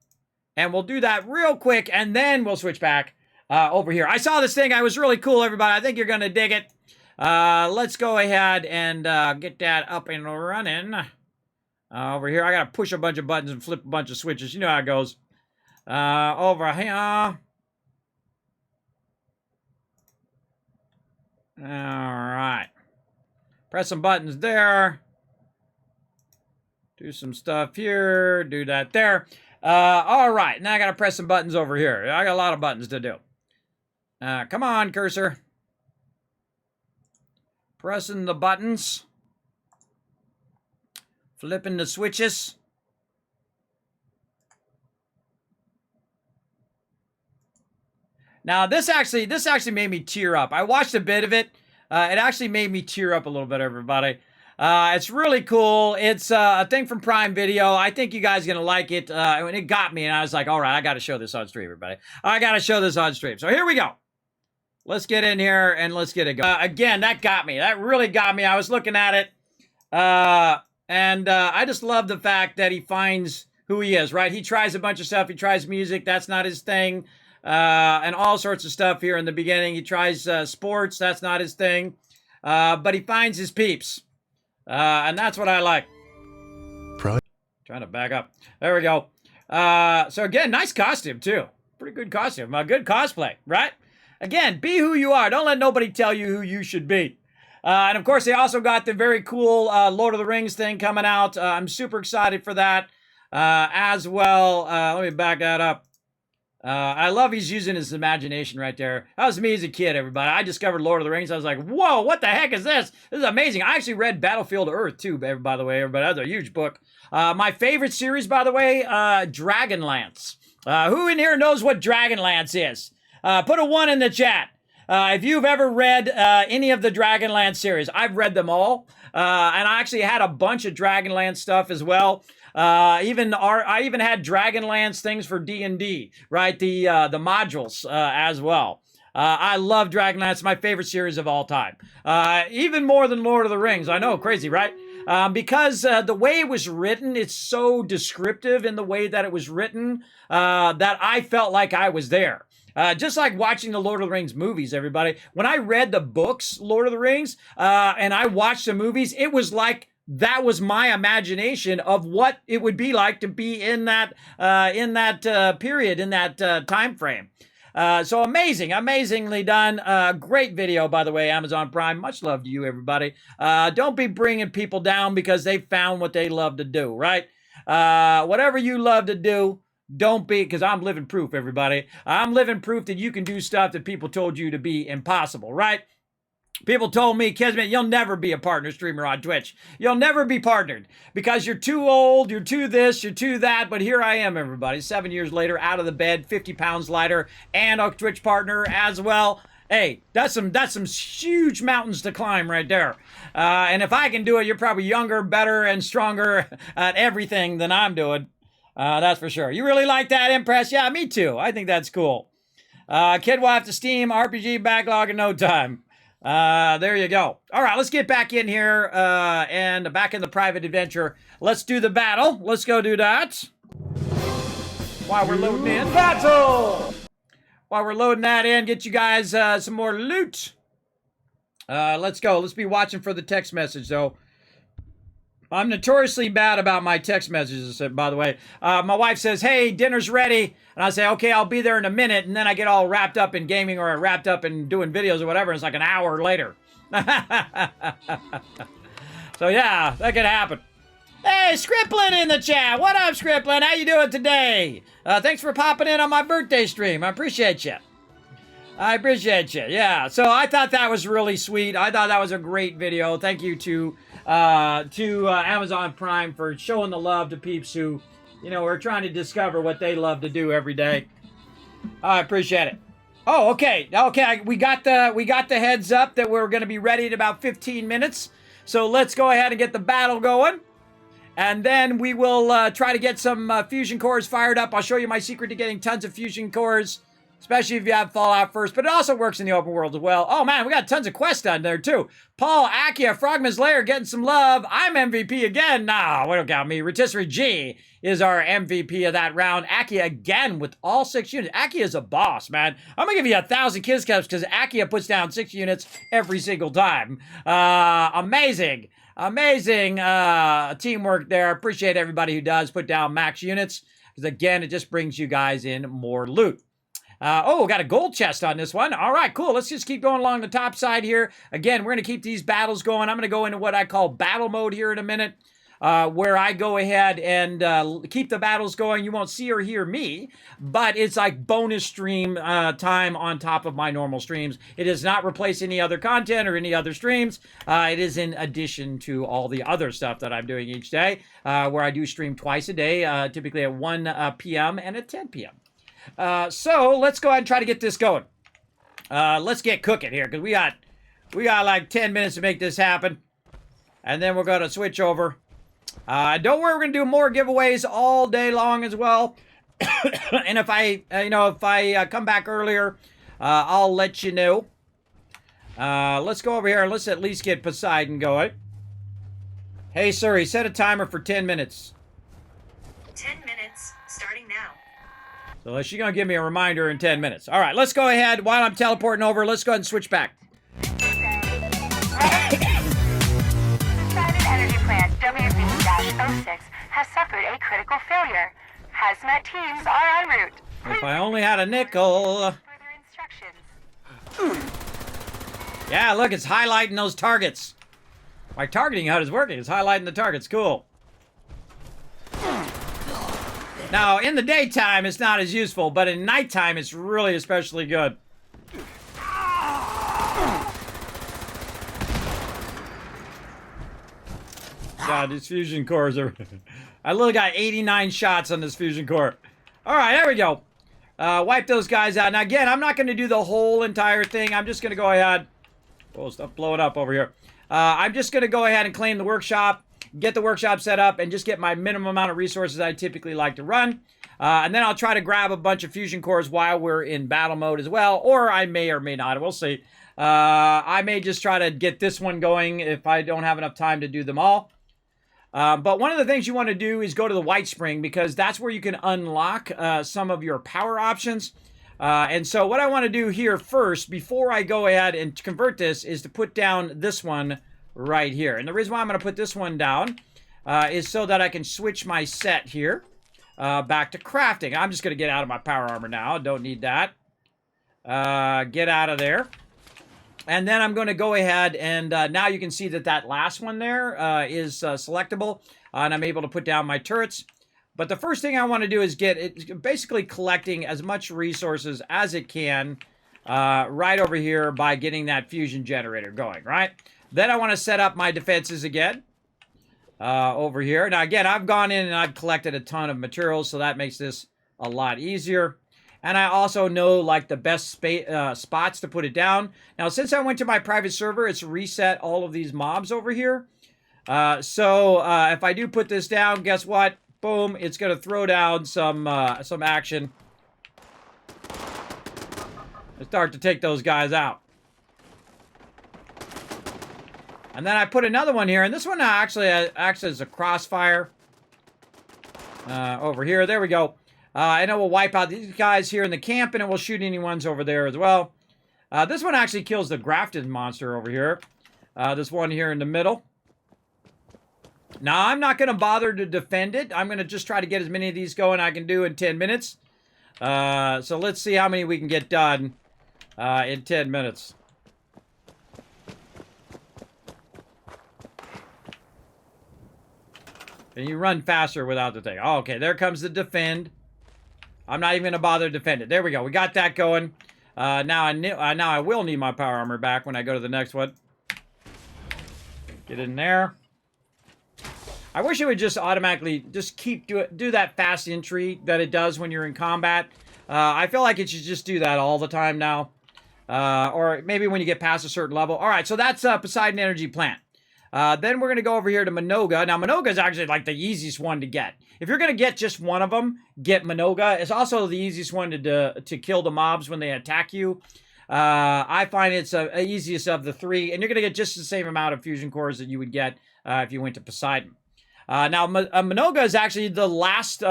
And we'll do that real quick, and then we'll switch back over here. I saw this thing. I was really cool, everybody. I think you're going to dig it. Let's go ahead and get that up and running. Over here, I got to push a bunch of buttons and flip a bunch of switches. You know how it goes. Over here. All right. Press some buttons there. Do some stuff here. Do that there. All right, now I got to press some buttons over here. I got a lot of buttons to do. Come on, cursor. Pressing the buttons. Flipping the switches. Now, this actually made me tear up. I watched a bit of it. It actually made me tear up a little bit, everybody. It's really cool. It's a thing from Prime Video. I think you guys are going to like it. And it got me, and I was like, all right, I got to show this on stream, everybody. I got to show this on stream. So here we go. Let's get in here, and let's get it going. Again, that got me. That really got me. I was looking at it, and I just love the fact that he finds who he is, right? He tries a bunch of stuff. He tries music. That's not his thing. and all sorts of stuff here in the beginning. He tries sports. That's not his thing. But he finds his peeps. And that's what I like. Trying to back up. There we go. So again, nice costume too. Pretty good costume. Good cosplay, right? Again, be who you are. Don't let nobody tell you who you should be. And of course, they also got the very cool Lord of the Rings thing coming out. I'm super excited for that as well. Let me back that up. I love he's using his imagination right there. That was me as a kid, everybody. I discovered Lord of the Rings. I was like, whoa, what the heck is this? This is amazing. I actually read Battlefield Earth, too, by the way, everybody. That's a huge book. My favorite series, by the way, Dragonlance. Who in here knows what Dragonlance is? Put a 1 in the chat. If you've ever read any of the Dragonlance series, I've read them all. And I actually had a bunch of Dragonlance stuff as well. I even had Dragonlance things for D&D, right? The modules as well. I love Dragonlance, my favorite series of all time. Even more than Lord of the Rings. I know, crazy, right? Because the way it was written, it's so descriptive in the way that it was written that I felt like I was there. Just like watching the Lord of the Rings movies, everybody. When I read the books, Lord of the Rings, and I watched the movies, it was like that was my imagination of what it would be like to be in that period, in that time frame. So amazingly done. Great video, by the way, Amazon Prime. Much love to you, everybody. Don't be bringing people down because they found what they love to do, right? Whatever you love to do, don't be, because I'm living proof, everybody. I'm living proof that you can do stuff that people told you to be impossible, right? People told me, Kismet, you'll never be a partner streamer on Twitch. You'll never be partnered because you're too old, you're too this, you're too that. But here I am, everybody, 7 years later, out of the bed, 50 pounds lighter, and a Twitch partner as well. Hey, that's some huge mountains to climb right there. And if I can do it, you're probably younger, better, and stronger at everything than I'm doing. That's for sure. You really like that, Impress? Yeah, me too. I think that's cool. Kid will have to Steam RPG backlog in no time. There you go. All right, let's get back in here and back in the private adventure. Let's do the battle. Let's go do that. While we're loading in. Battle! While we're loading that in, get you guys some more loot. Let's go. Let's be watching for the text message, though. I'm notoriously bad about my text messages, by the way. My wife says, hey, dinner's ready. And I say, okay, I'll be there in a minute. And then I get all wrapped up in gaming or wrapped up in doing videos or whatever. And it's like an hour later. So, yeah, that could happen. Hey, Scripplin in the chat. What up, Scripplin? How you doing today? Thanks for popping in on my birthday stream. I appreciate you. I appreciate you. Yeah, so I thought that was really sweet. I thought that was a great video. Thank you to Amazon Prime for showing the love to peeps who, you know, are trying to discover what they love to do every day. I appreciate it. Oh, okay. Okay, we got the heads up that we're going to be ready in about 15 minutes. So let's go ahead and get the battle going. And then we will try to get some fusion cores fired up. I'll show you my secret to getting tons of fusion cores, especially if you have Fallout first, but it also works in the open world as well. Oh man, we got tons of quests done there too. Paul, Akia, Frogman's Lair getting some love. I'm MVP again. Nah, we don't count me. Rotisserie G is our MVP of that round. Akia again with all 6 units. Akia is a boss, man. I'm gonna give you 1,000 kiss cups because Akia puts down 6 units every single time. Amazing teamwork there. Appreciate everybody who does put down max units because again, it just brings you guys in more loot. Oh, got a gold chest on this one. All right, cool. Let's just keep going along the top side here. Again, we're going to keep these battles going. I'm going to go into what I call battle mode here in a minute, where I go ahead and keep the battles going. You won't see or hear me, but it's like bonus stream time on top of my normal streams. It does not replace any other content or any other streams. It is in addition to all the other stuff that I'm doing each day, where I do stream twice a day, typically at 1 p.m. and at 10 p.m. So let's go ahead and try to get this going. Let's get cooking here because we got like 10 minutes to make this happen, and then we're gonna switch over. Don't worry, we're gonna do more giveaways all day long as well. And if I come back earlier, I'll let you know. Let's go over here and let's at least get Poseidon going. Hey Siri, set a timer for 10 minutes. 10 minutes starting now. So she's going to give me a reminder in 10 minutes. All right, let's go ahead. While I'm teleporting over, let's go ahead and switch back. Private energy plant WB-06 has suffered a critical failure. Hazmat teams are en route. If I only had a nickel. Yeah, look, it's highlighting those targets. My targeting HUD is working. It's highlighting the targets. Cool. Now, in the daytime, it's not as useful, but in nighttime, it's really especially good. God, these fusion cores are... I literally got 89 shots on this fusion core. All right, there we go. Wipe those guys out. Now, again, I'm not going to do the whole entire thing. I'm just going to go ahead... Oh, stuff blowing up over here. I'm just going to go ahead and claim the workshop, get the workshop set up, and just get my minimum amount of resources I typically like to run. And then I'll try to grab a bunch of fusion cores while we're in battle mode as well. Or I may or may not. We'll see. I may just try to get this one going if I don't have enough time to do them all. But one of the things you want to do is go to the White Spring, because that's where you can unlock some of your power options. And so what I want to do here first, before I go ahead and convert this, is to put down this one right here. And the reason why I'm going to put this one down is so that I can switch my set here back to crafting. I'm just going to get out of my power armor now. Don't need that. Get out of there. And then I'm going to go ahead and now you can see that that last one there is selectable. And I'm able to put down my turrets. But the first thing I want to do is get it, basically collecting as much resources as it can right over here by getting that fusion generator going, right? Then I want to set up my defenses again over here. Now, again, I've gone in and I've collected a ton of materials, so that makes this a lot easier. And I also know, like, the best spots to put it down. Now, since I went to my private server, it's reset all of these mobs over here. So if I do put this down, guess what? Boom, it's going to throw down some action. And start to take those guys out. And then I put another one here, and this one actually acts as a crossfire. Over here, there we go. And it will wipe out these guys here in the camp, and it will shoot any ones over there as well. This one actually kills the grafted monster over here. This one here in the middle. Now, I'm not going to bother to defend it. I'm going to just try to get as many of these going I can do in 10 minutes. So let's see how many we can get done in 10 minutes. And you run faster without the thing. Oh, okay, there comes the defend. I'm not even going to bother to defend it. There we go. We got that going. Now I will need my power armor back when I go to the next one. Get in there. I wish it would just automatically just do that fast entry that it does when you're in combat. I feel like it should just do that all the time now. Or maybe when you get past a certain level. All right, so that's Poseidon Energy Plant. Then we're going to go over here to Minoga. Now, Minoga is actually like the easiest one to get. If you're going to get just one of them, get Minoga. It's also the easiest one to kill the mobs when they attack you. I find it's the easiest of the three, and you're going to get just the same amount of fusion cores that you would get if you went to Poseidon. Now, Minoga is actually the last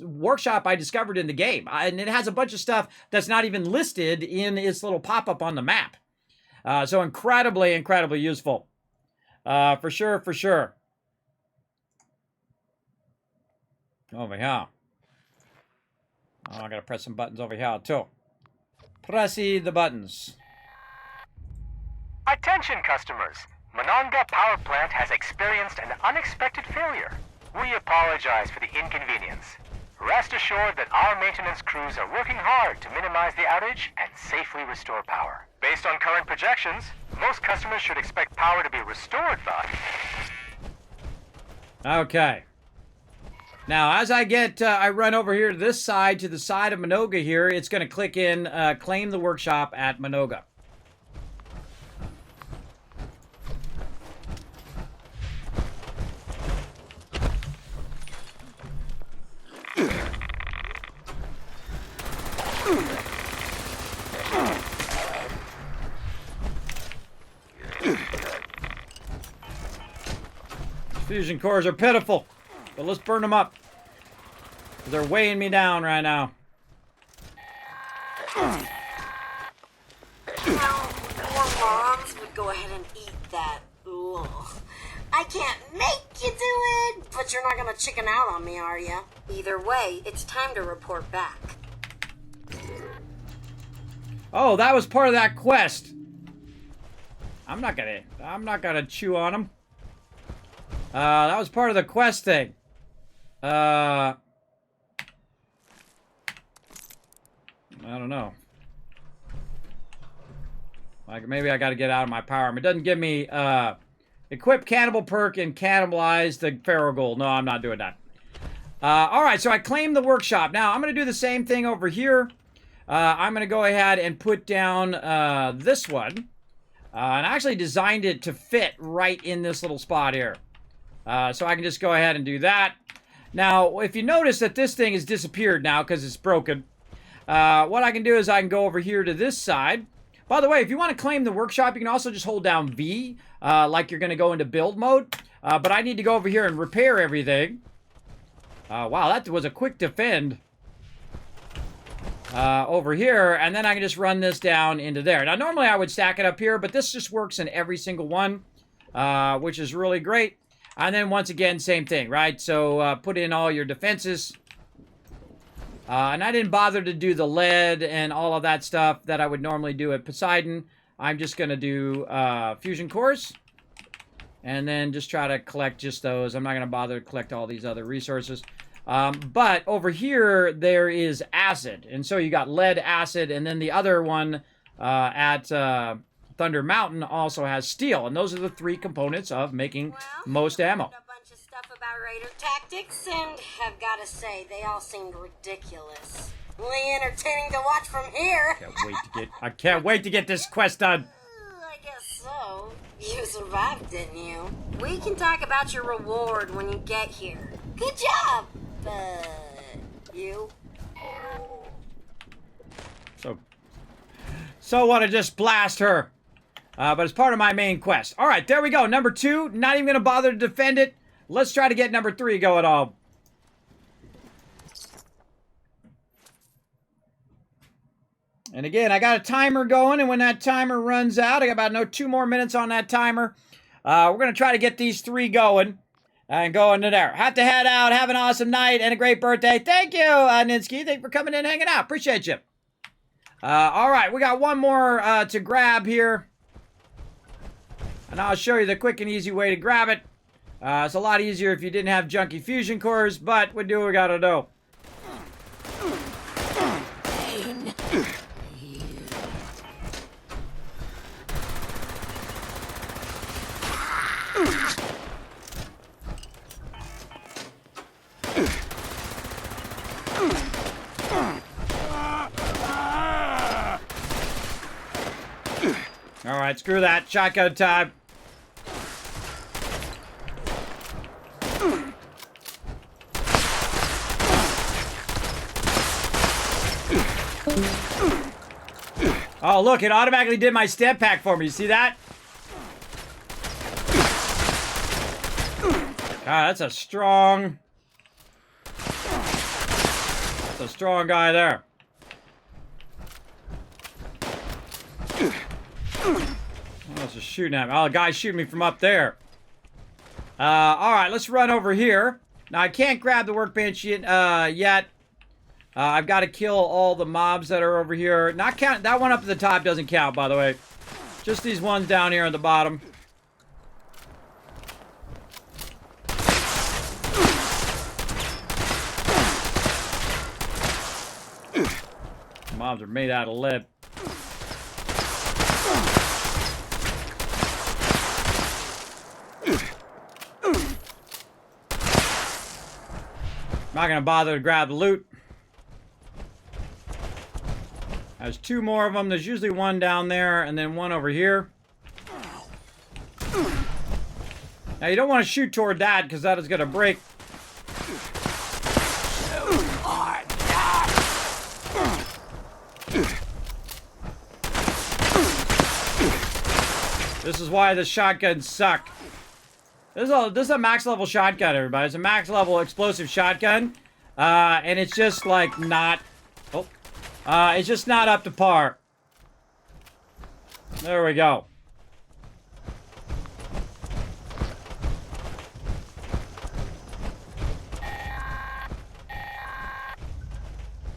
workshop I discovered in the game, and it has a bunch of stuff that's not even listed in its little pop-up on the map. So incredibly, incredibly useful. For sure, for sure. Over here. Oh, I gotta press some buttons over here, too. Pressy the buttons. Attention, customers. Monongah Power Plant has experienced an unexpected failure. We apologize for the inconvenience. Rest assured that our maintenance crews are working hard to minimize the outage and safely restore power. Based on current projections, most customers should expect power to be restored by... Okay. Now, as I run over here to this side, to the side of Minoga here, it's going to click in, claim the workshop at Minoga. Fusion cores are pitiful, but let's burn them up. They're weighing me down right now. Well, more moms would go ahead and eat that. Ugh. I can't make you do it, but you're not gonna chicken out on me, are ya? Either way, it's time to report back. Oh, that was part of that quest. I'm not gonna chew on him. That was part of the quest thing. I don't know. Like, maybe I gotta get out of my power armor. It doesn't give me, equip cannibal perk and cannibalize the Pharaoh gold. No, I'm not doing that. Alright, so I claimed the workshop. Now, I'm gonna do the same thing over here. I'm gonna go ahead and put down, this one. And I actually designed it to fit right in this little spot here. So I can just go ahead and do that. Now, if you notice that this thing has disappeared now because it's broken, what I can do is I can go over here to this side. By the way, if you want to claim the workshop, you can also just hold down V, like you're going to go into build mode. But I need to go over here and repair everything. Wow, that was a quick defend. Over here, and then I can just run this down into there. Now, normally I would stack it up here, but this just works in every single one, which is really great. And then, once again, same thing, right? So, put in all your defenses. And I didn't bother to do the lead and all of that stuff that I would normally do at Poseidon. I'm just going to do fusion cores. And then just try to collect just those. I'm not going to bother to collect all these other resources. But over here, there is acid. And so you got lead, acid, and then the other one at Thunder Mountain also has steel. And those are the three components of making most ammo. A bunch of stuff about Raider tactics, and I've got to say, they all seemed ridiculous. Really entertaining to watch from here. I can't wait to get this quest done. I guess so. You survived, didn't you? We can talk about your reward when you get here. Good job! You? So want to just blast her. But it's part of my main quest. Alright, there we go. Number 2. Not even going to bother to defend it. Let's try to get number 3 going on. And again, I got a timer going. And when that timer runs out, I got about 2 more minutes on that timer. We're going to try to get these 3 going. And go into there. Have to head out. Have an awesome night and a great birthday. Thank you, Ninsky. Thank you for coming in and hanging out. Appreciate you. Alright, we got one more to grab here. And I'll show you the quick and easy way to grab it. It's a lot easier if you didn't have junky fusion cores, but we do what we gotta do. Alright, screw that. Shotgun time. Oh, look, it automatically did my step pack for me. You see that? God, that's a strong guy there. Oh, it's just shooting at me. Oh, the guy's shooting me from up there. Alright, let's run over here. Now, I can't grab the workbench yet. I've got to kill all the mobs that are over here. Not count. That one up at the top doesn't count, by the way. Just these ones down here at the bottom. Mobs are made out of lead. I'm not going to bother to grab the loot. There's 2 more of them. There's usually one down there and then one over here. Now, you don't want to shoot toward that because that is going to break. This is why the shotguns suck. This is a max level shotgun, everybody. It's a max level explosive shotgun. And it's just like not... Oh. It's just not up to par. There we go.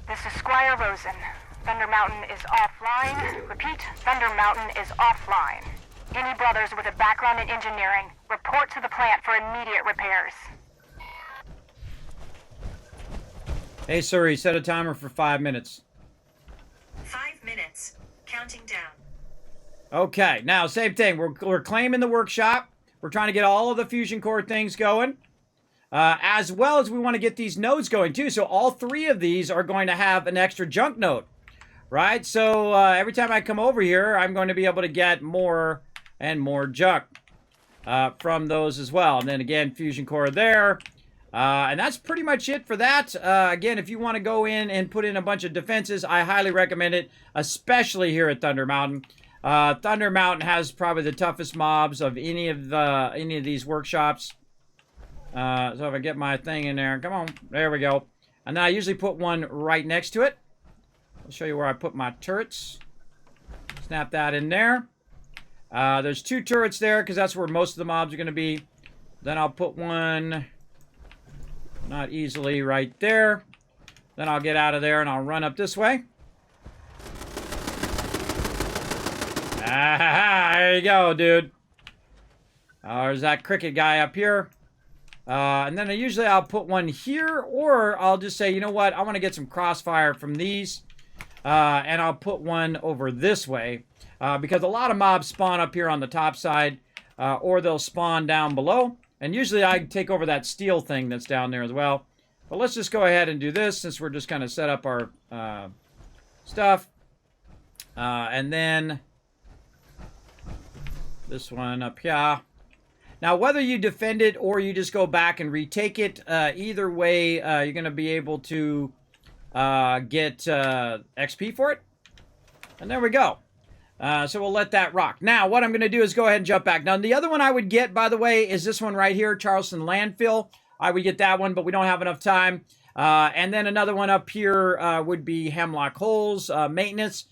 This is Squire Rosen. Thunder Mountain is offline. Repeat, Thunder Mountain is offline. Any brothers with a background in engineering, report to the plant for immediate repairs. Hey, Suri, set a timer for 5 minutes. 5 minutes. Counting down. Okay, now, same thing. We're claiming the workshop. We're trying to get all of the fusion core things going. As well as we want to get these nodes going, too. So all 3 of these are going to have an extra junk node. Right? So every time I come over here, I'm going to be able to get more and more junk from those as well. And then, again, fusion core there. And that's pretty much it for that. Again, if you want to go in and put in a bunch of defenses, I highly recommend it, especially here at Thunder Mountain. Thunder Mountain has probably the toughest mobs of any of these workshops. So if I get my thing in there, come on, there we go. And then I usually put one right next to it. I'll show you where I put my turrets. Snap that in there. There's 2 turrets there because that's where most of the mobs are going to be. Then I'll put one, not easily, right there. Then I'll get out of there and I'll run up this way. Ah, there you go, dude. There's that cricket guy up here. And then usually I'll put one here, or I'll just say, you know what, I want to get some crossfire from these. And I'll put one over this way. Because a lot of mobs spawn up here on the top side, or they'll spawn down below. And usually I take over that steel thing that's down there as well. But let's just go ahead and do this, since we're just kind of set up our stuff. And then this one up here. Now, whether you defend it or you just go back and retake it, either way, you're going to be able to get XP for it. And there we go. So we'll let that rock. Now, what I'm going to do is go ahead and jump back. Now, the other one I would get, by the way, is this one right here, Charleston Landfill. I would get that one, but we don't have enough time. And then another one up here would be Hemlock Holes Maintenance,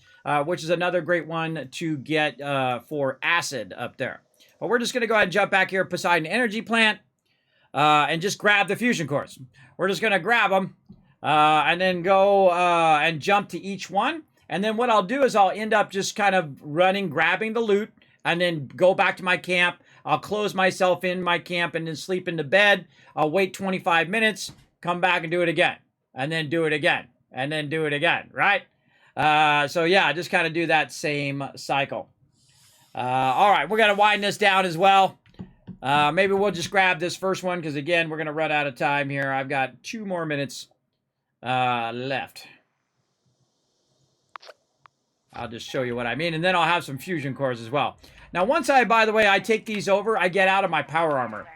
which is another great one to get for acid up there. But we're just going to go ahead and jump back here, Poseidon Energy Plant, and just grab the fusion cores. We're just going to grab them and then go and jump to each one. And then what I'll do is I'll end up just kind of running, grabbing the loot, and then go back to my camp. I'll close myself in my camp and then sleep into bed. I'll wait 25 minutes, come back and do it again. And then do it again. And then do it again, right? So yeah, just kind of do that same cycle. All right, we're going to widen this down as well. Maybe we'll just grab this first one because, again, we're going to run out of time here. I've got 2 more minutes left. I'll just show you what I mean, and then I'll have some fusion cores as well. Now, once by the way, I take these over, I get out of my power armor.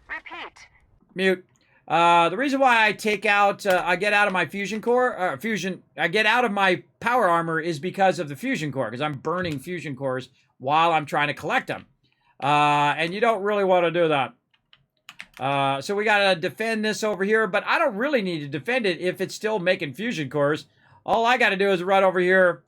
Repeat. Mute. The reason why I get out of my fusion core, I get out of my power armor is because of the fusion core, because I'm burning fusion cores while I'm trying to collect them. And you don't really want to do that. So we got to defend this over here, but I don't really need to defend it if it's still making fusion cores. All I got to do is run over here,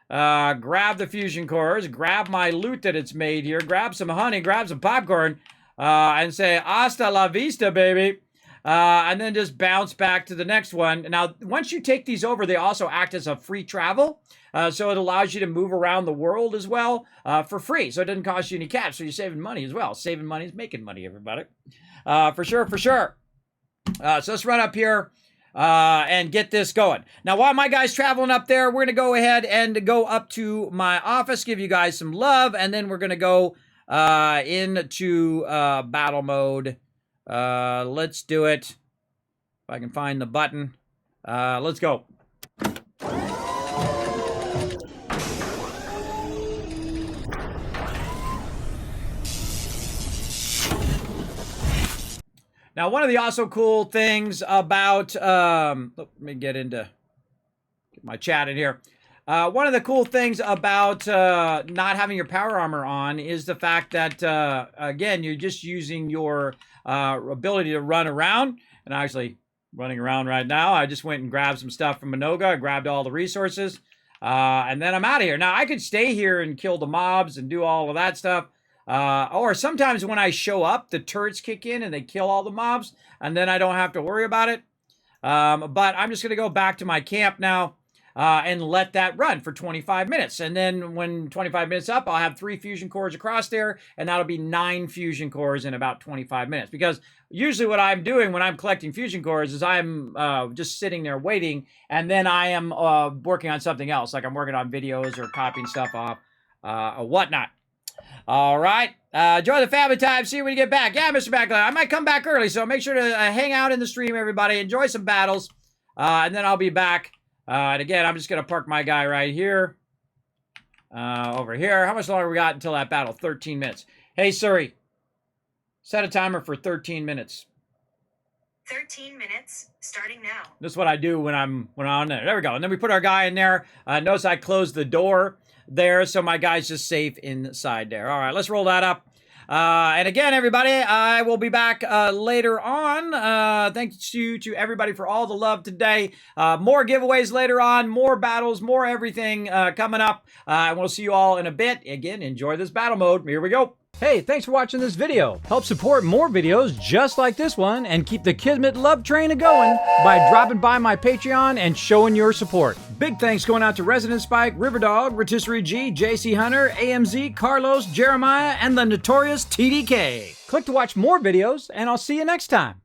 grab the fusion cores, grab my loot that it's made here, grab some honey, grab some popcorn, and say, hasta la vista, baby. And then just bounce back to the next one. Now, once you take these over, they also act as a free travel. So it allows you to move around the world as well for free. So it doesn't cost you any cash. So you're saving money as well. Saving money is making money, everybody. For sure, for sure. So let's run up here and get this going. Now, while my guy's traveling up there, we're going to go ahead and go up to my office, give you guys some love, and then we're going to go into battle mode. Let's do it. If I can find the button. Let's go. Now, one of the also cool things about, let me get my chat in here. One of the cool things about not having your power armor on is the fact that, again, you're just using your ability to run around. And actually, running around right now. I just went and grabbed some stuff from Minoga. I grabbed all the resources. And then I'm out of here. Now, I could stay here and kill the mobs and do all of that stuff. Or sometimes when I show up, the turrets kick in and they kill all the mobs. And then I don't have to worry about it. But I'm just going to go back to my camp now. And let that run for 25 minutes. And then when 25 minutes up, I'll have 3 fusion cores across there, and that'll be 9 fusion cores in about 25 minutes. Because usually what I'm doing when I'm collecting fusion cores is I'm just sitting there waiting, and then I am working on something else, like I'm working on videos or copying stuff off or whatnot. All right. Enjoy the family time. See you when you get back. Yeah, Mr. Backlight. I might come back early, so make sure to hang out in the stream, everybody. Enjoy some battles, and then I'll be back. And again, I'm just going to park my guy right here. Over here. How much longer we got until that battle? 13 minutes. Hey, Suri. Set a timer for 13 minutes. 13 minutes, starting now. This is what I do when I'm on there. There we go. And then we put our guy in there. Notice I closed the door there, so my guy's just safe inside there. All right, let's roll that up. And again, everybody, I will be back later on. Thank you to everybody for all the love today. More giveaways later on, more battles, more everything coming up. And we'll see you all in a bit. Again, enjoy this battle mode. Here we go. Hey, thanks for watching this video. Help support more videos just like this one and keep the Kismet love train a-going by dropping by my Patreon and showing your support. Big thanks going out to Resident Spike, Riverdog, Rotisserie G, JC Hunter, AMZ, Carlos, Jeremiah, and the notorious TDK. Click to watch more videos, and I'll see you next time.